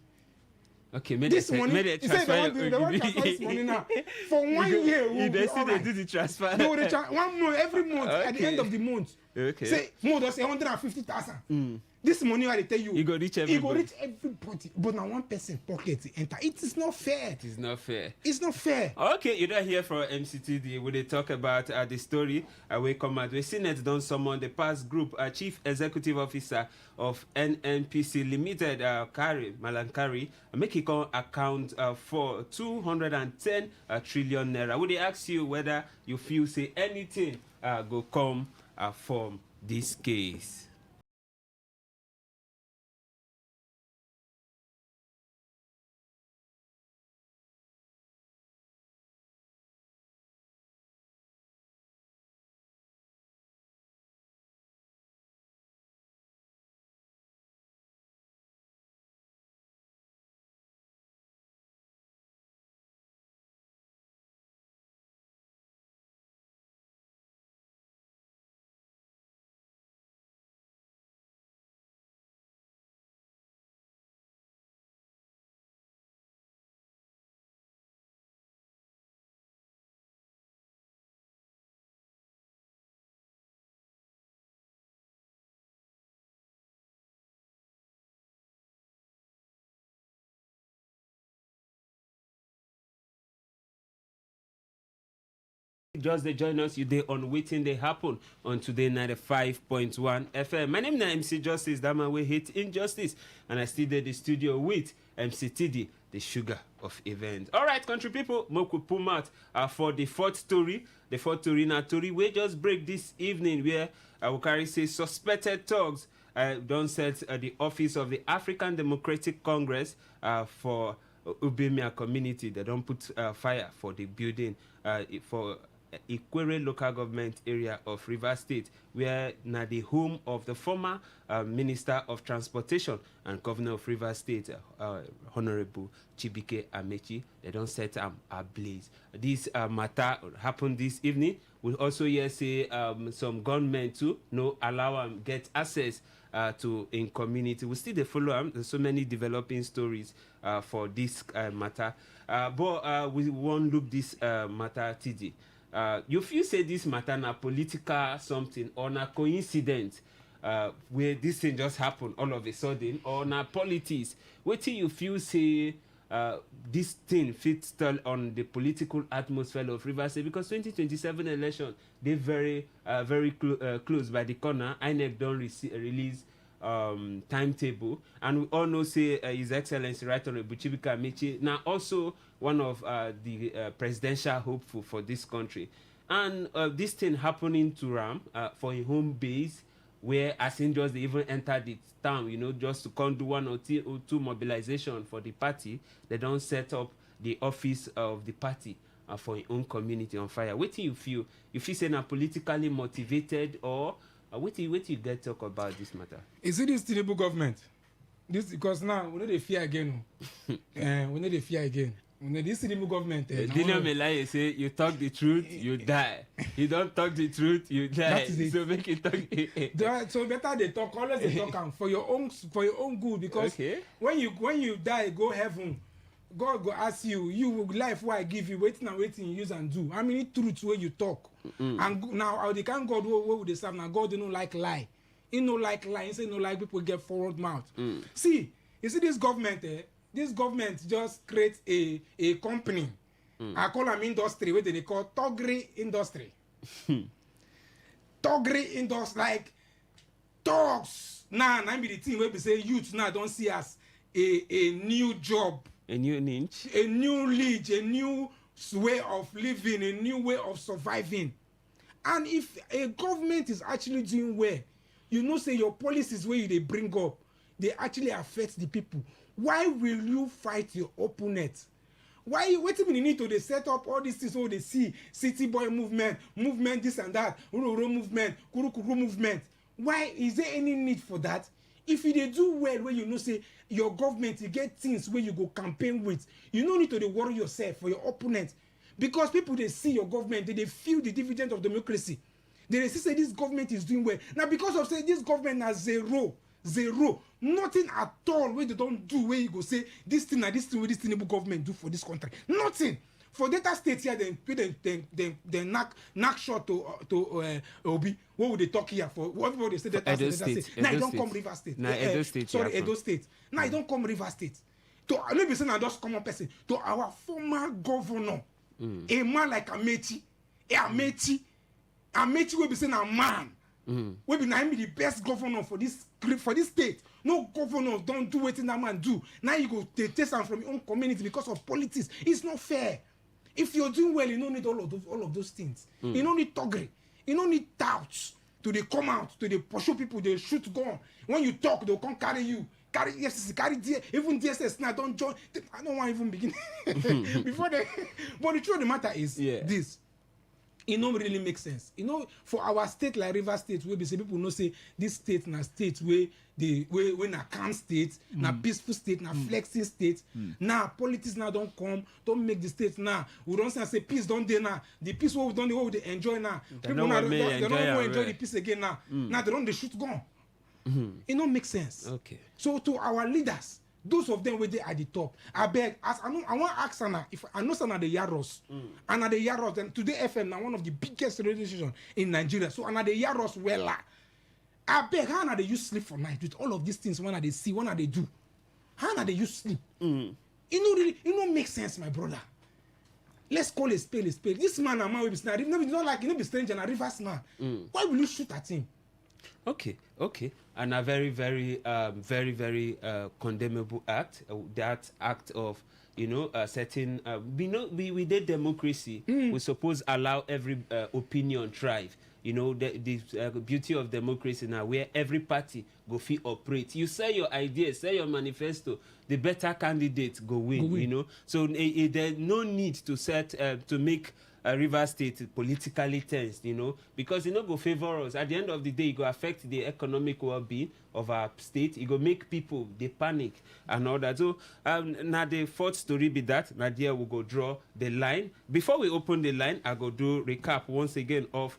Okay, maybe this money. He said they want transfer this money now for 1 year. They say they do the transfer. No, they 1 month every month at the end of the month. Okay. Say more than 150,000. This money I tell you, it go reach everybody. It go reach everybody, but now one person pocket enter. It is not fair. It is not fair. It's not fair. Okay, you don't hear from MCTD. We they talk about the story. We come out. We Senate don't summon the past group Chief Executive Officer of NNPC Limited, Malankari, make it account for 210 trillion naira. Would they ask you whether you feel say anything go come from this case? Just they join us, you day on waiting they happen on Today 95.1 FM. My name is MC Justice, that man we hate injustice, and I still did the studio with MC TD, the sugar of events. All right, country people, Moku Pumat for the fourth story. The fourth story na story we just break this evening where I will carry say suspected thugs don't set the office of the African Democratic Congress for Ubemia community. They don't put fire for the building for Ikwere local government area of Rivers State, where na the home of the former Minister of Transportation and Governor of Rivers State, Honorable Chibike Amechi. They don't set ablaze. This matter happened this evening. We also hear say some gunmen too no allow get access to in community. We still they follow them. There's so many developing stories for this matter. But we won't look this matter TD. You feel say this matter na political something or na coincidence where this thing just happened all of a sudden or na politics? What do you feel say this thing fits still on the political atmosphere of Rivers State? Because 2027 election they very close by the corner. INEC don't release timetable, and we all know say His Excellency Right Honorable Chibike Amechi now also one of the presidential hopeful for this country, and this thing happening to Ram for a home base where passengers they even enter the town, you know, just to come do one or two mobilization for the party. They don't set up the office of the party for your own community on fire. What do you feel? You feel say na politically motivated, or what do you get talk about this matter? Is it this Tinubu government? This because now we know they fear again. We know they fear again. This Tinubu government. Dinian Melaye say you talk the truth, you die. You don't talk the truth, you die. So make it talk. So better they talk. Always they talk for your own good, because when you die, go heaven. God go ask you life what I give you, waiting you use and do. How many truths where you talk? And now they can't God what would they serve? Now God don't like lie. He no like lie. He say no like people get forward mouth. See, you see this government this government just creates a company. I call them industry, what they call Togri industry. Togri industry, like dogs. Now be the thing where we say youth now don't see us a new job. A new niche. A new lead, a new way of living, a new way of surviving. And if a government is actually doing well, you know, say your policies where they bring up, they actually affect the people. Why will you fight your opponent? Why you waiting? You need to they set up all these things so they see city boy movement, this and that, rural movement, kuru movement. Why is there any need for that? If you they do well, where you know say your government, you get things where you go campaign with, you don't need to worry yourself for your opponent, because people they see your government, they feel the dividend of democracy. They see say this government is doing well. Now because of say this government has zero, nothing at all where they don't do where you go say this thing where this Tinubu government do for this country. Nothing. For data states here, they knock short to Obi. What would they talk here for? What they say data state? Now you don't come River State. Edo State. Sorry, Edo State. Now you don't come River State. To maybe say now just common person. To our former governor, a man like Amechi will be saying a man. Will be now the best governor for this state. No governor don't do what that man do. Now you go take some from your own community because of politics. It's not fair. If you're doing well, you don't need all of those things. You don't need toggery. You don't need touts to they come out, to they pursue people, they shoot gun. When you talk, they'll come carry you. Carry FCC, carry even DSS now don't join. I don't want to even begin before they. But the truth of the matter is this. It don't really make sense. You know, for our state like River State, where say people know say this state na state where na calm state, na peaceful state, na flexing state. Now politics now don't come, make the state now. We don't say peace don't dey now. The peace what we don't what they enjoy now. People now they don't enjoy the peace again now. Now they don't they shoot gun. It don't make sense. Okay. So to our leaders, those of them where they at the top, I beg, as I want to ask Sana, if I know Sana the Yaros, and the Yaros, and Today FM now one of the biggest radio stations in Nigeria. So and the Yaros well, I beg, how are they use sleep for night with all of these things? When are they see? When are they do? How are they use sleep? It don't make sense, my brother. Let's call a spade a spade. This man and man will be snarl. Not like be stranger and reverse man. Why will you shoot at him? Okay. And a very, very, very condemnable act. That act of, certain. We did democracy. We suppose allow every opinion thrive. The beauty of democracy now, where every party go fit operate. You say your ideas, say your manifesto. The better candidate go win. So there's no need to to make River State politically tense, because go favor us. At the end of the day, it go affect the economic well-being of our state. It go make people they panic and all that. So now the fourth story be that Nadia will go draw the line. Before we open the line, I go do recap once again of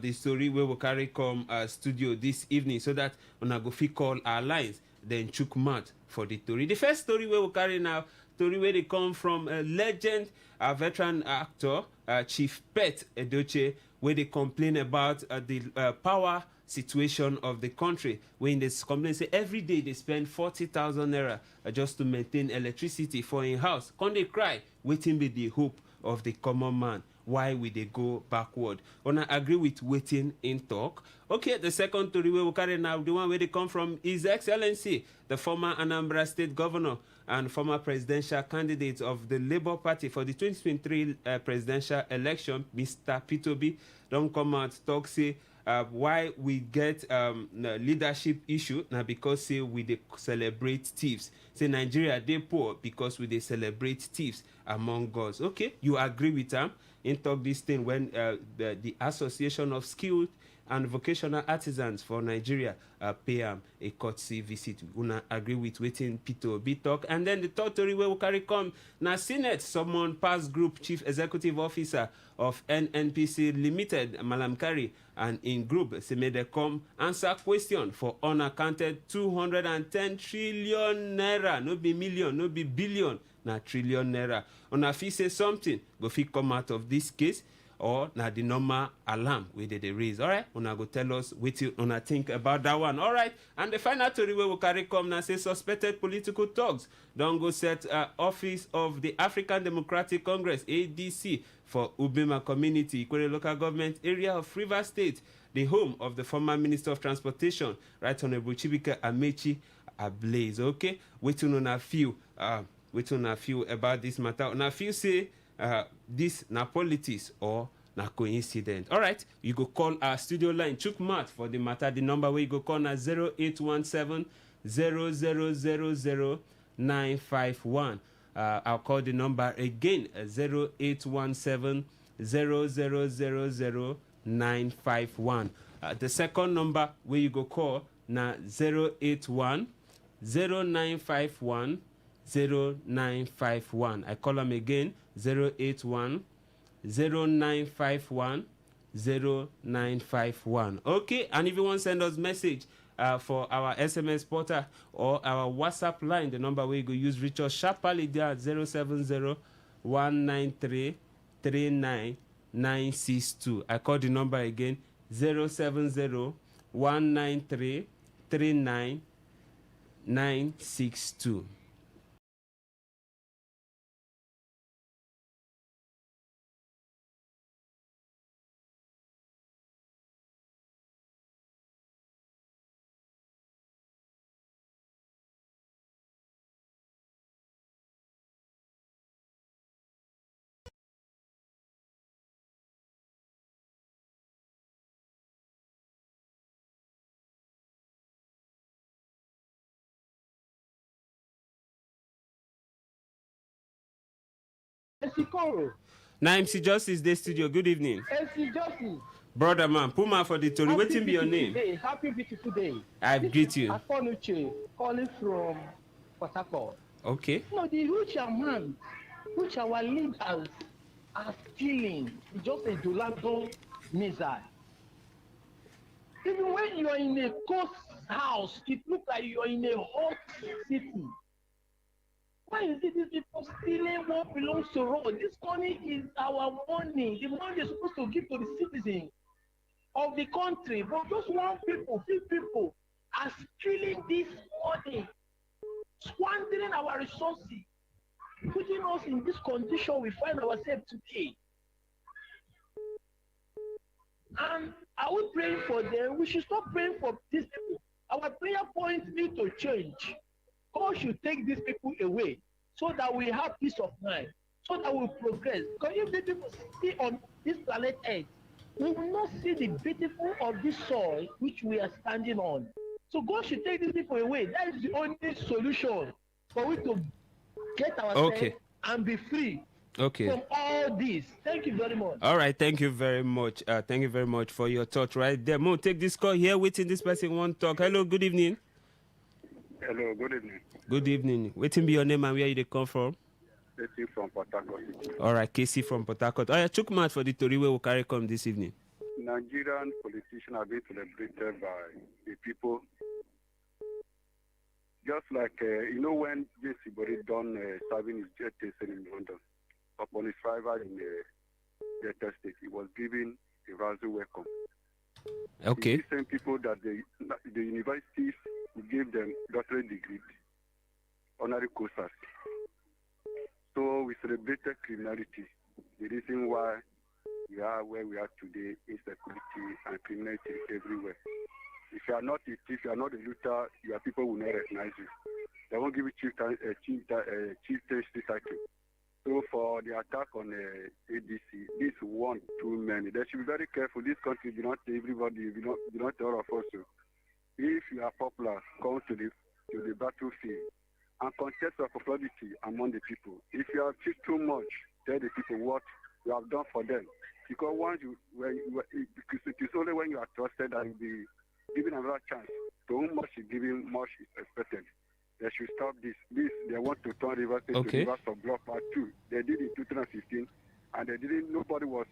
the story where we carry come studio this evening, so that when I go fit call our lines, then chook mat for the story. The first story where we carry now, story where they come from a legend, a veteran actor, Chief Pet Edochie, where they complain about the power situation of the country. When they complain, say every day they spend 40,000 naira just to maintain electricity for in house. Can they cry? Waiting with the hope of the common man. Why will they go backward? When I agree with waiting in talk. Okay, the second story we will carry now, the one where they come from, His Excellency, the former Anambra State Governor and former presidential candidate of the Labour Party for the 2023 presidential election, Mr. P2B, don't come out talk say why we get leadership issue now because say we dey celebrate thieves. Say Nigeria they poor because we dey celebrate thieves among us. Okay, you agree with them? In talk this thing when the Association of Skilled and Vocational Artisans for Nigeria pay a courtesy visit. Una agree with waiting Peter Obi talk. And then the third story where we carry come now Senate someone past group chief executive officer of NNPC Limited Malam Kari and in group say may they come answer question for unaccounted 210 trillion naira, no be million, no be billion, na trillion naira. Una fi say something go fit come out of this case or na the normal alarm where they raise. All right, una go tell us what you una think about that one. All right, and the final story where we carry come now say suspected political thugs don't go set office of the African Democratic Congress ADC for Ubima community, Ikwere local government area of Rivers State, the home of the former Minister of Transportation, Right Honorable Chibike Amechi ablaze. Okay, waiting on a few about this matter. On a few say this na politics or na coincidence. All right, you go call our studio line Chook Mat for the matter. The number where you go call na 0817 0000951. I'll call the number again 0817 0000951. The second number where you go call na 081 0951 0951. I call them again 081 0951 0951. Okay, and if you want to send us message for our SMS portal or our WhatsApp line, the number where you go use reach us sharply there at 070 193 39962. I call the number again 070 193 39962. Now MC Justice Day Studio, good evening. MC Justice. Brother man, Puma for the Tory. Waiting be your name. Happy beautiful day. I greet you. Akonuche, calling from Port Harcourt. Okay. No, the richer man, which our leaders are stealing, is just a Dolando missile. Even when you are in a coast house, it looks like you are in a hot city. Why is it these people stealing what belongs to us? This money is our money. The money is supposed to give to the citizens of the country. But those few people are stealing this money, squandering our resources, putting us in this condition we find ourselves today. And are we praying for them? We should stop praying for these people. Our prayer points need to change. God should take these people away so that we have peace of mind, so that we progress. Because if these people stay on this planet Earth, we will not see the beautiful of this soil which we are standing on. So God should take these people away. That is the only solution for we to get ourselves and be free from all this. Thank you very much. All right, thank you very much. Thank you very much for your thought right there. Mo, take this call here, waiting this person want talk. Hello, good evening. Hello, good evening. Good evening. Waiting be your name and where you come from? Casey from Port Harcourt. All right, Casey from Port Harcourt. All right, Chook Mat for the Tory we will carry come this evening. Nigerian politicians are being celebrated by the people. Just like, when J.C. Bori done serving his jet station in London, upon his arrival in Delta State, he was given a rousing welcome. Okay. The same people that the universities gave them doctorate degree, honorary courses. So we celebrated criminality. The reason why we are where we are today, insecurity and criminality everywhere. If you are not a thief, you are not a looter, your people will not recognize you. They won't give you chieftaincy title. So for the attack on ADC, this one too many. They should be very careful. This country belongs to everybody. Belongs to all of us. So if you are popular, come to the battlefield and contest for popularity among the people. If you have achieved too much, tell the people what you have done for them. Because because it is only when you are trusted that you'll be given another chance. To whom much is given, much is expected. They should stop this. They want to turn Rivers State to Rivers of Blood Part 2. They did it in 2015, and nobody was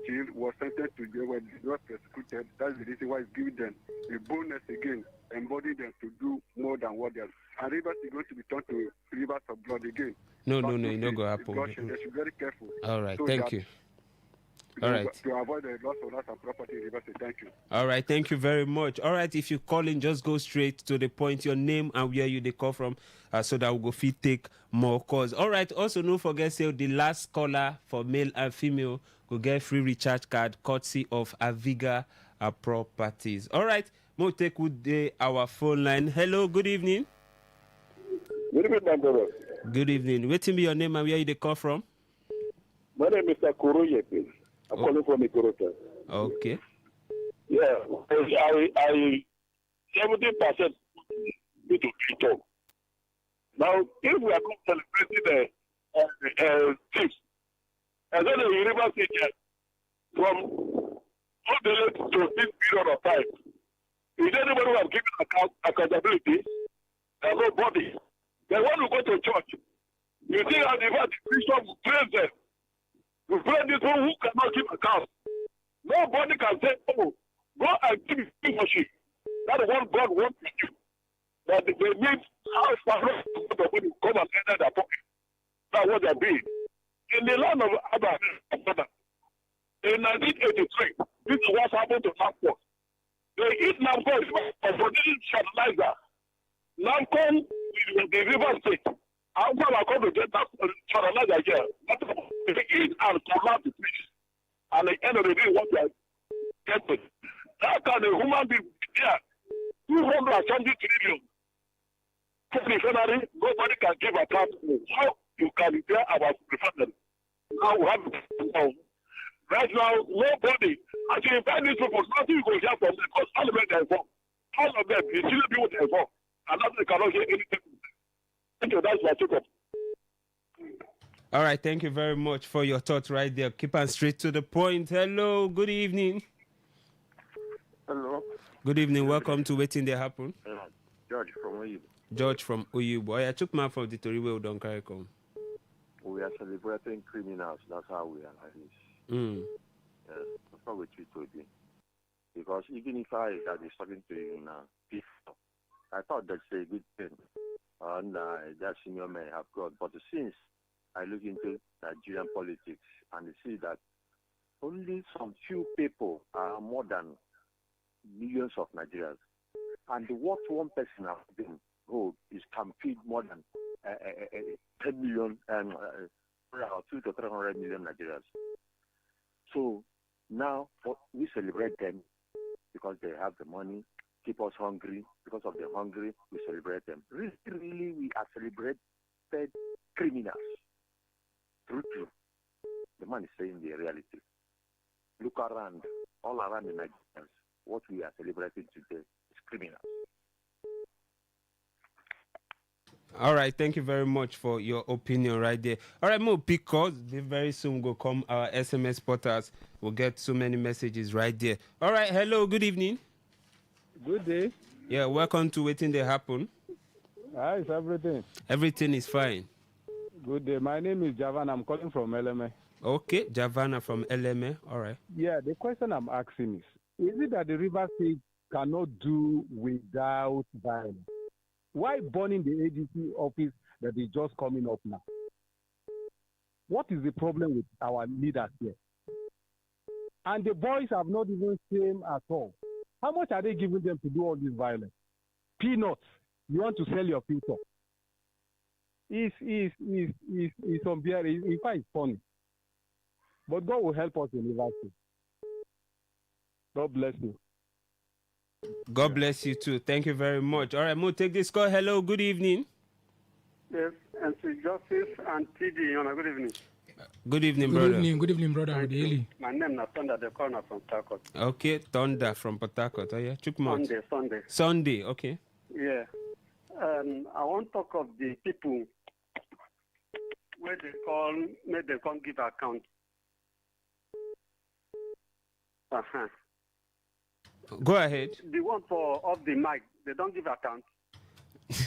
jailed, was sentenced to jail, was persecuted. That's the reason why it's giving them a bonus again, embodying them to do more than what they are. And Rivers is going to be turned to Rivers of Blood again. No, it's not going to happen. They should be very careful. All right, thank you. All right. To avoid the loss of life and property in Rivers State. Thank you. All right, thank you very much. All right, if you call in, just go straight to the point, your name and where you they call from, so that we'll go fit take more calls. All right, also don't forget, say the last caller for male and female will get free recharge card courtesy of Aviga Properties. All right, we'll take our phone line. Hello, good evening. Good evening, my brother. Good evening. Waiting be your name and where you they call from? My name is Kuroye. I'm calling from Ikorota. Okay. Yeah, I 70% need to be talk. Now, if we are celebrating the chiefs, and then the university from all the way to this period of time, is anybody who has given accountability? There's nobody. Then when we go to church, you see how the bishop will praise them. We pray these people who cannot give account. Nobody can say, oh, go and give worship. That is what God wants to do. But they need how far the money come and enter their pocket. That's what they're doing. In the land of Abraham, in 1983, this is what happened to Namco. They eat Namco for producing fertilizer. Namco is the river state. I'm going to come to get that fertilizer here. They eat and collapse the fish. And at the end of the day, what they are getting. How can a human being be there? 270 trillion. Refinery, nobody can give account to how you can repair our refinery. Now we have now. Right now, nobody. As you invite these people, nothing you go hear from them because all of them are involved. All of them, you see the people they are involved. And nothing cannot hear anything. Thank you, that's my take-up. All right, thank you very much for your thoughts right there. Keep on straight to the point. Hello, good evening. Hello. Good evening, welcome to Waiting There Happen. George from Oyibo. George from Oyibo. I took my from the Tori where we don't carry come. We are celebrating criminals, that's how we are like this. Yes, that's what we treat today. Because even if I be talking to you now, before, I thought that's a good thing. And that senior may have got. But since I look into Nigerian politics and I see that only some few people are more than millions of Nigerians. And what one person has been told is can feed more than 10 million, 2 to 300 million Nigerians. So now we celebrate them because they have the money, keep us hungry. Because of the hungry, we celebrate them. Really, we are celebrated criminals. True. The man is saying the reality. Look around, all around the Nigerians. What we are celebrating today is criminals. All right, thank you very much for your opinion right there. All right, Mo, because very soon will come our SMS portals. We'll get so many messages right there. All right, hello, good evening. Good day. Yeah, welcome to Waiting There Happen. How is everything? Everything is fine. Good day. My name is Javan. I'm calling from LMA. Okay, Javana from LMA. All right. Yeah, the question I'm asking is it that the River State cannot do without violence? Why burning the agency office that is just coming up now? What is the problem with our leaders here? And the boys have not even same at all. How much are they giving them to do all this violence? Peanuts. You want to sell your future. It's unbearable. In fact, it's funny. But God will help us in River State. God bless you. God bless you too. Thank you very much. All right, Mo, take this call. Hello, good evening. Yes, and to Justice and TD, good evening. Good evening, brother. Good evening, brother. My name is Thunder, the corner from Takot. Okay, Thunder from Port Harcourt. Oh, yeah, Sunday. Sunday, okay. Yeah. I want to talk of the people where they can't give account. Uh-huh. Go ahead. The one for off the mic, they don't give account.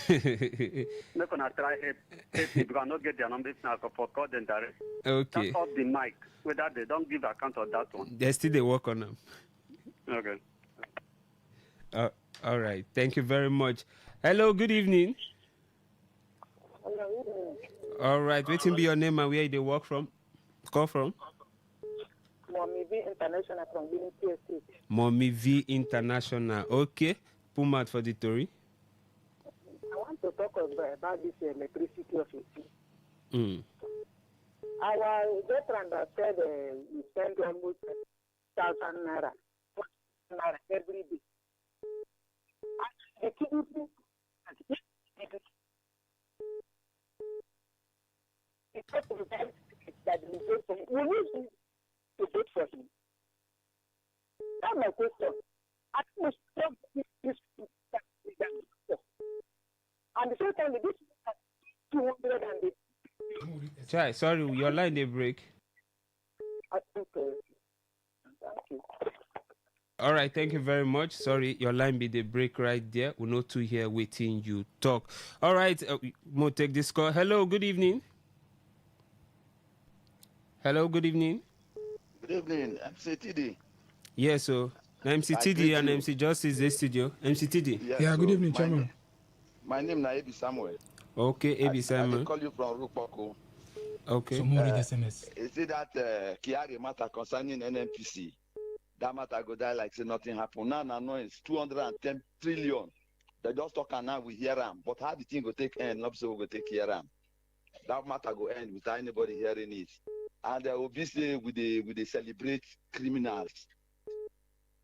They're gonna try help me because I not get their numbers now for call them direct. Okay. That's off the mic. Whether they don't give account of that one. They still they work on them. Okay. All right. Thank you very much. Hello. Good evening. Hello. All right. What will be your name and where they work from? Call from? Mommy V International from Unity Estate. Mommy V International. Okay. Pumat for the Tory. I want to talk about this electricity of it. Our veteran that said we spend almost 1,000 naira every day. And the TDP, it's not to be that we vote for him. We need to vote for him. That's my question. I think we should stop this. And the same time, this is 200 and the Try. Sorry, your line they break. I think, thank you. All right, thank you very much. Sorry, your line be the break right there. We're not too here waiting you talk. All right, we'll take this call. Hello, good evening. Hello, good evening. Good evening, MCTD. Yes, so MCTD and MC Justice the studio. MCTD. Yes, yeah, good evening, Chairman. My name is Abi Samuel. Okay, Abi Samuel. I call you from Rukpoko. Okay. So more read SMS. Is it that Kiari matter concerning NNPC? That matter go die like say nothing happened. Now no, it's 210 trillion. They just talk and now we hear them. But how the thing go take end? Not so we go take care them. That matter go end without anybody hearing it. And obviously with the celebrate criminals.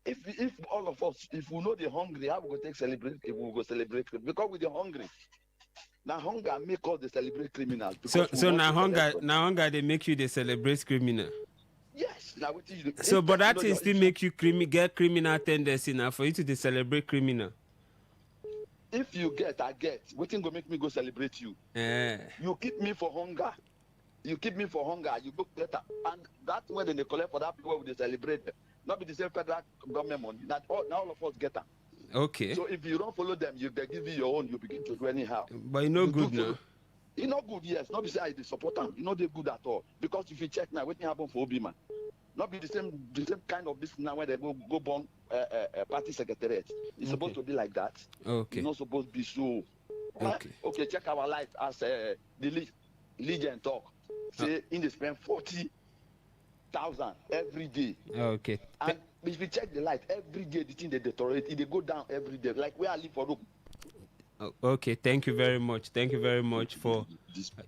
If all of us, if we know they're hungry, how we go take celebrate? If we go celebrate because we're hungry. Now hunger make us the celebrate criminals. So now hunger they make you the celebrate criminal. Yes. Now what you do? So but that thing still make you get criminal tendency now for you to the celebrate criminal. If you get, I get. What thing go make me go celebrate you? You keep me for hunger. You keep me for hunger. You go better, and that's when they collect for that people they celebrate them. Not be the same federal government money. Not all of us get them. Okay. So if you don't follow them, they give you your own. You begin to do anyhow. But you know good now. You know good, yes. Not be say I support them. You know they good at all. Because if you check now, what happen for Obi man? Not be the same kind of business now where they go born party secretariat. It's supposed to be like that. Okay. It's not supposed to be so. Okay. Okay. Check our light as the legend talk. Say in they spend 40,000 every day. Okay. And if you check the light every day, the thing they deteriorate. They go down every day. Like where I live for room. Okay, thank you very much. Thank you very much for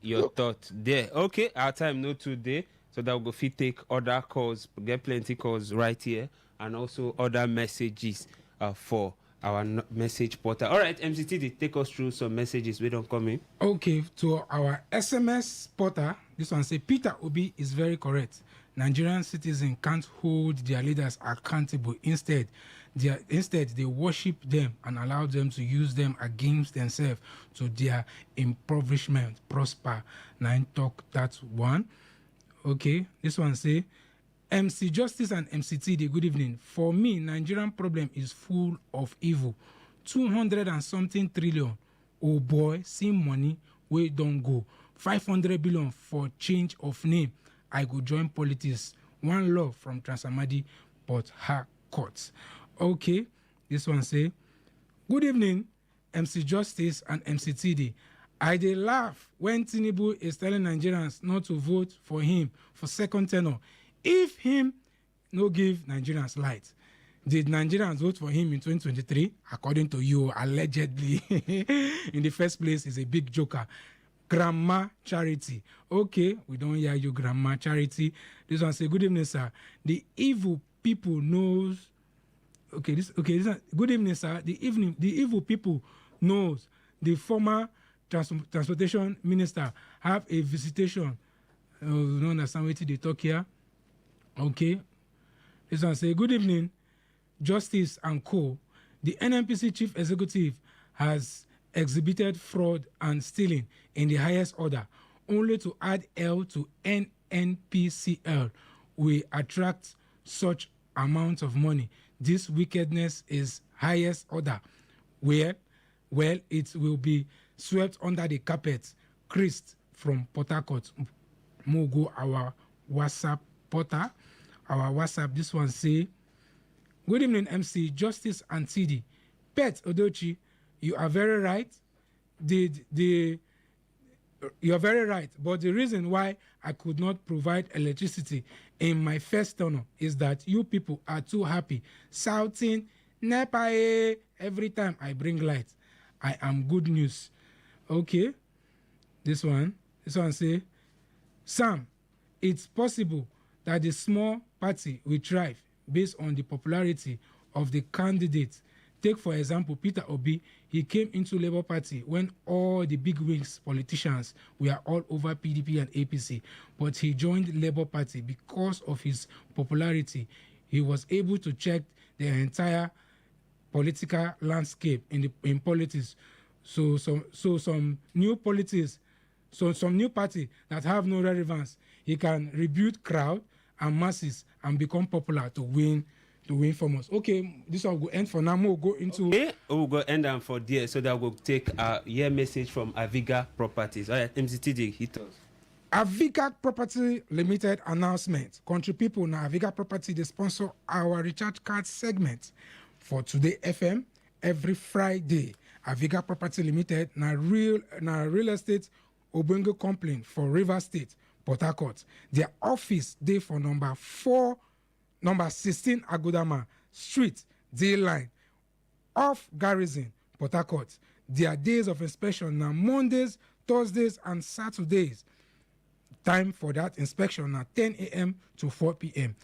your thought there. Okay, our time no today, so that we'll fit take other calls, get plenty calls right here, and also other messages for our message portal. All right, MCTD, take us through some messages we don't come in. Okay, to our SMS portal, this one say Peter Obi is very correct. Nigerian citizens can't hold their leaders accountable. Instead, they worship them and allow them to use them against themselves to their impoverishment. Prosper. Nine talk that one. Okay, this one say MC Justice and MCTD, good evening. For me, Nigerian problem is full of evil. 200 and something trillion. Oh boy, see money, we don't go. 500 billion for change of name. I go join politics. One law from Transamadi, but her courts. Okay, this one say, good evening, MC Justice and MCTD. I dey laugh when Tinubu is telling Nigerians not to vote for him for second tenure. If him no give Nigerians light, did Nigerians vote for him in 2023? According to you, allegedly, in the first place, is a big joker. Grandma Charity. Okay, we don't hear you, Grandma Charity. This one say, good evening, sir. The evil people knows. This one, good evening, sir. The evil people knows the former transportation minister have a visitation. You don't understand what they talk here. Okay. This one say, good evening, Justice and Co. The NNPC chief executive has exhibited fraud and stealing in the highest order, only to add L to NNPCL. We attract such amount of money. This wickedness is highest order. Where? Well, it will be swept under the carpet. Chris from Port Harcourt. Mogo, our WhatsApp portal. Our WhatsApp, this one say, good evening, MC, Justice and TD. Pet Odochi, you are very right. You are very right. But the reason why I could not provide electricity in my first tunnel is that you people are too happy, shouting, Nepa, every time I bring light. I am good news. Okay. This one say, Sam, it's possible that the small party will thrive based on the popularity of the candidates. Take, for example, Peter Obi. He came into Labour Party when all the big wigs politicians were all over PDP and APC, but he joined Labour Party because of his popularity. He was able to check the entire political landscape in politics. So some new politics, some new party that have no relevance, he can rebuild crowd and masses and become popular to win from us. Okay, this one will end for now. We'll go into. Okay, we'll go end and for there so that we'll take a year message from Aviga Properties. All right, MCTD, hit us. Aviga Property Limited announcement. Country people now, Aviga Property, they sponsor our recharge card segment for Today FM every Friday. Aviga Property Limited, na real estate Obongo company for River State, Port Harcourt. Their office day for number 16 Agodama Street, D-Line, off Garrison, Port Harcourt. Their days of inspection now Mondays, Thursdays, and Saturdays. Time for that inspection now 10 a.m. to 4 p.m.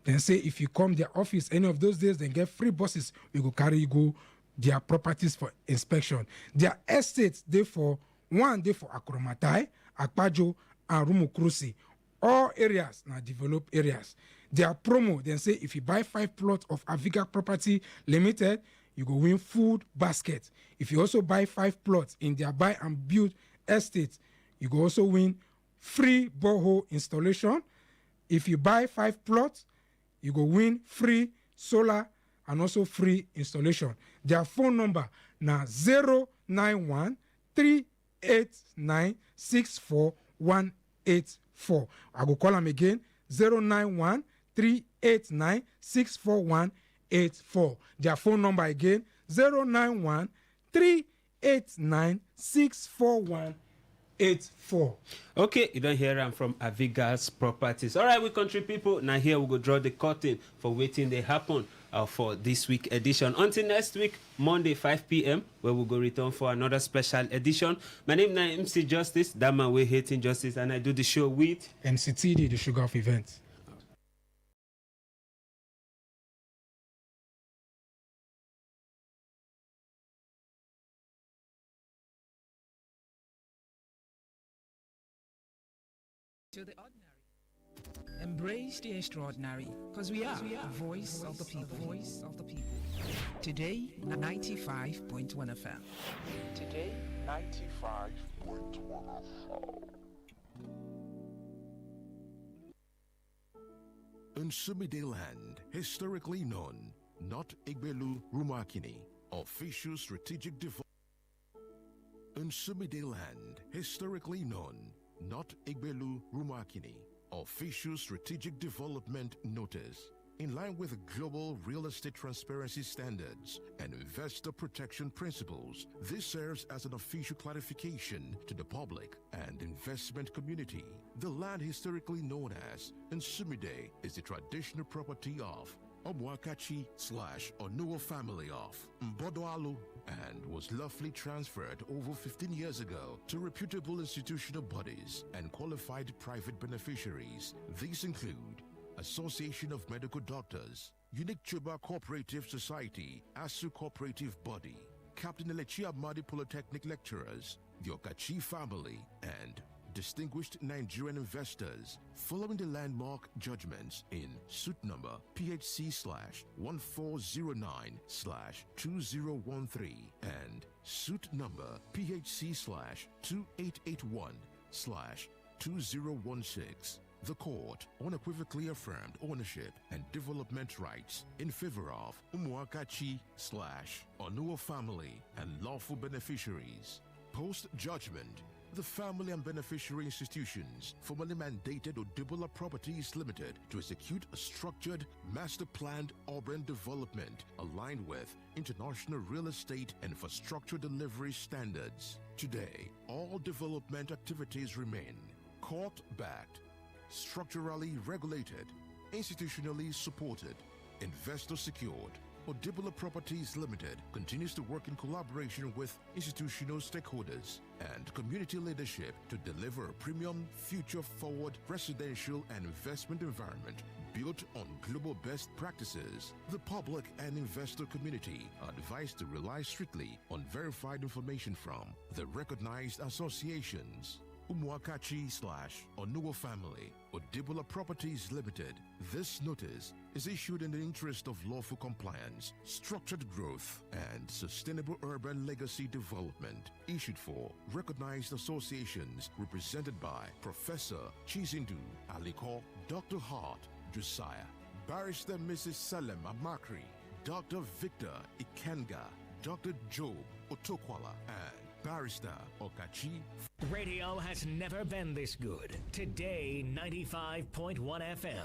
Then say if you come their office any of those days, then get free buses. We go carry you go their properties for inspection. Their estates day for Akromatai, Akpajo, and Rumukrusi. All areas now developed areas. Their promo then say if you buy 5 plots of Aviga Property Limited, you go win food basket. If you also buy 5 plots in their buy and build estate, you go also win free borehole installation. If you buy 5 plots, you go win free solar and also free installation. Their phone number now 091 389 64184. I go call them again 091 389 64184. Their phone number again 091 389 64184. Okay, you don't hear them from Aviga's Properties. All right, we country people. Now here we go draw the curtain for waiting they happen for this week edition. Until next week, Monday 5 p.m., where we'll go return for another special edition. My name is MC Justice, that man we hating justice, and I do the show with MCTD, the sugar of events. To the ordinary. Embrace the extraordinary, because we are the voice of the people. Voice of the people. Today, 95.1 FM. Today, 95.1 FM. Nsumide land, historically known, not Igbelu Rumakini, official strategic development. Nsumide land, historically known, not Igbelu Rumakini, official strategic development notice. In line with global real estate transparency standards and investor protection principles, this serves as an official clarification to the public and investment community. The land historically known as Nsumide is the traditional property of Omwakachi/Onuo family of Mbodoalu and was lawfully transferred over 15 years ago to reputable institutional bodies and qualified private beneficiaries. These include Association of Medical Doctors, Unique Chuba Cooperative Society, ASU Cooperative Body, Captain Elechi Amadi Polytechnic lecturers, the Okachi family, and distinguished Nigerian investors, following the landmark judgments in suit number PHC/1409/2013 and suit number PHC/2881/2016, the court unequivocally affirmed ownership and development rights in favor of Umuakachi/Onuo family and lawful beneficiaries. Post-judgment, the family and beneficiary institutions formally mandated Odibola Properties Limited to execute a structured, master-planned urban development aligned with international real estate and infrastructure delivery standards. Today, all development activities remain court-backed, structurally regulated, institutionally supported, investor-secured. Odibola Properties Limited continues to work in collaboration with institutional stakeholders and community leadership to deliver a premium, future-forward residential and investment environment built on global best practices. The public and investor community are advised to rely strictly on verified information from the recognized associations. Umuakachi/Onuo family, Odibola Properties Limited. This notice is issued in the interest of lawful compliance, structured growth, and sustainable urban legacy development. Issued for recognized associations represented by Professor Chizindu Aliko, Dr. Hart Josiah, Barrister Mrs. Salem Amakri, Dr. Victor Ikenga, Dr. Job Otokwala, and Barrister Okachi. Radio has never been this good. Today 95.1 FM.